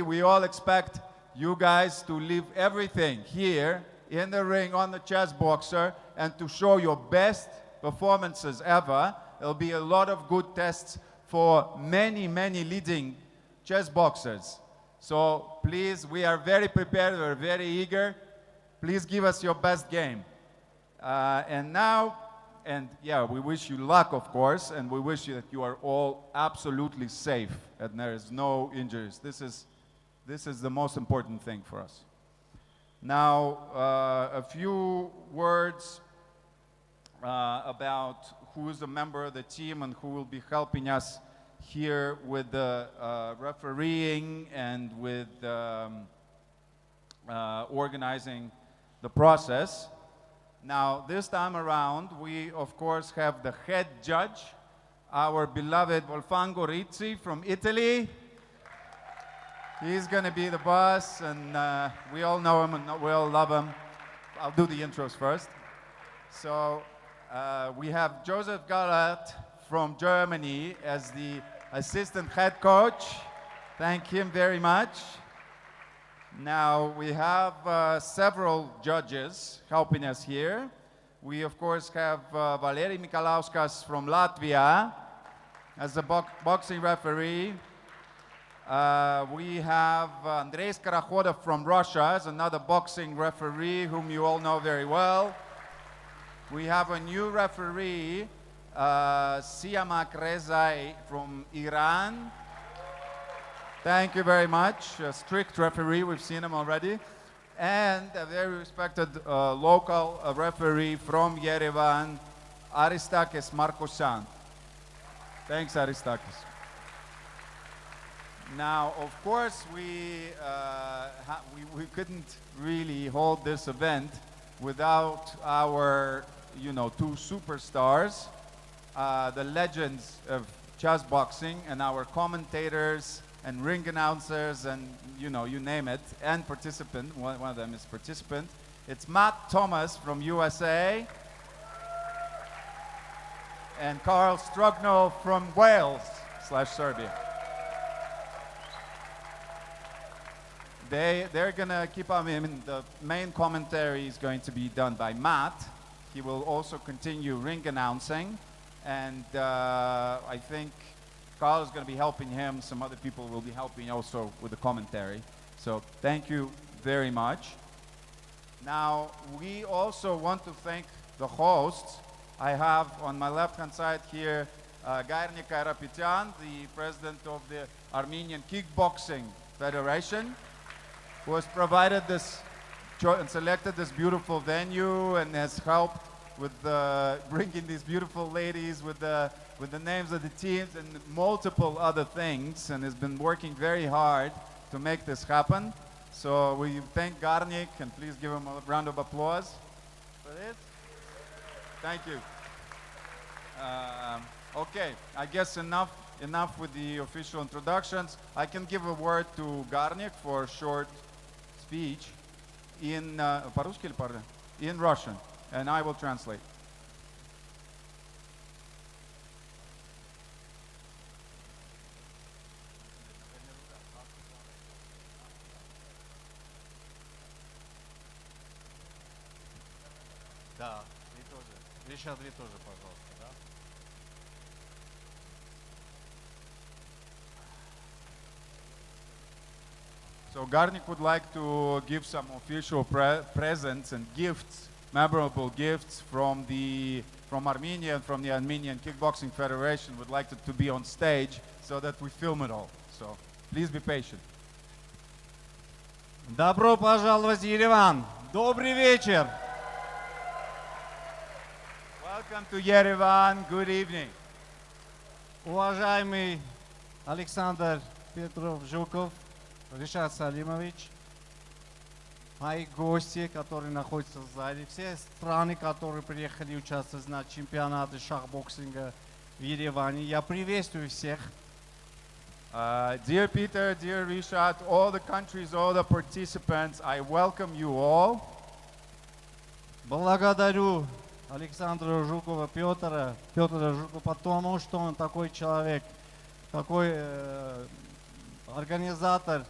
we all expect you guys to leave everything here in the ring on the chess boxer and to show your best performances ever. There'll be a lot of good tests for many, many leading chess boxers. So please, we are very prepared, we're very eager. Please give us your best game. We wish you luck, of course, and we wish you that you are all absolutely safe and there is no injuries. This is the most important thing for us. Now, a few words about who is a member of the team and who will be helping us here with the refereeing and with organizing the process. Now, this time around, we, of course, have the head judge, our beloved Wolfgango Rizzi from Italy. He's going to be the boss, and we all know him and we all love him. I'll do the intros first. So we have Joseph Garat from Germany as the assistant head coach. Thank him very much. Now we have several judges helping us here. We of course have Valery Mikalauskas from Latvia as the boxing referee. We have Andrei Skorohodov from Russia as another boxing referee whom you all know very well. We have a new referee, Siamak Reza from Iran. Thank you very much. A strict referee, we've seen him already. And a very respected local referee from Yerevon, Aristakis Markosan. Thanks, Aristakis. Now, of course, we couldn't really hold this event without our, two superstars, the legends of chess boxing, and our commentators and ring announcers and, you name it, and participant. One of them is participant. It's Matt Thomas from USA and Carl Strugnell from Wales/Serbia. They're gonna keep on. The main commentary is going to be done by Matt. He will also continue ring announcing, and I think Carl is going to be helping him. Some other people will be helping also with the commentary. So thank you very much. Now we also want to thank the hosts. I have on my left-hand side here Garnik Karapetyan, the president of the Armenian Kickboxing Federation, who has provided this and selected this beautiful venue and has helped with bringing these beautiful ladies with the names of the teams and multiple other things, and has been working very hard to make this happen. So we thank Garnik, and please give him a round of applause for this. Thank you. Okay, I guess enough with the official introductions. I can give a word to Garnik for a short speech in in Russian, and I will translate. Да, вы тоже. Вы сейчас вы тоже, пожалуйста, да? So Garnik would like to give some official presents and gifts, memorable gifts from Armenia and from the Armenian Kickboxing Federation. Would like it to be on stage so that we film it all. So please be patient. Добро пожаловать в Ереван. Добрый вечер. Welcome to Yerevan. Good evening. Уважаемый Александр Петров Жуков, Ришат Салимович, мои гости, которые находятся в зале, все страны, которые приехали участвовать на чемпионате шахбоксинга в Ереване, я приветствую всех. Dear Peter, dear Rishat, all the countries, all the participants, I welcome you all. Благодарю Александра Жукова Петра Жукова, потому что он такой человек, такой организатор.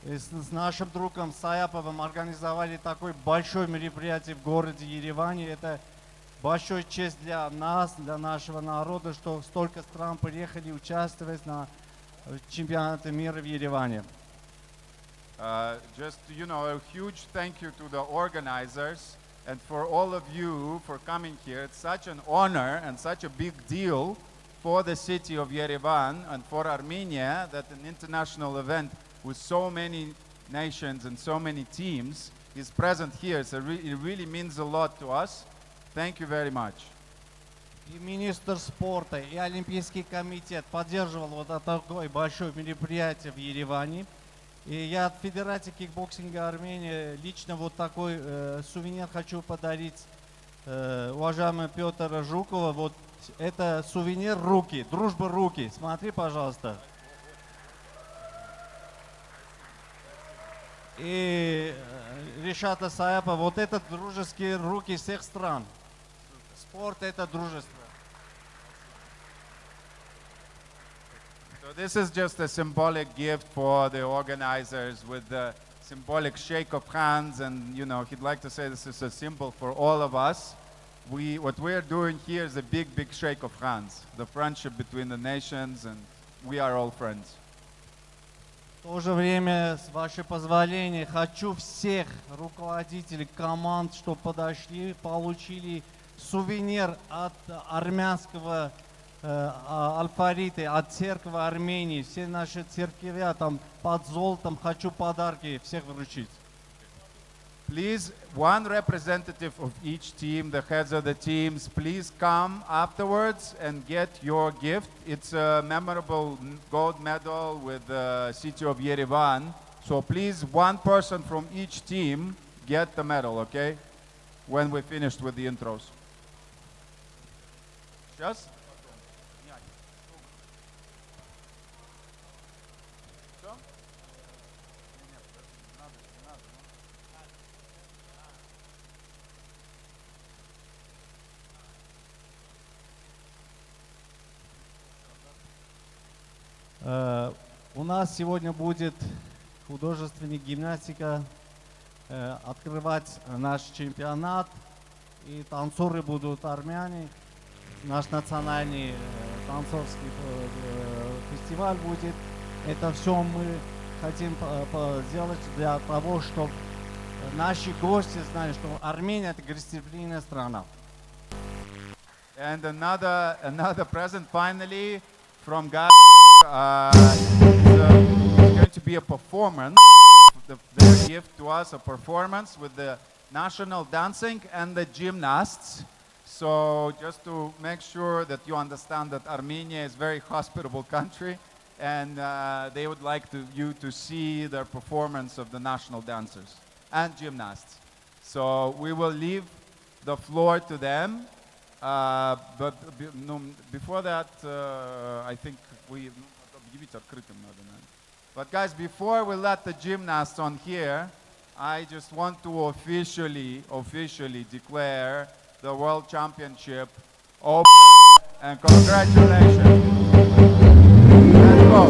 С нашим другом Саяповым организовали такое большое мероприятие в городе Ереване. Это большая честь для нас, для нашего народа, что столько стран приехали участвовать на чемпионате мира в Ереване. Just, a huge thank you to the organizers and for all of you for coming here. It's such an honor and such a big deal for the city of Yerevan and for Armenia that an international event with so many nations and so many teams is present here. So it really means a lot to us. Thank you very much. И министр спорта, и Олимпийский комитет поддерживал вот такое большое мероприятие в Ереване. И я от Федерации кикбоксинга Армении лично вот такой сувенир хочу подарить уважаемому Петра Жукова. Вот это сувенир руки, дружба руки. Смотри, пожалуйста. И Ришата Саяпа, вот это дружеские руки всех стран. Спорт это дружество. So this is just a symbolic gift for the organizers with the symbolic shake of hands, and he'd like to say this is a symbol for all of us. What we're doing here is a big shake of hands, the friendship between the nations, and we are all friends. В то же время, с вашего позволения, хочу всех руководителей команд, что подошли, получили сувенир от армянского алфавита, от церкви Армении. Все наши церкви там под золотом, хочу подарки всех вручить. Please, one representative of each team, the heads of the teams, please come afterwards and get your gift. It's a memorable gold medal with the city of Yerevan. So please, one person from each team get the medal, okay? When we're finished with the intros. Just? У нас сегодня будет художественная гимнастика открывать наш чемпионат, и танцоры будут армяне. Наш национальный танцорский фестиваль будет. Это все мы хотим сделать для того, чтобы наши гости знали, что Армения это гостеприимная страна. And another present finally from God. It's going to be a performance. Their gift to us, a performance with the national dancing and the gymnasts. So just to make sure that you understand that Armenia is a very hospitable country, and they would like you to see their performance of the national dancers and gymnasts. So we will leave the floor to them. But before that, I think but guys, before we let the gymnasts on here, I just want to officially declare the World Championship open, and congratulations. Let's go.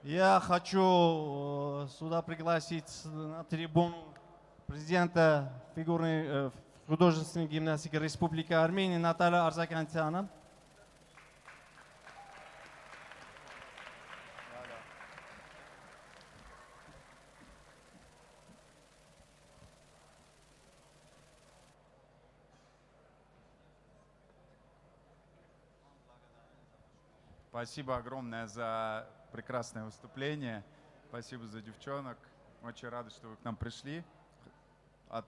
Я хочу сюда пригласить на трибуну президента фигурной художественной гимнастики Республики Армения Наталья Арзакантяна. Спасибо огромное за прекрасное выступление. Спасибо за девчонок. Очень рады, что вы к нам пришли.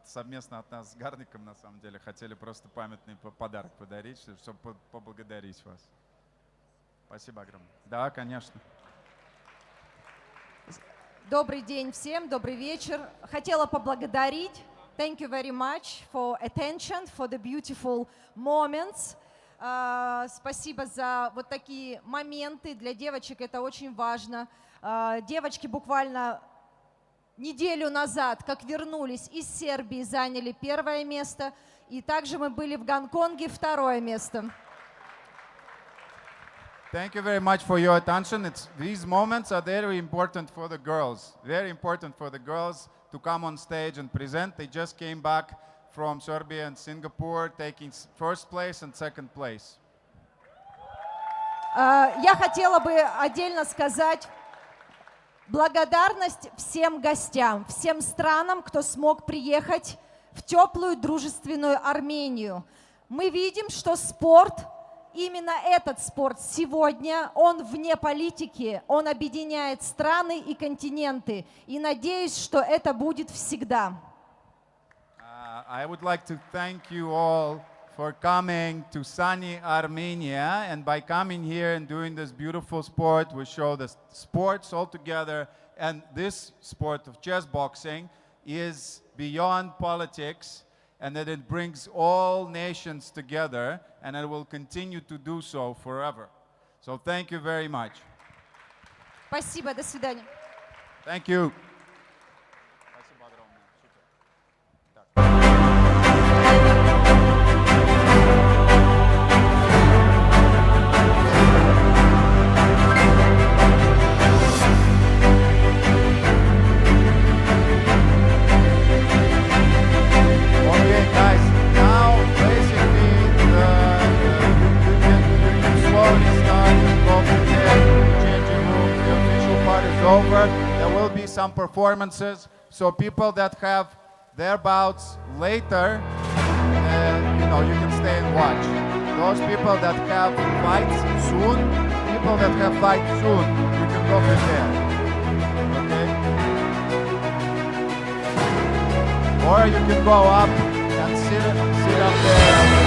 Совместно от нас с Гарником, на самом деле, хотели просто памятный подарок подарить, чтобы поблагодарить вас. Спасибо огромное. Да, конечно. Добрый день всем, добрый вечер. Хотела поблагодарить. Thank you very much for attention, for the beautiful moments. Спасибо за вот такие моменты. Для девочек это очень важно. Девочки буквально неделю назад, как вернулись из Сербии, заняли первое место. И также мы были в Гонконге, второе место. Thank you very much for your attention. These moments are very important for the girls. Very important for the girls to come on stage and present. They just came back from Serbia and Singapore, taking first place and second place. Я хотела бы отдельно сказать благодарность всем гостям, всем странам, кто смог приехать в теплую, дружественную Армению. Мы видим, что спорт, именно этот спорт сегодня, он вне политики, он объединяет страны и континенты. И надеюсь, что это будет всегда. I would like to thank you all for coming to sunny Armenia, and by coming here and doing this beautiful sport, we show the sports all together, and this sport of chess boxing is beyond politics, and that it brings all nations together, and it will continue to do so forever. So thank you very much. Спасибо, до свидания. Thank you. Over. There will be some performances, so people that have their bouts later, you can stay and watch. Those people that have fights soon, you can go prepare. Okay? Or you can go up and sit up there.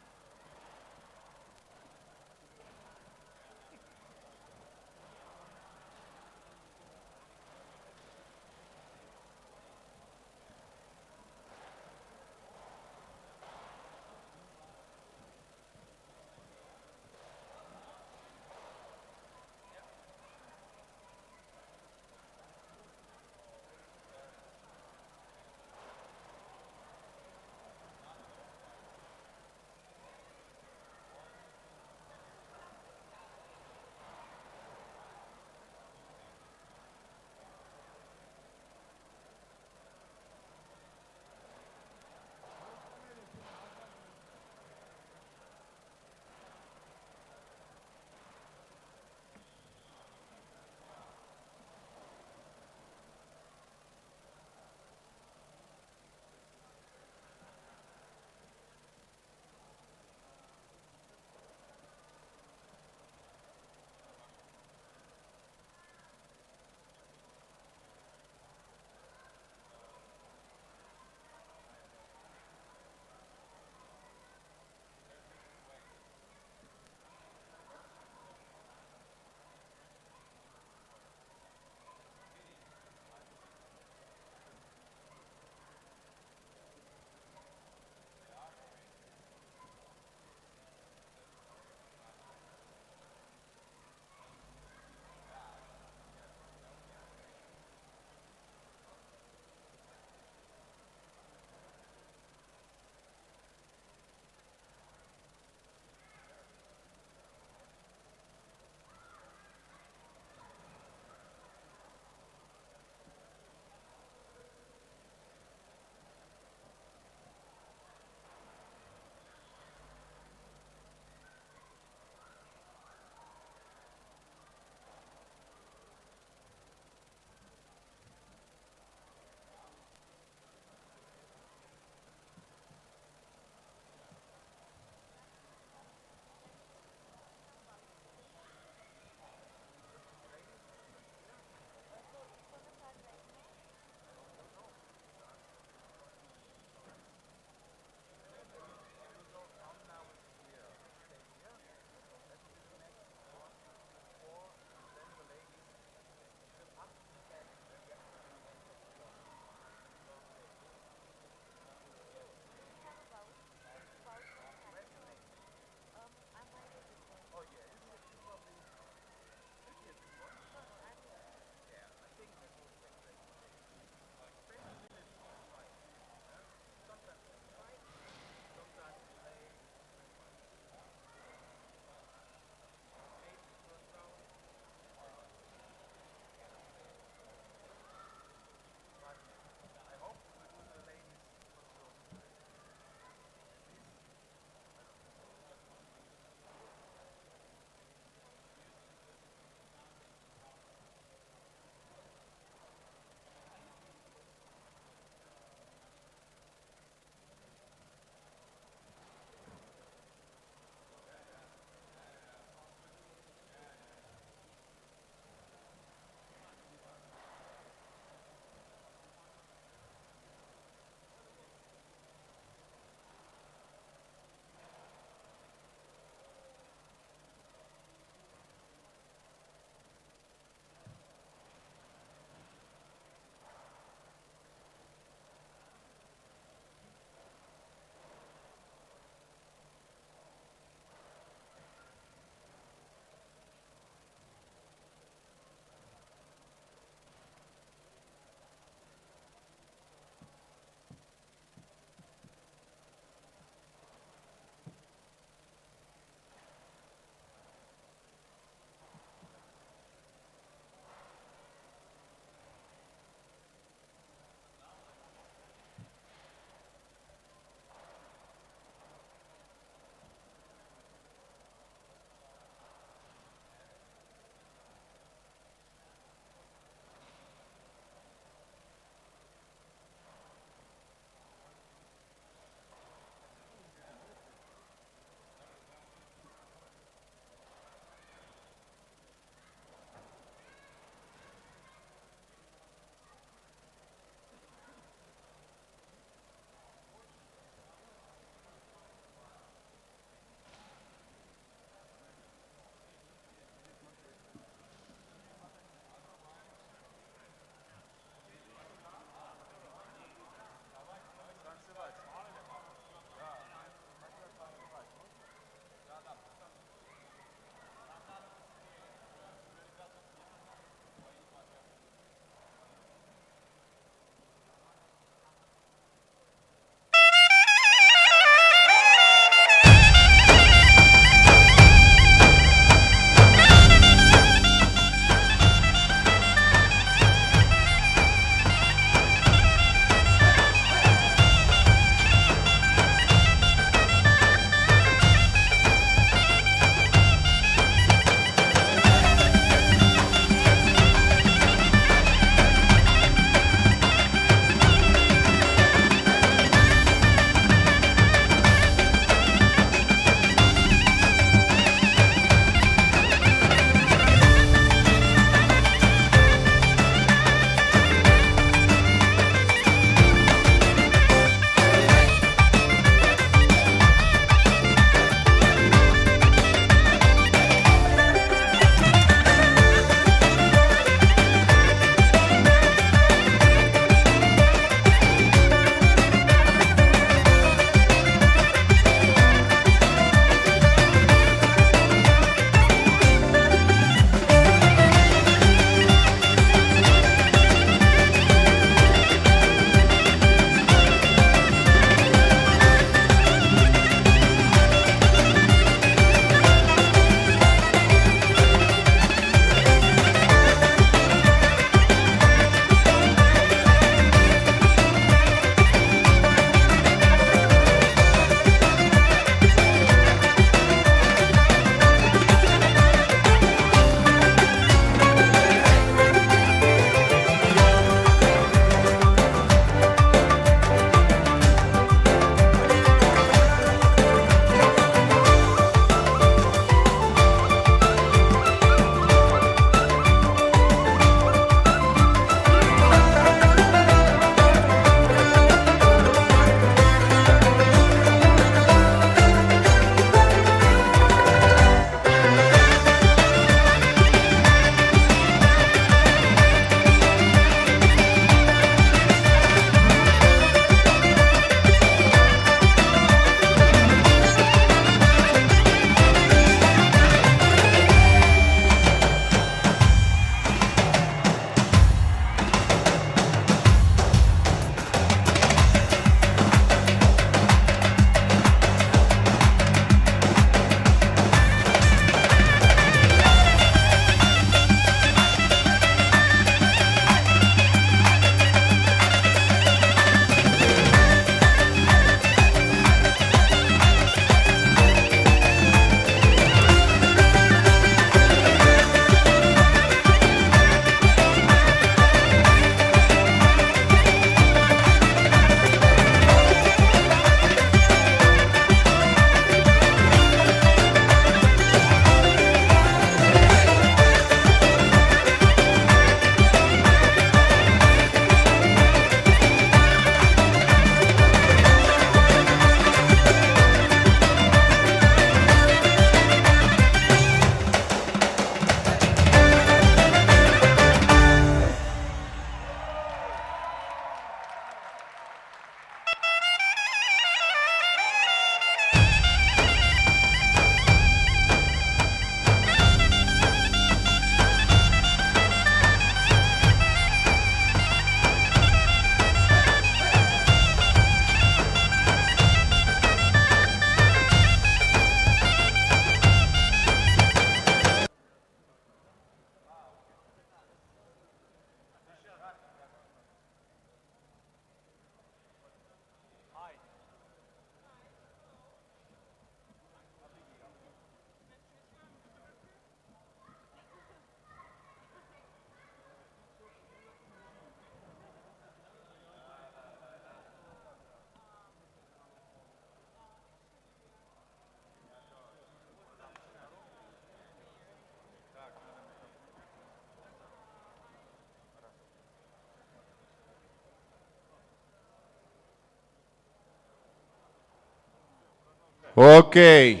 Okay.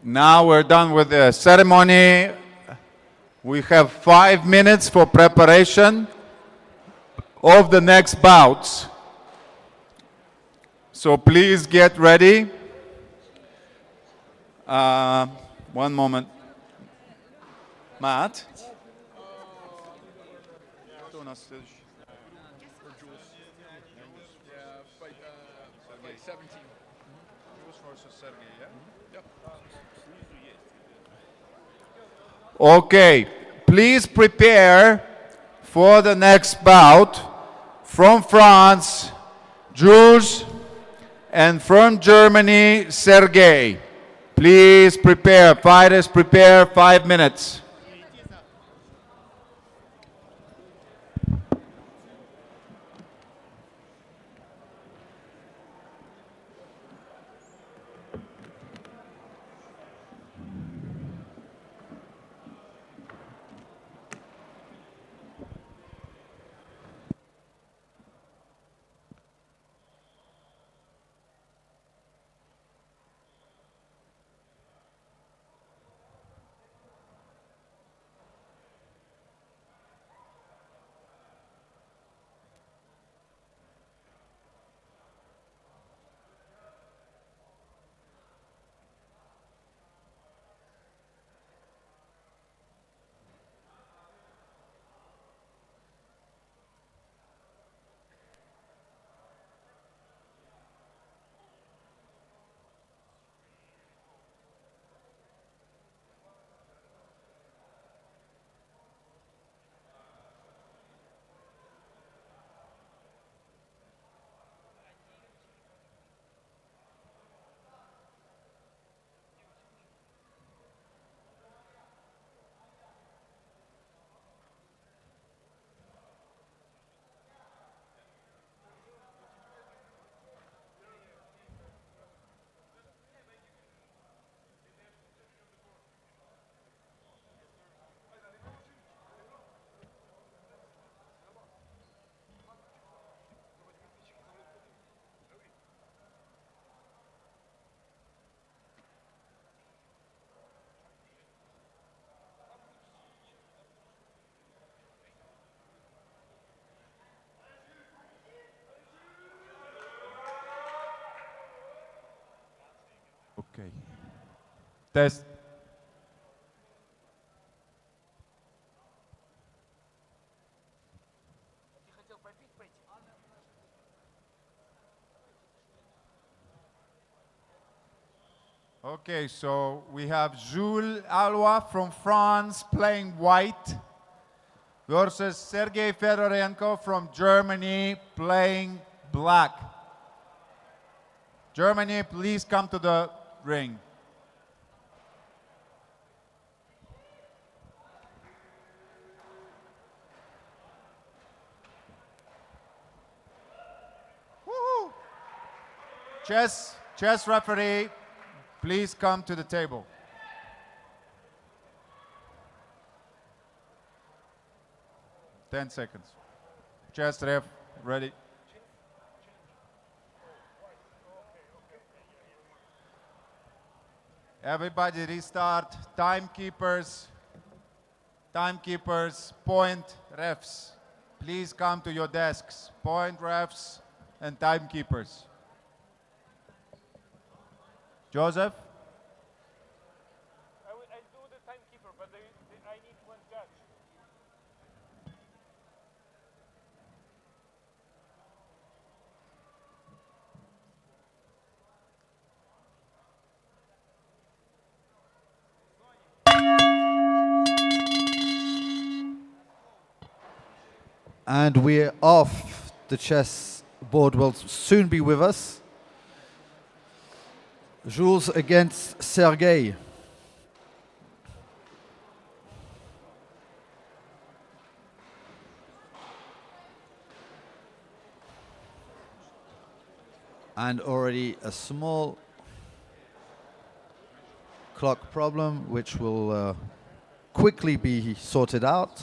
Now we're done with the ceremony. We have 5 minutes for preparation of the next bouts. So please get ready. One moment. Matt? Like 17. Okay, please prepare for the next bout. From France, Jules, and from Germany, Sergey. Please prepare, fighters prepare, 5 minutes. Okay. Test. Okay, so we have Jules Alwa from France playing white versus Sergey Fedorenko from Germany playing black. Germany, please come to the ring. Woohoo! Chess referee, please come to the table. Ten seconds. Chess ref, ready. Everybody restart. Timekeepers, point refs. Please come to your desks. Point refs and timekeepers. Joseph? I'll do the timekeeper, but I need one judge. And we're off. The chess board will soon be with us. Jules against Sergey. And already a small clock problem, which will quickly be sorted out.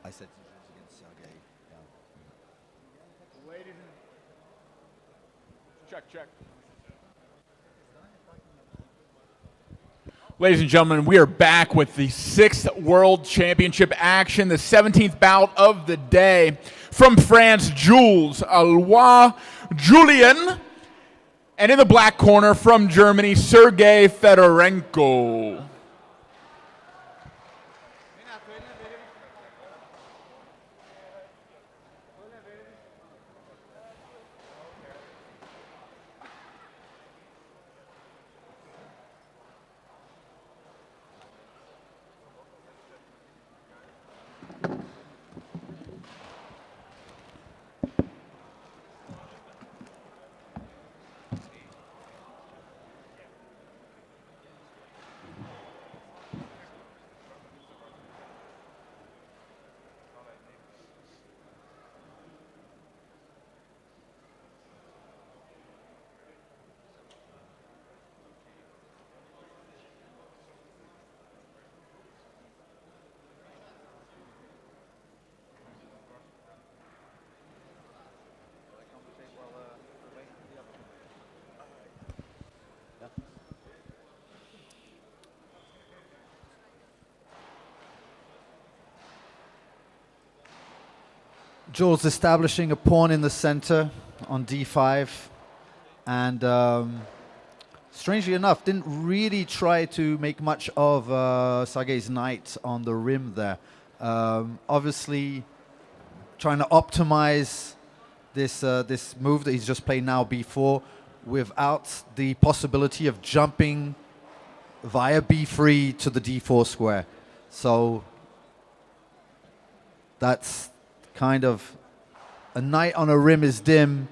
I said Jules against Sergey. Yeah. Check. Ladies and gentlemen, we are back with the 6th World Championship action, the 17th bout of the day. From France, Jules Alois Julien. And in the black corner, from Germany, Sergey Fedorenko. Jules establishing a pawn in the center on d5, and strangely enough, didn't really try to make much of Sergey's knight on the rim there. Obviously, trying to optimize this move that he's just played now, b4, without the possibility of jumping via b3 to the d4 square. So that's kind of a knight on a rim is dim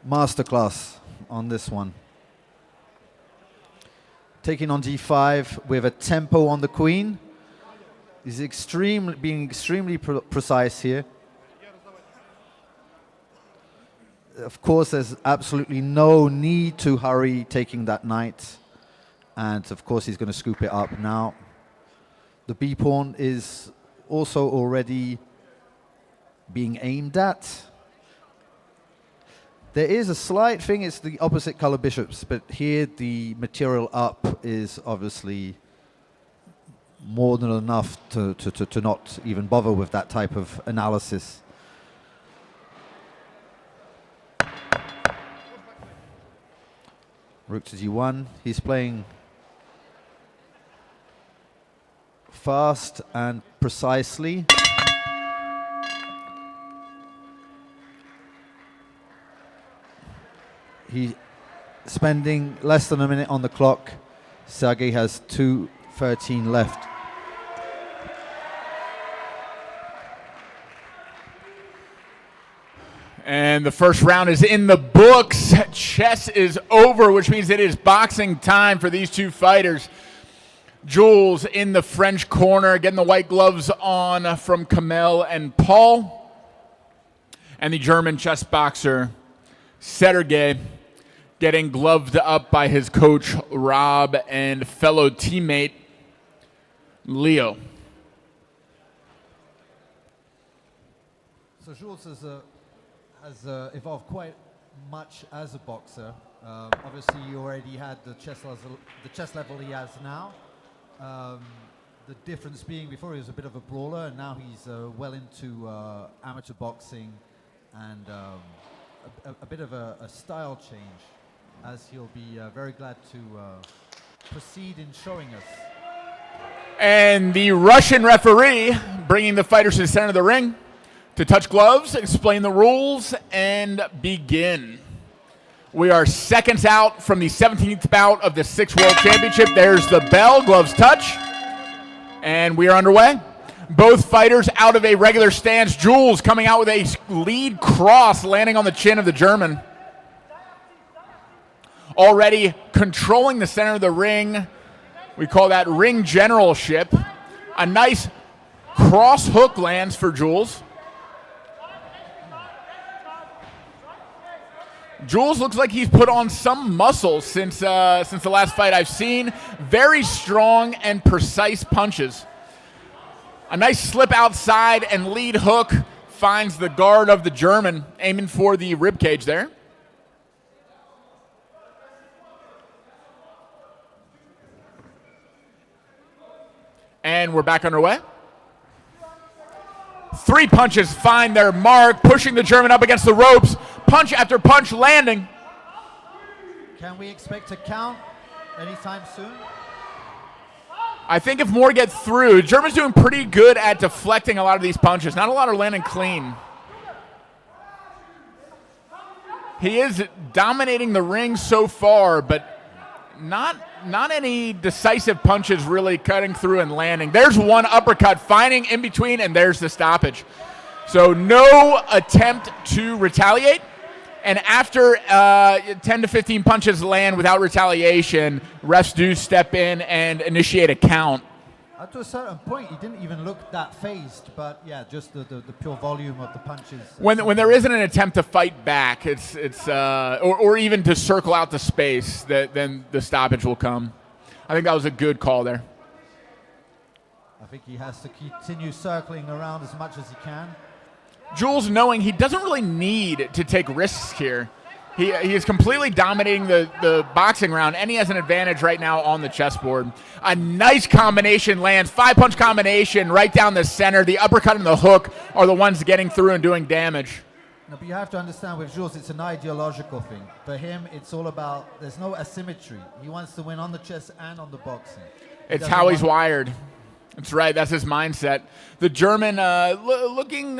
masterclass on this one. Taking on d5 with a tempo on the queen. He's being extremely precise here. Of course, there's absolutely no need to hurry taking that knight. And of course, he's going to scoop it up now. The b pawn is also already being aimed at. There is a slight thing, it's the opposite color bishops, but here the material up is obviously more than enough to not even bother with that type of analysis. Rook to g1, he's playing fast and precisely. He's spending less than a minute on the clock. Sergey has 2:13 left. And the first round is in the books. Chess is over, which means it is boxing time for these two fighters. Jules in the French corner, getting the white gloves on from Kamel and Paul. And the German chess boxer, Sergey, getting gloved up by his coach, Rob, and fellow teammate, Leo. So Jules has evolved quite much as a boxer. Obviously, you already had the chess level he has now. The difference being before he was a bit of a brawler, and now he's well into amateur boxing and a bit of a style change, as he'll be very glad to proceed in showing us. And the Russian referee bringing the fighters to the center of the ring to touch gloves, explain the rules, and begin. We are seconds out from the 17th bout of the 6th World Championship. There's the bell, gloves touch, and we are underway. Both fighters out of a regular stance. Jules coming out with a lead cross, landing on the chin of the German. Already controlling the center of the ring. We call that ring generalship. A nice cross hook lands for Jules. Jules looks like he's put on some muscle since the last fight I've seen. Very strong and precise punches. A nice slip outside and lead hook finds the guard of the German, aiming for the rib cage there. And we're back underway. 3 punches find their mark, pushing the German up against the ropes. Punch after punch landing. Can we expect a count anytime soon? I think if more get through, German's doing pretty good at deflecting a lot of these punches. Not a lot are landing clean. He is dominating the ring so far, but not any decisive punches really cutting through and landing. There's one uppercut finding in between, and there's the stoppage. So no attempt to retaliate. And after 10 to 15 punches land without retaliation, refs do step in and initiate a count. To a certain point, he didn't even look that phased, but yeah, just the pure volume of the punches. When there isn't an attempt to fight back, or even to circle out the space, then the stoppage will come. I think that was a good call there. I think he has to continue circling around as much as he can. Jules, knowing he doesn't really need to take risks here. He is completely dominating the boxing round, and he has an advantage right now on the chessboard. A nice combination lands, 5-punch combination right down the center. The uppercut and the hook are the ones getting through and doing damage. No, but you have to understand with Jules, it's an ideological thing. For him, it's all about, there's no asymmetry. He wants to win on the chess and on the boxing. It's how he's wired. That's right, that's his mindset. The German looking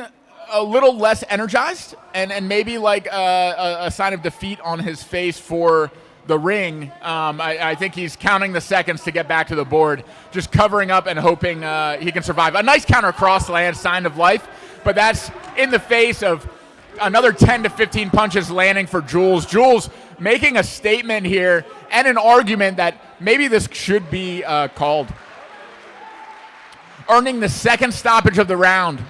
a little less energized and maybe like a sign of defeat on his face for the ring. I think he's counting the seconds to get back to the board, just covering up and hoping he can survive. A nice counter cross land, sign of life, but that's in the face of another 10 to 15 punches landing for Jules. Jules making a statement here and an argument that maybe this should be called. Earning the second stoppage of the round.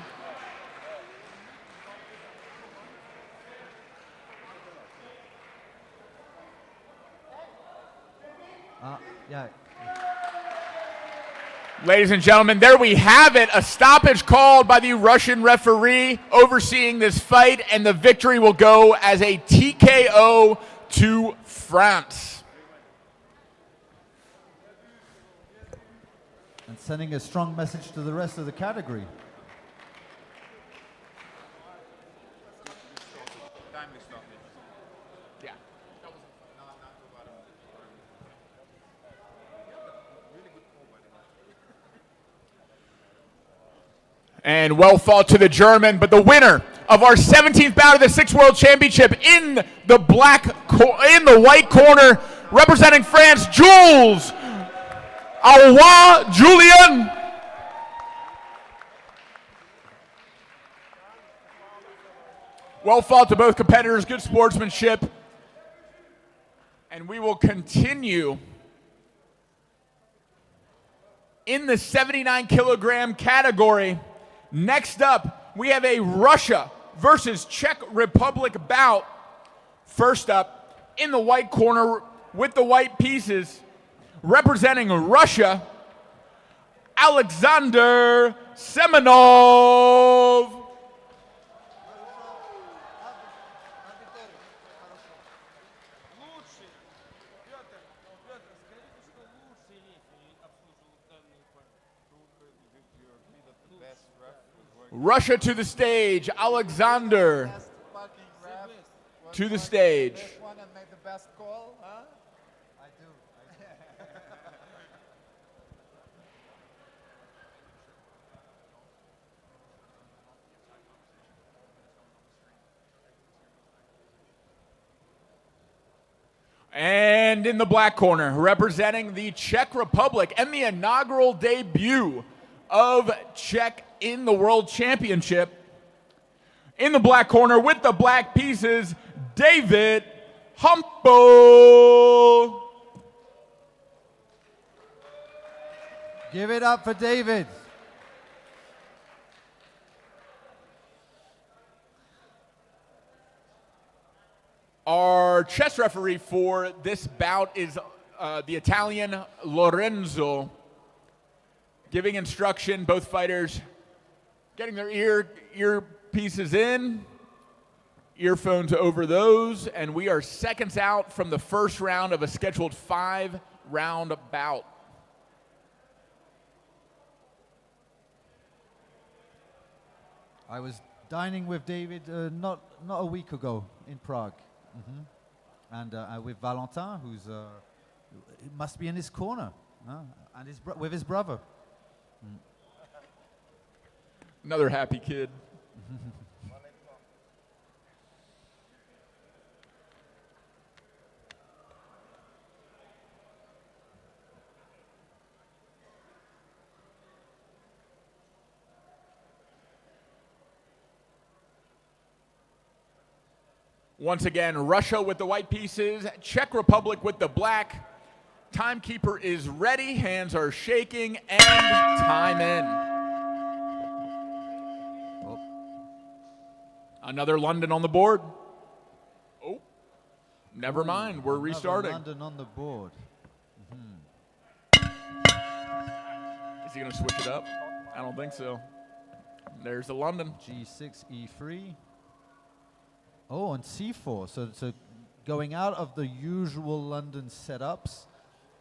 Yeah. Ladies and gentlemen, there we have it. A stoppage called by the Russian referee overseeing this fight, and the victory will go as a TKO to France. And sending a strong message to the rest of the category. And well fought to the German, but the winner of our 17th bout of the 6th World Championship in the white corner, representing France, Jules Awa Julien. Well fought to both competitors, good sportsmanship. And we will continue in the 79 kilogram category. Next up, we have a Russia versus Czech Republic bout. First up, in the white corner with the white pieces, representing Russia, Alexander Semenov. Russia to the stage, Alexander to the stage. And in the black corner, representing the Czech Republic and the inaugural debut of Czech in the World Championship. In the black corner with the black pieces, David Humpo. Give it up for David. Our chess referee for this bout is the Italian Lorenzo, giving instruction, both fighters getting their earpieces in, earphones over those, and we are seconds out from the first round of a scheduled 5-round bout. I was dining with David not a week ago in Prague. And with Valentin, who's he must be in his corner, and with his brother. Another happy kid. Once again, Russia with the white pieces, Czech Republic with the black. Timekeeper is ready, hands are shaking, and time in. Oh. Another London on the board. Oh, never mind, we're Another restarting. London on the board. Is he going to switch it up? I don't think so. There's the London. G6, E3. Oh, and C4. So going out of the usual London setups.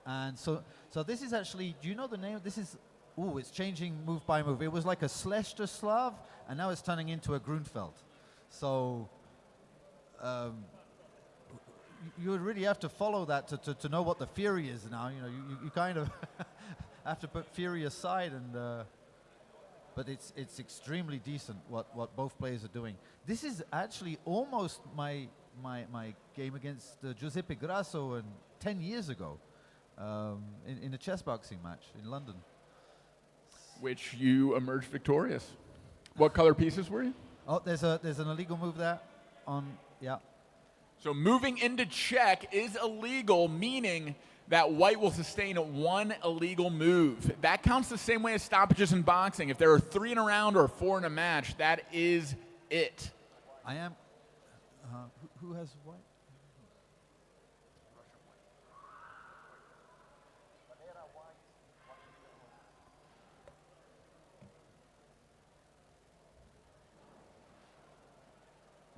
And so this is actually, do you know the name? This is, it's changing move by move. It was like a Slav, and now it's turning into a Grunfeld. So you would really have to follow that to know what the Fury is now. You know, you kind of have to put Fury aside, and but it's extremely decent what both players are doing. This is actually almost my game against Giuseppe Grasso 10 years ago in a chess boxing match in London. Which you emerged victorious. What color pieces were you? Oh, there's an illegal move there yeah. So moving into check is illegal, meaning that white will sustain one illegal move. That counts the same way as stoppages in boxing. If there are 3 in a round or 4 in a match, that is it. I am. Who has white?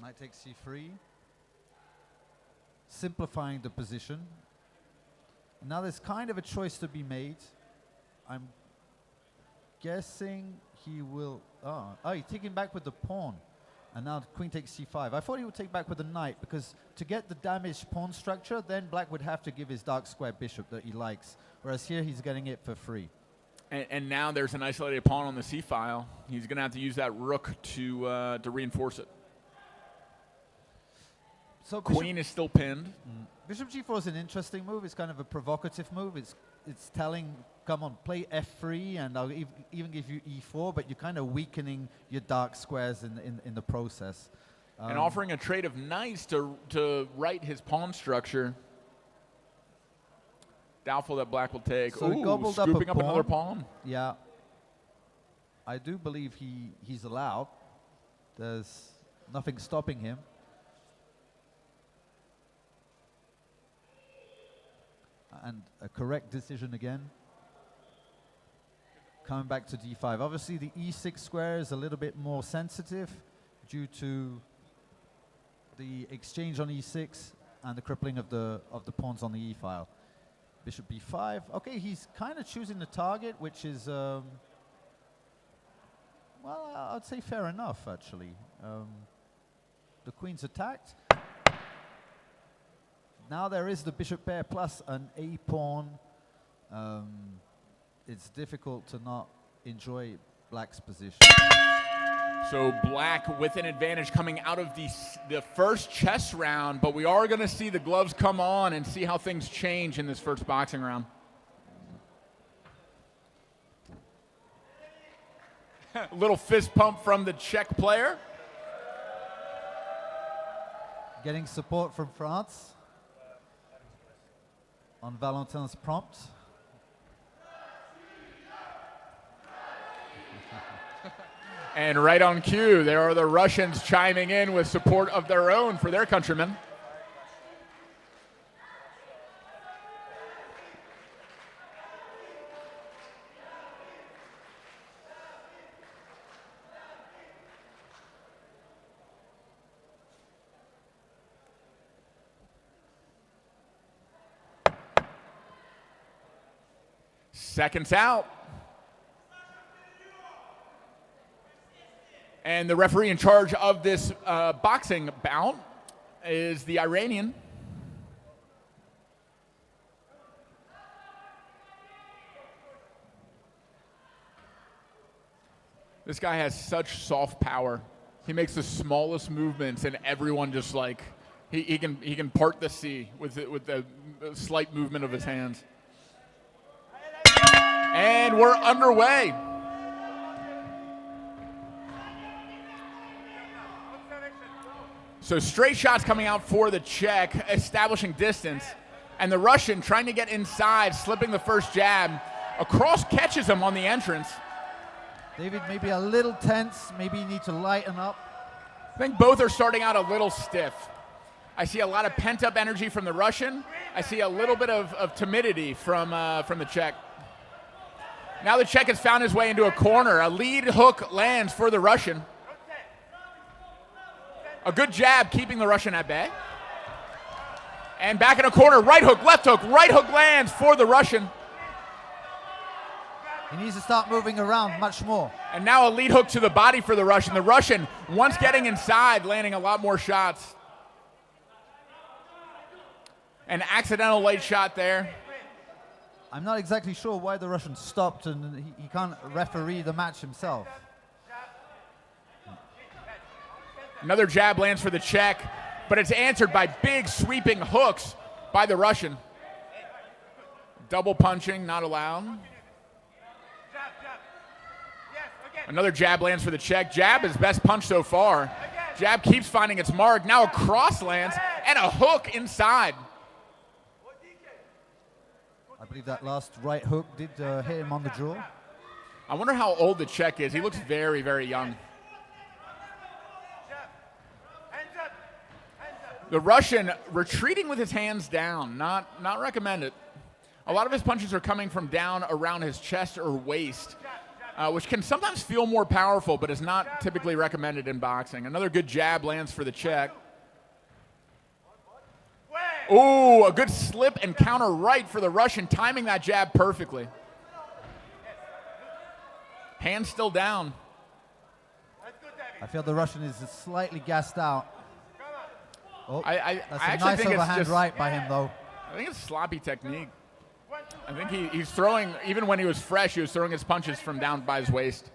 Knight takes C3. Simplifying the position. Now there's kind of a choice to be made. I'm guessing he will. He's taking back with the pawn. And now queen takes c5. I thought he would take back with the knight, because to get the damaged pawn structure, then black would have to give his dark square bishop that he likes. Whereas here he's getting it for free. And now there's an isolated pawn on the c file. He's going to have to use that rook to reinforce it. So queen is still pinned. Bishop g4 is an interesting move. It's kind of a provocative move. It's telling, come on, play f3, and I'll even give you e4, but you're kind of weakening your dark squares in the process. And offering a trade of knights to right his pawn structure. Doubtful that black will take. So he gobbled up scooping up another pawn. Yeah. I do believe he's allowed. There's nothing stopping him. And a correct decision again. Coming back to d5. Obviously the e6 square is a little bit more sensitive due to the exchange on e6 and the crippling of the pawns on the e file. Bishop b5. Okay, he's kind of choosing the target, which is well, I'd say fair enough actually. The queen's attacked. Now there is the bishop pair plus an a pawn. It's difficult to not enjoy black's position. So black with an advantage coming out of the first chess round, but we are going to see the gloves come on and see how things change in this first boxing round. A little fist pump from the Czech player. Getting support from France on Valentin's prompt. And right on cue, there are the Russians chiming in with support of their own for their countrymen. Seconds out. And the referee in charge of this boxing bout is the Iranian. This guy has such soft power. He makes the smallest movements, and everyone just like he can part the sea with the slight movement of his hands. And we're underway. So straight shots coming out for the Czech, establishing distance, and the Russian trying to get inside, slipping the first jab. Across catches him on the entrance. David, maybe a little tense. Maybe you need to lighten up. I think both are starting out a little stiff. I see a lot of pent-up energy from the Russian. I see a little bit of timidity from the Czech. Now the Czech has found his way into a corner. A lead hook lands for the Russian. A good jab keeping the Russian at bay. And back in a corner, right hook lands for the Russian. He needs to start moving around much more. And now a lead hook to the body for the Russian. The Russian, once getting inside, landing a lot more shots. An accidental late shot there. I'm not exactly sure why the Russian stopped, and he can't referee the match himself. Another jab lands for the Czech, but it's answered by big sweeping hooks by the Russian. Double punching, not allowed. Another jab lands for the Czech. Jab his best punch so far. Jab keeps finding its mark. Now a cross lands and a hook inside. I believe that last right hook did hit him on the jaw. I wonder how old the Czech is. He looks very, very young. The Russian retreating with his hands down, not recommended. A lot of his punches are coming from down around his chest or waist, which can sometimes feel more powerful, but is not typically recommended in boxing. Another good jab lands for the Czech. Ooh, a good slip and counter right for the Russian, timing that jab perfectly. Hands still down. I feel the Russian is slightly gassed out. Oh, I that's actually a nice think it's overhand just, right by him, though. I think it's sloppy technique. I think he's throwing, even when he was fresh, he was throwing his punches from down by his waist.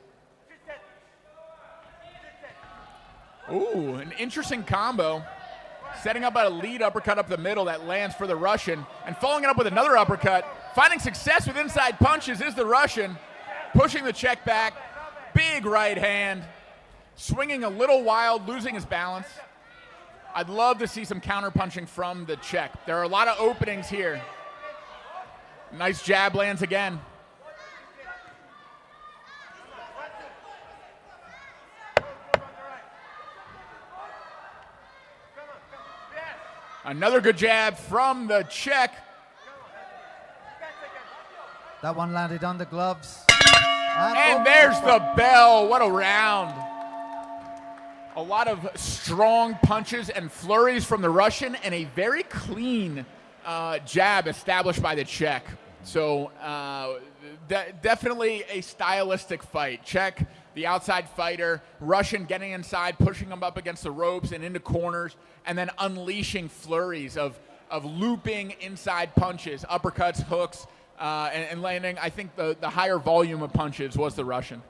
Ooh, an interesting combo. Setting up a lead uppercut up the middle that lands for the Russian, and following it up with another uppercut. Finding success with inside punches is the Russian. Pushing the Czech back. Big right hand. Swinging a little wild, losing his balance. I'd love to see some counter punching from the Czech. There are a lot of openings here. Nice jab lands again. Another good jab from the Czech. That one landed under gloves. And there's the bell. What a round. A lot of strong punches and flurries from the Russian, and a very clean jab established by the Czech. So definitely a stylistic fight. Czech, the outside fighter, Russian getting inside, pushing him up against the ropes and into corners, and then unleashing flurries of looping inside punches, uppercuts, hooks, and landing. I think the higher volume of punches was the Russian.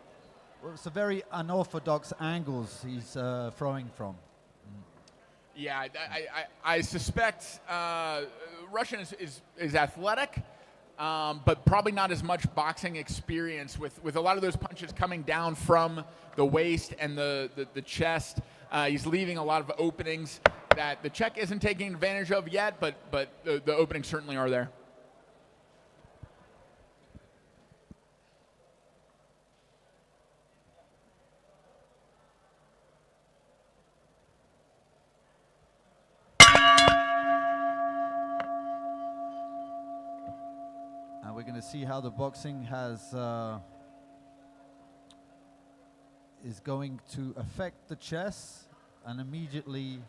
Well, it's a very unorthodox angles he's throwing from. Yeah, I suspect Russian is athletic, but probably not as much boxing experience with a lot of those punches coming down from the waist and the chest. He's leaving a lot of openings that the Czech isn't taking advantage of yet, but the openings certainly are there. And we're going to see how the boxing is going to affect the chess, and immediately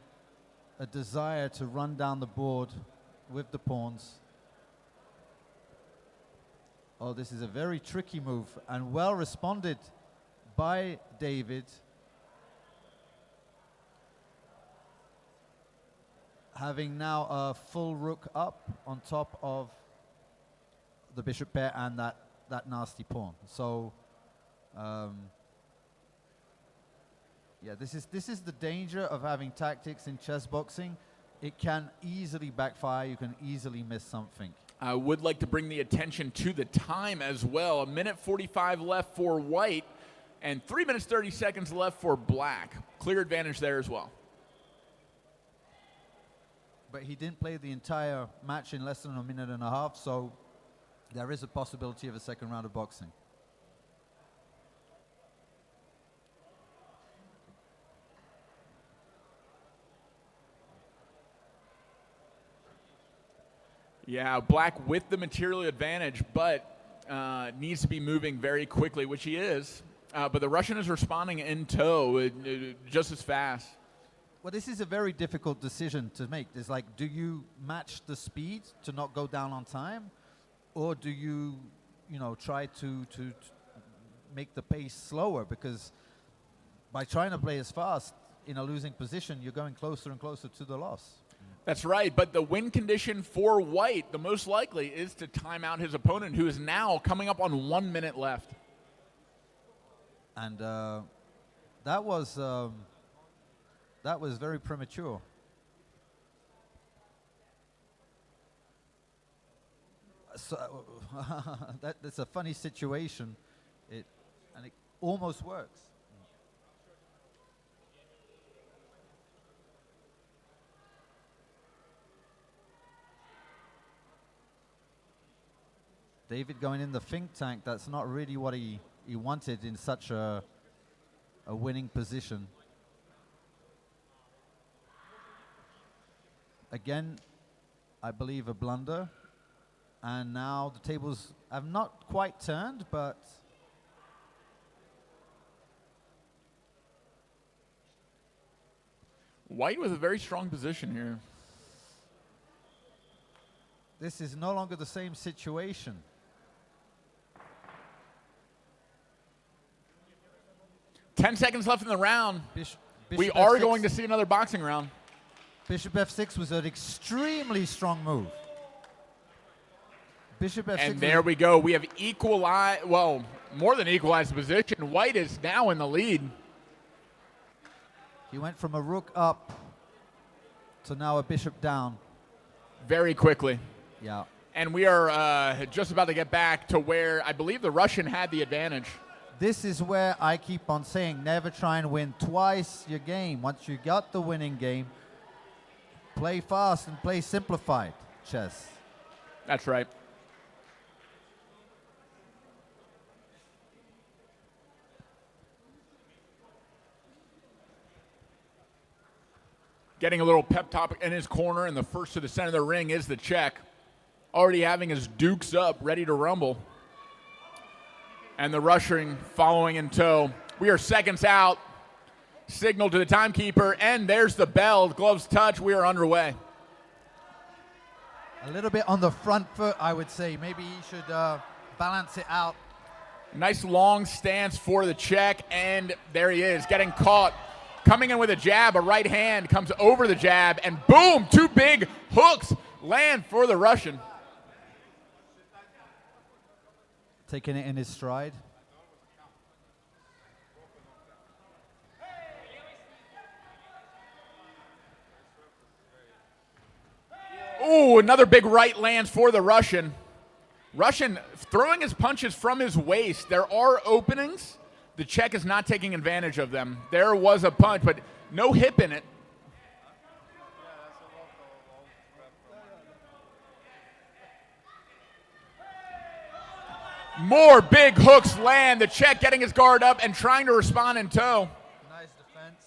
a desire to run down the board with the pawns. Oh, this is a very tricky move, and well responded by David. having now a full rook up on top of the bishop pair and that nasty pawn. So, yeah, this is the danger of having tactics in chess boxing. It can easily backfire. You can easily miss something. I would like to bring the attention to the time as well. 1:45 left for white and 3 minutes 30 seconds left for black. Clear advantage there as well. But he didn't play the entire match in less than a minute and a half, so there is a possibility of a second round of boxing. Yeah, black with the material advantage, but needs to be moving very quickly, which he is. But the Russian is responding in tow just as fast. Well, this is a very difficult decision to make. It's like, do you match the speed to not go down on time? Or do you, try to make the pace slower? Because by trying to play as fast in a losing position, you're going closer and closer to the loss. That's right, but the win condition for white, the most likely, is to time out his opponent, who is now coming up on 1 minute left. And that was very premature. So that's a funny situation. And it almost works. David going in the think tank, that's not really what he wanted in such a winning position. Again, I believe a blunder. And now the tables have not quite turned, but White with a very strong position here. this is no longer the same situation. Ten seconds left in the round. Bishop We are F6. going to see another boxing round. Bishop F6 was an extremely strong move. Bishop F6. And there we go. We have equalized, well, more than equalized the position. White is now in the lead. He went from a rook up to now a bishop down. Very quickly. Yeah. And we are just about to get back to where I believe the Russian had the advantage. This is where I keep on saying, never try and win twice your game. Once you got the winning game, play fast and play simplified chess. That's right. Getting a little pep talk in his corner, and the first to the center of the ring is the Czech. Already having his dukes up, ready to rumble. And the Russian following in tow. We are seconds out. Signal to the timekeeper, and there's the bell. Gloves touch. We are underway. A little bit on the front foot, I would say. Maybe he should balance it out. Nice long stance for the Czech, and there he is, getting caught. Coming in with a jab, a right hand comes over the jab, and boom, two big hooks land for the Russian. Taking it in his stride. Ooh, another big right lands for the Russian. Russian throwing his punches from his waist. There are openings. The Czech is not taking advantage of them. There was a punch, but no hip in it. More big hooks land. The Czech getting his guard up and trying to respond in tow. Nice defense.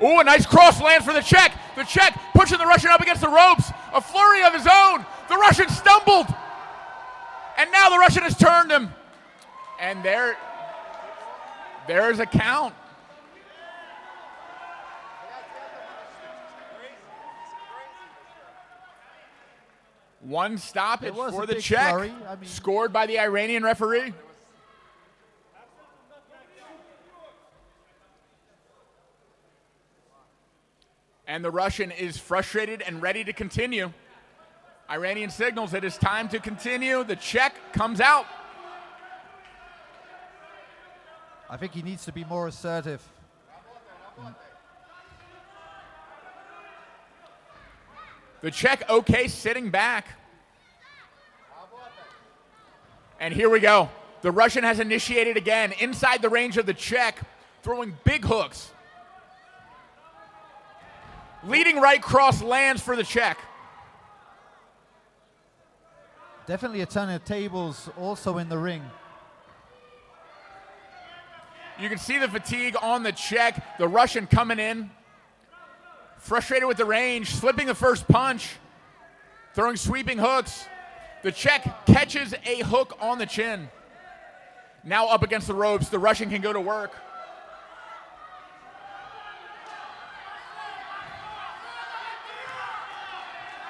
Ooh, a nice cross land for the Czech. The Czech pushing the Russian up against the ropes. A flurry of his own. The Russian stumbled. And now the Russian has turned him. And there's a count. One stoppage for the Czech. Flurry. I mean, Scored by the Iranian referee. And the Russian is frustrated and ready to continue. Iranian signals it is time to continue. The check comes out. I think he needs to be more assertive. The check okay, sitting back. And here we go. The Russian has initiated again, inside the range of the check, throwing big hooks. Leading right cross lands for the check. Definitely a turn of tables also in the ring. You can see the fatigue on the check. The Russian coming in, frustrated with the range, slipping the first punch, throwing sweeping hooks. The check catches a hook on the chin. Now up against the ropes, the Russian can go to work.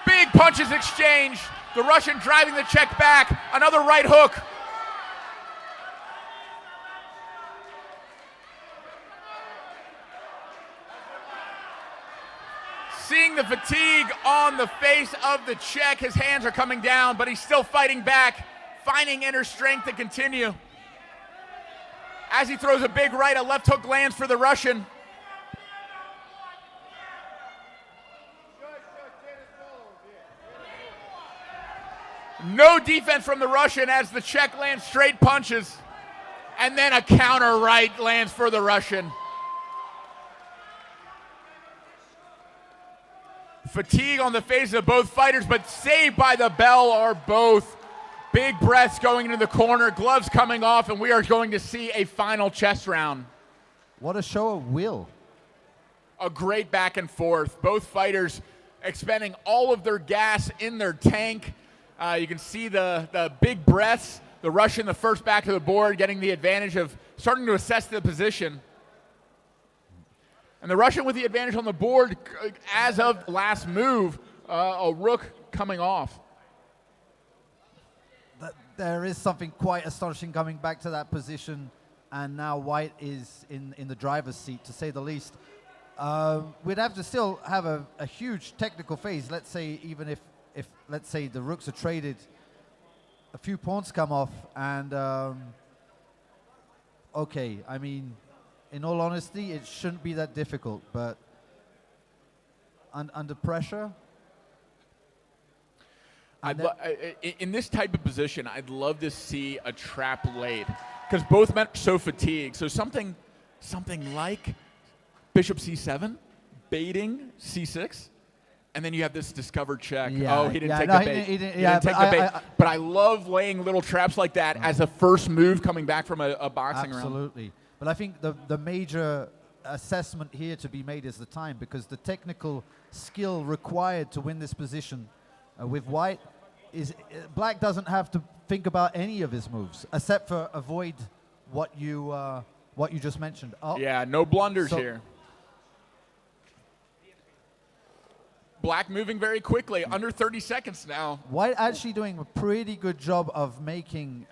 Big punches exchanged. The Russian driving the check back. Another right hook. Seeing the fatigue on the face of the check, his hands are coming down, but he's still fighting back, finding inner strength to continue. As he throws a big right, a left hook lands for the Russian. No defense from the Russian as the check lands straight punches. And then a counter right lands for the Russian. Fatigue on the faces of both fighters, but saved by the bell are both. Big breaths going into the corner, gloves coming off, and we are going to see a final chess round. What a show of will. A great back and forth. Both fighters expending all of their gas in their tank. You can see the big breaths. The Russian, the first back to the board, getting the advantage of starting to assess the position. And the Russian with the advantage on the board as of last move, a rook coming off. There is something quite astonishing coming back to that position, and now White is in the driver's seat, to say the least. We'd have to still have a huge technical phase. Let's say even if let's say the rooks are traded, a few pawns come off, and okay, I mean, in all honesty, it shouldn't be that difficult, but under pressure. In this type of position, I'd love to see a trap laid, because both men are so fatigued. So something like Bishop C7, baiting C6, and then you have this discovered check. Yeah, oh, he didn't take no, the bait. He didn't take the bait. But I love laying little traps like that as a first move coming back from a boxing round. Absolutely. But I think the major assessment here to be made is the time, because the technical skill required to win this position with White is Black doesn't have to think about any of his moves except for avoid what you just mentioned. Oh, yeah, no blunders here. Black moving very quickly, under 30 seconds now. White actually doing a pretty good job of making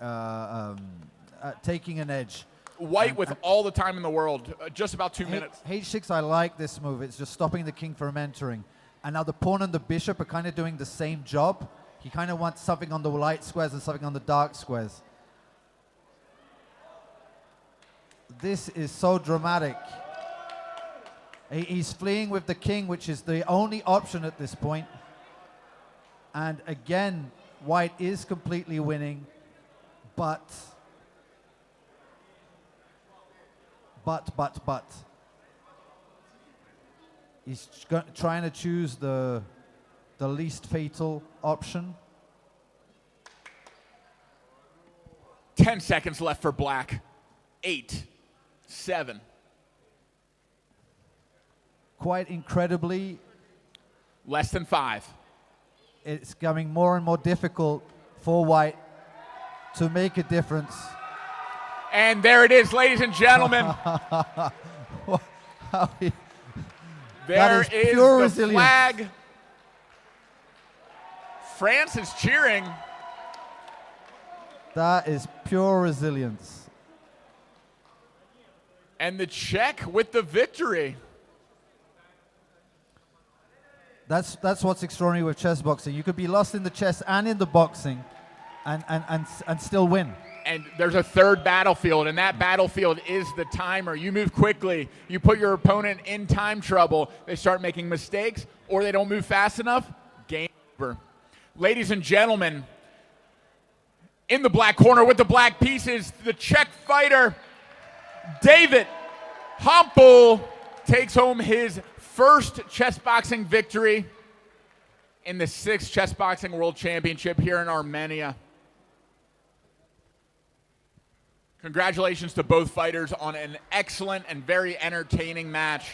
taking an edge. White with all the time in the world, just about 2 minutes. H6, I like this move. It's just stopping the king from entering. And now the pawn and the bishop are kind of doing the same job. He kind of wants something on the light squares and something on the dark squares. This is so dramatic. He's fleeing with the king, which is the only option at this point. And again, White is completely winning, but. He's trying to choose the least fatal option. 10 seconds left for Black. 8, 7. Quite incredibly. Less than 5. It's becoming more and more difficult for White to make a difference. And there it is, ladies and gentlemen. There is pure the resilience. flag. France is cheering. That is pure resilience. And the Czech with the victory. That's what's extraordinary with chess boxing. You could be lost in the chess and in the boxing, and still win. And there's a third battlefield, and that battlefield is the timer. You move quickly, you put your opponent in time trouble, they start making mistakes, or they don't move fast enough, game over. Ladies and gentlemen, in the black corner with the black pieces, the Czech fighter, David Hampel, takes home his first chess boxing victory in the 6th Chessboxing World Championship here in Armenia. Congratulations to both fighters on an excellent and very entertaining match.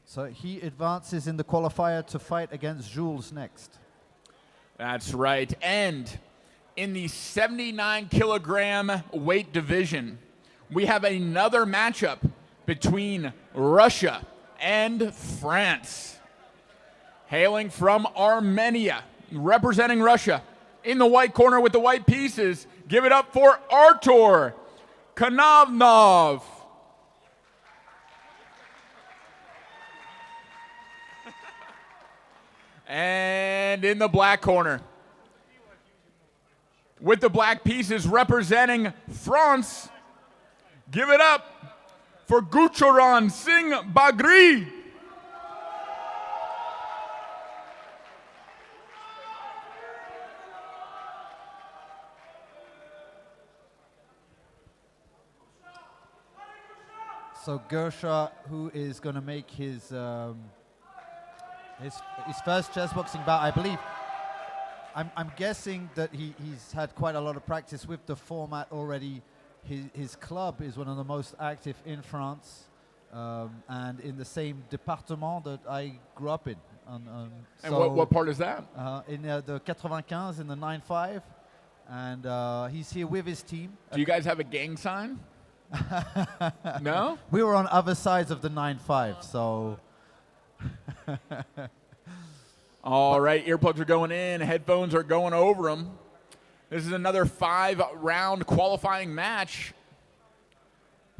So he advances in the qualifier to fight against Jules next. That's right. And in the 79 kilogram weight division, we have another matchup between Russia and France. Hailing from Armenia, representing Russia, in the white corner with the white pieces, give it up for Artur Kanavnov. And in the black corner, with the black pieces representing France, give it up for Guchoran Singh Bagri. So Gersha, who is going to make his first chess boxing bout, I believe. I'm guessing that he's had quite a lot of practice with the format already. His club is one of the most active in France, and in the same département that I grew up in. And what part is that? In the 95, in the 9-5, and he's here with his team. Do you guys have a gang sign? No? We were on other sides of the 9-5, so... All right, earplugs are going in, headphones are going over them. This is another 5-round qualifying match.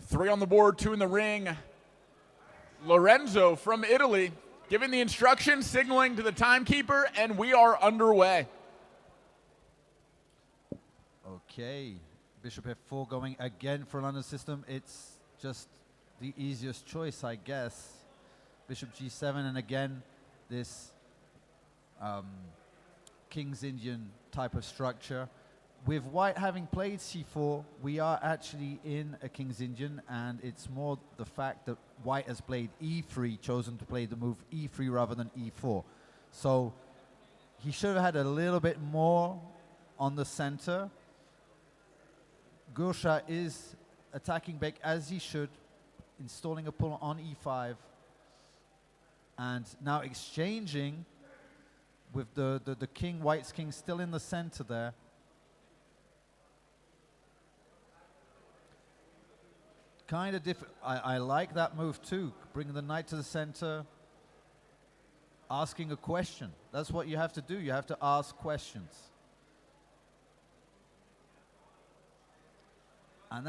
3 on the board, 2 in the ring. Lorenzo from Italy giving the instructions, signaling to the timekeeper, and we are underway. Okay, Bishop F4 going again for London system. It's just the easiest choice, I guess. Bishop G7, and again, this King's Indian type of structure. With white having played C4, we are actually in a King's Indian, and it's more the fact that white has played E3, chosen to play the move E3 rather than E4. So he should have had a little bit more on the center. Gersha is attacking back as he should, installing a pull on E5, and now exchanging with the king, white's king, still in the center there. Kind of different. I like that move too, bringing the knight to the center, asking a question. That's what you have to do. You have to ask questions. And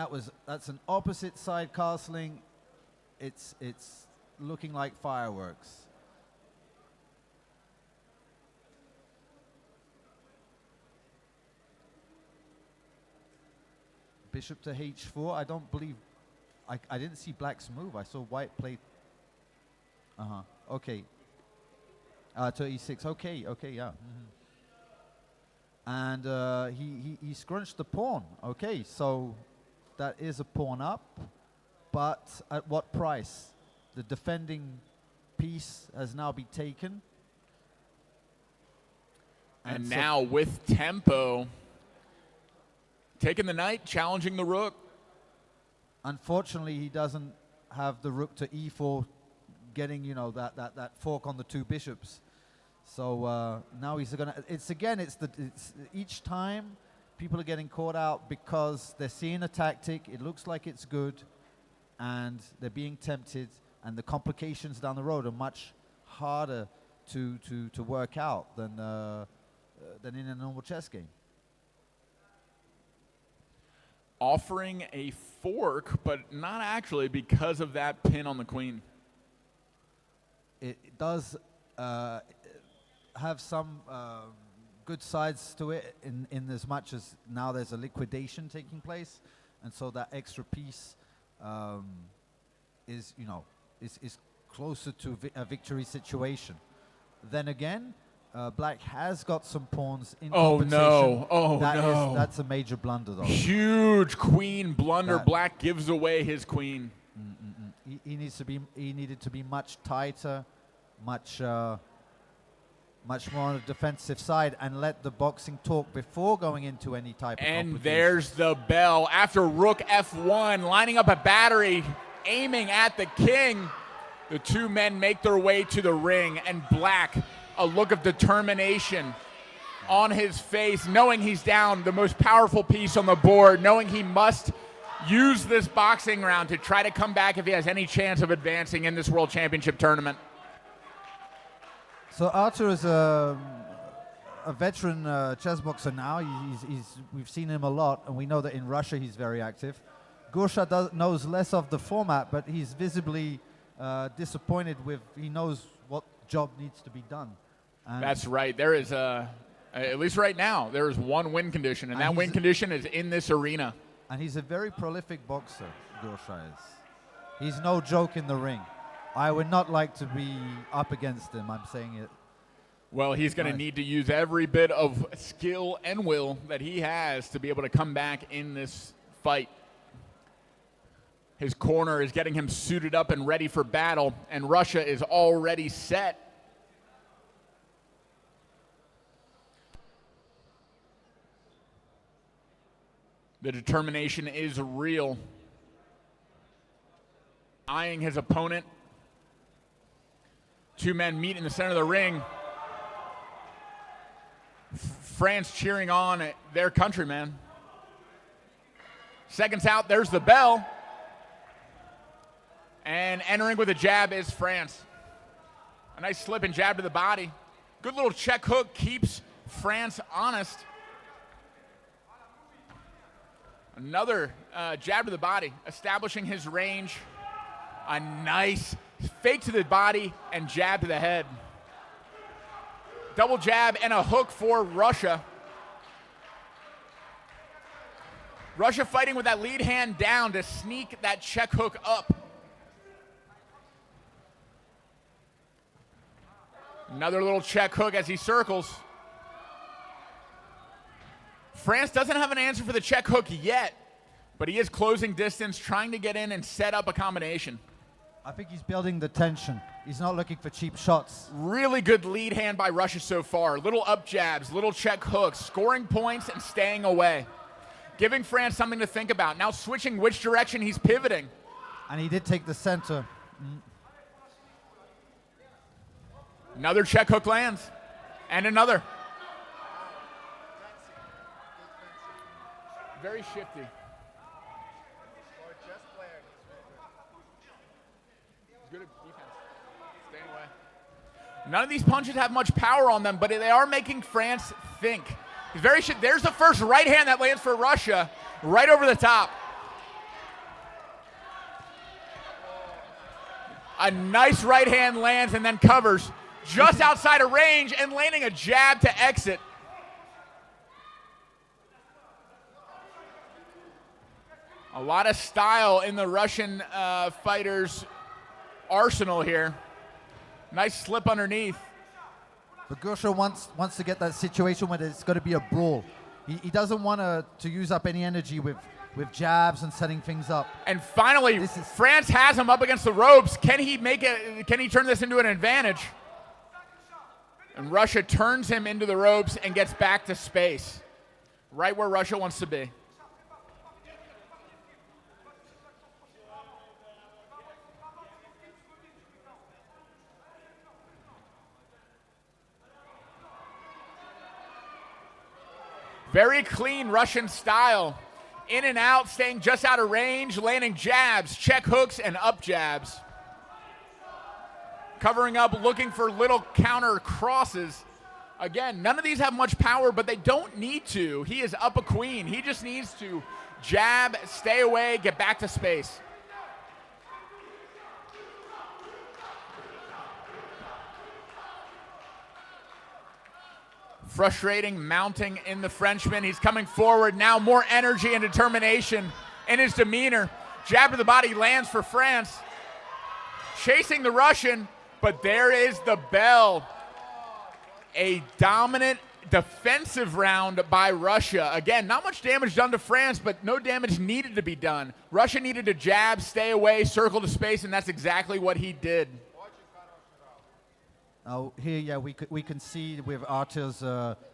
that's an opposite side castling. It's looking like fireworks. Bishop to H4. I don't believe, I didn't see black's move. I saw white play. Okay. To E6. Okay, yeah. And he scrunched the pawn. Okay, so that is a pawn up, but at what price? The defending piece has now been taken. And so now with tempo, taking the knight, challenging the rook. unfortunately, he doesn't have the rook to E4, getting, you know, that fork on the 2 bishops. So now he's gonna. It's each time people are getting caught out because they're seeing a tactic. It looks like it's good, and they're being tempted. And the complications down the road are much harder to work out than in a normal chess game. offering a fork, but not actually because of that pin on the queen. It does have some good sides to it in as much as now there's a liquidation taking place, and so that extra piece is closer to a victory situation. Then again, Black has got some pawns in compensation. No. Oh, no. That's a major blunder, though. Huge queen blunder. Black gives away his queen. He needed to be much tighter, much more on the defensive side, and let the boxing talk before going into any type of And complication. there's the bell. After rook f1, lining up a battery, aiming at the king, the two men make their way to the ring, and Black, a look of determination on his face, knowing he's down the most powerful piece on the board, knowing he must use this boxing round to try to come back if he has any chance of advancing in this World Championship tournament. So Artur is a veteran chess boxer now. We've seen him a lot, and we know that in Russia he's very active. Gosha knows less of the format, but he's visibly disappointed with. He knows what job needs to be done. And That's right. There is at least right now, there is one win condition, and that win condition is in this arena. And he's a very prolific boxer, Gosha is. He's no joke in the ring. I would not like to be up against him, I'm saying it. Well, he's going to need to use every bit of skill and will that he has to be able to come back in this fight. His corner is getting him suited up and ready for battle, and Russia is already set. The determination is real. Eyeing his opponent. Two men meet in the center of the ring. France cheering on their countryman. Seconds out, there's the bell. And entering with a jab is France. A nice slip and jab to the body. Good little check hook keeps France honest. Another jab to the body, establishing his range. A nice fake to the body and jab to the head. Double jab and a hook for Russia. Russia fighting with that lead hand down to sneak that check hook up. Another little check hook as he circles. France doesn't have an answer for the check hook yet, but he is closing distance, trying to get in and set up a combination. I think he's building the tension. He's not looking for cheap shots. Really good lead hand by Russia so far. Little up jabs, little check hooks, scoring points and staying away. Giving France something to think about. Now switching which direction he's pivoting. And he did take the center. Another check hook lands. And another. Very shifty. Good at defense. Staying away. None of these punches have much power on them, but they are making France think. He's very There's the first right hand that lands for Russia, right over the top. A nice right hand lands and then covers just outside of range and landing a jab to exit. A lot of style in the Russian fighters' arsenal here. Nice slip underneath. But Gosha wants to get that situation where it's going to be a brawl. He doesn't want to use up any energy with jabs and setting things up. And finally, France has him up against the ropes. Can he turn this into an advantage? And Russia turns him into the ropes and gets back to space. Right where Russia wants to be. Very clean Russian style. In and out, staying just out of range, landing jabs, check hooks, and up jabs. Covering up, looking for little counter crosses. Again, none of these have much power, but they don't need to. He is up a queen. He just needs to Jab, stay away, get back to space. Frustrating, mounting in the Frenchman. He's coming forward now, more energy and determination in his demeanor. Jab to the body lands for France. Chasing the Russian, but there is the bell. A dominant defensive round by Russia. Again, not much damage done to France, but no damage needed to be done. Russia needed to jab, stay away, circle to space, and that's exactly what he did. Here, yeah, we can see with Artur's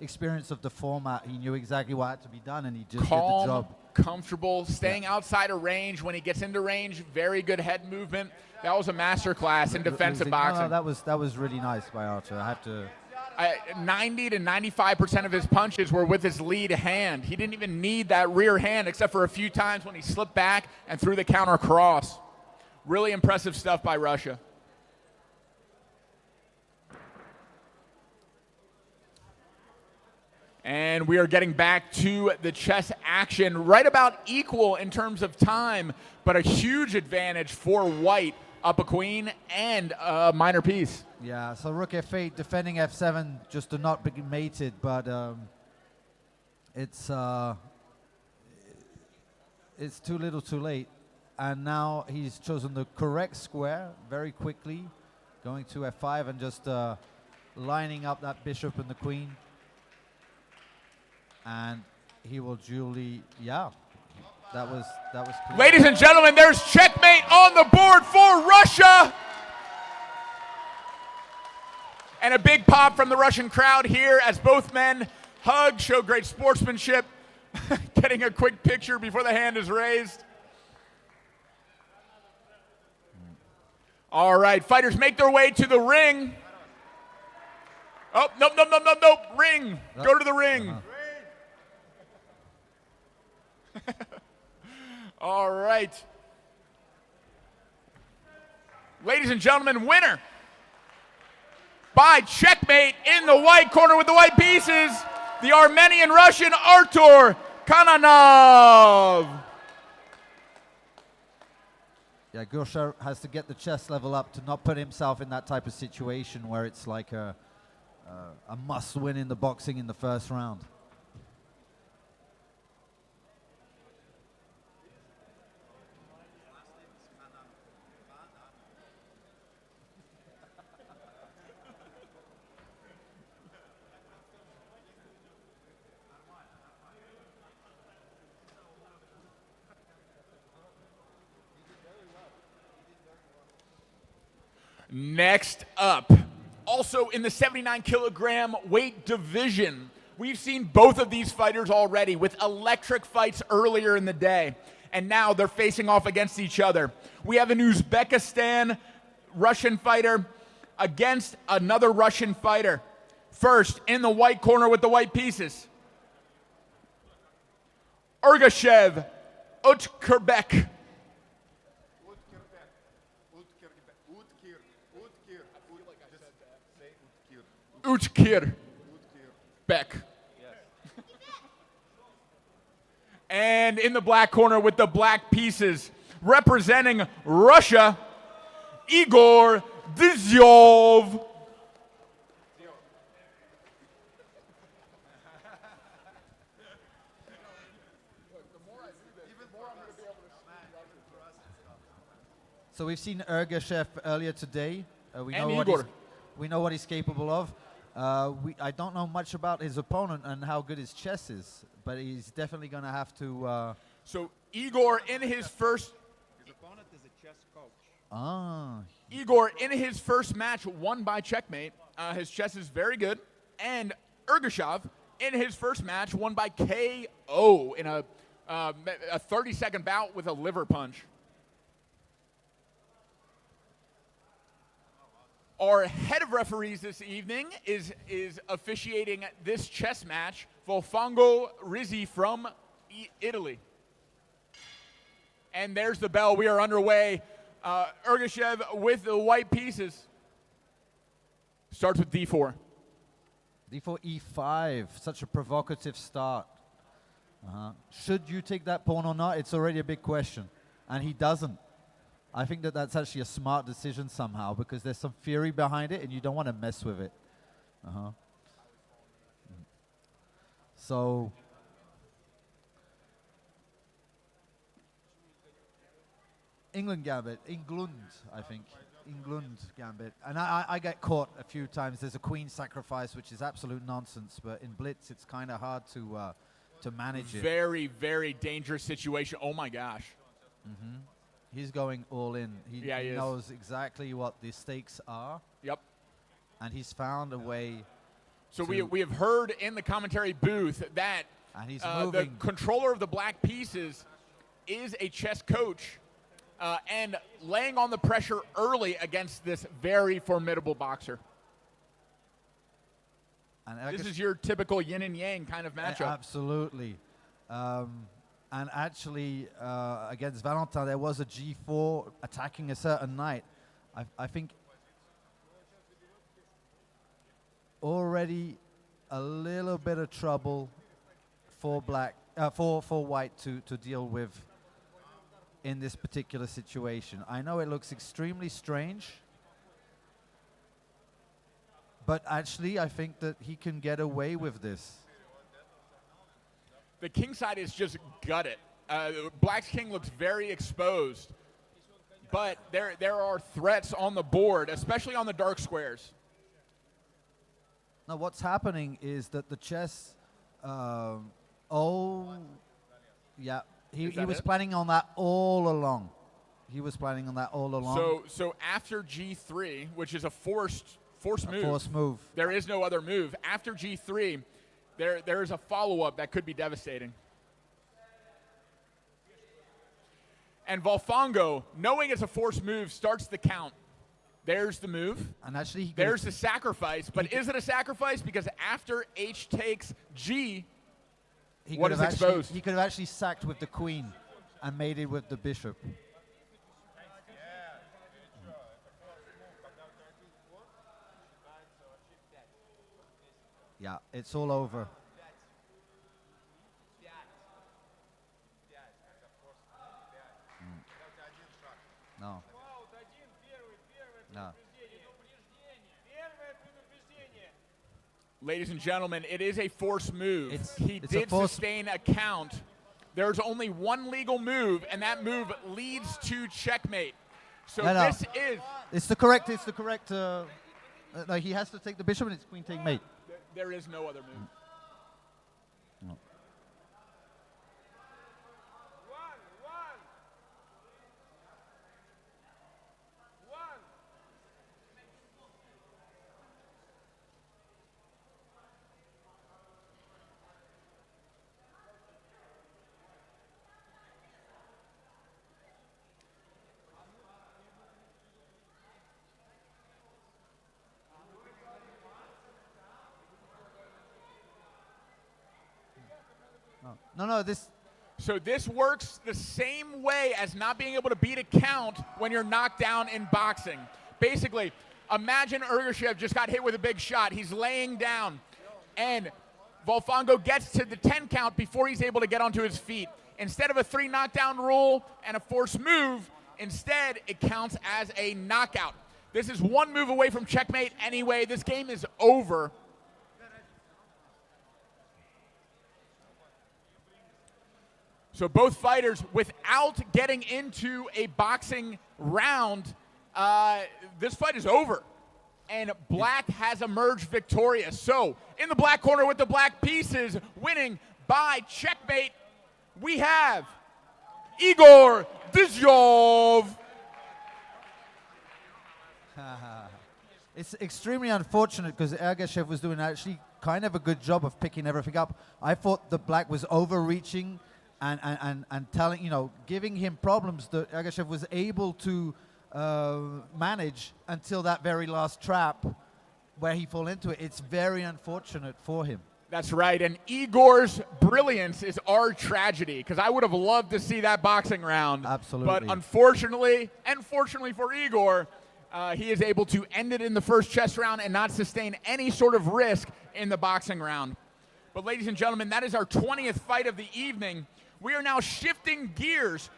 experience of the format, he knew exactly what had to be done, and he just Calm, did the job. Comfortable, staying outside of range. When he gets into range, very good head movement. That was a masterclass in defensive boxing. No, that was really nice by Artur. I have to. 90 to 95% of his punches were with his lead hand. He didn't even need that rear hand except for a few times when he slipped back and threw the counter cross. Really impressive stuff by Russia. And we are getting back to the chess action, right about equal in terms of time, but a huge advantage for white, up a queen and a minor piece. Yeah, so rook f8, defending f7 just to not be mated, but it's too little too late. And now he's chosen the correct square very quickly, going to f5 and just lining up that bishop and the queen. And he will duly, yeah, that was clear. Ladies and gentlemen, there's checkmate on the board for Russia. And a big pop from the Russian crowd here as both men hug, show great sportsmanship, getting a quick picture before the hand is raised. All right, fighters make their way to the ring. Oh, nope, ring. Go to the ring. All right. Ladies and gentlemen, winner by checkmate in the white corner with the white pieces, the Armenian-Russian Artur Kananov. Yeah, Gosha has to get the chess level up to not put himself in that type of situation where it's like a must win in the boxing in the first round. Next up, also in the 79-kilogram weight division, we've seen both of these fighters already with electric fights earlier in the day, and now they're facing off against each other. We have an Uzbekistan Russian fighter against another Russian fighter. First, in the white corner with the white pieces, Ergashev Utkerbek. Utkir Beck. And in the black corner with the black pieces, representing Russia, Igor Dziov. So we've seen Ergashev earlier today. We And know Igor. we know what he's capable of. I don't know much about his opponent and how good his chess is, but he's definitely going to have to. So Igor in his first. His opponent is a chess coach. Igor in his first match won by checkmate. His chess is very good, and Ergashev in his first match won by KO in a 30-second bout with a liver punch. Our head of referees this evening is officiating this chess match, Volfango Rizzi from Italy. And there's the bell. We are underway. Ergashev with the white pieces. Starts with d4. D4 E5, such a provocative start. Should you take that pawn or not? It's already a big question. And he doesn't. I think that that's actually a smart decision somehow because there's some fury behind it and you don't want to mess with it. So England gambit, England, I think. England gambit. And I get caught a few times. There's a queen sacrifice, which is absolute nonsense. But in blitz, it's kind of hard to manage it. Very, very dangerous situation. Oh, my gosh. He's going all in. He is. knows exactly what the stakes are. Yep. And he's found a way. So we have heard in the commentary booth that And he's the moving. controller of the black pieces is a chess coach and laying on the pressure early against this very formidable boxer. And This is your typical yin and yang kind of matchup. Absolutely. And actually, against Valentin, there was a G4 attacking a certain knight. I think already a little bit of trouble for white to deal with in this particular situation. I know it looks extremely strange, but actually I think that he can get away with this. The king side is just gutted. Black's king looks very exposed, but there are threats on the board, especially on the dark squares. Now, what's happening is that the chess. He was planning on that all along. So after G3, which is a forced move. Forced move. There is no other move. After G3, there is a follow-up that could be devastating. And Volfongo, knowing it's a forced move, starts the count. There's the move. And actually, there's the sacrifice. But is it a sacrifice? Because after H takes G, what is exposed? He could have actually sacked with the queen and made it with the bishop. Yeah, it's all over. No. No. Ladies and gentlemen, it is a forced move. He it's did sustain a count. There's only one legal move, and that move leads to checkmate. So this is... It's the correct... no, he has to take the bishop, and it's queen take mate. There is no other move. No. No, this... So this works the same way as not being able to beat a count when you're knocked down in boxing. Basically, imagine Ergashev just got hit with a big shot. He's laying down, and Volfongo gets to the 10 count before he's able to get onto his feet. Instead of a 3 knockdown rule and a forced move, instead it counts as a knockout. This is one move away from checkmate anyway. This game is over. So both fighters, without getting into a boxing round, this fight is over. And black has emerged victorious. So in the black corner with the black pieces, winning by checkmate, we have Igor Joov. It's extremely unfortunate because Ergashev was doing actually kind of a good job of picking everything up. I thought the black was overreaching and telling, giving him problems that Ergashev was able to manage until that very last trap where he fell into it. It's very unfortunate for him. That's right, and Igor's brilliance is our tragedy, because I would have loved to see that boxing round. Absolutely. But unfortunately, and fortunately for Igor, he is able to end it in the first chess round and not sustain any sort of risk in the boxing round. But But ladies and gentlemen, that is our 20th fight of the evening. We are now shifting gears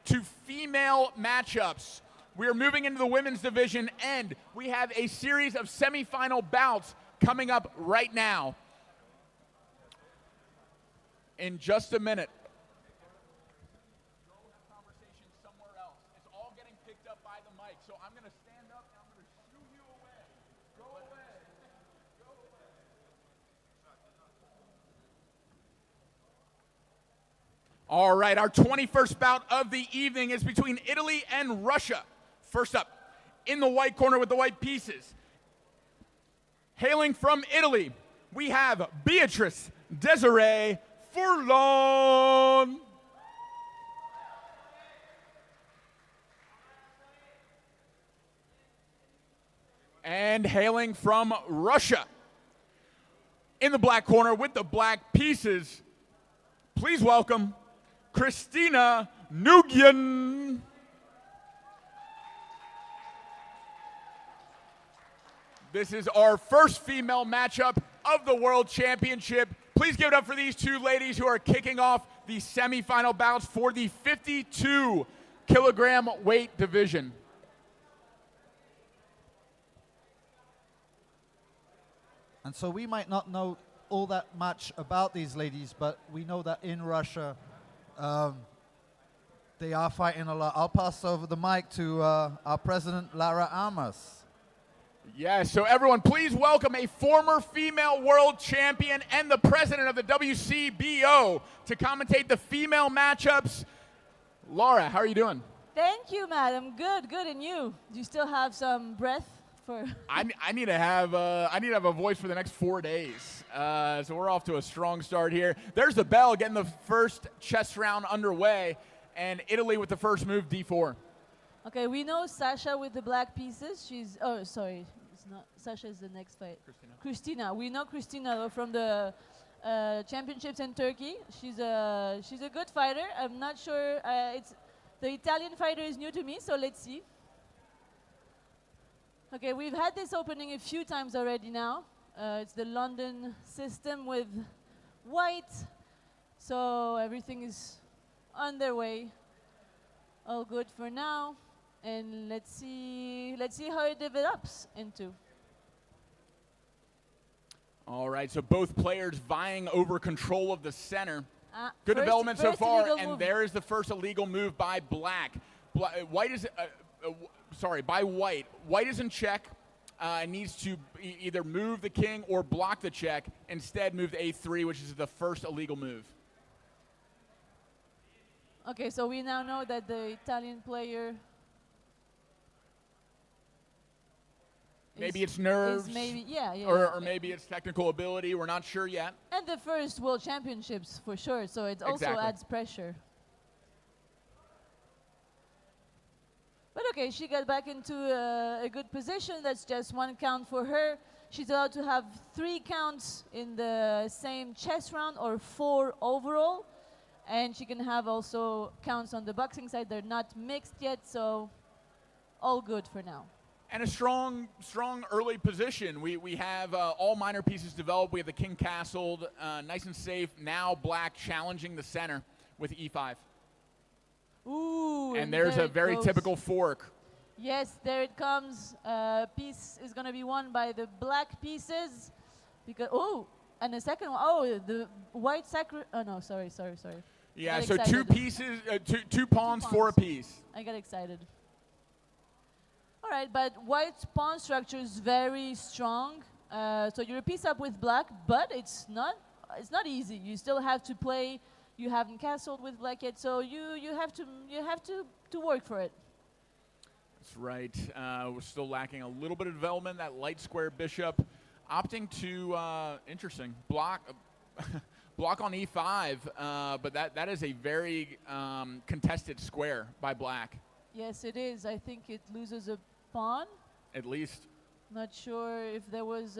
to female matchups. We are moving into the women's division, and we have a series of semifinal bouts coming up right now. In just a minute. All right, our 21st bout of the evening is between Italy and Russia. First up, in the white corner with the white pieces. Hailing from Italy, we have Beatrice Desiree Furlan. And hailing from Russia, in the black corner with the black pieces, please welcome Kristina Nugian. This is our first female matchup of the World Championship. Please give it up for these two ladies who are kicking off the semifinal bouts for the 52 kilogram weight division. And so we might not know all that much about these ladies, but we know that in Russia, they are fighting a lot. I'll pass over the mic to our president, Lara Armas. Yes, so everyone, please welcome a former female world champion and the president of the WCBO to commentate the female matchups. Lara, how are you doing? Thank you, madam. Good, good. And you? Do you still have some breath for? I need to have a voice for the next 4 days. So we're off to a strong start here. There's the bell, getting the first chess round underway, and Italy with the first move, d4. Okay, we know Sasha with the black pieces. She's, oh, sorry, it's not, Sasha is the next fight. Kristina. We know Kristina though, from the championships in Turkey. She's a good fighter. I'm not sure, the Italian fighter is new to me, so let's see. Okay, we've had this opening a few times already now. It's the London system with white, so everything is on their way. All good for now. And let's see how it develops into. All right, so both players vying over control of the center. Good development so far, and there is the first illegal move by black. White is, by white. White is in check, needs to either move the king or block the check. Instead, move to a3, which is the first illegal move. Okay, so we now know that the Italian player maybe it's nerves, or maybe it's technical ability. We're not sure yet. And the first World Championships for sure, so it also adds pressure. But okay, she got back into a good position. That's just one count for her. She's allowed to have 3 counts in the same chess round, or 4 overall. And she can have also counts on the boxing side. They're not mixed yet, so all good for now. And a strong early position. We have all minor pieces developed. We have the king castled, nice and safe. Now black challenging the center with e5. Ooh, and there's a very typical fork. Yes, there it comes. Piece is going to be won by the black pieces. Because, oh, and the second one, oh, the white oh no, sorry. Yeah, so 2 pieces, two pawns for a piece. I got excited. All right, but white's pawn structure is very strong. So you're a piece up with black, but it's not easy. You still have to play. You haven't castled with black yet, so you have to work for it. That's right. We're still lacking a little bit of development. That light square bishop, opting to interesting block. Block on e5, but that is a very contested square by black. Yes, it is. I think it loses a pawn. At least. Not sure if there was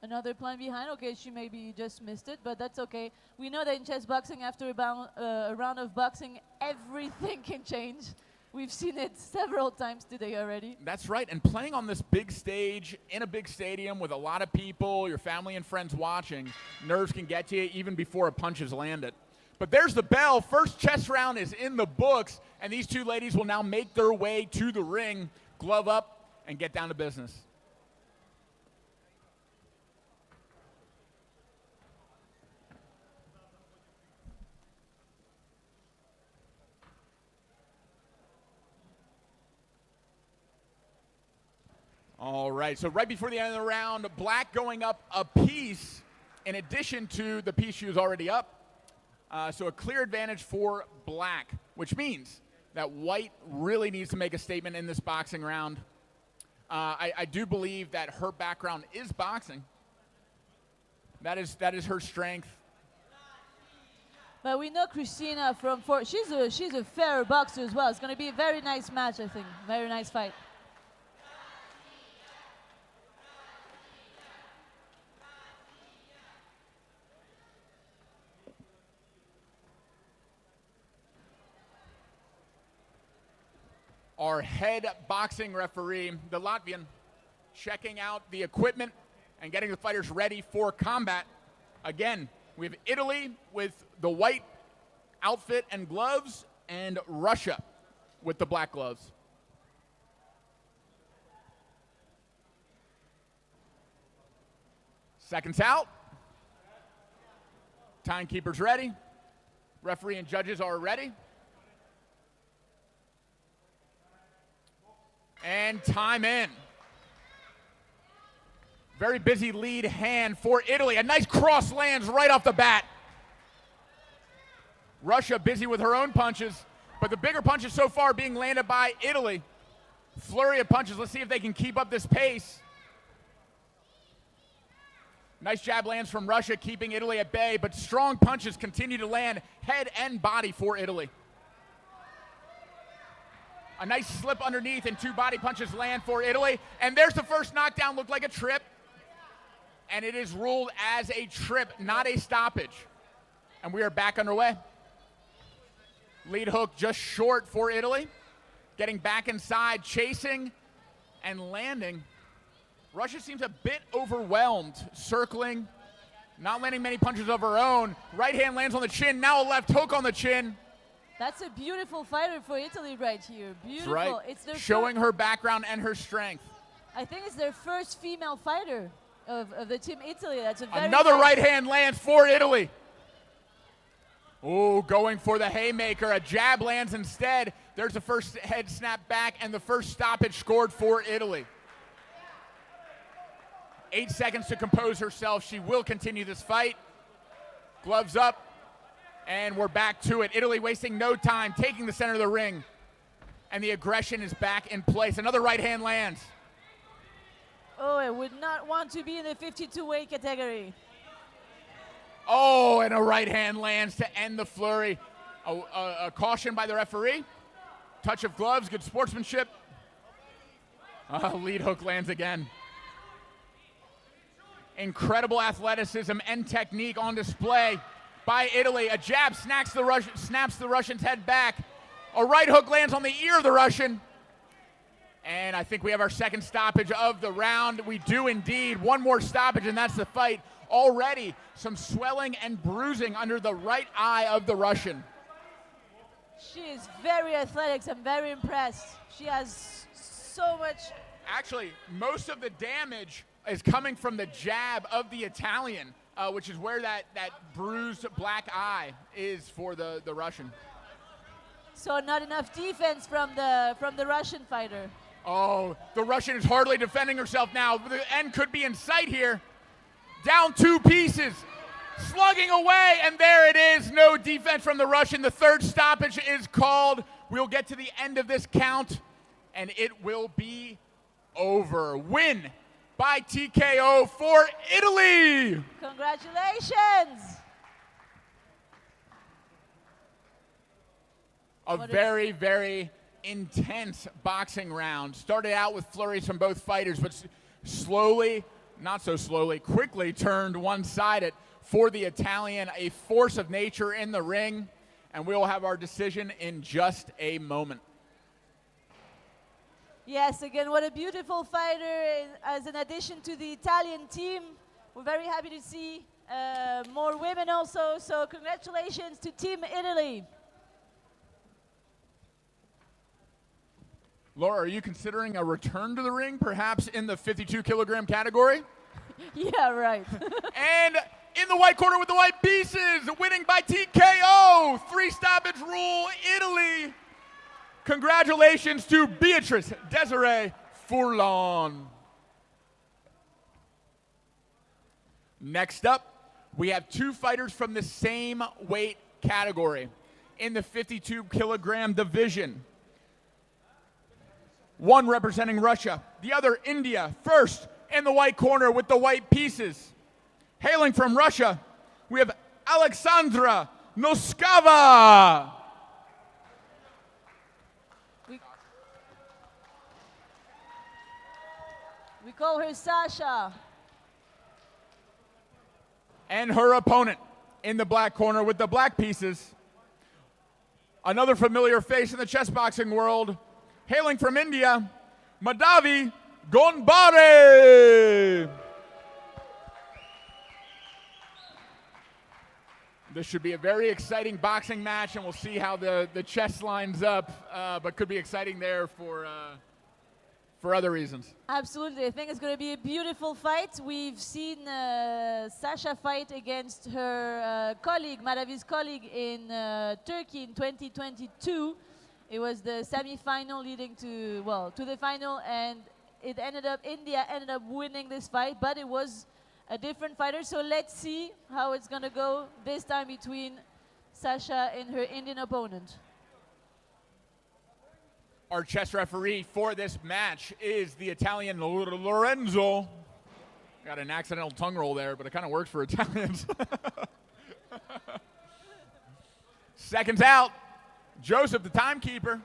another plan behind. Okay, she maybe just missed it, but that's okay. We know that in chess boxing, after a round of boxing, everything can change. We've seen it several times today already. That's right, and playing on this big stage in a big stadium with a lot of people, your family and friends watching, nerves can get to you even before a punch is landed. But there's the bell. First chess round is in the books, and these two ladies will now make their way to the ring, glove up, and get down to business. All right, so right before the end of the round, black going up a piece in addition to the piece she was already up. So a clear advantage for black, which means that white really needs to make a statement in this boxing round. I do believe that her background is boxing. That is her strength. But we know Christina she's a fair boxer as well. It's going to be a very nice match, I think. Very nice fight. Our head boxing referee, the Latvian, checking out the equipment and getting the fighters ready for combat. Again, we have Italy with the white outfit and gloves, and Russia with the black gloves. Seconds out. Timekeeper's ready. Referee and judges are ready. And time in. Very busy lead hand for Italy. A nice cross lands right off the bat. Russia busy with her own punches, but the bigger punches so far being landed by Italy. Flurry of punches. Let's see if they can keep up this pace. Nice jab lands from Russia, keeping Italy at bay, but strong punches continue to land head and body for Italy. A nice slip underneath and two body punches land for Italy. And there's the first knockdown, looked like a trip. And it is ruled as a trip, not a stoppage. And we are back underway. Lead hook just short for Italy. Getting back inside, chasing and landing. Russia seems a bit overwhelmed, circling, not landing many punches of her own. Right hand lands on the chin, now a left hook on the chin. That's a beautiful fighter for Italy right here. Beautiful. That's right. It's their showing her background and her strength. I think it's their first female fighter of the team Italy. That's a very Another nice right hand lands for Italy. Oh, going for the haymaker. A jab lands instead. There's the first head snap back and the first stoppage scored for Italy. 8 seconds to compose herself. She will continue this fight. Gloves up. And we're back to it. Italy wasting no time, taking the center of the ring. And the aggression is back in place. Another right hand lands. Oh, I would not want to be in the 52 weight category. Oh, and a right hand lands to end the flurry. A caution by the referee. Touch of gloves, good sportsmanship. Lead hook lands again. Incredible athleticism and technique on display by Italy. A jab snaps the Russian's head back. A right hook lands on the ear of the Russian. And I think we have our second stoppage of the round. We do indeed. One more stoppage, and that's the fight. Already some swelling and bruising under the right eye of the Russian. She is very athletic. I'm very impressed. She has so much. Actually, most of the damage is coming from the jab of the Italian. Which is where that bruised black eye is for the Russian. So not enough defense from the Russian fighter. Oh, the Russian is hardly defending herself now. The end could be in sight here. Down 2 pieces, slugging away, and there it is. No defense from the Russian. The third stoppage is called. We'll get to the end of this count, and it will be over. Win by TKO for Italy. Congratulations. A very, very intense boxing round. Started out with flurries from both fighters, but slowly, not so slowly, quickly turned one-sided for the Italian. A force of nature in the ring, and we will have our decision in just a moment. Yes, again, what a beautiful fighter as an addition to the Italian team. We're very happy to see more women also, so congratulations to Team Italy. Laura, are you considering a return to the ring, perhaps in the 52-kilogram category? Yeah, right. And in the white corner with the white pieces, winning by TKO, 3-stoppage rule, Italy. Congratulations to Beatrice Desiree Furlan. Next up, we have two fighters from the same weight category in the 52-kilogram division. One representing Russia, the other India. First, in the white corner with the white pieces. Hailing from Russia, we have Alexandra Noskova. We call her Sasha. And her opponent in the black corner with the black pieces. Another familiar face in the chess boxing world, hailing from India, Madhavi Gonbare. This should be a very exciting boxing match, and we'll see how the chess lines up, but could be exciting there for other reasons. Absolutely, I think it's going to be a beautiful fight. We've seen Sasha fight against her colleague, Madhavi's colleague in Turkey in 2022. It was the semi-final leading to the final, and India ended up winning this fight, but it was a different fighter. So let's see how it's going to go this time between Sasha and her Indian opponent. Our chess referee for this match is the Italian Lorenzo. Got an accidental tongue roll there, but it kind of works for Italians. Seconds out. Joseph, the timekeeper.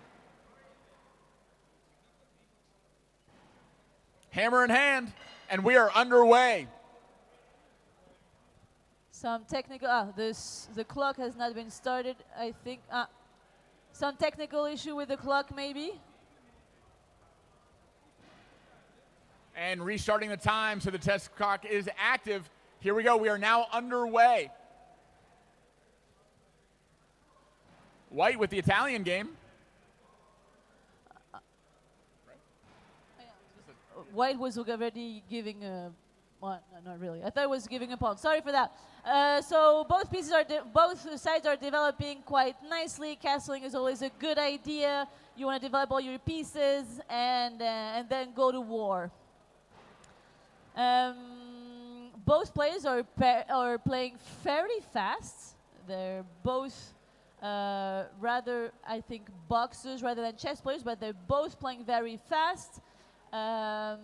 Hammer in hand, and we are underway. Some technical, the clock has not been started, I think. Some technical issue with the clock, maybe. And restarting the time, so the test clock is active. Here we go, we are now underway. White with the Italian game. White was already giving a, well, no, not really. I thought it was giving a pawn. Sorry for that. So both sides are developing quite nicely. Castling is always a good idea. You want to develop all your pieces and then go to war. Both players are playing fairly fast. They're both rather, I think, boxers rather than chess players, but they're both playing very fast.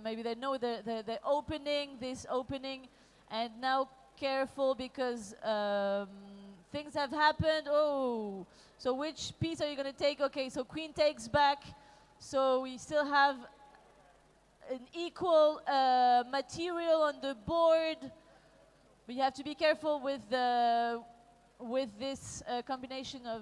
Maybe they know the opening, this opening, and now careful because things have happened. Oh, so which piece are you going to take? Okay, so queen takes back. So we still have an equal material on the board. We have to be careful with this combination of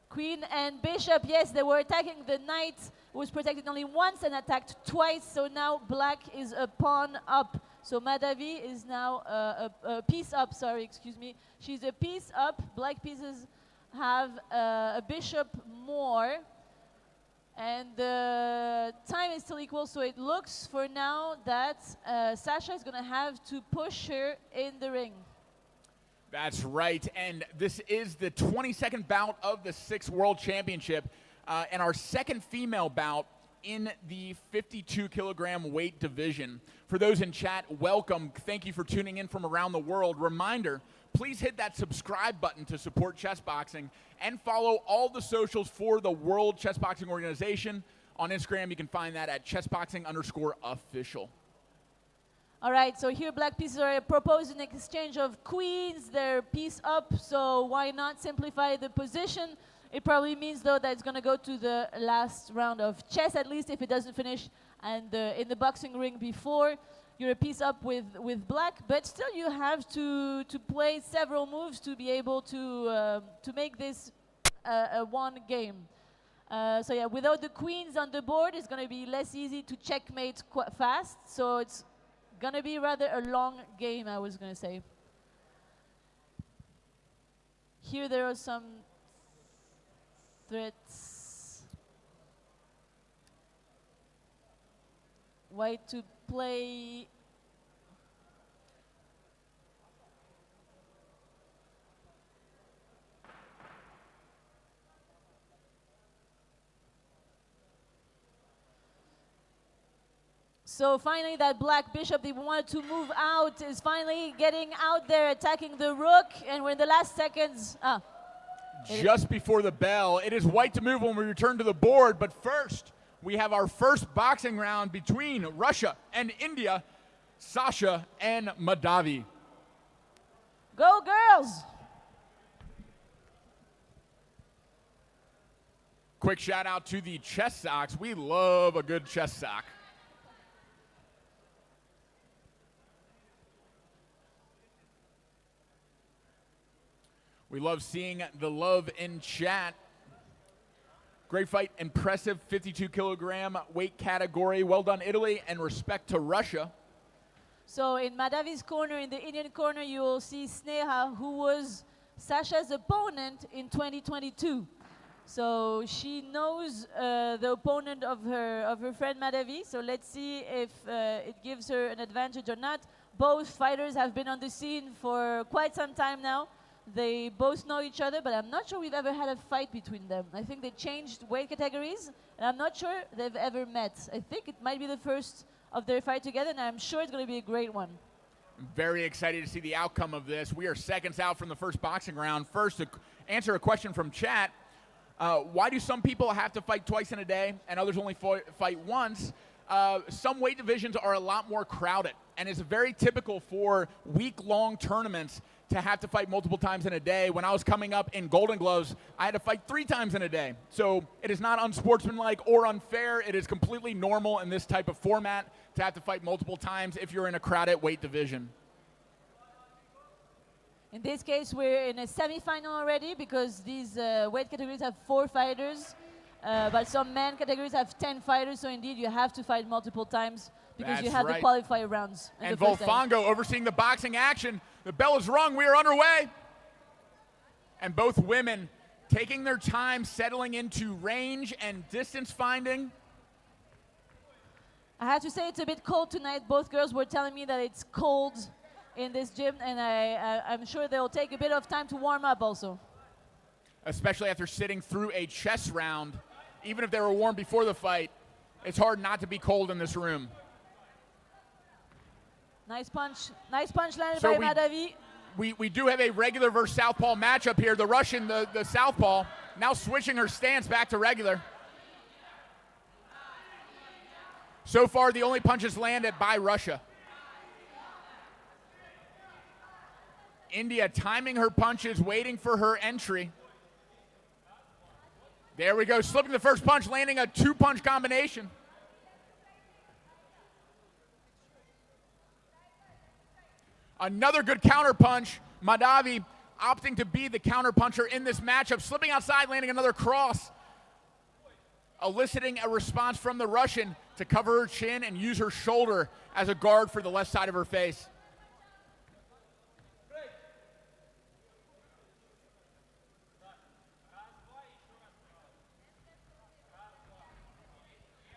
queen and bishop. Yes, they were attacking the knight, who was protected only once and attacked twice. So now black is a pawn up. So Madhavi is now a piece up. Sorry, excuse me. She's a piece up. Black pieces have a bishop more. And the time is still equal, so it looks for now that Sasha is going to have to push her in the ring. That's right, and this is the 22nd bout of the 6th World Championship, and our second female bout in the 52-kilogram weight division. For those in chat, welcome. Thank you for tuning in from around the world. Reminder, please hit that subscribe button to support chess boxing and follow all the socials for the World Chess Boxing Organization. On Instagram, you can find that at chessboxing_official. All right, so here black pieces are proposing an exchange of queens. They're piece up, so why not simplify the position? It probably means, though, that it's going to go to the last round of chess, at least if it doesn't finish and in the boxing ring before. You're a piece up with black, but still you have to play several moves to be able to make this a one game. So yeah, without the queens on the board, it's going to be less easy to checkmate fast. So it's going to be rather a long game, I was going to say. Here there are some threats. White to play. So finally that black bishop they wanted to move out is finally getting out there, attacking the rook, and we're in the last seconds. Just before the bell, it is white to move when we return to the board, but first, we have our first boxing round between Russia and India, Sasha and Madavi. Go girls! Quick shout out to the chess socks. We love a good chess sock. We love seeing the love in chat. Great fight, impressive 52 kilogram weight category. Well done, Italy, and respect to Russia. So in Madavi's corner, in the Indian corner, you will see Sneha, who was Sasha's opponent in 2022. So she knows the opponent of her friend Madavi. So let's see if it gives her an advantage or not. Both fighters have been on the scene for quite some time now. They both know each other, but I'm not sure we've ever had a fight between them. I think they changed weight categories, and I'm not sure they've ever met. I think it might be the first of their fight together, and I'm sure it's going to be a great one. I'm very excited to see the outcome of this. We are seconds out from the first boxing round. First, to answer a question from chat, why do some people have to fight twice in a day and others only fight once? Some weight divisions are a lot more crowded, and it's very typical for week-long tournaments to have to fight multiple times in a day. When I was coming up in Golden Gloves, I had to fight 3 times in a day. So it is not unsportsmanlike or unfair. It is completely normal in this type of format to have to fight multiple times if you're in a crowded weight division. In this case, we're in a semi-final already because these weight categories have 4 fighters, but some men categories have 10 fighters, so indeed you have to fight multiple times because you have the qualifier rounds. And Volfango overseeing the boxing action. The bell is rung. We are underway. And both women taking their time settling into range and distance finding. I have to say it's a bit cold tonight. Both girls were telling me that it's cold in this gym, and I'm sure they'll take a bit of time to warm up also. Especially after sitting through a chess round. Even if they were warm before the fight, it's hard not to be cold in this room. Nice punch landed by Madavi. We do have a regular versus southpaw matchup here. The Russian, the southpaw, now switching her stance back to regular. So far, the only punches landed by Russia. India timing her punches, waiting for her entry. There we go, slipping the first punch, landing a 2-punch combination. Another good counter punch. Madavi opting to be the counter puncher in this matchup, slipping outside, landing another cross, eliciting a response from the Russian to cover her chin and use her shoulder as a guard for the left side of her face.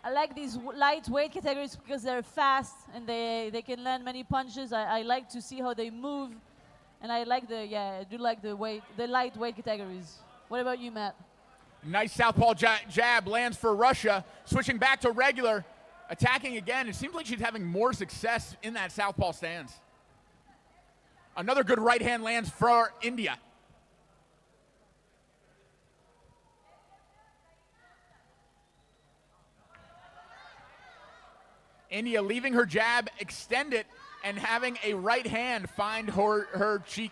I like these lightweight categories because they're fast and they can land many punches. I like to see how they move, and I like I do like the lightweight categories. What about you, Matt? Nice southpaw jab lands for Russia, switching back to regular, attacking again. It seems like she's having more success in that southpaw stance. Another good right hand lands for India. India leaving her jab extended and having a right hand find her cheek.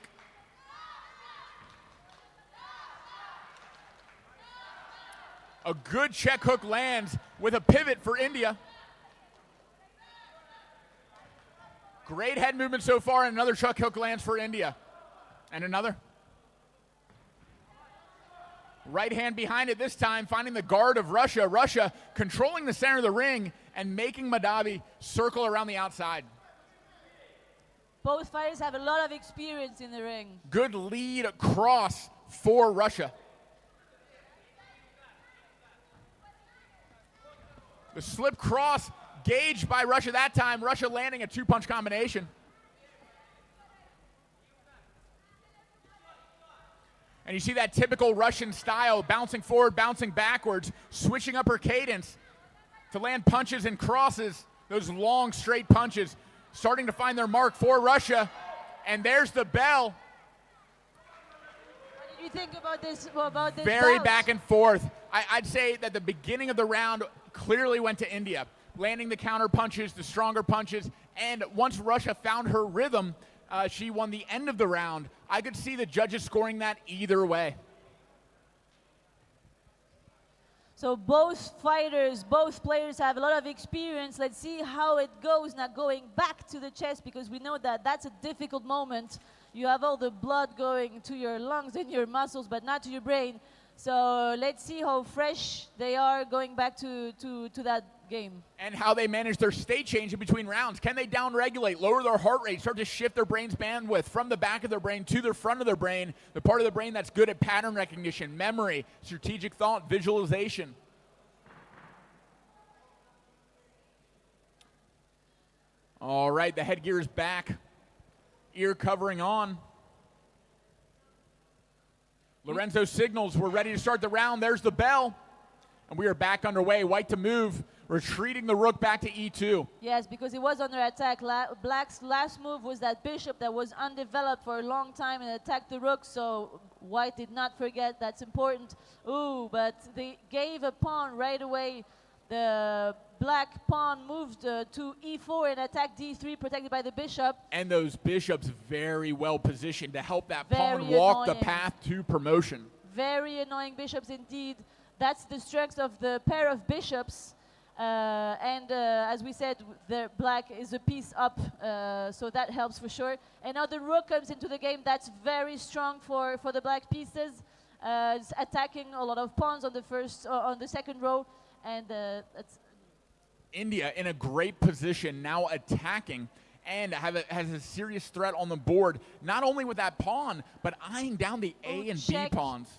A good check hook lands with a pivot for India. Great head movement so far, and another check hook lands for India. And another. Right hand behind it this time, finding the guard of Russia. Russia controlling the center of the ring and making Madavi circle around the outside. Both fighters have a lot of experience in the ring. Good lead cross for Russia. The slip cross gauged by Russia that time. Russia landing a two-punch combination. And you see that typical Russian style, bouncing forward, bouncing backwards, switching up her cadence to land punches and crosses, those long, straight punches, starting to find their mark for Russia. And there's the bell. What did you think about this Very bout? back and forth. I'd say that the beginning of the round clearly went to India, landing the counter punches, the stronger punches, and once Russia found her rhythm, she won the end of the round. I could see the judges scoring that either way. So both fighters, both players have a lot of experience. Let's see how it goes now going back to the chest, because we know that that's a difficult moment. You have all the blood going to your lungs and your muscles, but not to your brain. So let's see how fresh they are going back to that game. And how they manage their state change in between rounds. Can they down-regulate, lower their heart rate, start to shift their brain's bandwidth from the back of their brain to the front of their brain, the part of the brain that's good at pattern recognition, memory, strategic thought, visualization. All right, the headgear is back. Ear covering on. Lorenzo signals we're ready to start the round. There's the bell. And we are back underway. White to move, retreating the rook back to e2. Yes, because it was under attack. Black's last move was that bishop that was undeveloped for a long time and attacked the rook, so White did not forget. That's important. Ooh, but they gave a pawn right away. The black pawn moved to e4 and attacked d3, protected by the bishop. And those bishops very well positioned to help that Very pawn walk the annoying. path to promotion. Very annoying bishops indeed. That's the strength of the pair of bishops. As we said, the black is a piece up, so that helps for sure. And now the rook comes into the game. That's very strong for the black pieces. It's attacking a lot of pawns on the second row, and that's India in a great position now attacking and has a serious threat on the board, not only with that pawn, but eyeing down the A and check. B pawns.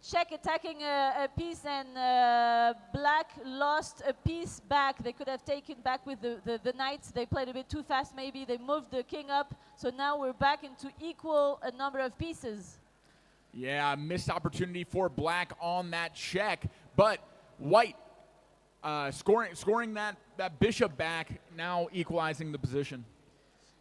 Check attacking a piece, and black lost a piece back. They could have taken back with the knights. They played a bit too fast maybe. They moved the king up. So now we're back into equal a number of pieces. Yeah, missed opportunity for black on that check. But white scoring that bishop back, now equalizing the position.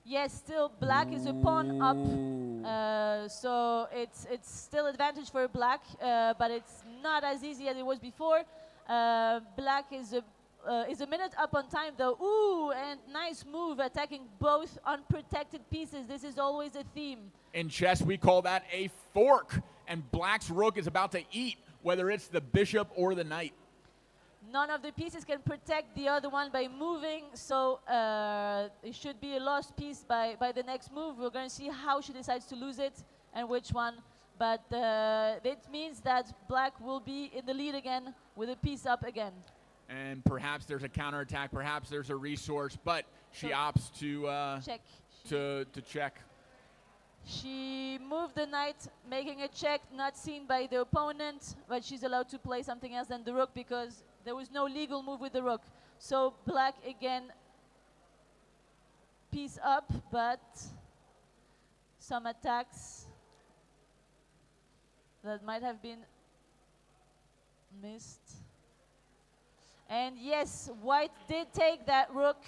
Yes, still black is a pawn up, so it's still advantage for black, but it's not as easy as it was before. Black is a minute up on time though. Ooh, and nice move attacking both unprotected pieces. This is always a theme. In chess, we call that a fork, and black's rook is about to eat, whether it's the bishop or the knight. None of the pieces can protect the other one by moving, so it should be a lost piece by the next move. We're going to see how she decides to lose it and which one. But it means that black will be in the lead again with a piece up again. And perhaps there's a counterattack, perhaps there's a resource, but she opts to check. To check. She moved the knight, making a check, not seen by the opponent, but she's allowed to play something else than the rook because there was no legal move with the rook. So black again, piece up, but some attacks that might have been missed. And yes, white did take that rook.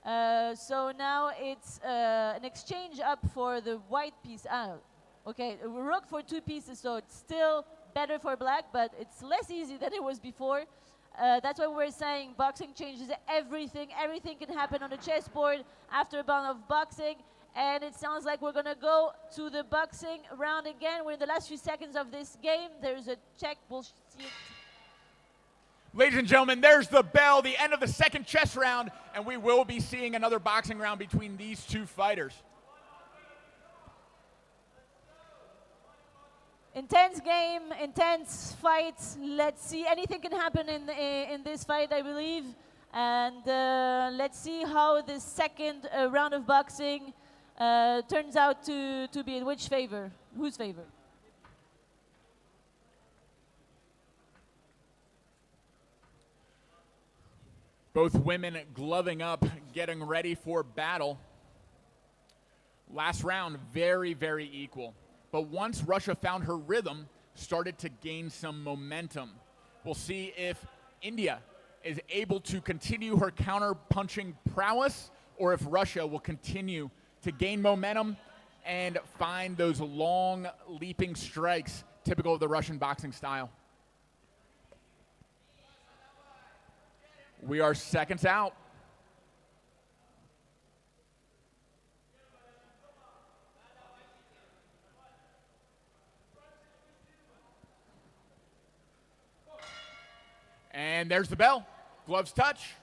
So now it's an exchange up for the white piece. Okay, a rook for two pieces, so it's still better for black, but it's less easy than it was before. That's why we're saying boxing changes everything. Everything can happen on the chessboard after a bout of boxing. And it sounds like we're going to go to the boxing round again. We're in the last few seconds of this game. There's a check. We'll see it. Ladies and gentlemen, there's the bell, the end of the second chess round, and we will be seeing another boxing round between these two fighters. Intense game, intense fight. Let's see. Anything can happen in this fight, I believe. And let's see how the second round of boxing turns out to be in which favor, whose favor. Both women gloving up, getting ready for battle. Last round, very, very equal. But once Russia found her rhythm, started to gain some momentum. We'll see if India is able to continue her counter-punching prowess, or if Russia will continue to gain momentum and find those long, leaping strikes typical of the Russian boxing style. We are seconds out. And there's the bell. Gloves touch.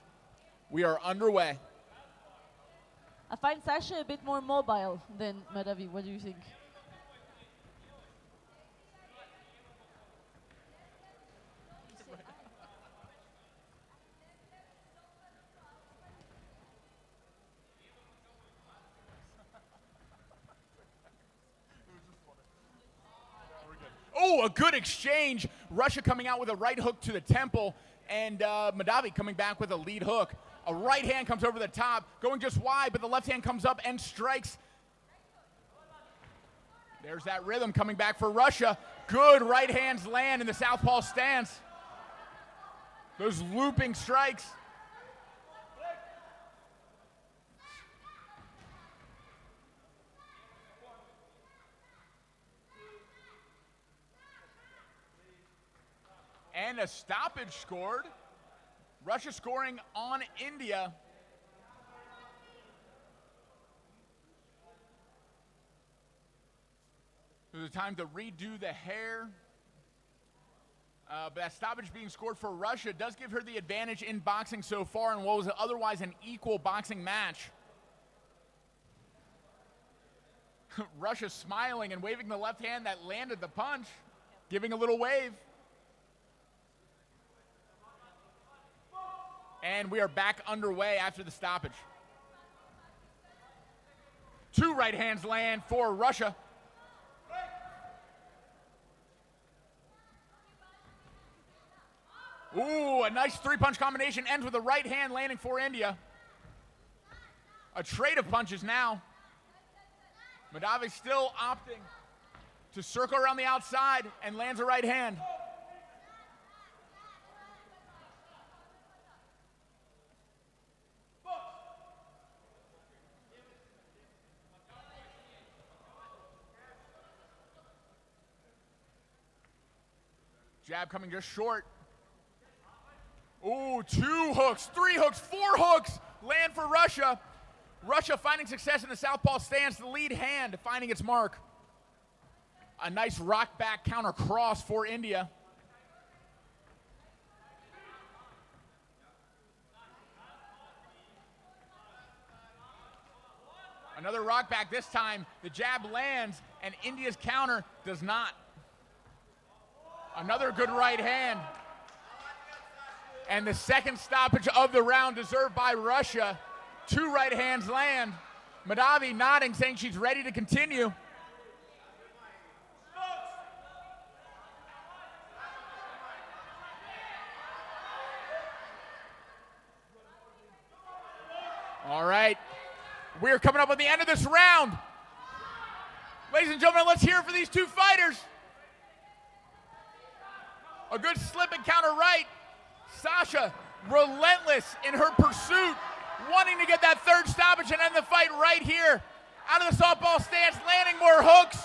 We are underway. I find Sasha a bit more mobile than Madavi. What do you think? Oh, a good exchange. Russia coming out with a right hook to the temple, and Madavi coming back with a lead hook. A right hand comes over the top, going just wide, but the left hand comes up and strikes. There's that rhythm coming back for Russia. Good right hands land in the southpaw stance. Those looping strikes. And a stoppage scored. Russia scoring on India. There's a time to redo the hair. But that stoppage being scored for Russia does give her the advantage in boxing so far in what was otherwise an equal boxing match. Russia smiling and waving the left hand that landed the punch, giving a little wave. And we are back underway after the stoppage. Two right hands land for Russia. Ooh, a nice three-punch combination ends with a right hand landing for India. A trade of punches now. Madavi still opting to circle around the outside and lands a right hand. Jab coming just short. Ooh, two hooks, three hooks, four hooks land for Russia. Russia finding success in the southpaw stance, the lead hand finding its mark. A nice rock back counter cross for India. Another rock back this time. The jab lands and India's counter does not. Another good right hand. And the second stoppage of the round deserved by Russia. Two right hands land. Madavi nodding, saying she's ready to continue. All right. We're coming up on the end of this round. Ladies and gentlemen, let's hear it for these two fighters. A good slip and counter right. Sasha, relentless in her pursuit, wanting to get that third stoppage and end the fight right here. Out of the softball stance, landing more hooks.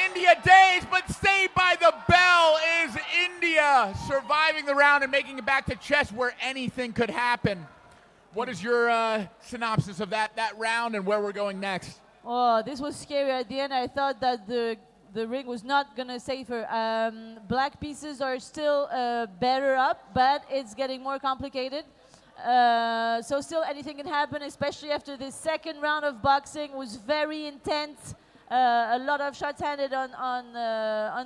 India dazed, but saved by the bell is India, surviving the round and making it back to chess where anything could happen. What is your synopsis of that round and where we're going next? Oh, this was scary. At the end, I thought that the ring was not going to save her. Black pieces are still better up, but it's getting more complicated. So still anything can happen, especially after this second round of boxing was very intense. a lot of shots handed on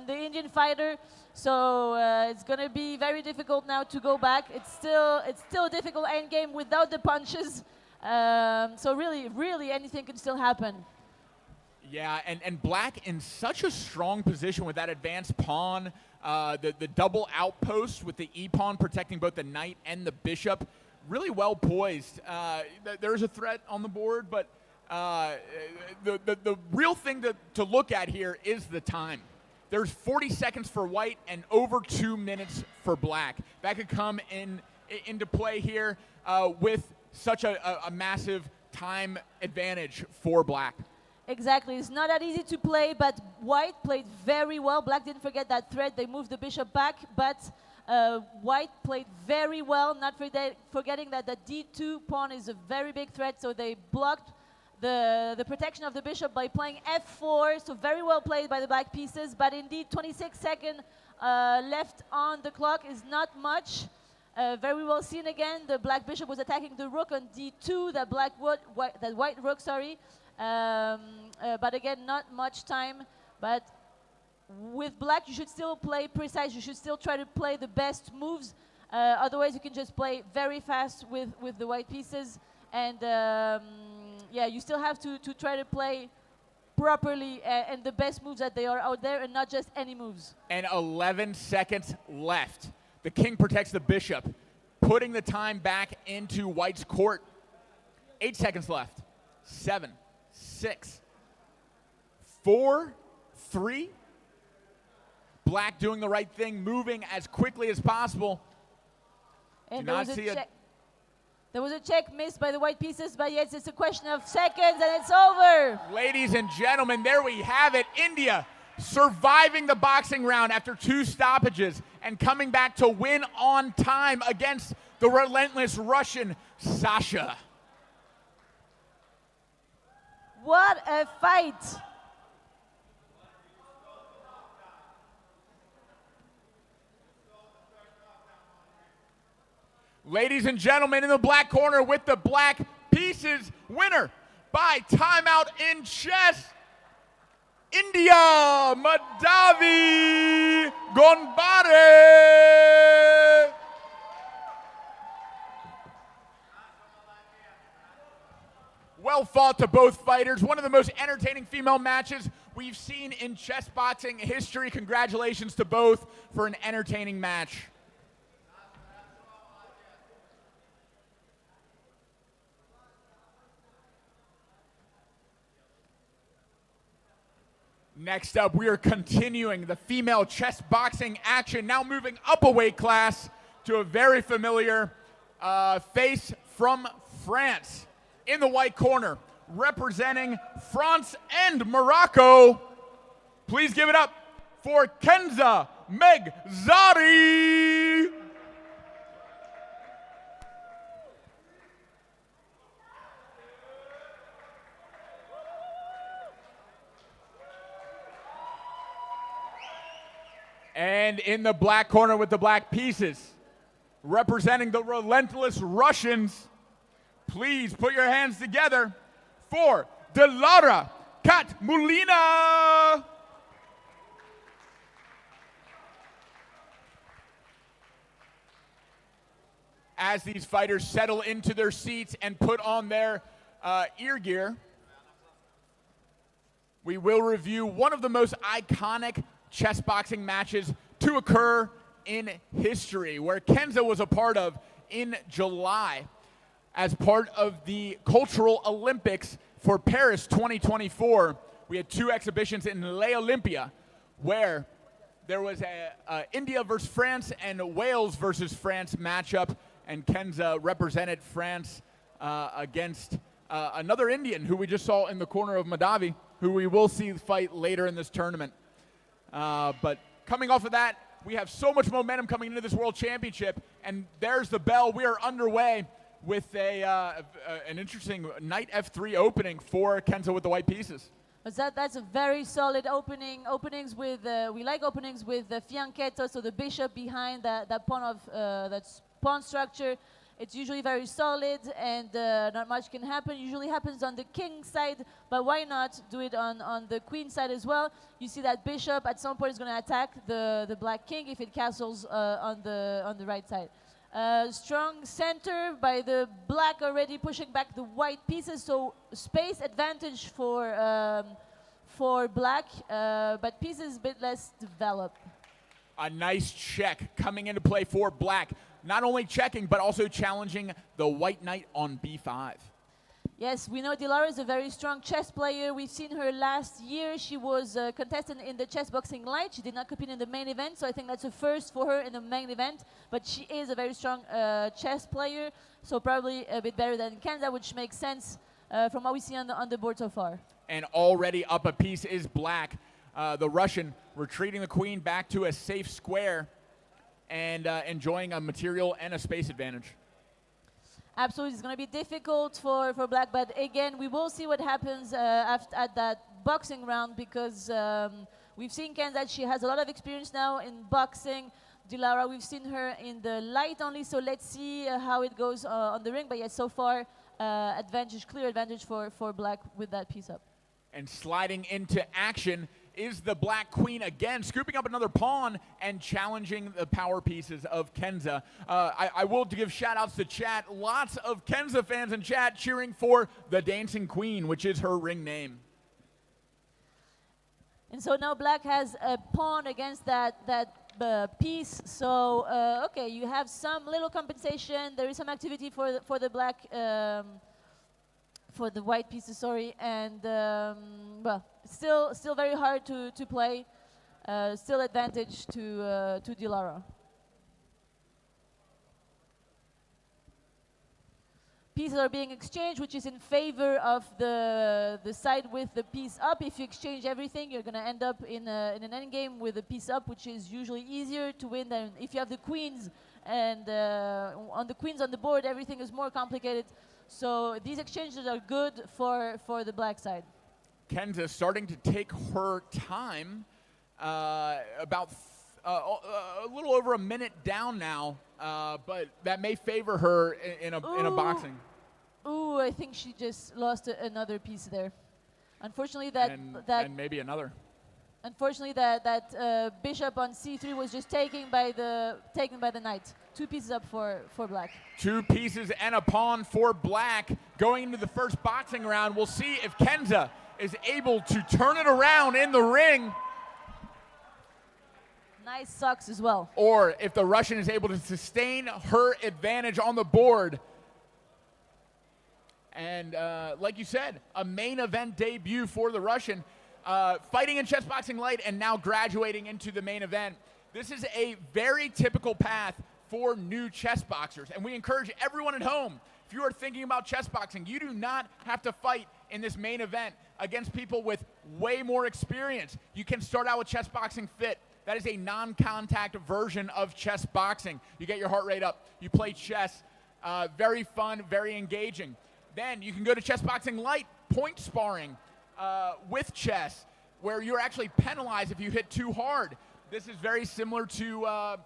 the Indian fighter. So it's going to be very difficult now to go back. It's still a difficult end game without the punches. So really anything can still happen. Yeah, and Black in such a strong position with that advanced pawn, the double outpost with the e-pawn protecting both the knight and the bishop. Really well poised. There is a threat on the board, but the real thing to look at here is the time. There's 40 seconds for White and over 2 minutes for Black. That could come into play here with such a massive time advantage for Black. Exactly. It's not that easy to play, but White played very well. Black didn't forget that threat. They moved the bishop back, but White played very well, not forgetting that the d2 pawn is a very big threat, so they blocked the protection of the bishop by playing f4, so very well played by the Black pieces, but indeed 26 seconds left on the clock is not much. Very well seen again. The Black bishop was attacking the rook on d2, that White rook, sorry. But again, not much time. But with Black, you should still play precise. You should still try to play the best moves. Otherwise, you can just play very fast with the White pieces. And yeah, you still have to try to play properly and the best moves that they are out there, and not just any moves. And 11 seconds left. The king protects the bishop, putting the time back into White's court. 8 seconds left. 7, 6, 4, 3. Black doing the right thing, moving as quickly as possible. And there was a check missed by the White pieces, but yes, it's a question of seconds and it's over. Ladies and gentlemen, there we have it. India surviving the boxing round after 2 stoppages and coming back to win on time against the relentless Russian Sasha. What a fight. Ladies and gentlemen, in the black corner with the black pieces, winner by timeout in chess, India, Madhavi Gonbare. Well fought to both fighters. One of the most entertaining female matches we've seen in chess boxing history. Congratulations to both for an entertaining match. Next up, we are continuing the female chess boxing action, now moving up a weight class to a very familiar face from France. In the white corner, representing France and Morocco, please give it up for Kenza Megzari. And in the black corner with the black pieces, representing the relentless Russians, please put your hands together for Lara Katmulina. As these fighters settle into their seats and put on their ear gear, we will review one of the most iconic chess boxing matches to occur in history, where Kenza was a part of in July as part of the Cultural Olympics for Paris 2024. We had 2 exhibitions in Les Olympia, where there was a India versus France and Wales versus France matchup, and Kenza represented France against another Indian who we just saw in the corner of Madhavi, who we will see fight later in this tournament. But coming off of that, we have so much momentum coming into this World Championship, and there's the bell. We are underway with an interesting knight f3 opening for Kenza with the white pieces. That's a very solid opening. Openings with we like openings with the fianchetto, so the bishop behind that pawn of that pawn structure, It's usually very solid and not much can happen. Usually happens on the king side, but why not do it on the queen side as well? You see that bishop at some point is going to attack the black king if it castles on the right side. Strong center by the black already pushing back the white pieces, so space advantage for black, but pieces a bit less developed. A nice check coming into play for black. Not only checking, but also challenging the white knight on b5. Yes, we know Lara is a very strong chess player. We've seen her last year. She was a contestant in the Chessboxing Light. She did not compete in the main event, so I think that's a first for her in the main event. But she is a very strong chess player, so probably a bit better than Kenza, which makes sense from what we see on the board so far. And already up a piece is black. The Russian retreating the queen back to a safe square and enjoying a material and a space advantage. Absolutely, it's going to be difficult for black, but again, we will see what happens at that boxing round because we've seen Ken that she has a lot of experience now in boxing. Lara, we've seen her in the light only, so let's see how it goes on the ring. But yes, so far, clear advantage for black with that piece up. And sliding into action is the black queen again, scooping up another pawn and challenging the power pieces of Kenza. I will give shout outs to chat. Lots of Kenza fans in chat cheering for the Dancing Queen, which is her ring name. And so now black has a pawn against that piece. So, okay, you have some little compensation. There is some activity for the black, for the white pieces, sorry. And, well, still very hard to play. Still advantage to Lara. Pieces are being exchanged, which is in favor of the side with the piece up. If you exchange everything, you're going to end up in an endgame with a piece up, which is usually easier to win than if you have the queens. And on the queens on the board, everything is more complicated. So these exchanges are good for the black side. Kenza starting to take her time, about a little over a minute down now, but that may favor her in a boxing. Ooh, I think she just lost another piece there. Unfortunately, and maybe another. Unfortunately, that bishop on c3 was just taken by the knight. 2 pieces up for black. 2 pieces and a pawn for black. Going into the first boxing round, we'll see if Kenza is able to turn it around in the ring. Nice sucks as well. Or if the Russian is able to sustain her advantage on the board. And like you said, a main event debut for the Russian. Fighting in Chessboxing Light and now graduating into the main event. This is a very typical path for new chess boxers. And we encourage everyone at home, if you are thinking about chess boxing, you do not have to fight in this main event against people with way more experience. You can start out with Chessboxing Fit. That is a non-contact version of chess boxing. You get your heart rate up. You play chess. Very fun, very engaging. Then you can go to Chessboxing Light, point sparring with chess, where you're actually penalized if you hit too hard. This is very similar to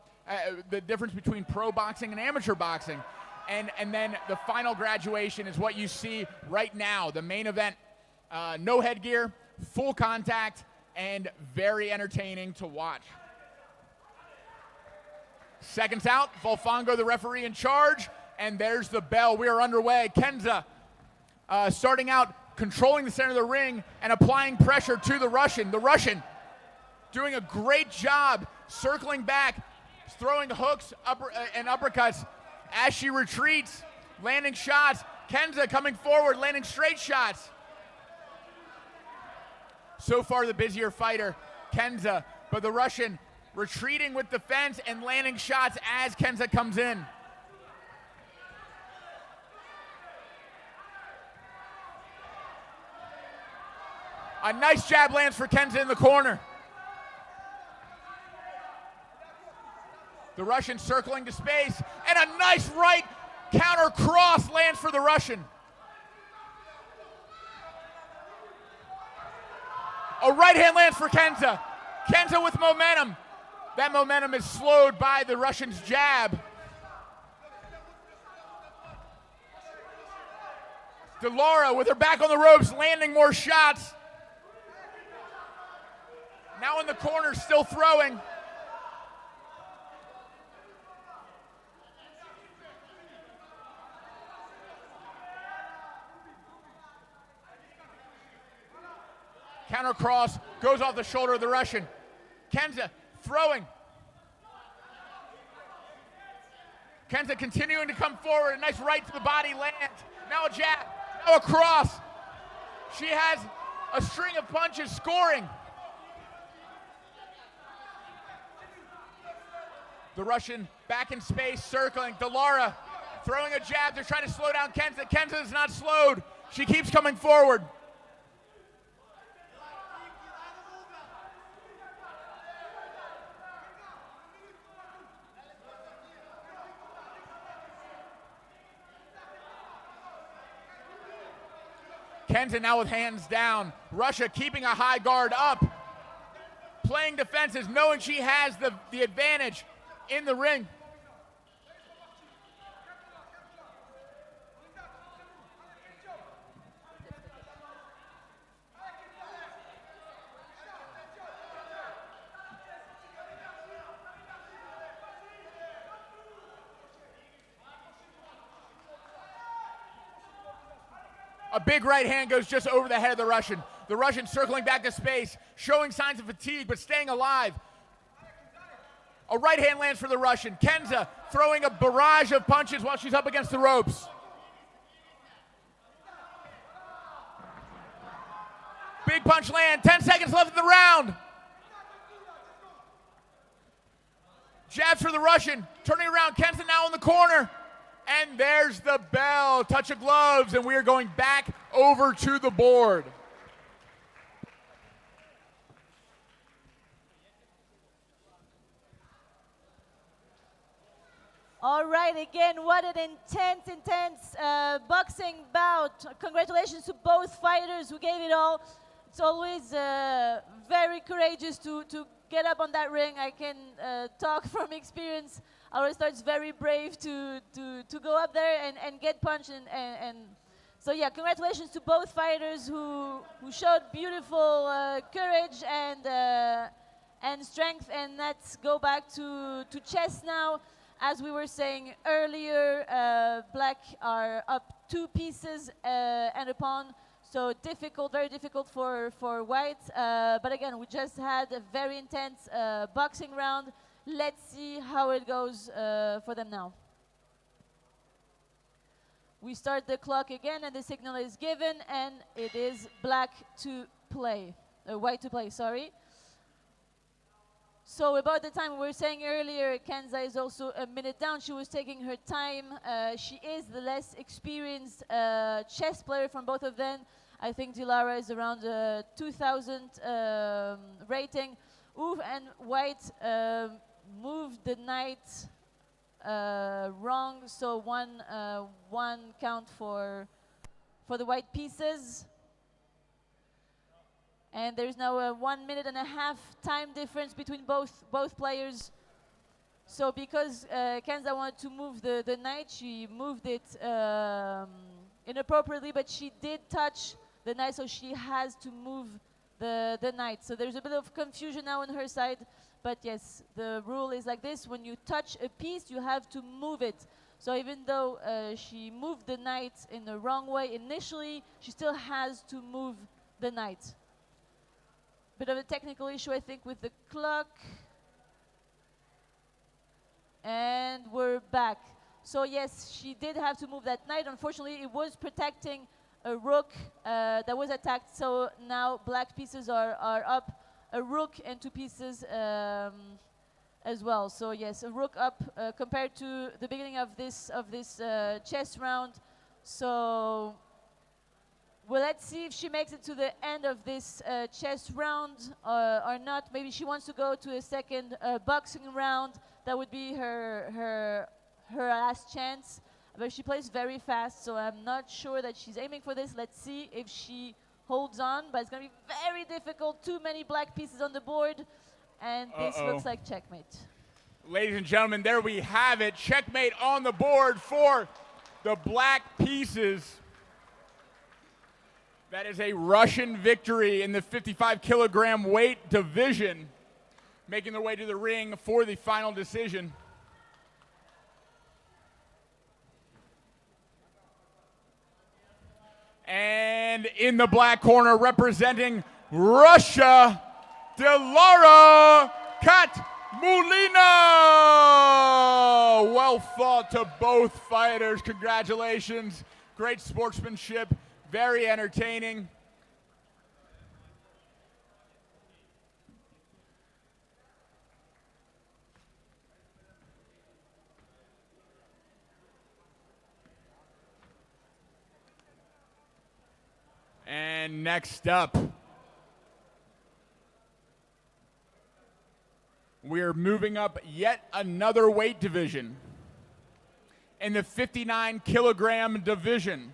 the difference between pro boxing and amateur boxing. And then the final graduation is what you see right now, the main event. No headgear, full contact, and very entertaining to watch. Seconds out, Volfango, the referee in charge, and there's the bell. We are underway. Kenza starting out, controlling the center of the ring and applying pressure to the Russian. The Russian doing a great job circling back, throwing hooks and uppercuts as she retreats, landing shots. Kenza coming forward, landing straight shots. So far the busier fighter, Kenza, but the Russian retreating with defense and landing shots as Kenza comes in. A nice jab lands for Kenza in the corner. The Russian circling to space, and a nice right counter cross lands for the Russian. A right hand lands for Kenza. Kenza with momentum. That momentum is slowed by the Russian's jab. Lara with her back on the ropes, landing more shots. Now in the corner, still throwing. Counter cross goes off the shoulder of the Russian. Kenza throwing. Kenza continuing to come forward. A nice right to the body lands. Now a jab. Now a cross. She has a string of punches scoring. The Russian back in space, circling. Lara throwing a jab. They're trying to slow down Kenza. Kenza is not slowed. She keeps coming forward. Kenza now with hands down. Russia keeping a high guard up. Playing defenses, knowing she has the advantage in the ring. A big right hand goes just over the head of the Russian. The Russian circling back to space, showing signs of fatigue, but staying alive. A right hand lands for the Russian. Kenza throwing a barrage of punches while she's up against the ropes. Big punch land, 10 seconds left in the round. Jabs for the Russian, turning around, Kenza now in the corner. And there's the bell, touch of gloves, and we are going back over to the board. All right, again, what an intense boxing bout. Congratulations to both fighters who gave it all. It's always very courageous to get up on that ring. I can talk from experience. I always thought it's very brave to go up there and get punched. And so, yeah, congratulations to both fighters who showed beautiful courage and strength. And let's go back to chess now. As we were saying earlier, black are up 2 pieces and a pawn. So difficult, very difficult for white. But again, we just had a very intense boxing round. Let's see how it goes for them now. We start the clock again, and the signal is given, and it is black to play, white to play, sorry. So about the time we were saying earlier, Kenza is also a minute down. She was taking her time. She is the less experienced chess player from both of them. I think Lara is around 2,000 rating. Ooh, and white moved the knight wrong, so one count for the white pieces. And there's now a 1.5 minute time difference between both players. So because Kenza wanted to move the knight, she moved it inappropriately, but she did touch the knight, so she has to move the knight. So there's a bit of confusion now on her side, but yes, the rule is like this: when you touch a piece, you have to move it. So even though she moved the knight in the wrong way initially, she still has to move the knight. Bit of a technical issue, I think, with the clock. And we're back. So yes, she did have to move that knight. Unfortunately, it was protecting a rook that was attacked. So now black pieces are up. A rook and 2 pieces as well. So yes, a rook up compared to the beginning of this chess round. So well, let's see if she makes it to the end of this chess round or not. Maybe she wants to go to a second boxing round. That would be her last chance. But she plays very fast, so I'm not sure that she's aiming for this. Let's see if she holds on. But it's going to be very difficult. Too many black pieces on the board. And this looks like checkmate. Ladies and gentlemen, there we have it. Checkmate on the board for the black pieces. That is a Russian victory in the 55 kilogram weight division, making their way to the ring for the final decision. And in the black corner, representing Russia, Lara Armas. Well fought to both fighters. Congratulations. Great sportsmanship. Very entertaining. And next up, we're moving up yet another weight division. In the 59 kilogram division,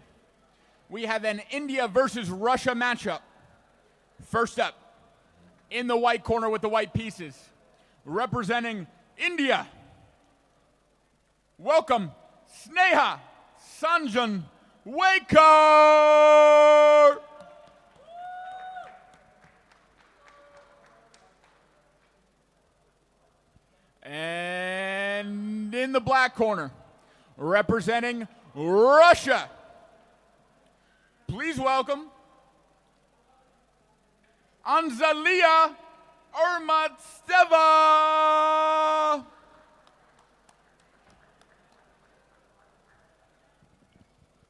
we have an India versus Russia matchup. First up, in the white corner with the white pieces, representing India, welcome Sneha Sanjan Waker. And in the black corner, representing Russia, please welcome Anzalia Armatsteva.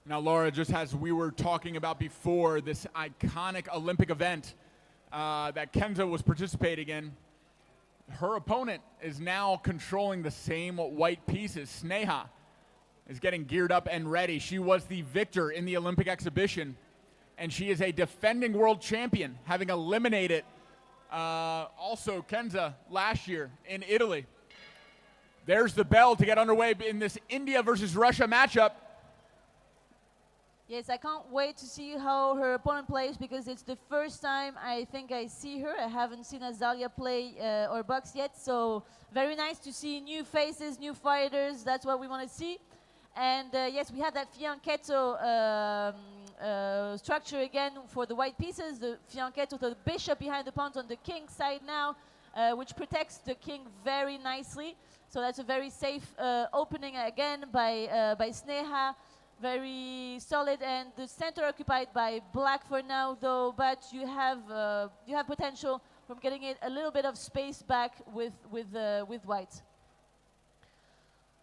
Now, Laura, just as we were talking about before, this iconic Olympic event that Kenza was participating in, her opponent is now controlling the same white pieces. Sneha is getting geared up and ready. She was the victor in the Olympic exhibition, and she is a defending world champion, having eliminated also Kenza last year in Italy. There's the bell to get underway in this India versus Russia matchup. Yes, I can't wait to see how her opponent plays because it's the first time I think I see her. I haven't seen Azalia play or box yet, so very nice to see new faces, new fighters. That's what we want to see. And yes, we have that fianchetto structure again for the white pieces. The fianchetto, the bishop behind the pawn on the king side now, which protects the king very nicely. So that's a very safe opening again by Sneha. Very solid, and the center occupied by black for now, though. But you have potential from getting it a little bit of space back with white.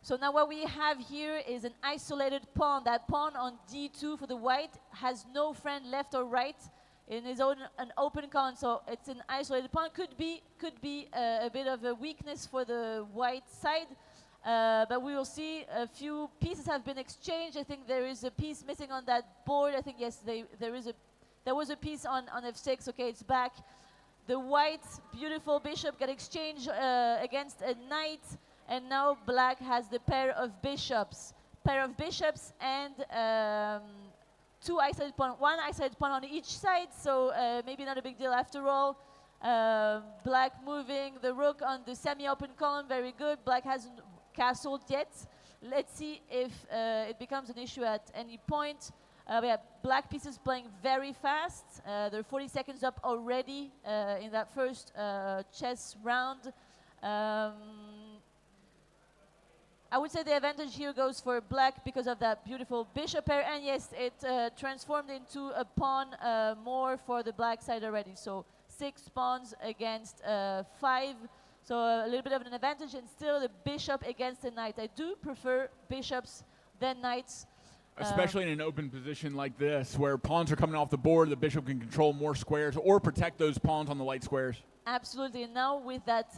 So now what we have here is an isolated pawn. That pawn on d2 for the white has no friend left or right in his own an open con. So it's an isolated pawn. Could be a bit of a weakness for the white side. But we will see. A few pieces have been exchanged. I think there is a piece missing on that board. I think yes, there was a piece on f6. Okay, it's back. The white beautiful bishop got exchanged against a knight, and now black has the pair of bishops. And two isolated pawn, one isolated pawn on each side. So maybe not a big deal after all. Black moving the rook on the semi-open column. Very good. Black hasn't castled yet. Let's see if it becomes an issue at any point. We have black pieces playing very fast. They're 40 seconds up already in that first chess round. I would say the advantage here goes for black because of that beautiful bishop pair. And yes, it transformed into a pawn more for the black side already. So 6 pawns against 5. So a little bit of an advantage, and still the bishop against the knight. I do prefer bishops than knights. Especially in an open position like this, where pawns are coming off the board, the bishop can control more squares or protect those pawns on the light squares. Absolutely, and now with that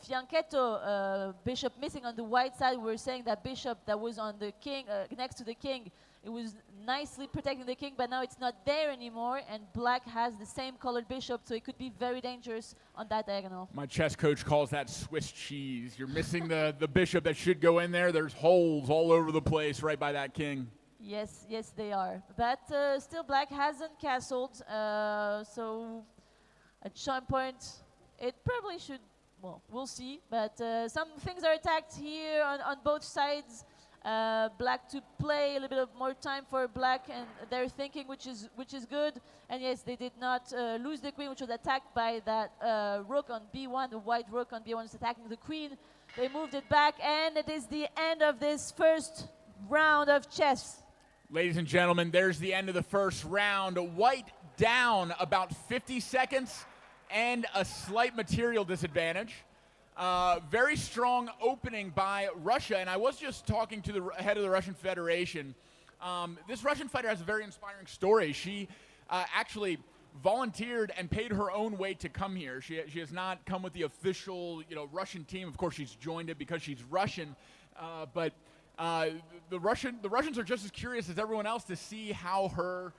fianchetto bishop missing on the white side, we're saying that bishop that was on the king, next to the king, it was nicely protecting the king, but now it's not there anymore, and black has the same colored bishop, so it could be very dangerous on that diagonal. My chess coach calls that Swiss cheese. You're missing the bishop that should go in there. There's holes all over the place right by that king. Yes, they are. But still black hasn't castled, so at some point it probably should, well, we'll see. But some things are attacked here on both sides. black to play, a little bit of more time for black, and they're thinking, which is good. And yes, they did not lose the queen, which was attacked by that rook on b1. The white rook on b1 is attacking the queen. They moved it back, and it is the end of this first round of chess. Ladies and gentlemen, there's the end of the first round. White down about 50 seconds and a slight material disadvantage. Very strong opening by Russia, and I was just talking to the head of the Russian Federation. This Russian fighter has a very inspiring story. She actually volunteered and paid her own way to come here. She has not come with the official, Russian team. Of course, she's joined it because she's Russian, but the Russians are just as curious as everyone else to see how her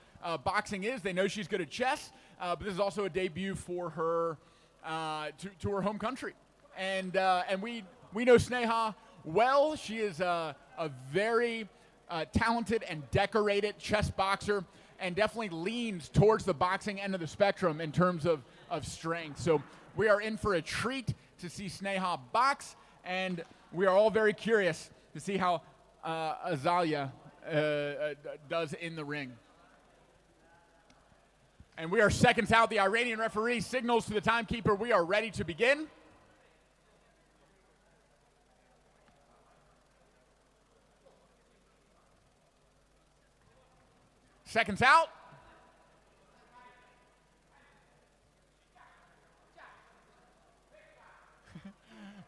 boxing is. They know she's good at chess, but this is also a debut for her to her home country. And we know Sneha well. She is a very talented and decorated chess boxer, and definitely leans towards the boxing end of the spectrum in terms of strength. So we are in for a treat to see Sneha box, and we are all very curious to see how Azalea does in the ring. And we are seconds out. The Iranian referee signals to the timekeeper, we are ready to begin. Seconds out.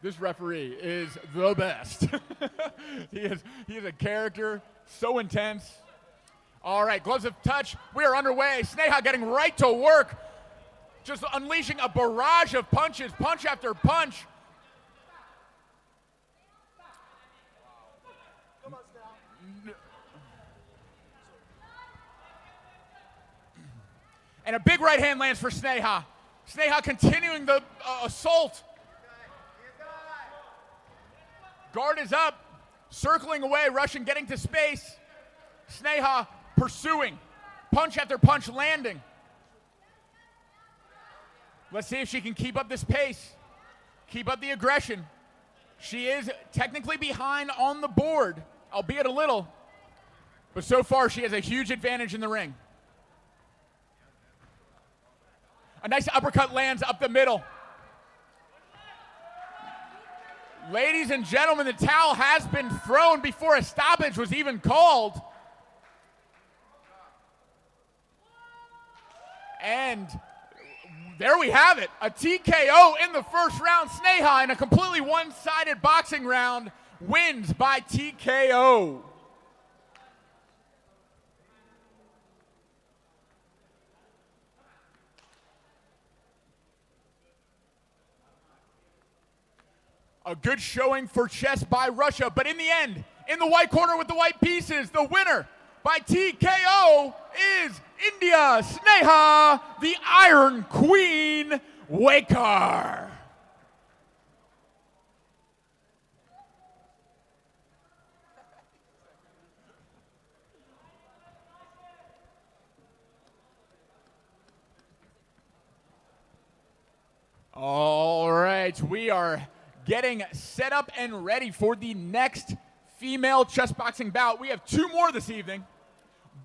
This referee is the best. He is a character, so intense. All right, gloves of touch. We are underway. Sneha getting right to work, just unleashing a barrage of punches, punch after punch. And a big right hand lands for Sneha. Sneha continuing the assault. Guard is up, circling away, Russian getting to space. Sneha pursuing, punch after punch landing. Let's see if she can keep up this pace, keep up the aggression. She is technically behind on the board, albeit a little, but so far she has a huge advantage in the ring. A nice uppercut lands up the middle. Ladies and gentlemen, the towel has been thrown before a stoppage was even called. And there we have it, a TKO in the first round. Sneha, in a completely one-sided boxing round, wins by TKO. A good showing for chess by Russia, but in the end, in the white corner with the white pieces, the winner by TKO is India, Sneha, the Iron Queen, Wakar. All right, we are getting set up and ready for the next female chess boxing bout. We have two more this evening,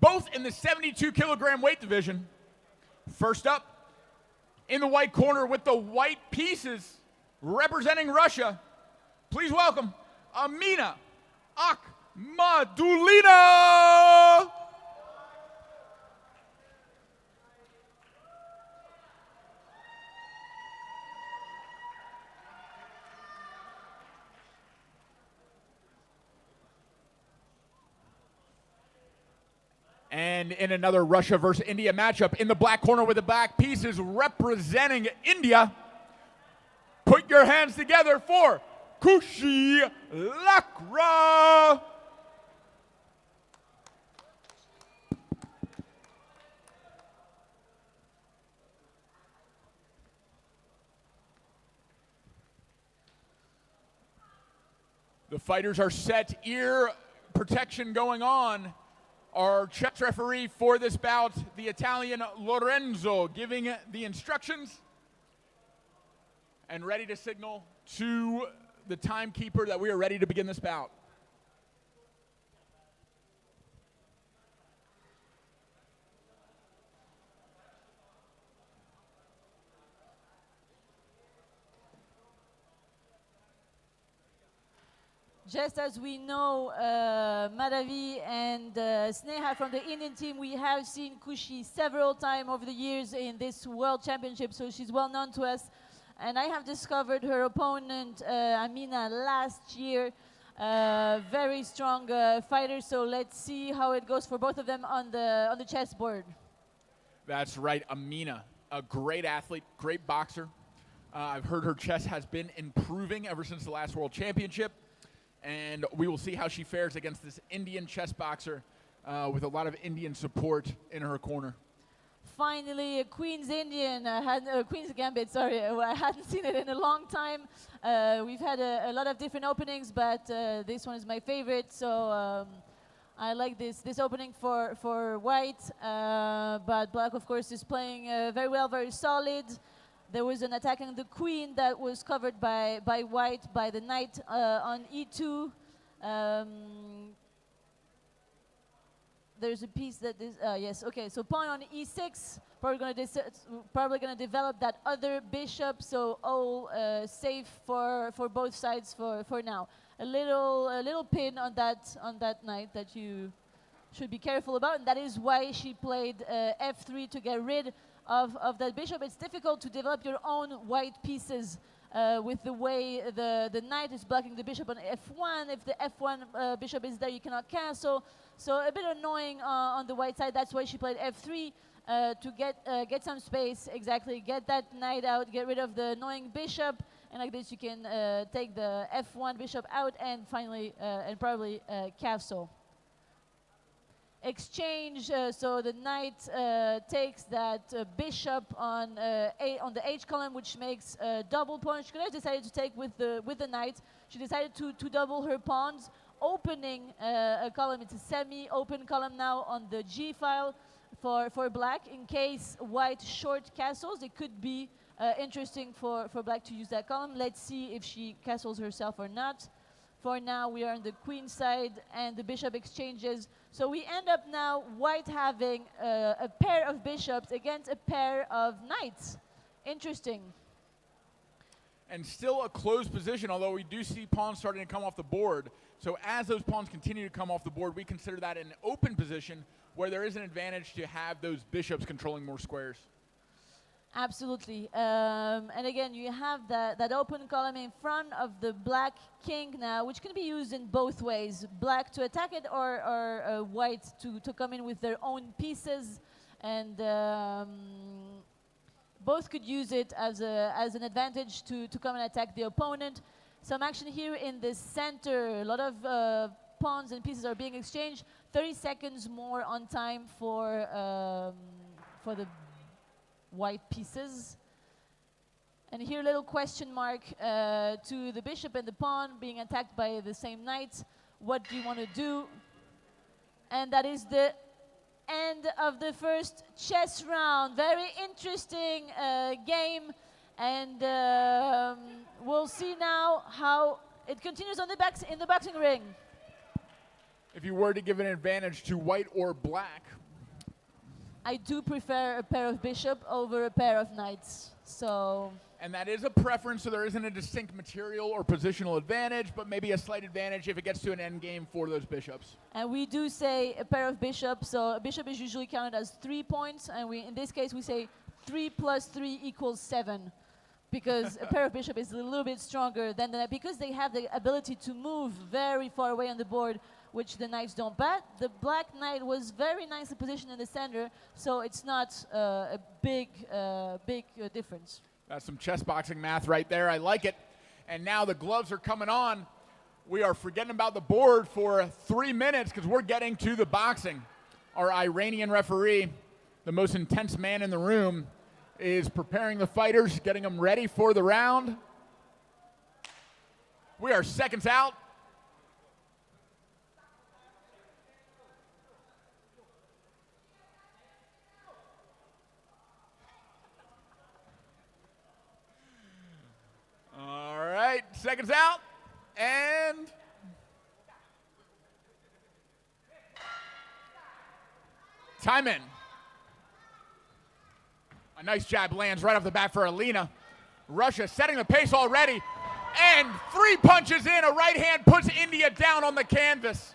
both in the 72 kilogram weight division. First up, in the white corner with the white pieces representing Russia, please welcome Amina Akhmadulina. And in another Russia versus India matchup, in the black corner with the black pieces representing India, put your hands together for Kushi Lakra. The fighters are set, ear protection going on. Our chess referee for this bout, the Italian Lorenzo, giving the instructions and ready to signal to the timekeeper that we are ready to begin this bout. Just as we know Madhavi and Sneha from the Indian team, we have seen Kushi several times over the years in this World Championship, so she's well known to us. And I have discovered her opponent, Amina, last year. Very strong fighter, so let's see how it goes for both of them on the chessboard. That's right, Amina, a great athlete, great boxer. I've heard her chess has been improving ever since the last World Championship, and we will see how she fares against this Indian chess boxer with a lot of Indian support in her corner. Finally, a Queen's Indian, Queen's Gambit, sorry, I hadn't seen it in a long time. We've had a lot of different openings, but this one is my favorite, so I like this opening for white, but black, of course, is playing very well, very solid. There was an attack on the queen that was covered by white, by the knight on e2. There's a piece that is, yes, okay, so pawn on e6, probably going to develop that other bishop, so all safe for both sides for now. A little pin on that knight that you should be careful about, and that is why she played f3 to get rid of that bishop. It's difficult to develop your own white pieces with the way the knight is blocking the bishop on f1. If the f1 bishop is there, you cannot cancel. So a bit annoying on the white side. That's why she played f3 to get some space, exactly, get that knight out, get rid of the annoying bishop, and like this you can take the f1 bishop out and finally, and probably Caso. Exchange, so the knight takes that bishop on the h column, which makes double pawn. She could have decided to take with the knight. She decided to double her pawns, opening a column. It's a semi-open column now on the g file for black. In case white short castles, it could be interesting for black to use that column. Let's see if she castles herself or not. For now, we are on the queen side, and the bishop exchanges. So we end up now white having a pair of bishops against a pair of knights. Interesting. And still a closed position, although we do see pawns starting to come off the board. So as those pawns continue to come off the board, we consider that an open position where there is an advantage to have those bishops controlling more squares. Absolutely. And again, you have that open column in front of the black king now, which can be used in both ways. Black to attack it, or white to come in with their own pieces. And both could use it as an advantage to come and attack the opponent. Some action here in the center. A lot of pawns and pieces are being exchanged. 30 seconds more on time for the white pieces. And here a little question mark to the bishop and the pawn being attacked by the same knight. What do you want to do? And that is the end of the first chess round. Very interesting game, and we'll see now how it continues on in the boxing ring. If you were to give an advantage to white or black, I do prefer a pair of bishop over a pair of knights. So. And that is a preference, so there isn't a distinct material or positional advantage, but maybe a slight advantage if it gets to an end game for those bishops. And we do say a pair of bishops, so a bishop is usually counted as 3 points, and in this case we say 3 plus 3 equals 7, because a pair of bishop is a little bit stronger than the knight, because they have the ability to move very far away on the board, which the knights don't. But the black knight was very nicely positioned in the center, so it's not a big difference. That's some chess boxing math right there. I like it. And now the gloves are coming on. We are forgetting about the board for 3 minutes because we're getting to the boxing. Our Iranian referee, the most intense man in the room, is preparing the fighters, getting them ready for the round. We are seconds out. All right, seconds out, and time in. A nice jab lands right off the bat for Alina. Russia setting the pace already, And 3 punches in, a right hand puts India down on the canvas.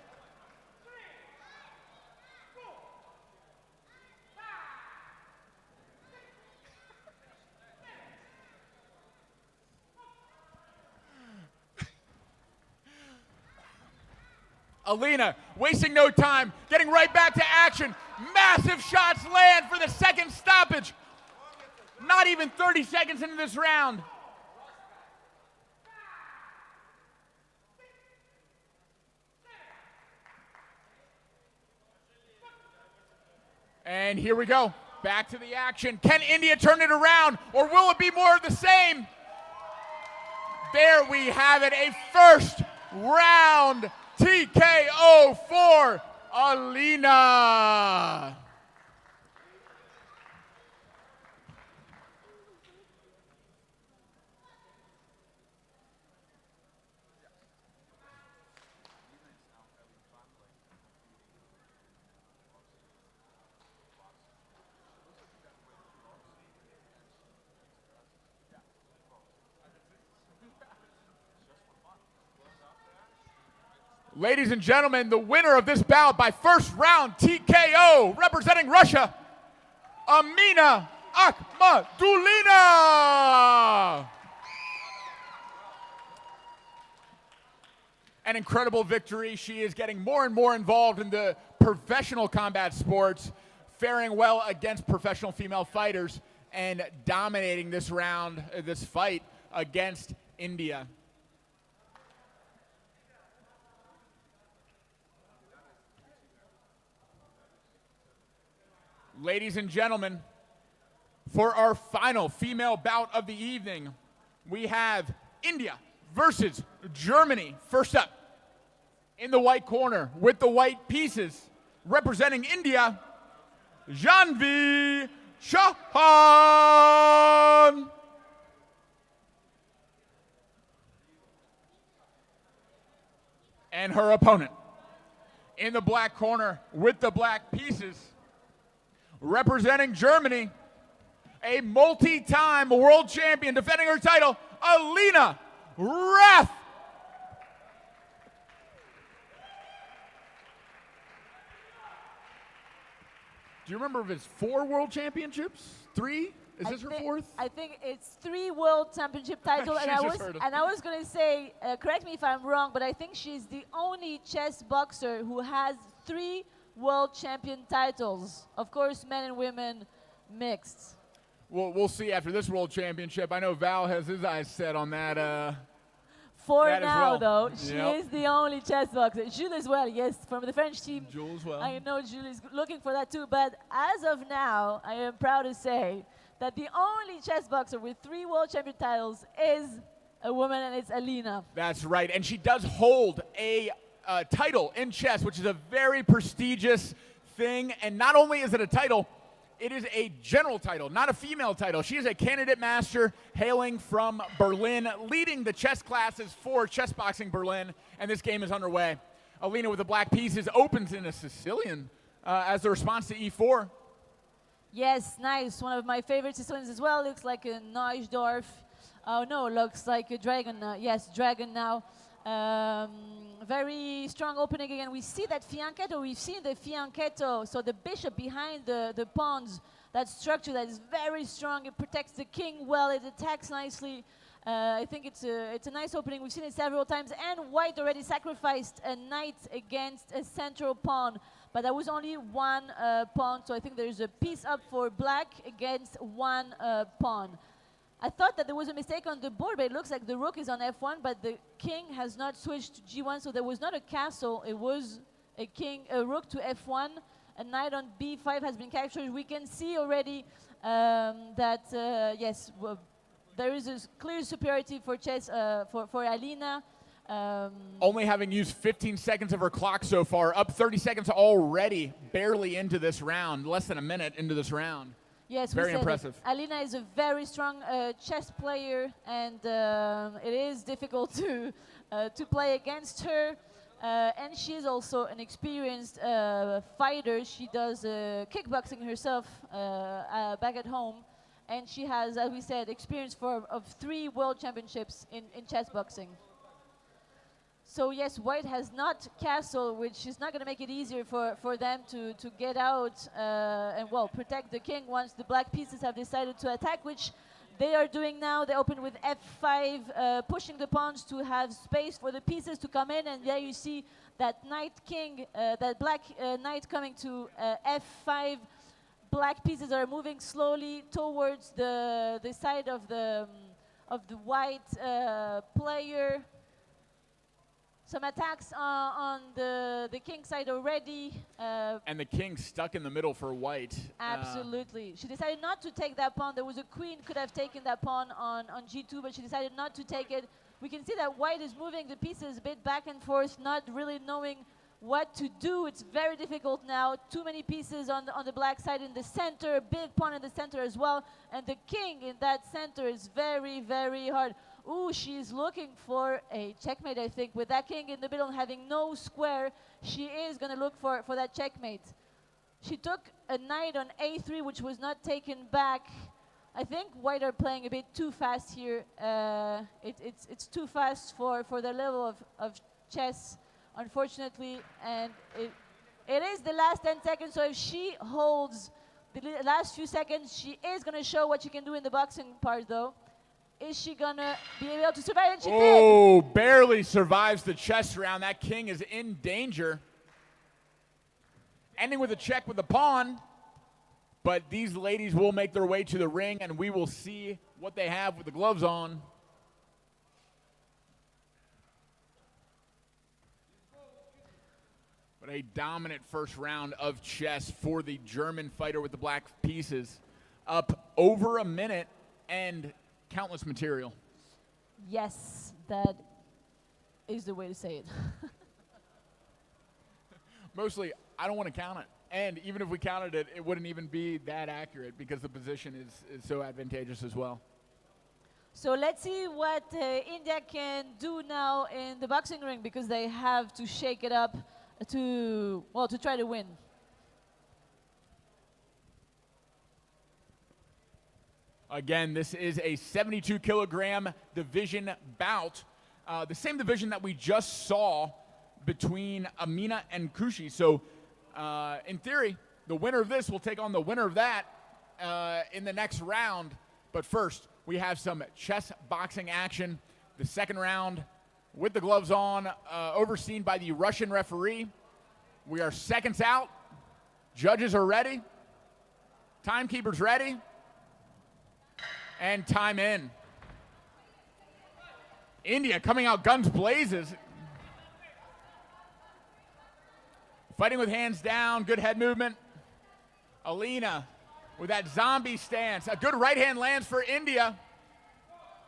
Alina wasting no time, getting right back to action. Massive shots land for the second stoppage. Not even 30 seconds into this round. And here we go. Back to the action. Can India turn it around, or will it be more of the same? There we have it, a first round TKO for Alina. Ladies and gentlemen, the winner of this bout by first round TKO, representing Russia, Amina Akhmadulina. An incredible victory. She is getting more and more involved in the professional combat sports, faring well against professional female fighters, and dominating this round, this fight against India. Ladies and gentlemen, for our final female bout of the evening, we have India versus Germany. First up, in the white corner with the white pieces, representing India, Janvi Chauhan. And her opponent, in the black corner with the black pieces, representing Germany, a multi-time world champion defending her title, Alina Rath. Do you remember if it's 4 world championships? 3? Is this her 4th? I think it's 3 world championship titles, She just heard it. and I was gonna say, correct me if I'm wrong, but I think she's the only chess boxer who has 3 world champion titles. Of course, men and women mixed. Well, we'll see after this world championship. I know Val has his eyes set on that. For that as now, well. though, she Yep. is the only chess boxer. Jules as well, yes, from the French team. Jules as well. I know Jules is looking for that too, but as of now, I am proud to say that the only chess boxer with 3 world champion titles is a woman, and it's Alina. That's right, and she does hold a title in chess, which is a very prestigious thing. And not only is it a title, it is a general title, not a female title. She is a candidate master hailing from Berlin, leading the chess classes for Chessboxing Berlin, and this game is underway. Alina with the black pieces opens in a Sicilian as the response to e4. Yes, nice. One of my favorite Sicilians as well. Looks like a Neusdorf. Oh no, looks like a dragon. Yes, dragon now. Very strong opening again. We see that fianchetto. We've seen the fianchetto. So the bishop behind the pawns. That structure that is very strong. It protects the king well. It attacks nicely. I think it's a nice opening. We've seen it several times. And white already sacrificed a knight against a central pawn. But that was only 1 pawn. So I think there's a piece up for black against 1 pawn. I thought that there was a mistake on the board, but it looks like the rook is on f1, but the king has not switched to g1, so there was not a castle. It was a rook to f1. A knight on b5 has been captured. We can see already that, yes, there is a clear superiority for chess for Alina. Only having used 15 seconds of her clock so far, up 30 seconds already, barely into this round, less than a minute into this round. Yes, very impressive. Alina is a very strong chess player, and it is difficult to play against her. And she is also an experienced fighter. She does kickboxing herself back at home, and she has, as we said, experience of 3 world championships in chess boxing. So yes, white has not castle, which is not going to make it easier for them to get out and, well, protect the king once the black pieces have decided to attack, which they are doing now. They open with f5, pushing the pawns to have space for the pieces to come in, and there you see that knight king, that black knight coming to f5. Black pieces are moving slowly towards the side of the white player. Some attacks on the king side already. And the king stuck in the middle for white. Absolutely. She decided not to take that pawn. There was a queen could have taken that pawn on g2, but she decided not to take it. We can see that white is moving the pieces a bit back and forth, not really knowing what to do. It's very difficult now. Too many pieces on the black side in the center, a big pawn in the center as well. And the king in that center is very, very hard. Ooh, she's looking for a checkmate, I think. With that king in the middle and having no square, she is going to look for that checkmate. She took a knight on a3, which was not taken back. I think white are playing a bit too fast here. It's too fast for the level of chess, unfortunately. And it is the last 10 seconds, so if she holds the last few seconds, she is going to show what she can do in the boxing part, though. Is she gonna be able to survive? And she did. Oh, barely survives the chess round. That king is in danger. Ending with a check with the pawn. But these ladies will make their way to the ring, and we will see what they have with the gloves on. But a dominant first round of chess for the German fighter with the black pieces. Up over a minute and countless material. Yes, that is the way to say it. Mostly, I don't want to count it. And even if we counted it, it wouldn't even be that accurate because the position is so advantageous as well. So let's see what India can do now in the boxing ring, because they have to shake it up to try to win. Again, this is a 72-kilogram division bout, the same division that we just saw between Amina and Kushi. So, in theory, the winner of this will take on the winner of that in the next round. But first, we have some chess boxing action. The second round with the gloves on, overseen by the Russian referee. We are seconds out. Judges are ready. Timekeeper's ready. And time in. India coming out guns blazes. Fighting with hands down, good head movement. Alina with that zombie stance. A good right hand lands for India.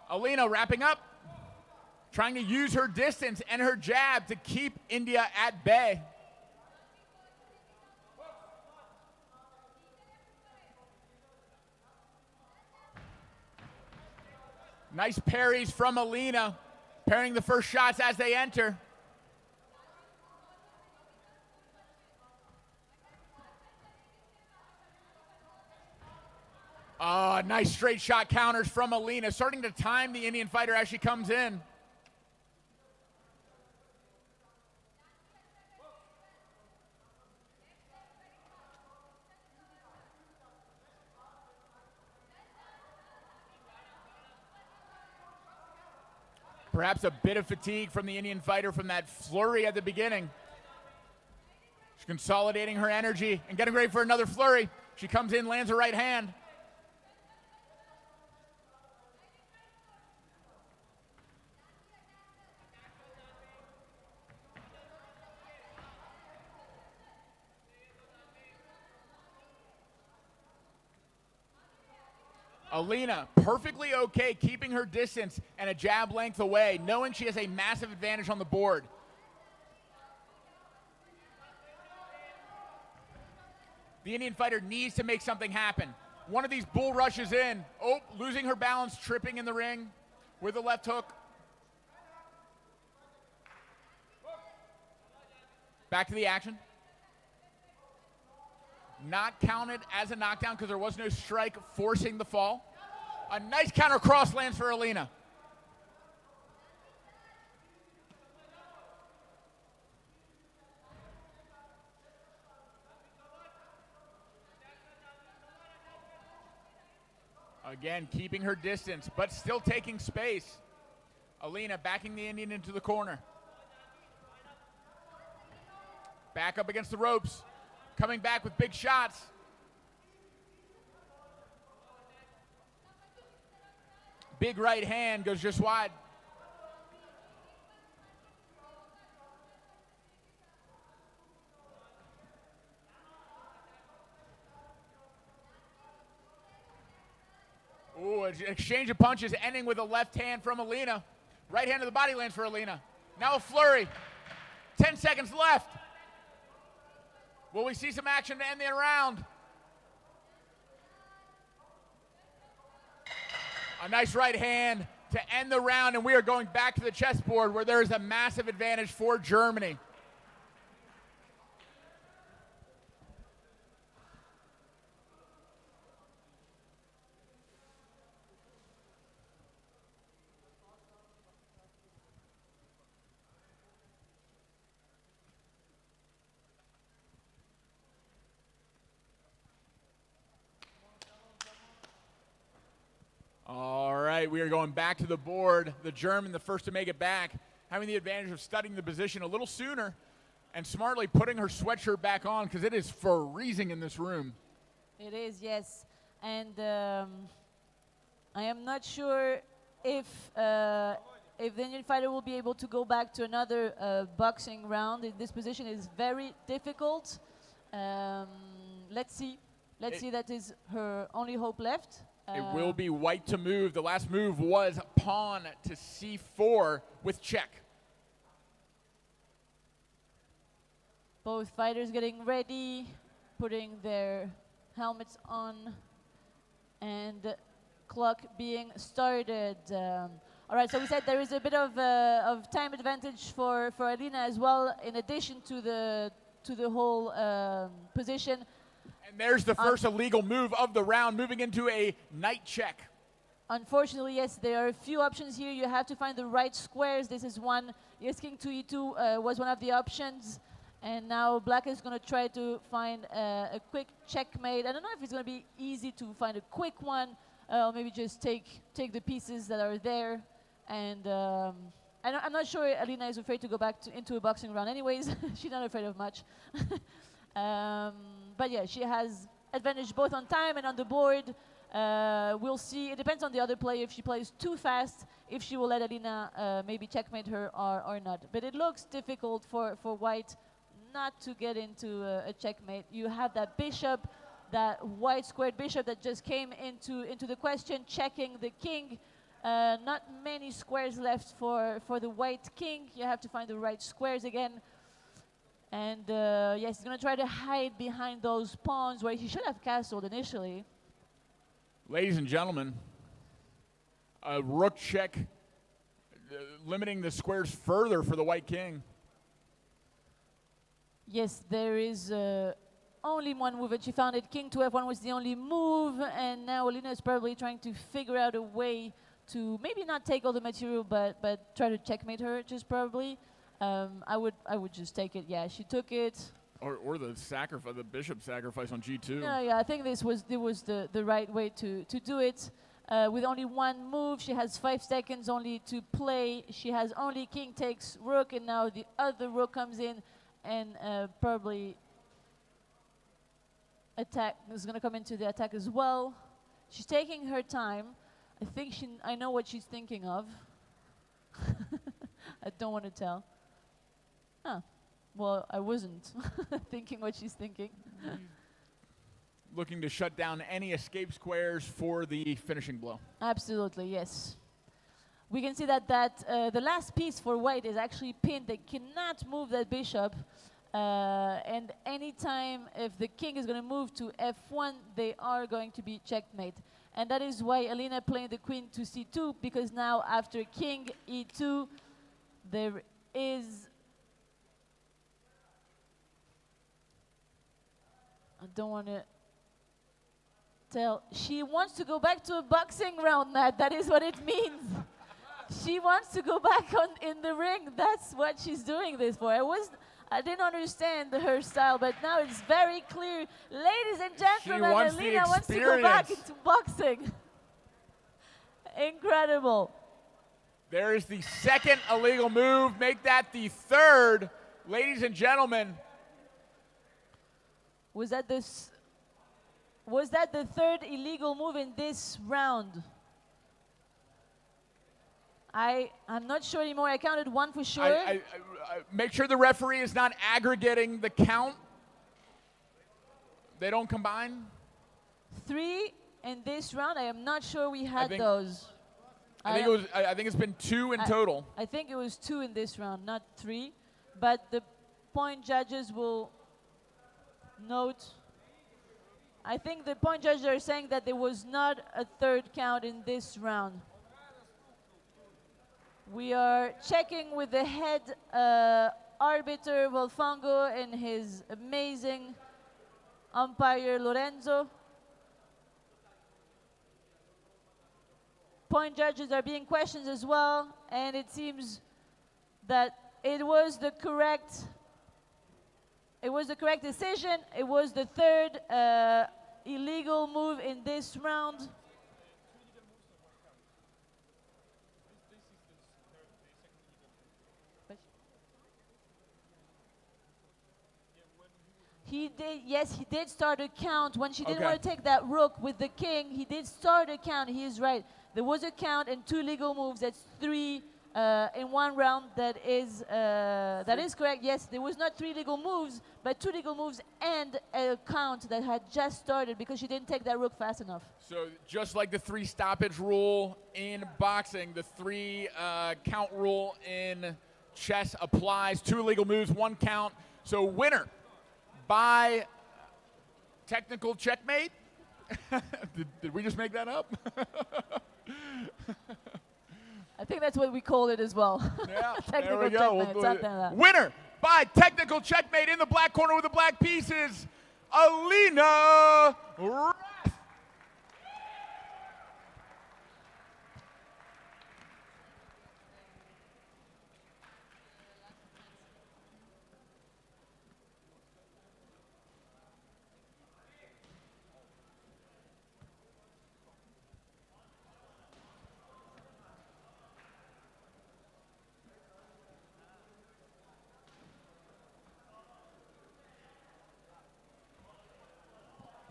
Alina wrapping up. Trying to use her distance and her jab to keep India at bay. Nice parries from Alina, parrying the first shots as they enter. Nice straight shot counters from Alina, starting to time the Indian fighter as she comes in. Perhaps a bit of fatigue from the Indian fighter from that flurry at the beginning. She's consolidating her energy and getting ready for another flurry. She comes in, lands her right hand. Alina perfectly okay, keeping her distance and a jab length away, knowing she has a massive advantage on the board. The Indian fighter needs to make something happen. One of these bull rushes in. Oh, losing her balance, tripping in the ring with a left hook. Back to the action. Not counted as a knockdown because there was no strike forcing the fall. A nice counter cross lands for Alina. Again, keeping her distance, but still taking space. Alina backing the Indian into the corner. Back up against the ropes. Coming back with big shots. Big right hand goes just wide. Ooh, an exchange of punches ending with a left hand from Alina. Right hand to the body lands for Alina. Now a flurry. 10 seconds left. Will we see some action to end the round? A nice right hand to end the round, and we are going back to the chessboard where there is a massive advantage for Germany. All right, we are going back to the board. The German, the first to make it back, having the advantage of studying the position a little sooner and smartly putting her sweatshirt back on because it is freezing in this room. It is, yes. And I am not sure if the Indian fighter will be able to go back to another boxing round. This position is very difficult. Let's see. Let's see. That is her only hope left. It will be white to move. The last move was pawn to c4 with check. Both fighters getting ready, putting their helmets on, and clock being started. All right, so we said there is a bit of time advantage for Alina as well, in addition to the whole position. And there's the first illegal move of the round, moving into a knight check. Unfortunately, yes, there are a few options here. You have to find the right squares. This is one. Yes, king to e2 was one of the options. And now black is going to try to find a quick checkmate. I don't know if it's going to be easy to find a quick one, or maybe just take the pieces that are there. And I'm not sure Alina is afraid to go back into a boxing round anyways. She's not afraid of much. But yeah, she has advantage both on time and on the board. We'll see. It depends on the other player. If she plays too fast, if she will let Alina maybe checkmate her or not. But it looks difficult for white not to get into a checkmate. You have that bishop, that white squared bishop that just came into the question, checking the king. Not many squares left for the white king. You have to find the right squares again. And yes, he's going to try to hide behind those pawns where he should have castled initially. Ladies and gentlemen, a rook check, limiting the squares further for the white king. Yes, there is only one move, and she found it. King to f1 was the only move, and now Alina is probably trying to figure out a way to maybe not take all the material, but try to checkmate her, just probably. I would just take it. Yeah, she took it. Or the sacrifice, the bishop sacrifice on g2. Yeah, I think this was the right way to do it. With only one move, she has 5 seconds only to play. She has only king takes rook, and now the other rook comes in, and probably attack is going to come into the attack as well. She's taking her time. I think I know what she's thinking of. I don't want to tell. Huh. Well, I wasn't thinking what she's thinking. Looking to shut down any escape squares for the finishing blow. Absolutely, yes. We can see that the last piece for white is actually pinned. They cannot move that bishop. And anytime if the king is going to move to f1, they are going to be checkmate. And that is why Alina playing the queen to c2, because now after king e2, there is... I don't want to tell. She wants to go back to a boxing round, Matt. That is what it means. She wants to go back in the ring. That's what she's doing this for. I didn't understand her style, but now it's very clear. Ladies and gentlemen, wants the Alina wants to go back experience. into boxing. Incredible. There is the second illegal move. Make that the third. Ladies and gentlemen, Was that the third illegal move in this round? I'm not sure anymore. I counted one for sure. I make sure the referee is not aggregating the count. They don't combine. 3 in this round. I am not sure we had think- those. I think it's been 2 in total. I think it was 2 in this round, not 3. But the point judges will note. I think the point judges are saying that there was not a third count in this round. We are checking with the head arbiter Volfango and his amazing umpire Lorenzo. Point judges are being questioned as well, and it seems that it was the correct decision. It was the third illegal move in this round. He did start a count. When she didn't Okay. want to take that rook with the king, he did start a count. He is right. There was a count and 2 legal moves. That's 3 in one round. That is correct. Yes, there was not 3 legal moves, but 2 legal moves and a count that had just started because she didn't take that rook fast enough. So just like the 3 stoppage rule in boxing, the 3 count rule in chess applies. 2 illegal moves, 1 count. So winner by technical checkmate. Did we just make that up? I think that's what we call it as well. Yeah, Technical there we go. checkmate, something like that. Winner by technical checkmate in the black corner with the black pieces, Alina Rath.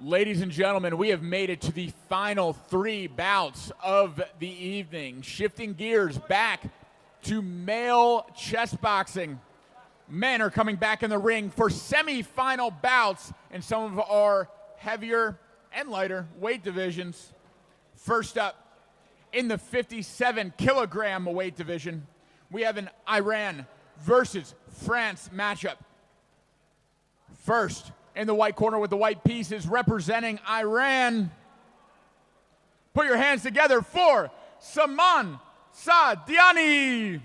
Ladies and gentlemen, we have made it to the final 3 bouts of the evening. Shifting gears back to male chess boxing. Men are coming back in the ring for semi-final bouts in some of our heavier and lighter weight divisions. First up, in the 57-kilogram weight division, we have an Iran versus France matchup. First, in the white corner with the white pieces representing Iran. Put your hands together for Saman Sadiani.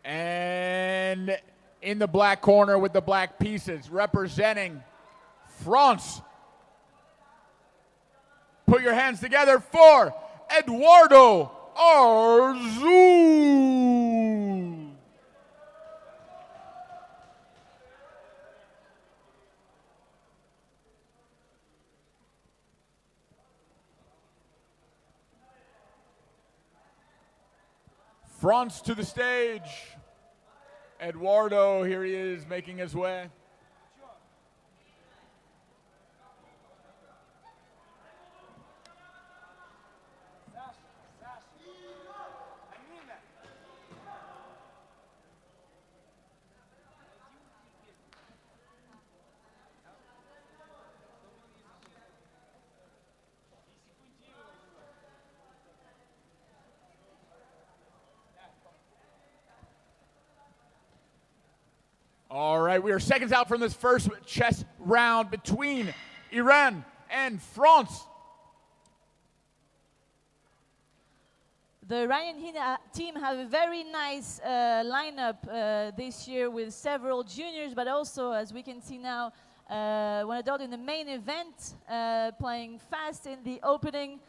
And in the black corner with the black pieces representing France. Put your hands together for Eduardo Arzu. France to the stage. Eduardo, here he is making his way. All right, we are seconds out from this first chess round between Iran and France. The Ryan Hina team have a very nice lineup this year with several juniors, but also, as we can see now, one adult in the main event, playing fast in the opening.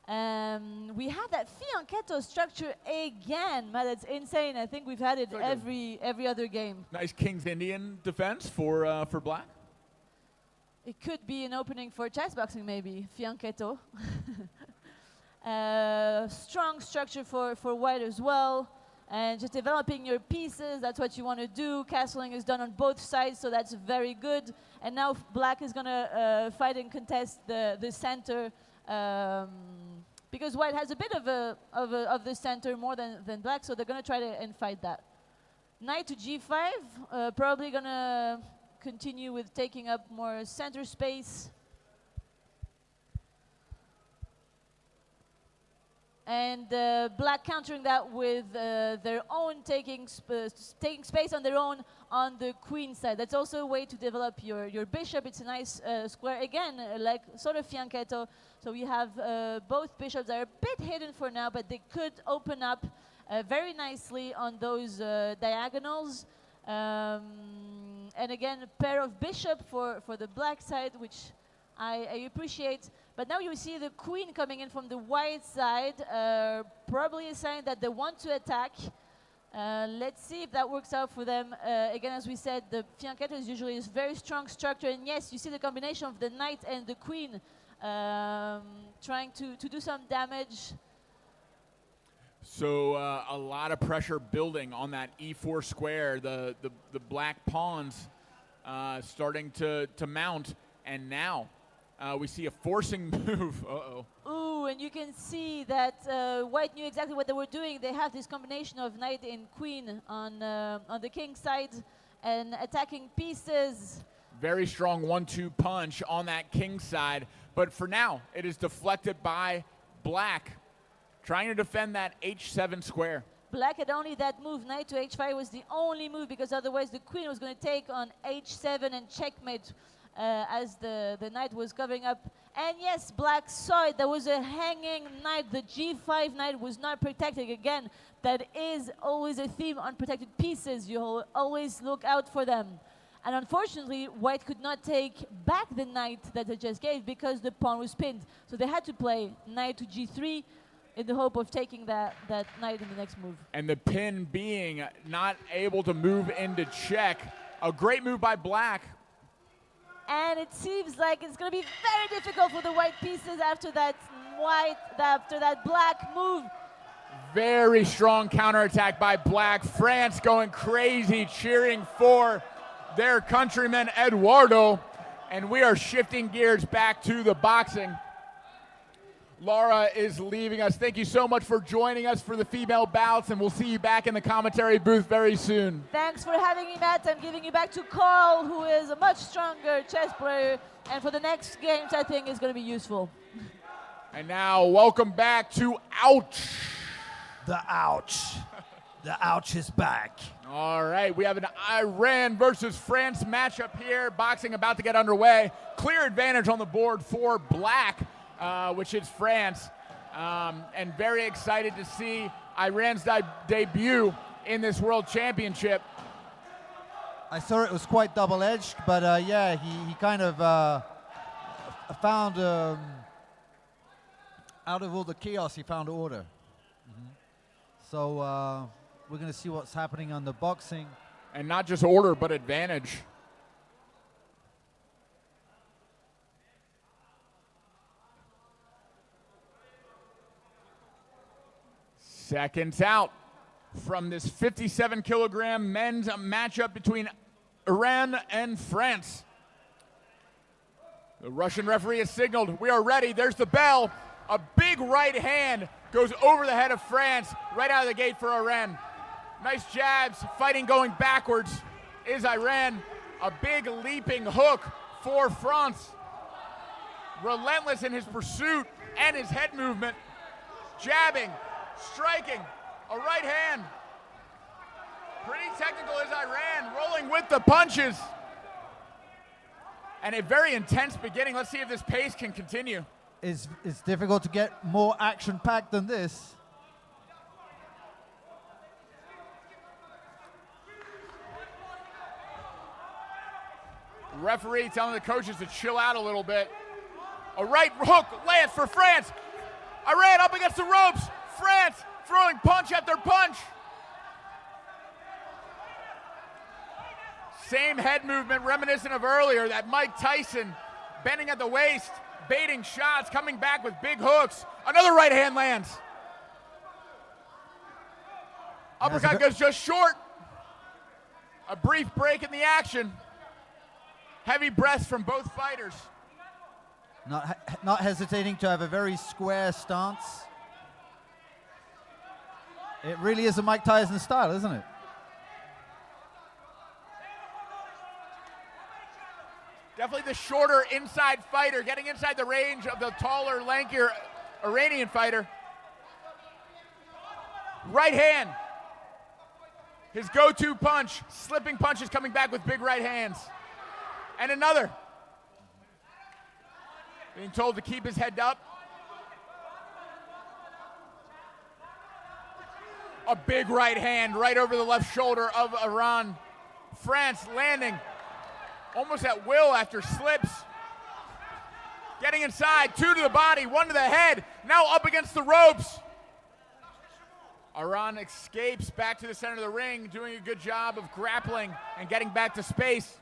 We had that fianchetto structure again, man. That's insane. I think we've had it every other game. Nice King's Indian defense for black. It could be an opening for chessboxing, maybe fianchetto. Strong structure for white as well, and just developing your pieces. That's what you want to do. Castling is done on both sides, so that's very good. And now black is gonna fight and contest the center. Because white has a bit of the center more than black, so they're going to try and fight that. Knight to g5, probably going to continue with taking up more center space. And black countering that with their own taking space on their own on the queen side. That's also a way to develop your bishop. It's a nice square, again, like sort of fianchetto. So we have both bishops that are a bit hidden for now, but they could open up very nicely on those diagonals. And again, a pair of bishop for the black side, which I appreciate. But now you see the queen coming in from the white side, probably a sign that they want to attack. Let's see if that works out for them. Again, as we said, the fianchetto is usually a very strong structure. And yes, you see the combination of the knight and the queen trying to do some damage. So a lot of pressure building on that e4 square. The black pawns starting to mount. And now we see a forcing move. Uh-oh. Ooh, and you can see that white knew exactly what they were doing. They have this combination of knight and queen on the king side and attacking pieces. Very strong 1-2 punch on that king side. But for now, it is deflected by black, trying to defend that h7 square. Black had only that move. Knight to h5 was the only move, because otherwise the queen was going to take on h7 and checkmate as the knight was covering up. And yes, black saw it. There was a hanging knight. The g5 knight was not protected. Again, that is always a theme on protected pieces. You always look out for them. And unfortunately, white could not take back the knight that they just gave because the pawn was pinned. So they had to play knight to g3 in the hope of taking that knight in the next move. And the pin being not able to move into check. A great move by black. And it seems like it's going to be very difficult for the white pieces after that black move. Very strong counterattack by black. France going crazy, cheering for their countryman Eduardo. And we are shifting gears back to the boxing. Lara is leaving us. Thank you so much for joining us for the female bouts, and we'll see you back in the commentary booth very soon. Thanks for having me, Matt. I'm giving you back to Carl, who is a much stronger chess player, and for the next games, I think is going to be useful. And now, welcome back to Ouch. The Ouch. The Ouch is back. All right, we have an Iran versus France matchup here. Boxing about to get underway. Clear advantage on the board for black, which is France. And very excited to see Iran's debut in this World Championship. I saw it was quite double-edged, but yeah, he kind of found, out of all the chaos, he found order. So we're going to see what's happening on the boxing. And not just order, but advantage. Seconds out from this 57-kilogram men's matchup between Iran and France. The Russian referee has signaled, we are ready. There's the bell. A big right hand goes over the head of France, right out of the gate for Iran. Nice jabs, fighting going backwards is Iran. A big leaping hook for France. Relentless in his pursuit and his head movement. Jabbing, striking, a right hand. Pretty technical is Iran, rolling with the punches. And a very intense beginning. Let's see if this pace can continue. It's difficult to get more action-packed than this. Referee telling the coaches to chill out a little bit. A right hook lands for France. Iran up against the ropes. France throwing punch after punch. Same head movement reminiscent of earlier, that Mike Tyson bending at the waist, baiting shots, coming back with big hooks. Another right hand lands. Uppercut goes just short. A brief break in the action. Heavy breaths from both fighters. Not hesitating to have a very square stance. It really is a Mike Tyson style, isn't it? Definitely the shorter inside fighter, getting inside the range of the taller, lankier Iranian fighter. Right hand. His go-to punch, slipping punches coming back with big right hands. And another. Being told to keep his head up. A big right hand right over the left shoulder of Iran. France landing almost at will after slips. Getting inside, 2 to the body, 1 to the head. Now up against the ropes. Iran escapes back to the center of the ring, doing a good job of grappling and getting back to space.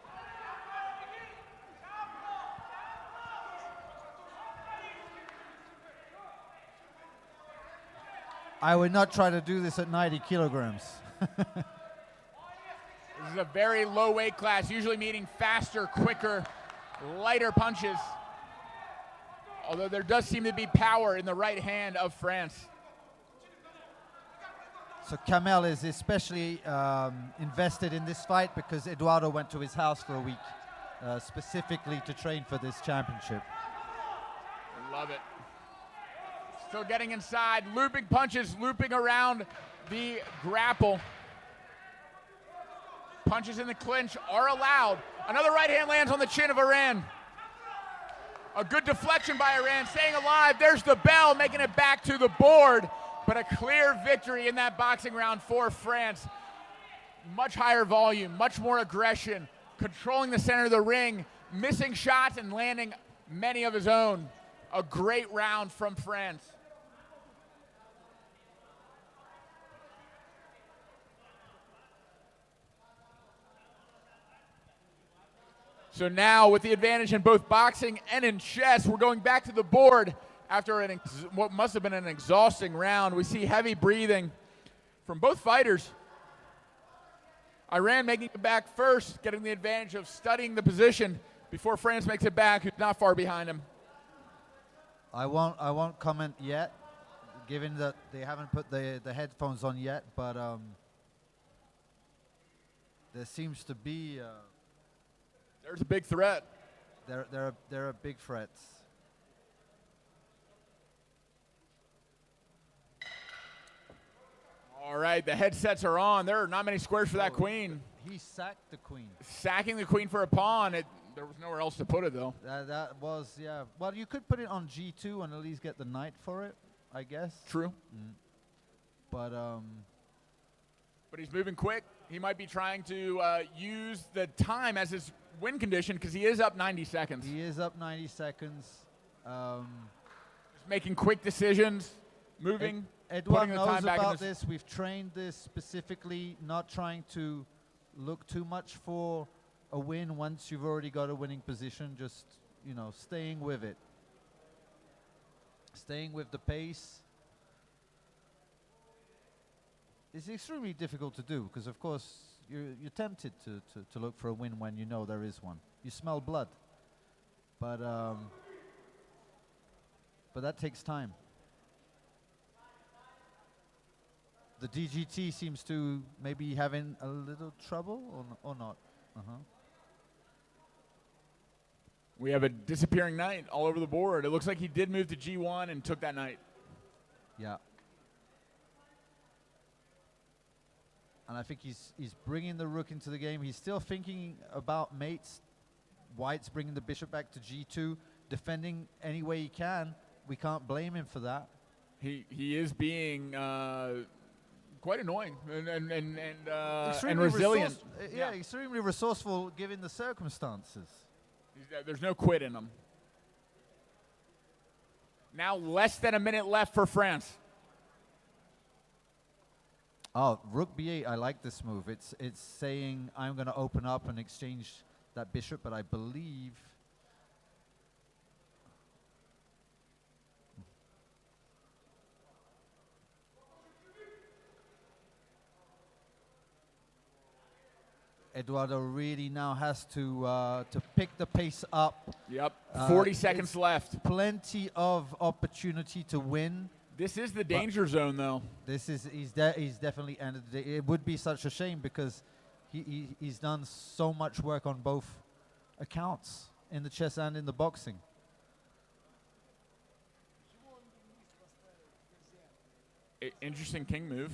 I would not try to do this at 90 kilograms. This is a very low weight class, usually meaning faster, quicker, lighter punches. Although there does seem to be power in the right hand of France. So Kamel is especially invested in this fight because Eduardo went to his house for a week specifically to train for this championship. Love it. Still getting inside, looping punches, looping around the grapple. Punches in the clinch are allowed. Another right hand lands on the chin of Iran. A good deflection by Iran, staying alive. There's the bell, making it back to the board. But a clear victory in that boxing round for France. Much higher volume, much more aggression, controlling the center of the ring, missing shots and landing many of his own. A great round from France. So now, with the advantage in both boxing and in chess, we're going back to the board after what must have been an exhausting round. We see heavy breathing from both fighters. Iran making it back first, getting the advantage of studying the position before France makes it back, who's not far behind him. I won't comment yet, given that they haven't put the headphones on yet, but there seems to be... There's a big threat. There are big threats. All right, the headsets are on. There are not many squares for that queen. He sacked the queen. Sacking the queen for a pawn. There was nowhere else to put it, though. That was, yeah. Well, you could put it on G2 and at least get the knight for it, I guess. True. But he's moving quick. He might be trying to use the time as his win condition because he is up 90 seconds. He is up 90 seconds. Just making quick decisions, moving. Edouard knows about this. We've trained this specifically, not trying to look too much for a win once you've already got a winning position. Just, you know, staying with it. Staying with the pace. It's extremely difficult to do because, of course, you're tempted to look for a win when you know there is one. You smell blood. But that takes time. The DGT seems to maybe having a little trouble or not. We have a disappearing knight all over the board. It looks like he did move to G1 and took that knight. Yeah. And I think he's bringing the rook into the game. He's still thinking about mates. White's bringing the bishop back to G2, defending any way he can. We can't blame him for that. He is being quite annoying and Extremely resilient. Yeah, extremely resourceful given the circumstances. There's no quit in him. Now less than a minute left for France. Oh, Rook B8, I like this move. It's saying I'm going to open up and exchange that bishop, but I believe... Eduardo really now has to pick the pace up. Yep, 40 seconds it's left. Plenty of opportunity to win. This is the danger zone, though. This is he's definitely ended the day. It would be such a shame because he's done so much work on both accounts in the chess and in the boxing. Interesting king move.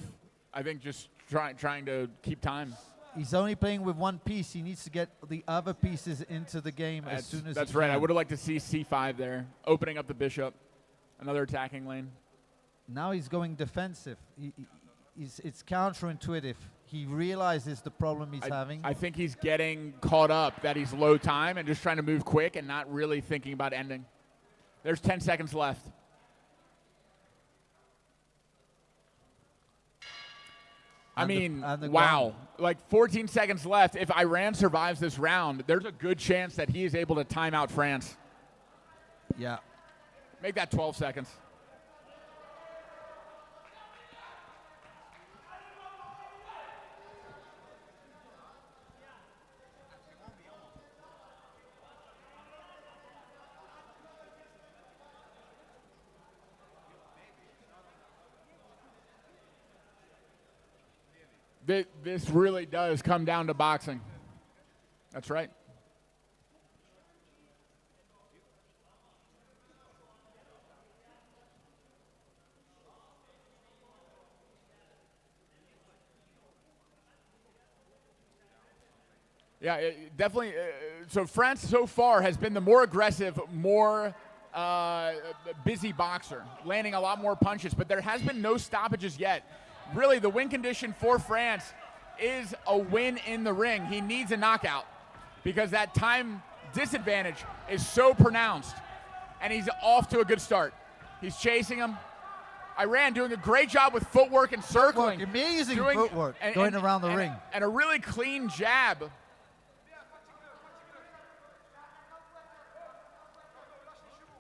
I think just trying to keep time. He's only playing with one piece. He needs to get the other pieces into the game as soon as That's he right. can. I would have liked to see c5 there, opening up the bishop, another attacking lane. Now he's going defensive. It's counterintuitive. He realizes the problem he's having. I think he's getting caught up that he's low time and just trying to move quick and not really thinking about ending. There's 10 seconds left. Wow. Like 14 seconds left. If Iran survives this round, there's a good chance that he is able to time out France. Yeah. Make that 12 seconds. This really does come down to boxing. That's right. Yeah, definitely. So France so far has been the more aggressive, more busy boxer, landing a lot more punches, but there has been no stoppages yet. Really, the win condition for France is a win in the ring. He needs a knockout because that time disadvantage is so pronounced, and he's off to a good start. He's chasing him. Iran doing a great job with footwork and circling. Amazing footwork going around the ring. And a really clean jab.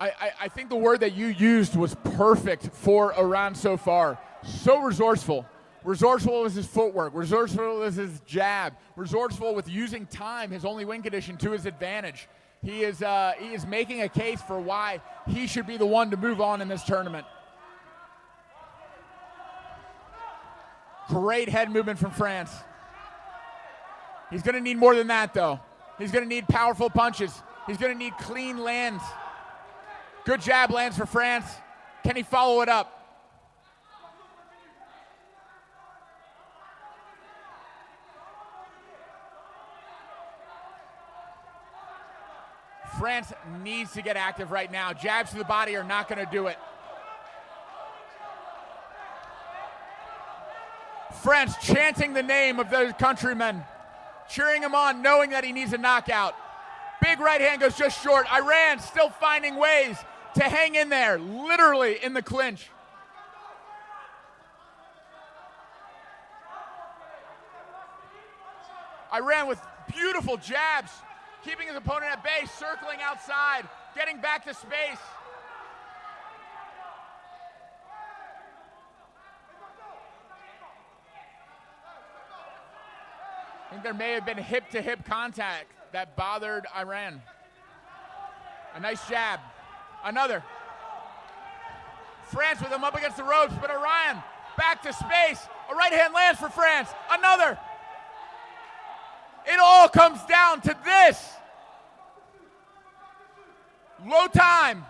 I think the word that you used was perfect for Iran so far. So resourceful. Resourceful with his footwork. Resourceful with his jab. Resourceful with using time, his only win condition, to his advantage. He is making a case for why he should be the one to move on in this tournament. Great head movement from France. He's going to need more than that, though. He's going to need powerful punches. He's going to need clean lands. Good jab lands for France. Can he follow it up? France needs to get active right now. Jabs to the body are not going to do it. France chanting the name of those countrymen, cheering him on, knowing that he needs a knockout. Big right hand goes just short. Iran still finding ways to hang in there, literally in the clinch. Iran with beautiful jabs, keeping his opponent at bay, circling outside, getting back to space. I think there may have been hip-to-hip contact that bothered Iran. A nice jab. Another. France with him up against the ropes, but Iran back to space. A right hand lands for France. Another. It all comes down to this. Low time.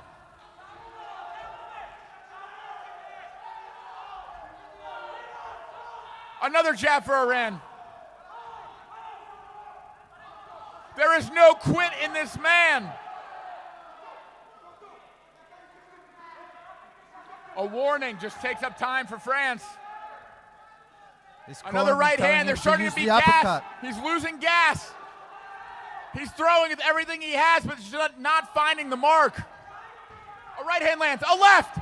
Another jab for Iran. There is no quit in this man. A warning just takes up time for France. It's Another Coleman right telling hand. him They're to starting use to be the gas. uppercut. He's losing gas. He's throwing at everything he has, but not finding the mark. A right hand lands. A left.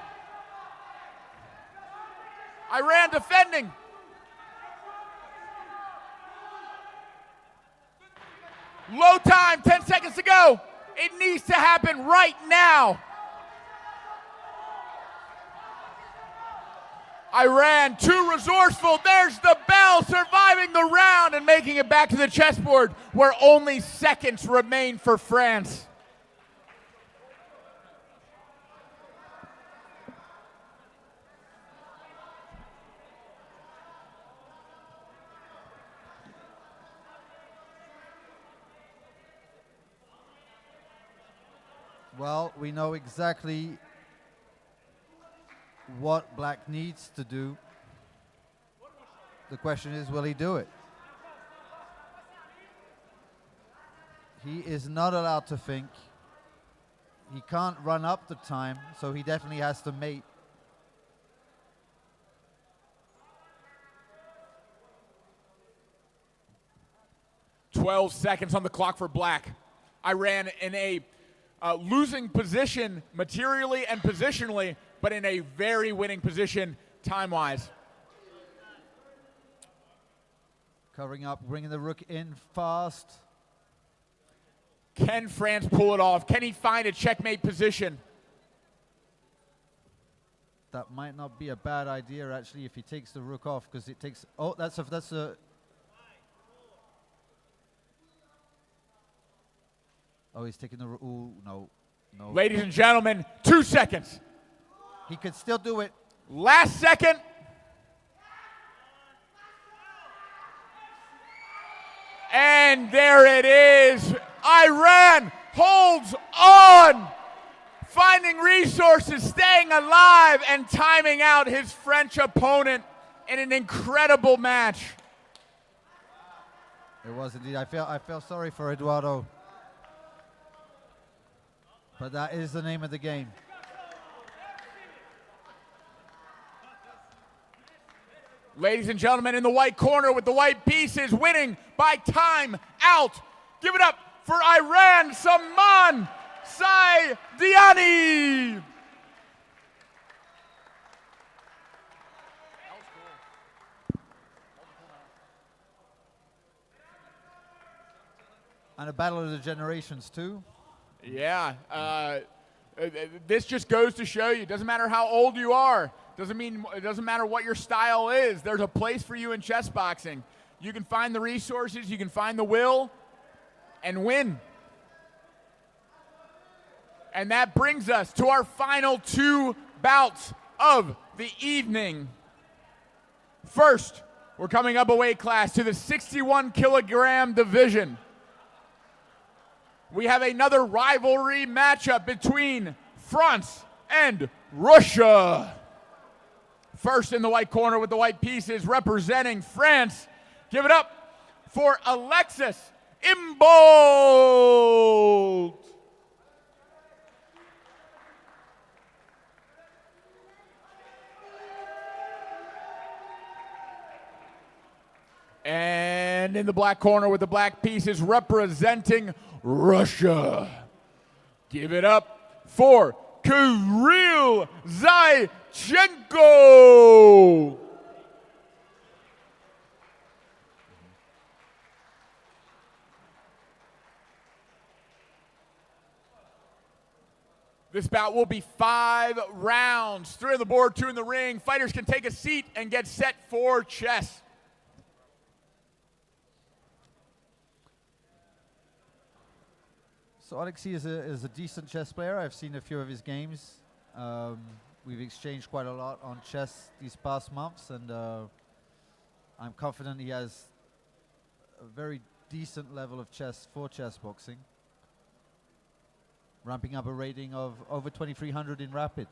Iran defending. Low time, 10 seconds to go. It needs to happen right now. Iran, too resourceful. There's the bell, surviving the round and making it back to the chessboard where only seconds remain for France. Well, we know exactly what Black needs to do. The question is, will he do it? He is not allowed to think. He can't run up the time, so he definitely has to mate. "12 seconds on the clock for Black. Iran in a losing position materially and positionally, but in a very winning position time-wise. Covering up, bringing the rook in fast. Can France pull it off? Can he find a checkmate position? That might not be a bad idea, actually, if he takes the rook off, because it takes... Oh, that's a... Oh, he's taking the... Ooh, no. No. Ladies and gentlemen, 2 seconds. He could still do it. Last second. And there it is. Iran holds on. Finding resources, staying alive, and timing out his French opponent in an incredible match. It was indeed. I feel sorry for Eduardo. But that is the name of the game. Ladies and gentlemen, in the white corner with the white pieces, winning by time out. Give it up for Iran, Saman Saidiani. And a battle of the generations, too. Yeah, this just goes to show you, it doesn't matter how old you are, it doesn't matter what your style is, there's a place for you in chess boxing. You can find the resources, you can find the will, and win. And that brings us to our final 2 bouts of the evening. First, we're coming up a weight class to the 61 kilogram division. We have another rivalry matchup between France and Russia. First in the white corner with the white pieces representing France. Give it up for Alexis Imbold. And in the black corner with the black pieces representing Russia. Give it up for Kirill Zaichenko. This bout will be 5 rounds. 3 on the board, 2 in the ring. Fighters can take a seat and get set for chess. So Alexei is a decent chess player. I've seen a few of his games. We've exchanged quite a lot on chess these past months, and I'm confident he has a very decent level of chess for chess boxing. Ramping up a rating of over 2,300 in Rapid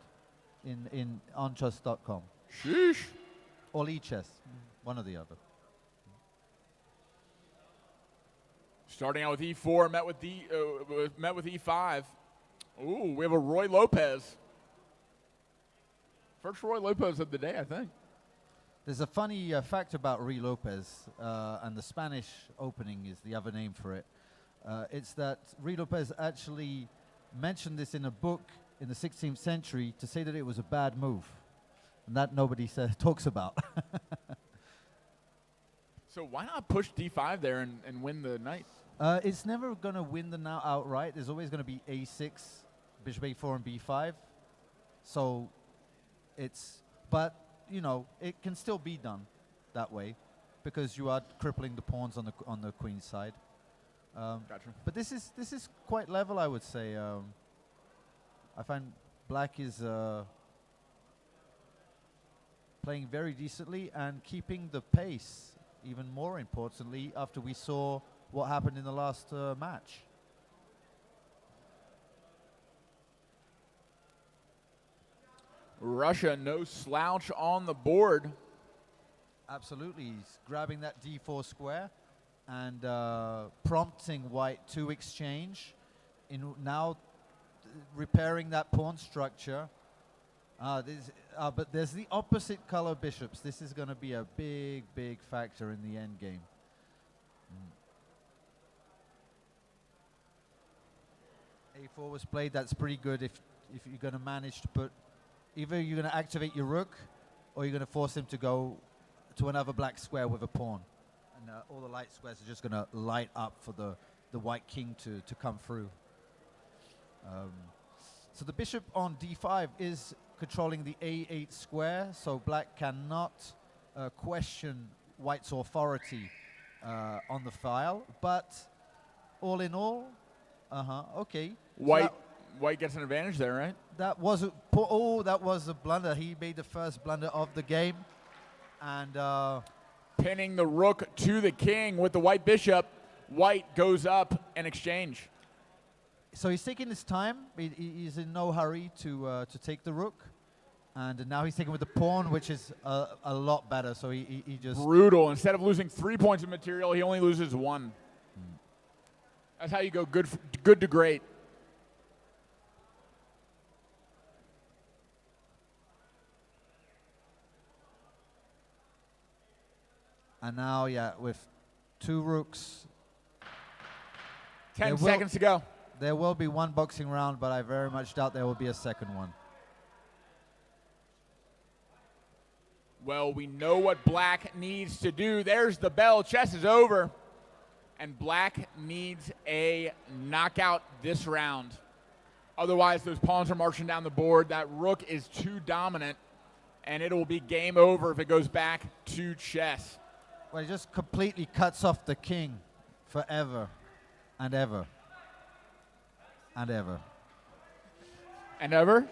on chess.com. Sheesh. Or eChess, one or the other. Starting out with E4, met with E5. Ooh, we have a Roy Lopez. First Roy Lopez of the day, I think. There's a funny fact about Ruy Lopez, and the Spanish opening is the other name for it. It's that Ruy Lopez actually mentioned this in a book in the 16th century to say that it was a bad move. And that nobody talks about. So why not push d5 there and win the knight? It's never going to win the knight outright. There's always going to be a6, bishop a4, and b5. So but you know, it can still be done that way because you are crippling the pawns on the queen's side. Gotcha. But this is quite level, I would say. I find black is playing very decently and keeping the pace, even more importantly, after we saw what happened in the last match. Russia, no slouch on the board. Absolutely. He's grabbing that d4 square and prompting white to exchange. Now repairing that pawn structure. But there's the opposite color bishops. This is going to be a big, big factor in the end game. A4 was played. That's pretty good if you're going to manage to put... Either you're going to activate your rook or you're going to force him to go to another black square with a pawn. And all the light squares are just going to light up for the white king to come through. So the bishop on d5 is controlling the a8 square, so black cannot question white's authority on the file. But all in all, okay. White gets an advantage there, right? That was a blunder. He made the first blunder of the game, and pinning the rook to the king with the white bishop. White goes up and exchange. So he's taking his time. He's in no hurry to take the rook, and now he's taking with the pawn, which is a lot better. So he just brutal. Instead of losing 3 points of material, he only loses 1. That's how you go good to great. And now, yeah, with 2 rooks. 10 seconds to go. There will be one boxing round, but I very much doubt there will be a second one. Well, we know what black needs to do. There's the bell. Chess is over. And black needs a knockout this round. Otherwise, those pawns are marching down the board. That rook is too dominant, and it will be game over if it goes back to chess. Well, he just completely cuts off the king forever and ever. And ever. And ever?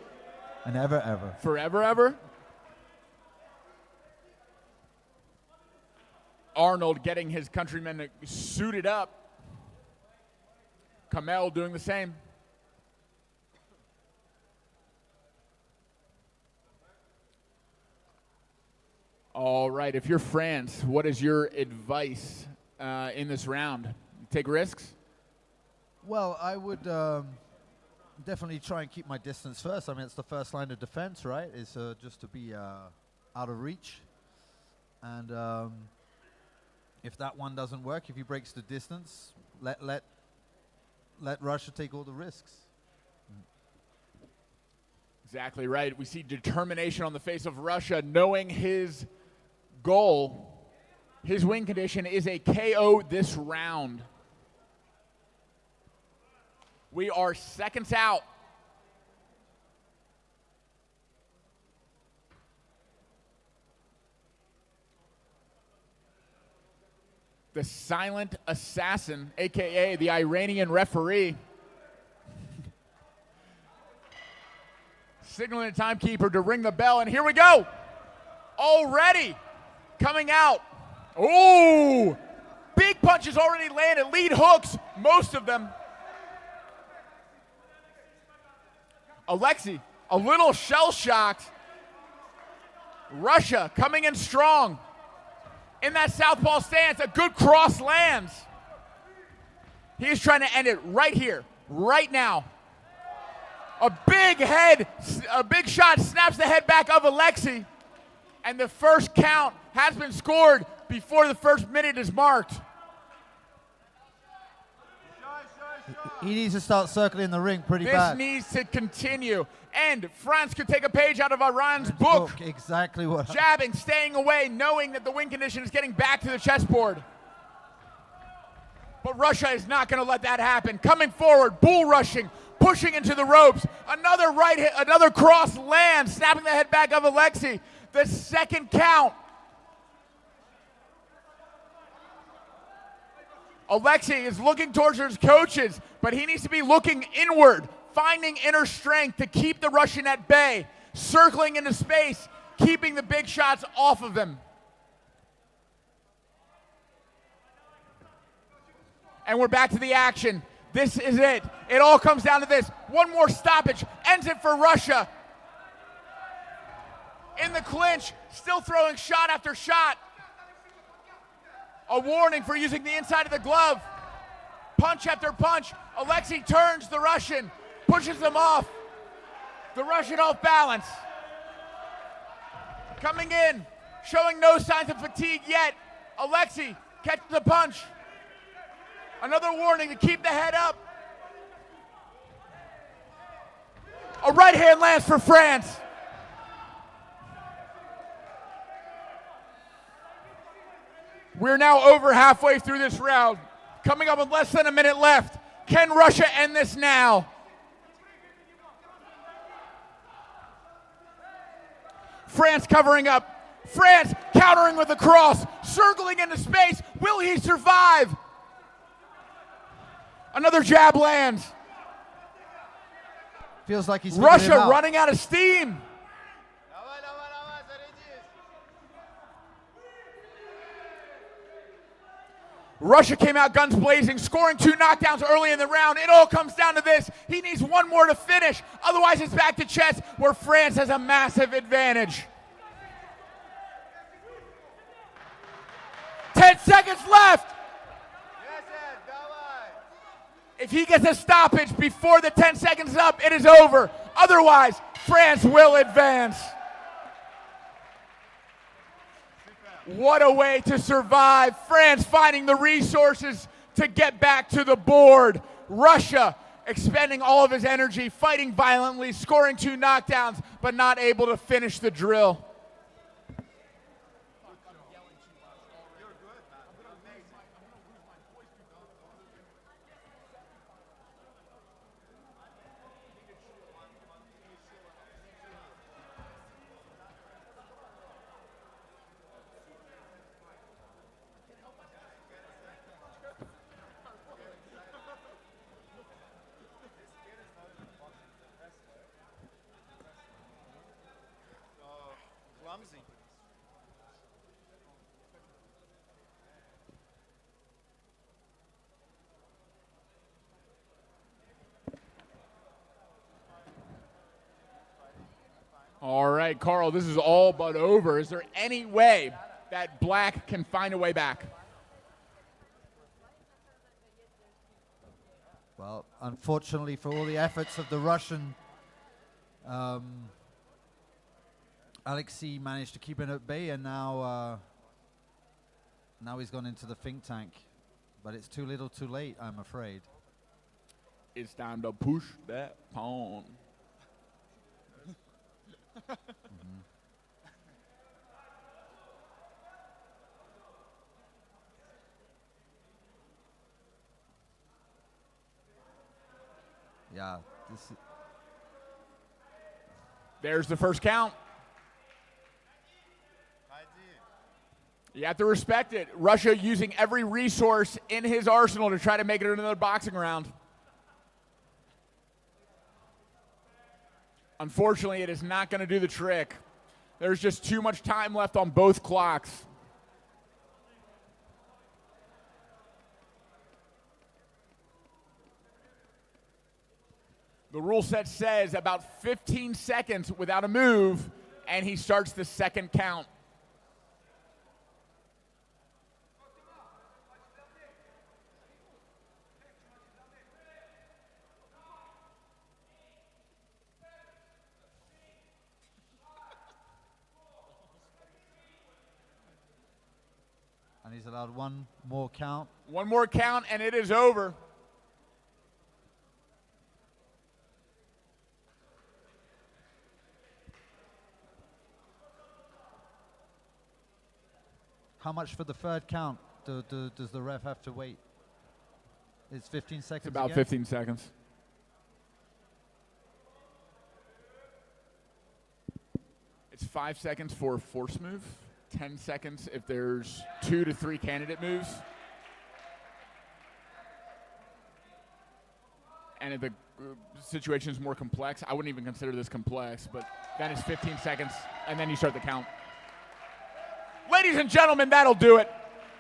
And ever, ever. Forever, ever? Arnold getting his countrymen suited up. Kamel doing the same. All right, if you're France, what is your advice in this round? Take risks? Well, I would definitely try and keep my distance first. I mean, it's the first line of defense, right? Is just to be out of reach. And if that one doesn't work, if he breaks the distance, let Russia take all the risks. Exactly right. We see determination on the face of Russia, knowing his goal. His win condition is a KO this round. We are seconds out. The silent assassin, aka the Iranian referee, signaling the timekeeper to ring the bell, and here we go. Already coming out. Oh, big punches already landed, lead hooks, most of them. Alexei, a little shell-shocked. Russia coming in strong. In that southpaw stance, a good cross lands. He's trying to end it right here, right now. A big shot snaps the head back of Alexei. and the first count has been scored before the first minute is marked. He needs to start circling the ring pretty This bad. needs to continue. And France could take a page out of Iran's book. Exactly what. Jabbing, staying away, knowing that the win condition is getting back to the chessboard. But Russia is not going to let that happen. Coming forward, bull rushing, pushing into the ropes. Another right hit, another cross lands, snapping the head back of Alexei. The second count. Alexei is looking towards his coaches, but he needs to be looking inward, finding inner strength to keep the Russian at bay, circling into space, keeping the big shots off of him. And we're back to the action. This is it. It all comes down to this. One more stoppage ends it for Russia. In the clinch, still throwing shot after shot. A warning for using the inside of the glove. Punch after punch. Alexei turns the Russian, pushes him off. The Russian off balance. Coming in, showing no signs of fatigue yet. Alexei catches the punch. Another warning to keep the head up. A right hand lands for France. We're now over halfway through this round. Coming up with less than a minute left. Can Russia end this now? France covering up. France countering with a cross. Circling into space. Will he survive? Another jab lands. Feels like he's figured Russia it out. running out of steam. Russia came out guns blazing, scoring 2 knockdowns early in the round. It all comes down to this. He needs one more to finish. Otherwise, it's back to chess, where France has a massive advantage. 10 seconds left. If he gets a stoppage before the 10 seconds is up, it is over. Otherwise, France will advance. What a way to survive. France finding the resources to get back to the board. Russia expending all of his energy, fighting violently, scoring 2 knockdowns, but not able to finish the drill. All right, Carl, this is all but over. Is there any way that Black can find a way back? Well, unfortunately for all the efforts of the Russian, Alexei managed to keep it at bay, and now he's gone into the think tank. But it's too little too late, I'm afraid. It's time to push that pawn. Yeah, There's the first count. You have to respect it. Russia using every resource in his arsenal to try to make it another boxing round. Unfortunately, it is not going to do the trick. There's just too much time left on both clocks. The rule set says about 15 seconds without a move, and he starts the second count. he's allowed one more count. One more count and it is over. How much for the third count does the ref have to wait? It's 15 seconds. It's about again? 15 seconds. It's 5 seconds for a force move, 10 seconds if there's 2 to 3 candidate moves. And if the situation is more complex, I wouldn't even consider this complex, but then it's 15 seconds, and then you start the count. Ladies and gentlemen, that'll do it.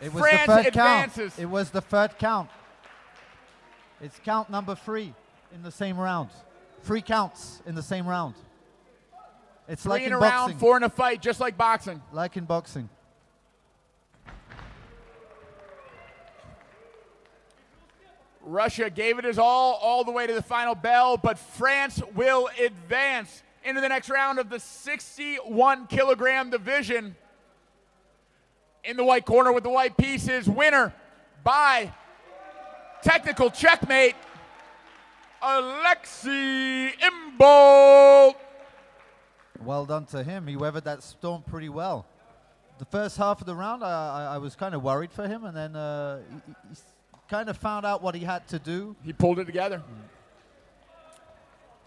It was France the third advances. count. It was the third count. It's count number 3 in the same round. 3 counts in the same round. It's 3 like in in a boxing. round, 4 in a fight, just like boxing. Like in boxing. Russia gave it his all the way to the final bell, but France will advance into the next round of the 61-kilogram division. In the white corner with the white pieces, winner by technical checkmate, Alexei Imbold. Well done to him. He weathered that storm pretty well. The first half of the round, I was kind of worried for him, and then he kind of found out what he had to do. He pulled it together.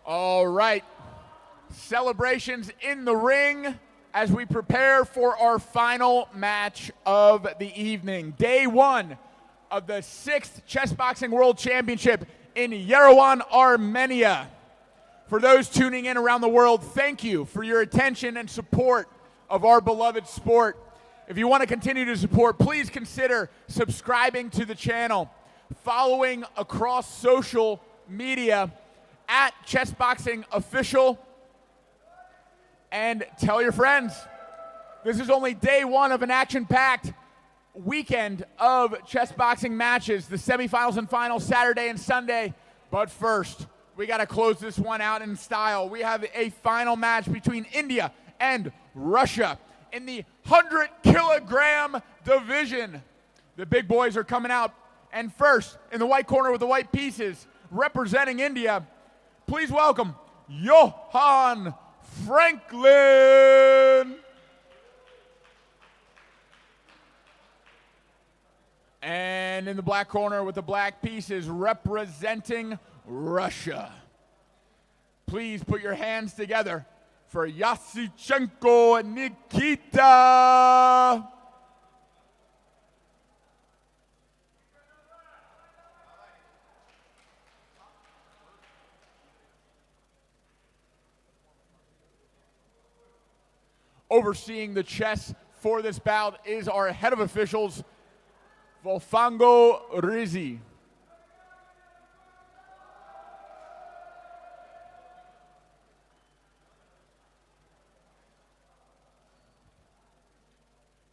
All right. Celebrations in the ring as we prepare for our final match of the evening. Day 1 of the 6th Chessboxing World Championship in Yerevon, Armenia. For those tuning in around the world, thank you for your attention and support of our beloved sport. If you want to continue to support, please consider subscribing to the channel, following across social media at Chessboxing Official, and tell your friends. This is only day 1 of an action-packed weekend of chess boxing matches, the semifinals and finals Saturday and Sunday. But first, we got to close this one out in style. We have a final match between India and Russia in the 100-kilogram division. The big boys are coming out. And first, in the white corner with the white pieces, representing India, please welcome Johan Franklin. And in the black corner with the black pieces, representing Russia, please put your hands together for Yasychenko Nikita. Overseeing the chess for this bout is our head of officials, Volfango Rizzi.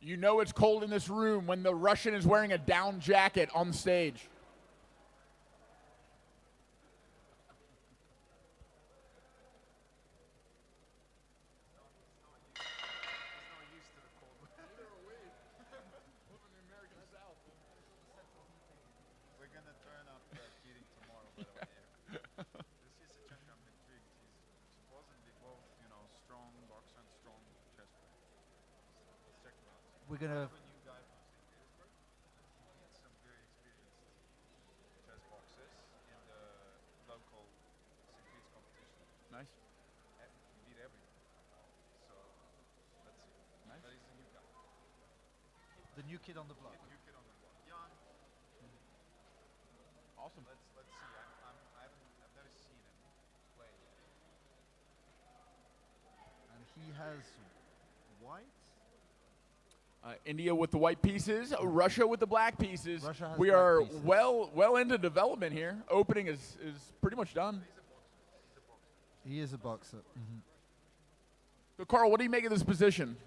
You know it's cold in this room when the Russian is wearing a down jacket on stage. We're gonna. Some very experienced chess boxers in the local St. competition. Nice. He beat everyone. So let's see. Nice. But he's a new guy. The new kid on the block. New kid on the block. Young. Awesome. Let's see. I've never seen him play. And he has white. India with the white pieces, Russia with the black pieces. Russia has we black are pieces. well into development here. Opening is pretty much done. He is a boxer. Mm-hmm. So Carl, what do you make of this position?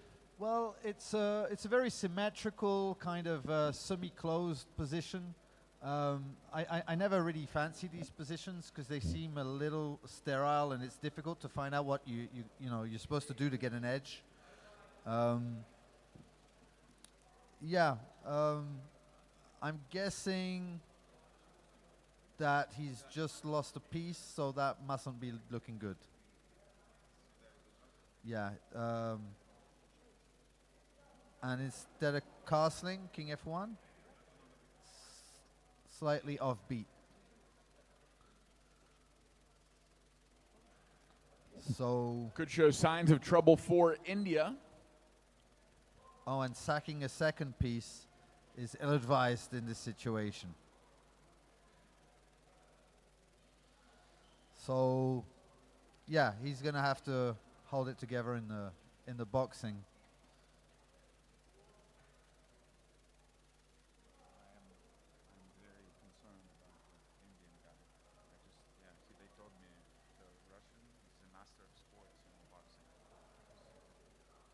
Well, it's a very symmetrical kind of semi-closed position. I never really fancy these positions because they seem a little sterile, and it's difficult to find out what you're supposed to do to get an edge. Yeah. I'm guessing that he's just lost a piece, so that mustn't be looking good. Yeah. And instead of castling, King F1, slightly offbeat. So. Could show signs of trouble for India. Oh, and sacking a second piece is ill-advised in this situation. So, yeah, he's gonna have to hold it together in the boxing. I'm very concerned about the Indian guy. They told me the Russian is a master of sports in boxing. Don't want anybody to get hurt.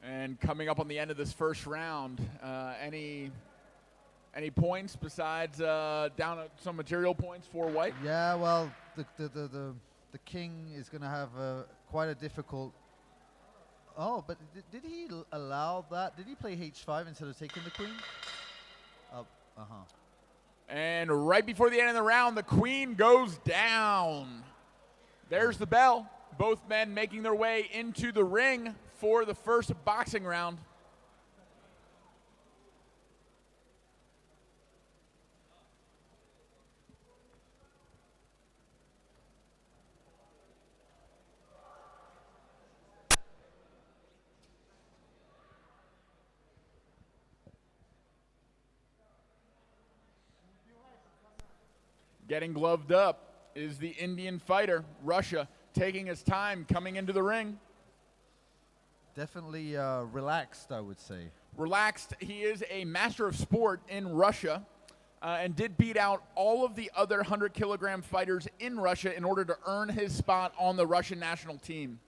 And coming up on the end of this first round, any points besides down some material points for White? Yeah, well, the king is gonna have quite a difficult. Oh, but did he allow that? Did he play H5 instead of taking the queen? And right before the end of the round, the queen goes down. There's the bell. Both men making their way into the ring for the first boxing round. Getting gloved up is the Indian fighter, Russia, taking his time coming into the ring. Definitely relaxed, I would say. Relaxed. He is a master of sport in Russia and did beat out all of the other 100-kilogram fighters in Russia in order to earn his spot on the Russian national team.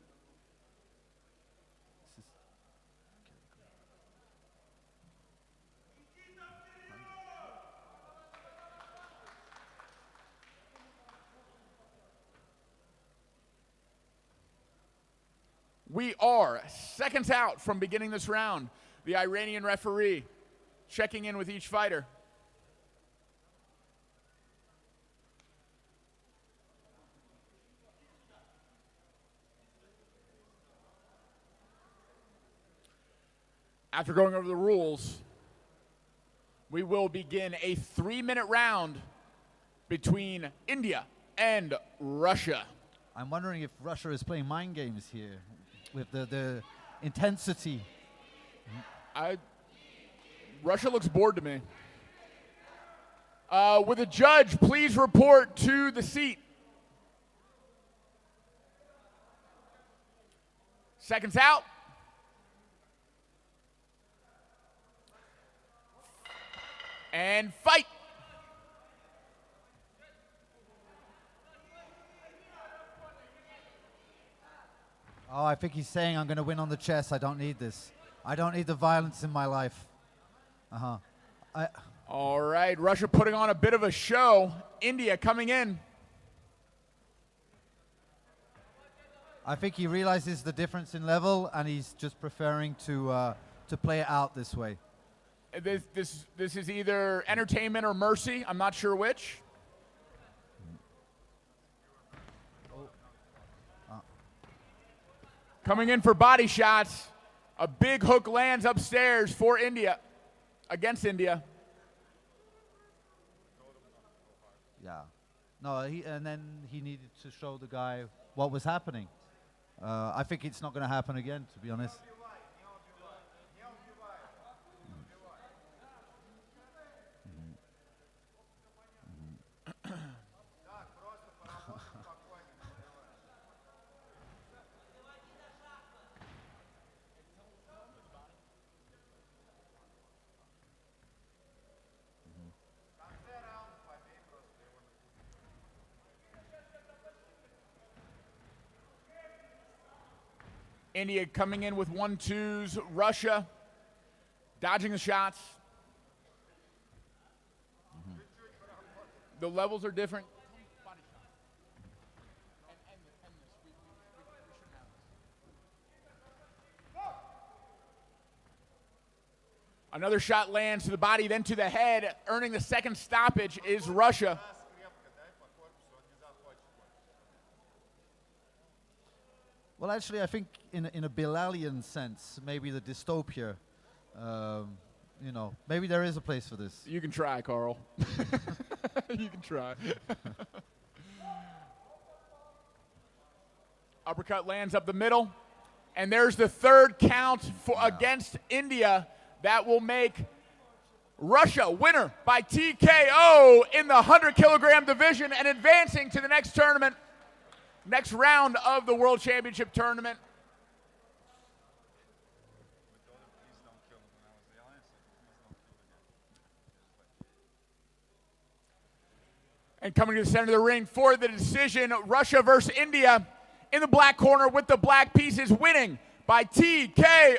We are seconds out from beginning this round. The Iranian referee checking in with each fighter. After going over the rules, we will begin a 3-minute round between India and Russia. I'm wondering if Russia is playing mind games here with the intensity. Russia looks bored to me. Would the judge please report to the seat? Seconds out. And fight. Oh, I think he's saying I'm going to win on the chess. I don't need this. I don't need the violence in my life. All right, Russia putting on a bit of a show. India coming in. I think he realizes the difference in level, and he's just preferring to play it out this way. This is either entertainment or mercy. I'm not sure which. Coming in for body shots. A big hook lands upstairs for India, against India. Yeah. No, and then he needed to show the guy what was happening. I think it's not going to happen again, to be honest. India coming in with 1-2s. Russia dodging the shots. The levels are different. Another shot lands to the body, then to the head. Earning the second stoppage is Russia. Well, actually, I think in a Bilalian sense, maybe the dystopia, you know, maybe there is a place for this. You can try, Carl. You can try. Uppercut lands up the middle. And there's the third count against India. That will make Russia winner by TKO in the 100-kilogram division and advancing to the next tournament, next round of the World Championship tournament. And coming to the center of the ring for the decision, Russia versus India in the black corner with the black pieces, winning by TKO.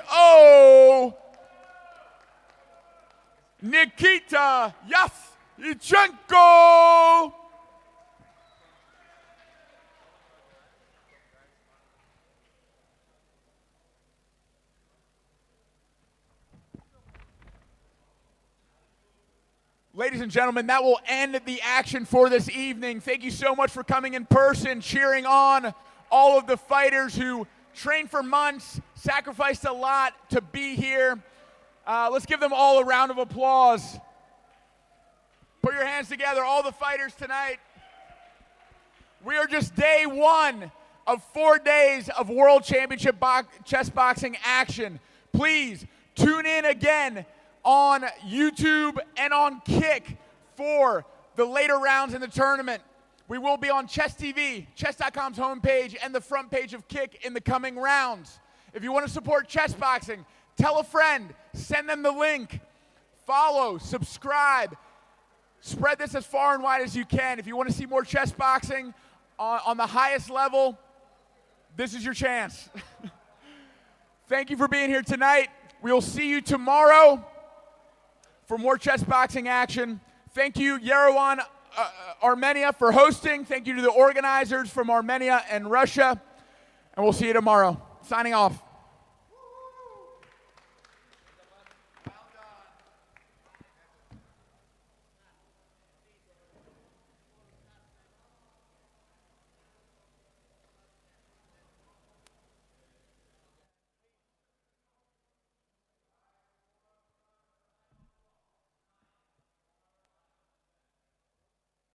Nikita Yakovich. Ladies and gentlemen, that will end the action for this evening. Thank you so much for coming in person, cheering on all of the fighters who trained for months, sacrificed a lot to be here. Let's give them all a round of applause. Put your hands together, all the fighters tonight. We are just day one of 4 days of World Championship chess boxing action. Please tune in again on YouTube and on Kick for the later rounds in the tournament. We will be on Chess TV, chess.com's homepage, and the front page of Kick in the coming rounds. If you want to support chess boxing, tell a friend, send them the link, follow, subscribe, spread this as far and wide as you can. If you want to see more chess boxing on the highest level, this is your chance. Thank you for being here tonight. We will see you tomorrow for more chess boxing action. Thank you, Yerevon, Armenia, for hosting. Thank you to the organizers from Armenia and Russia. And we'll see you tomorrow. Signing off.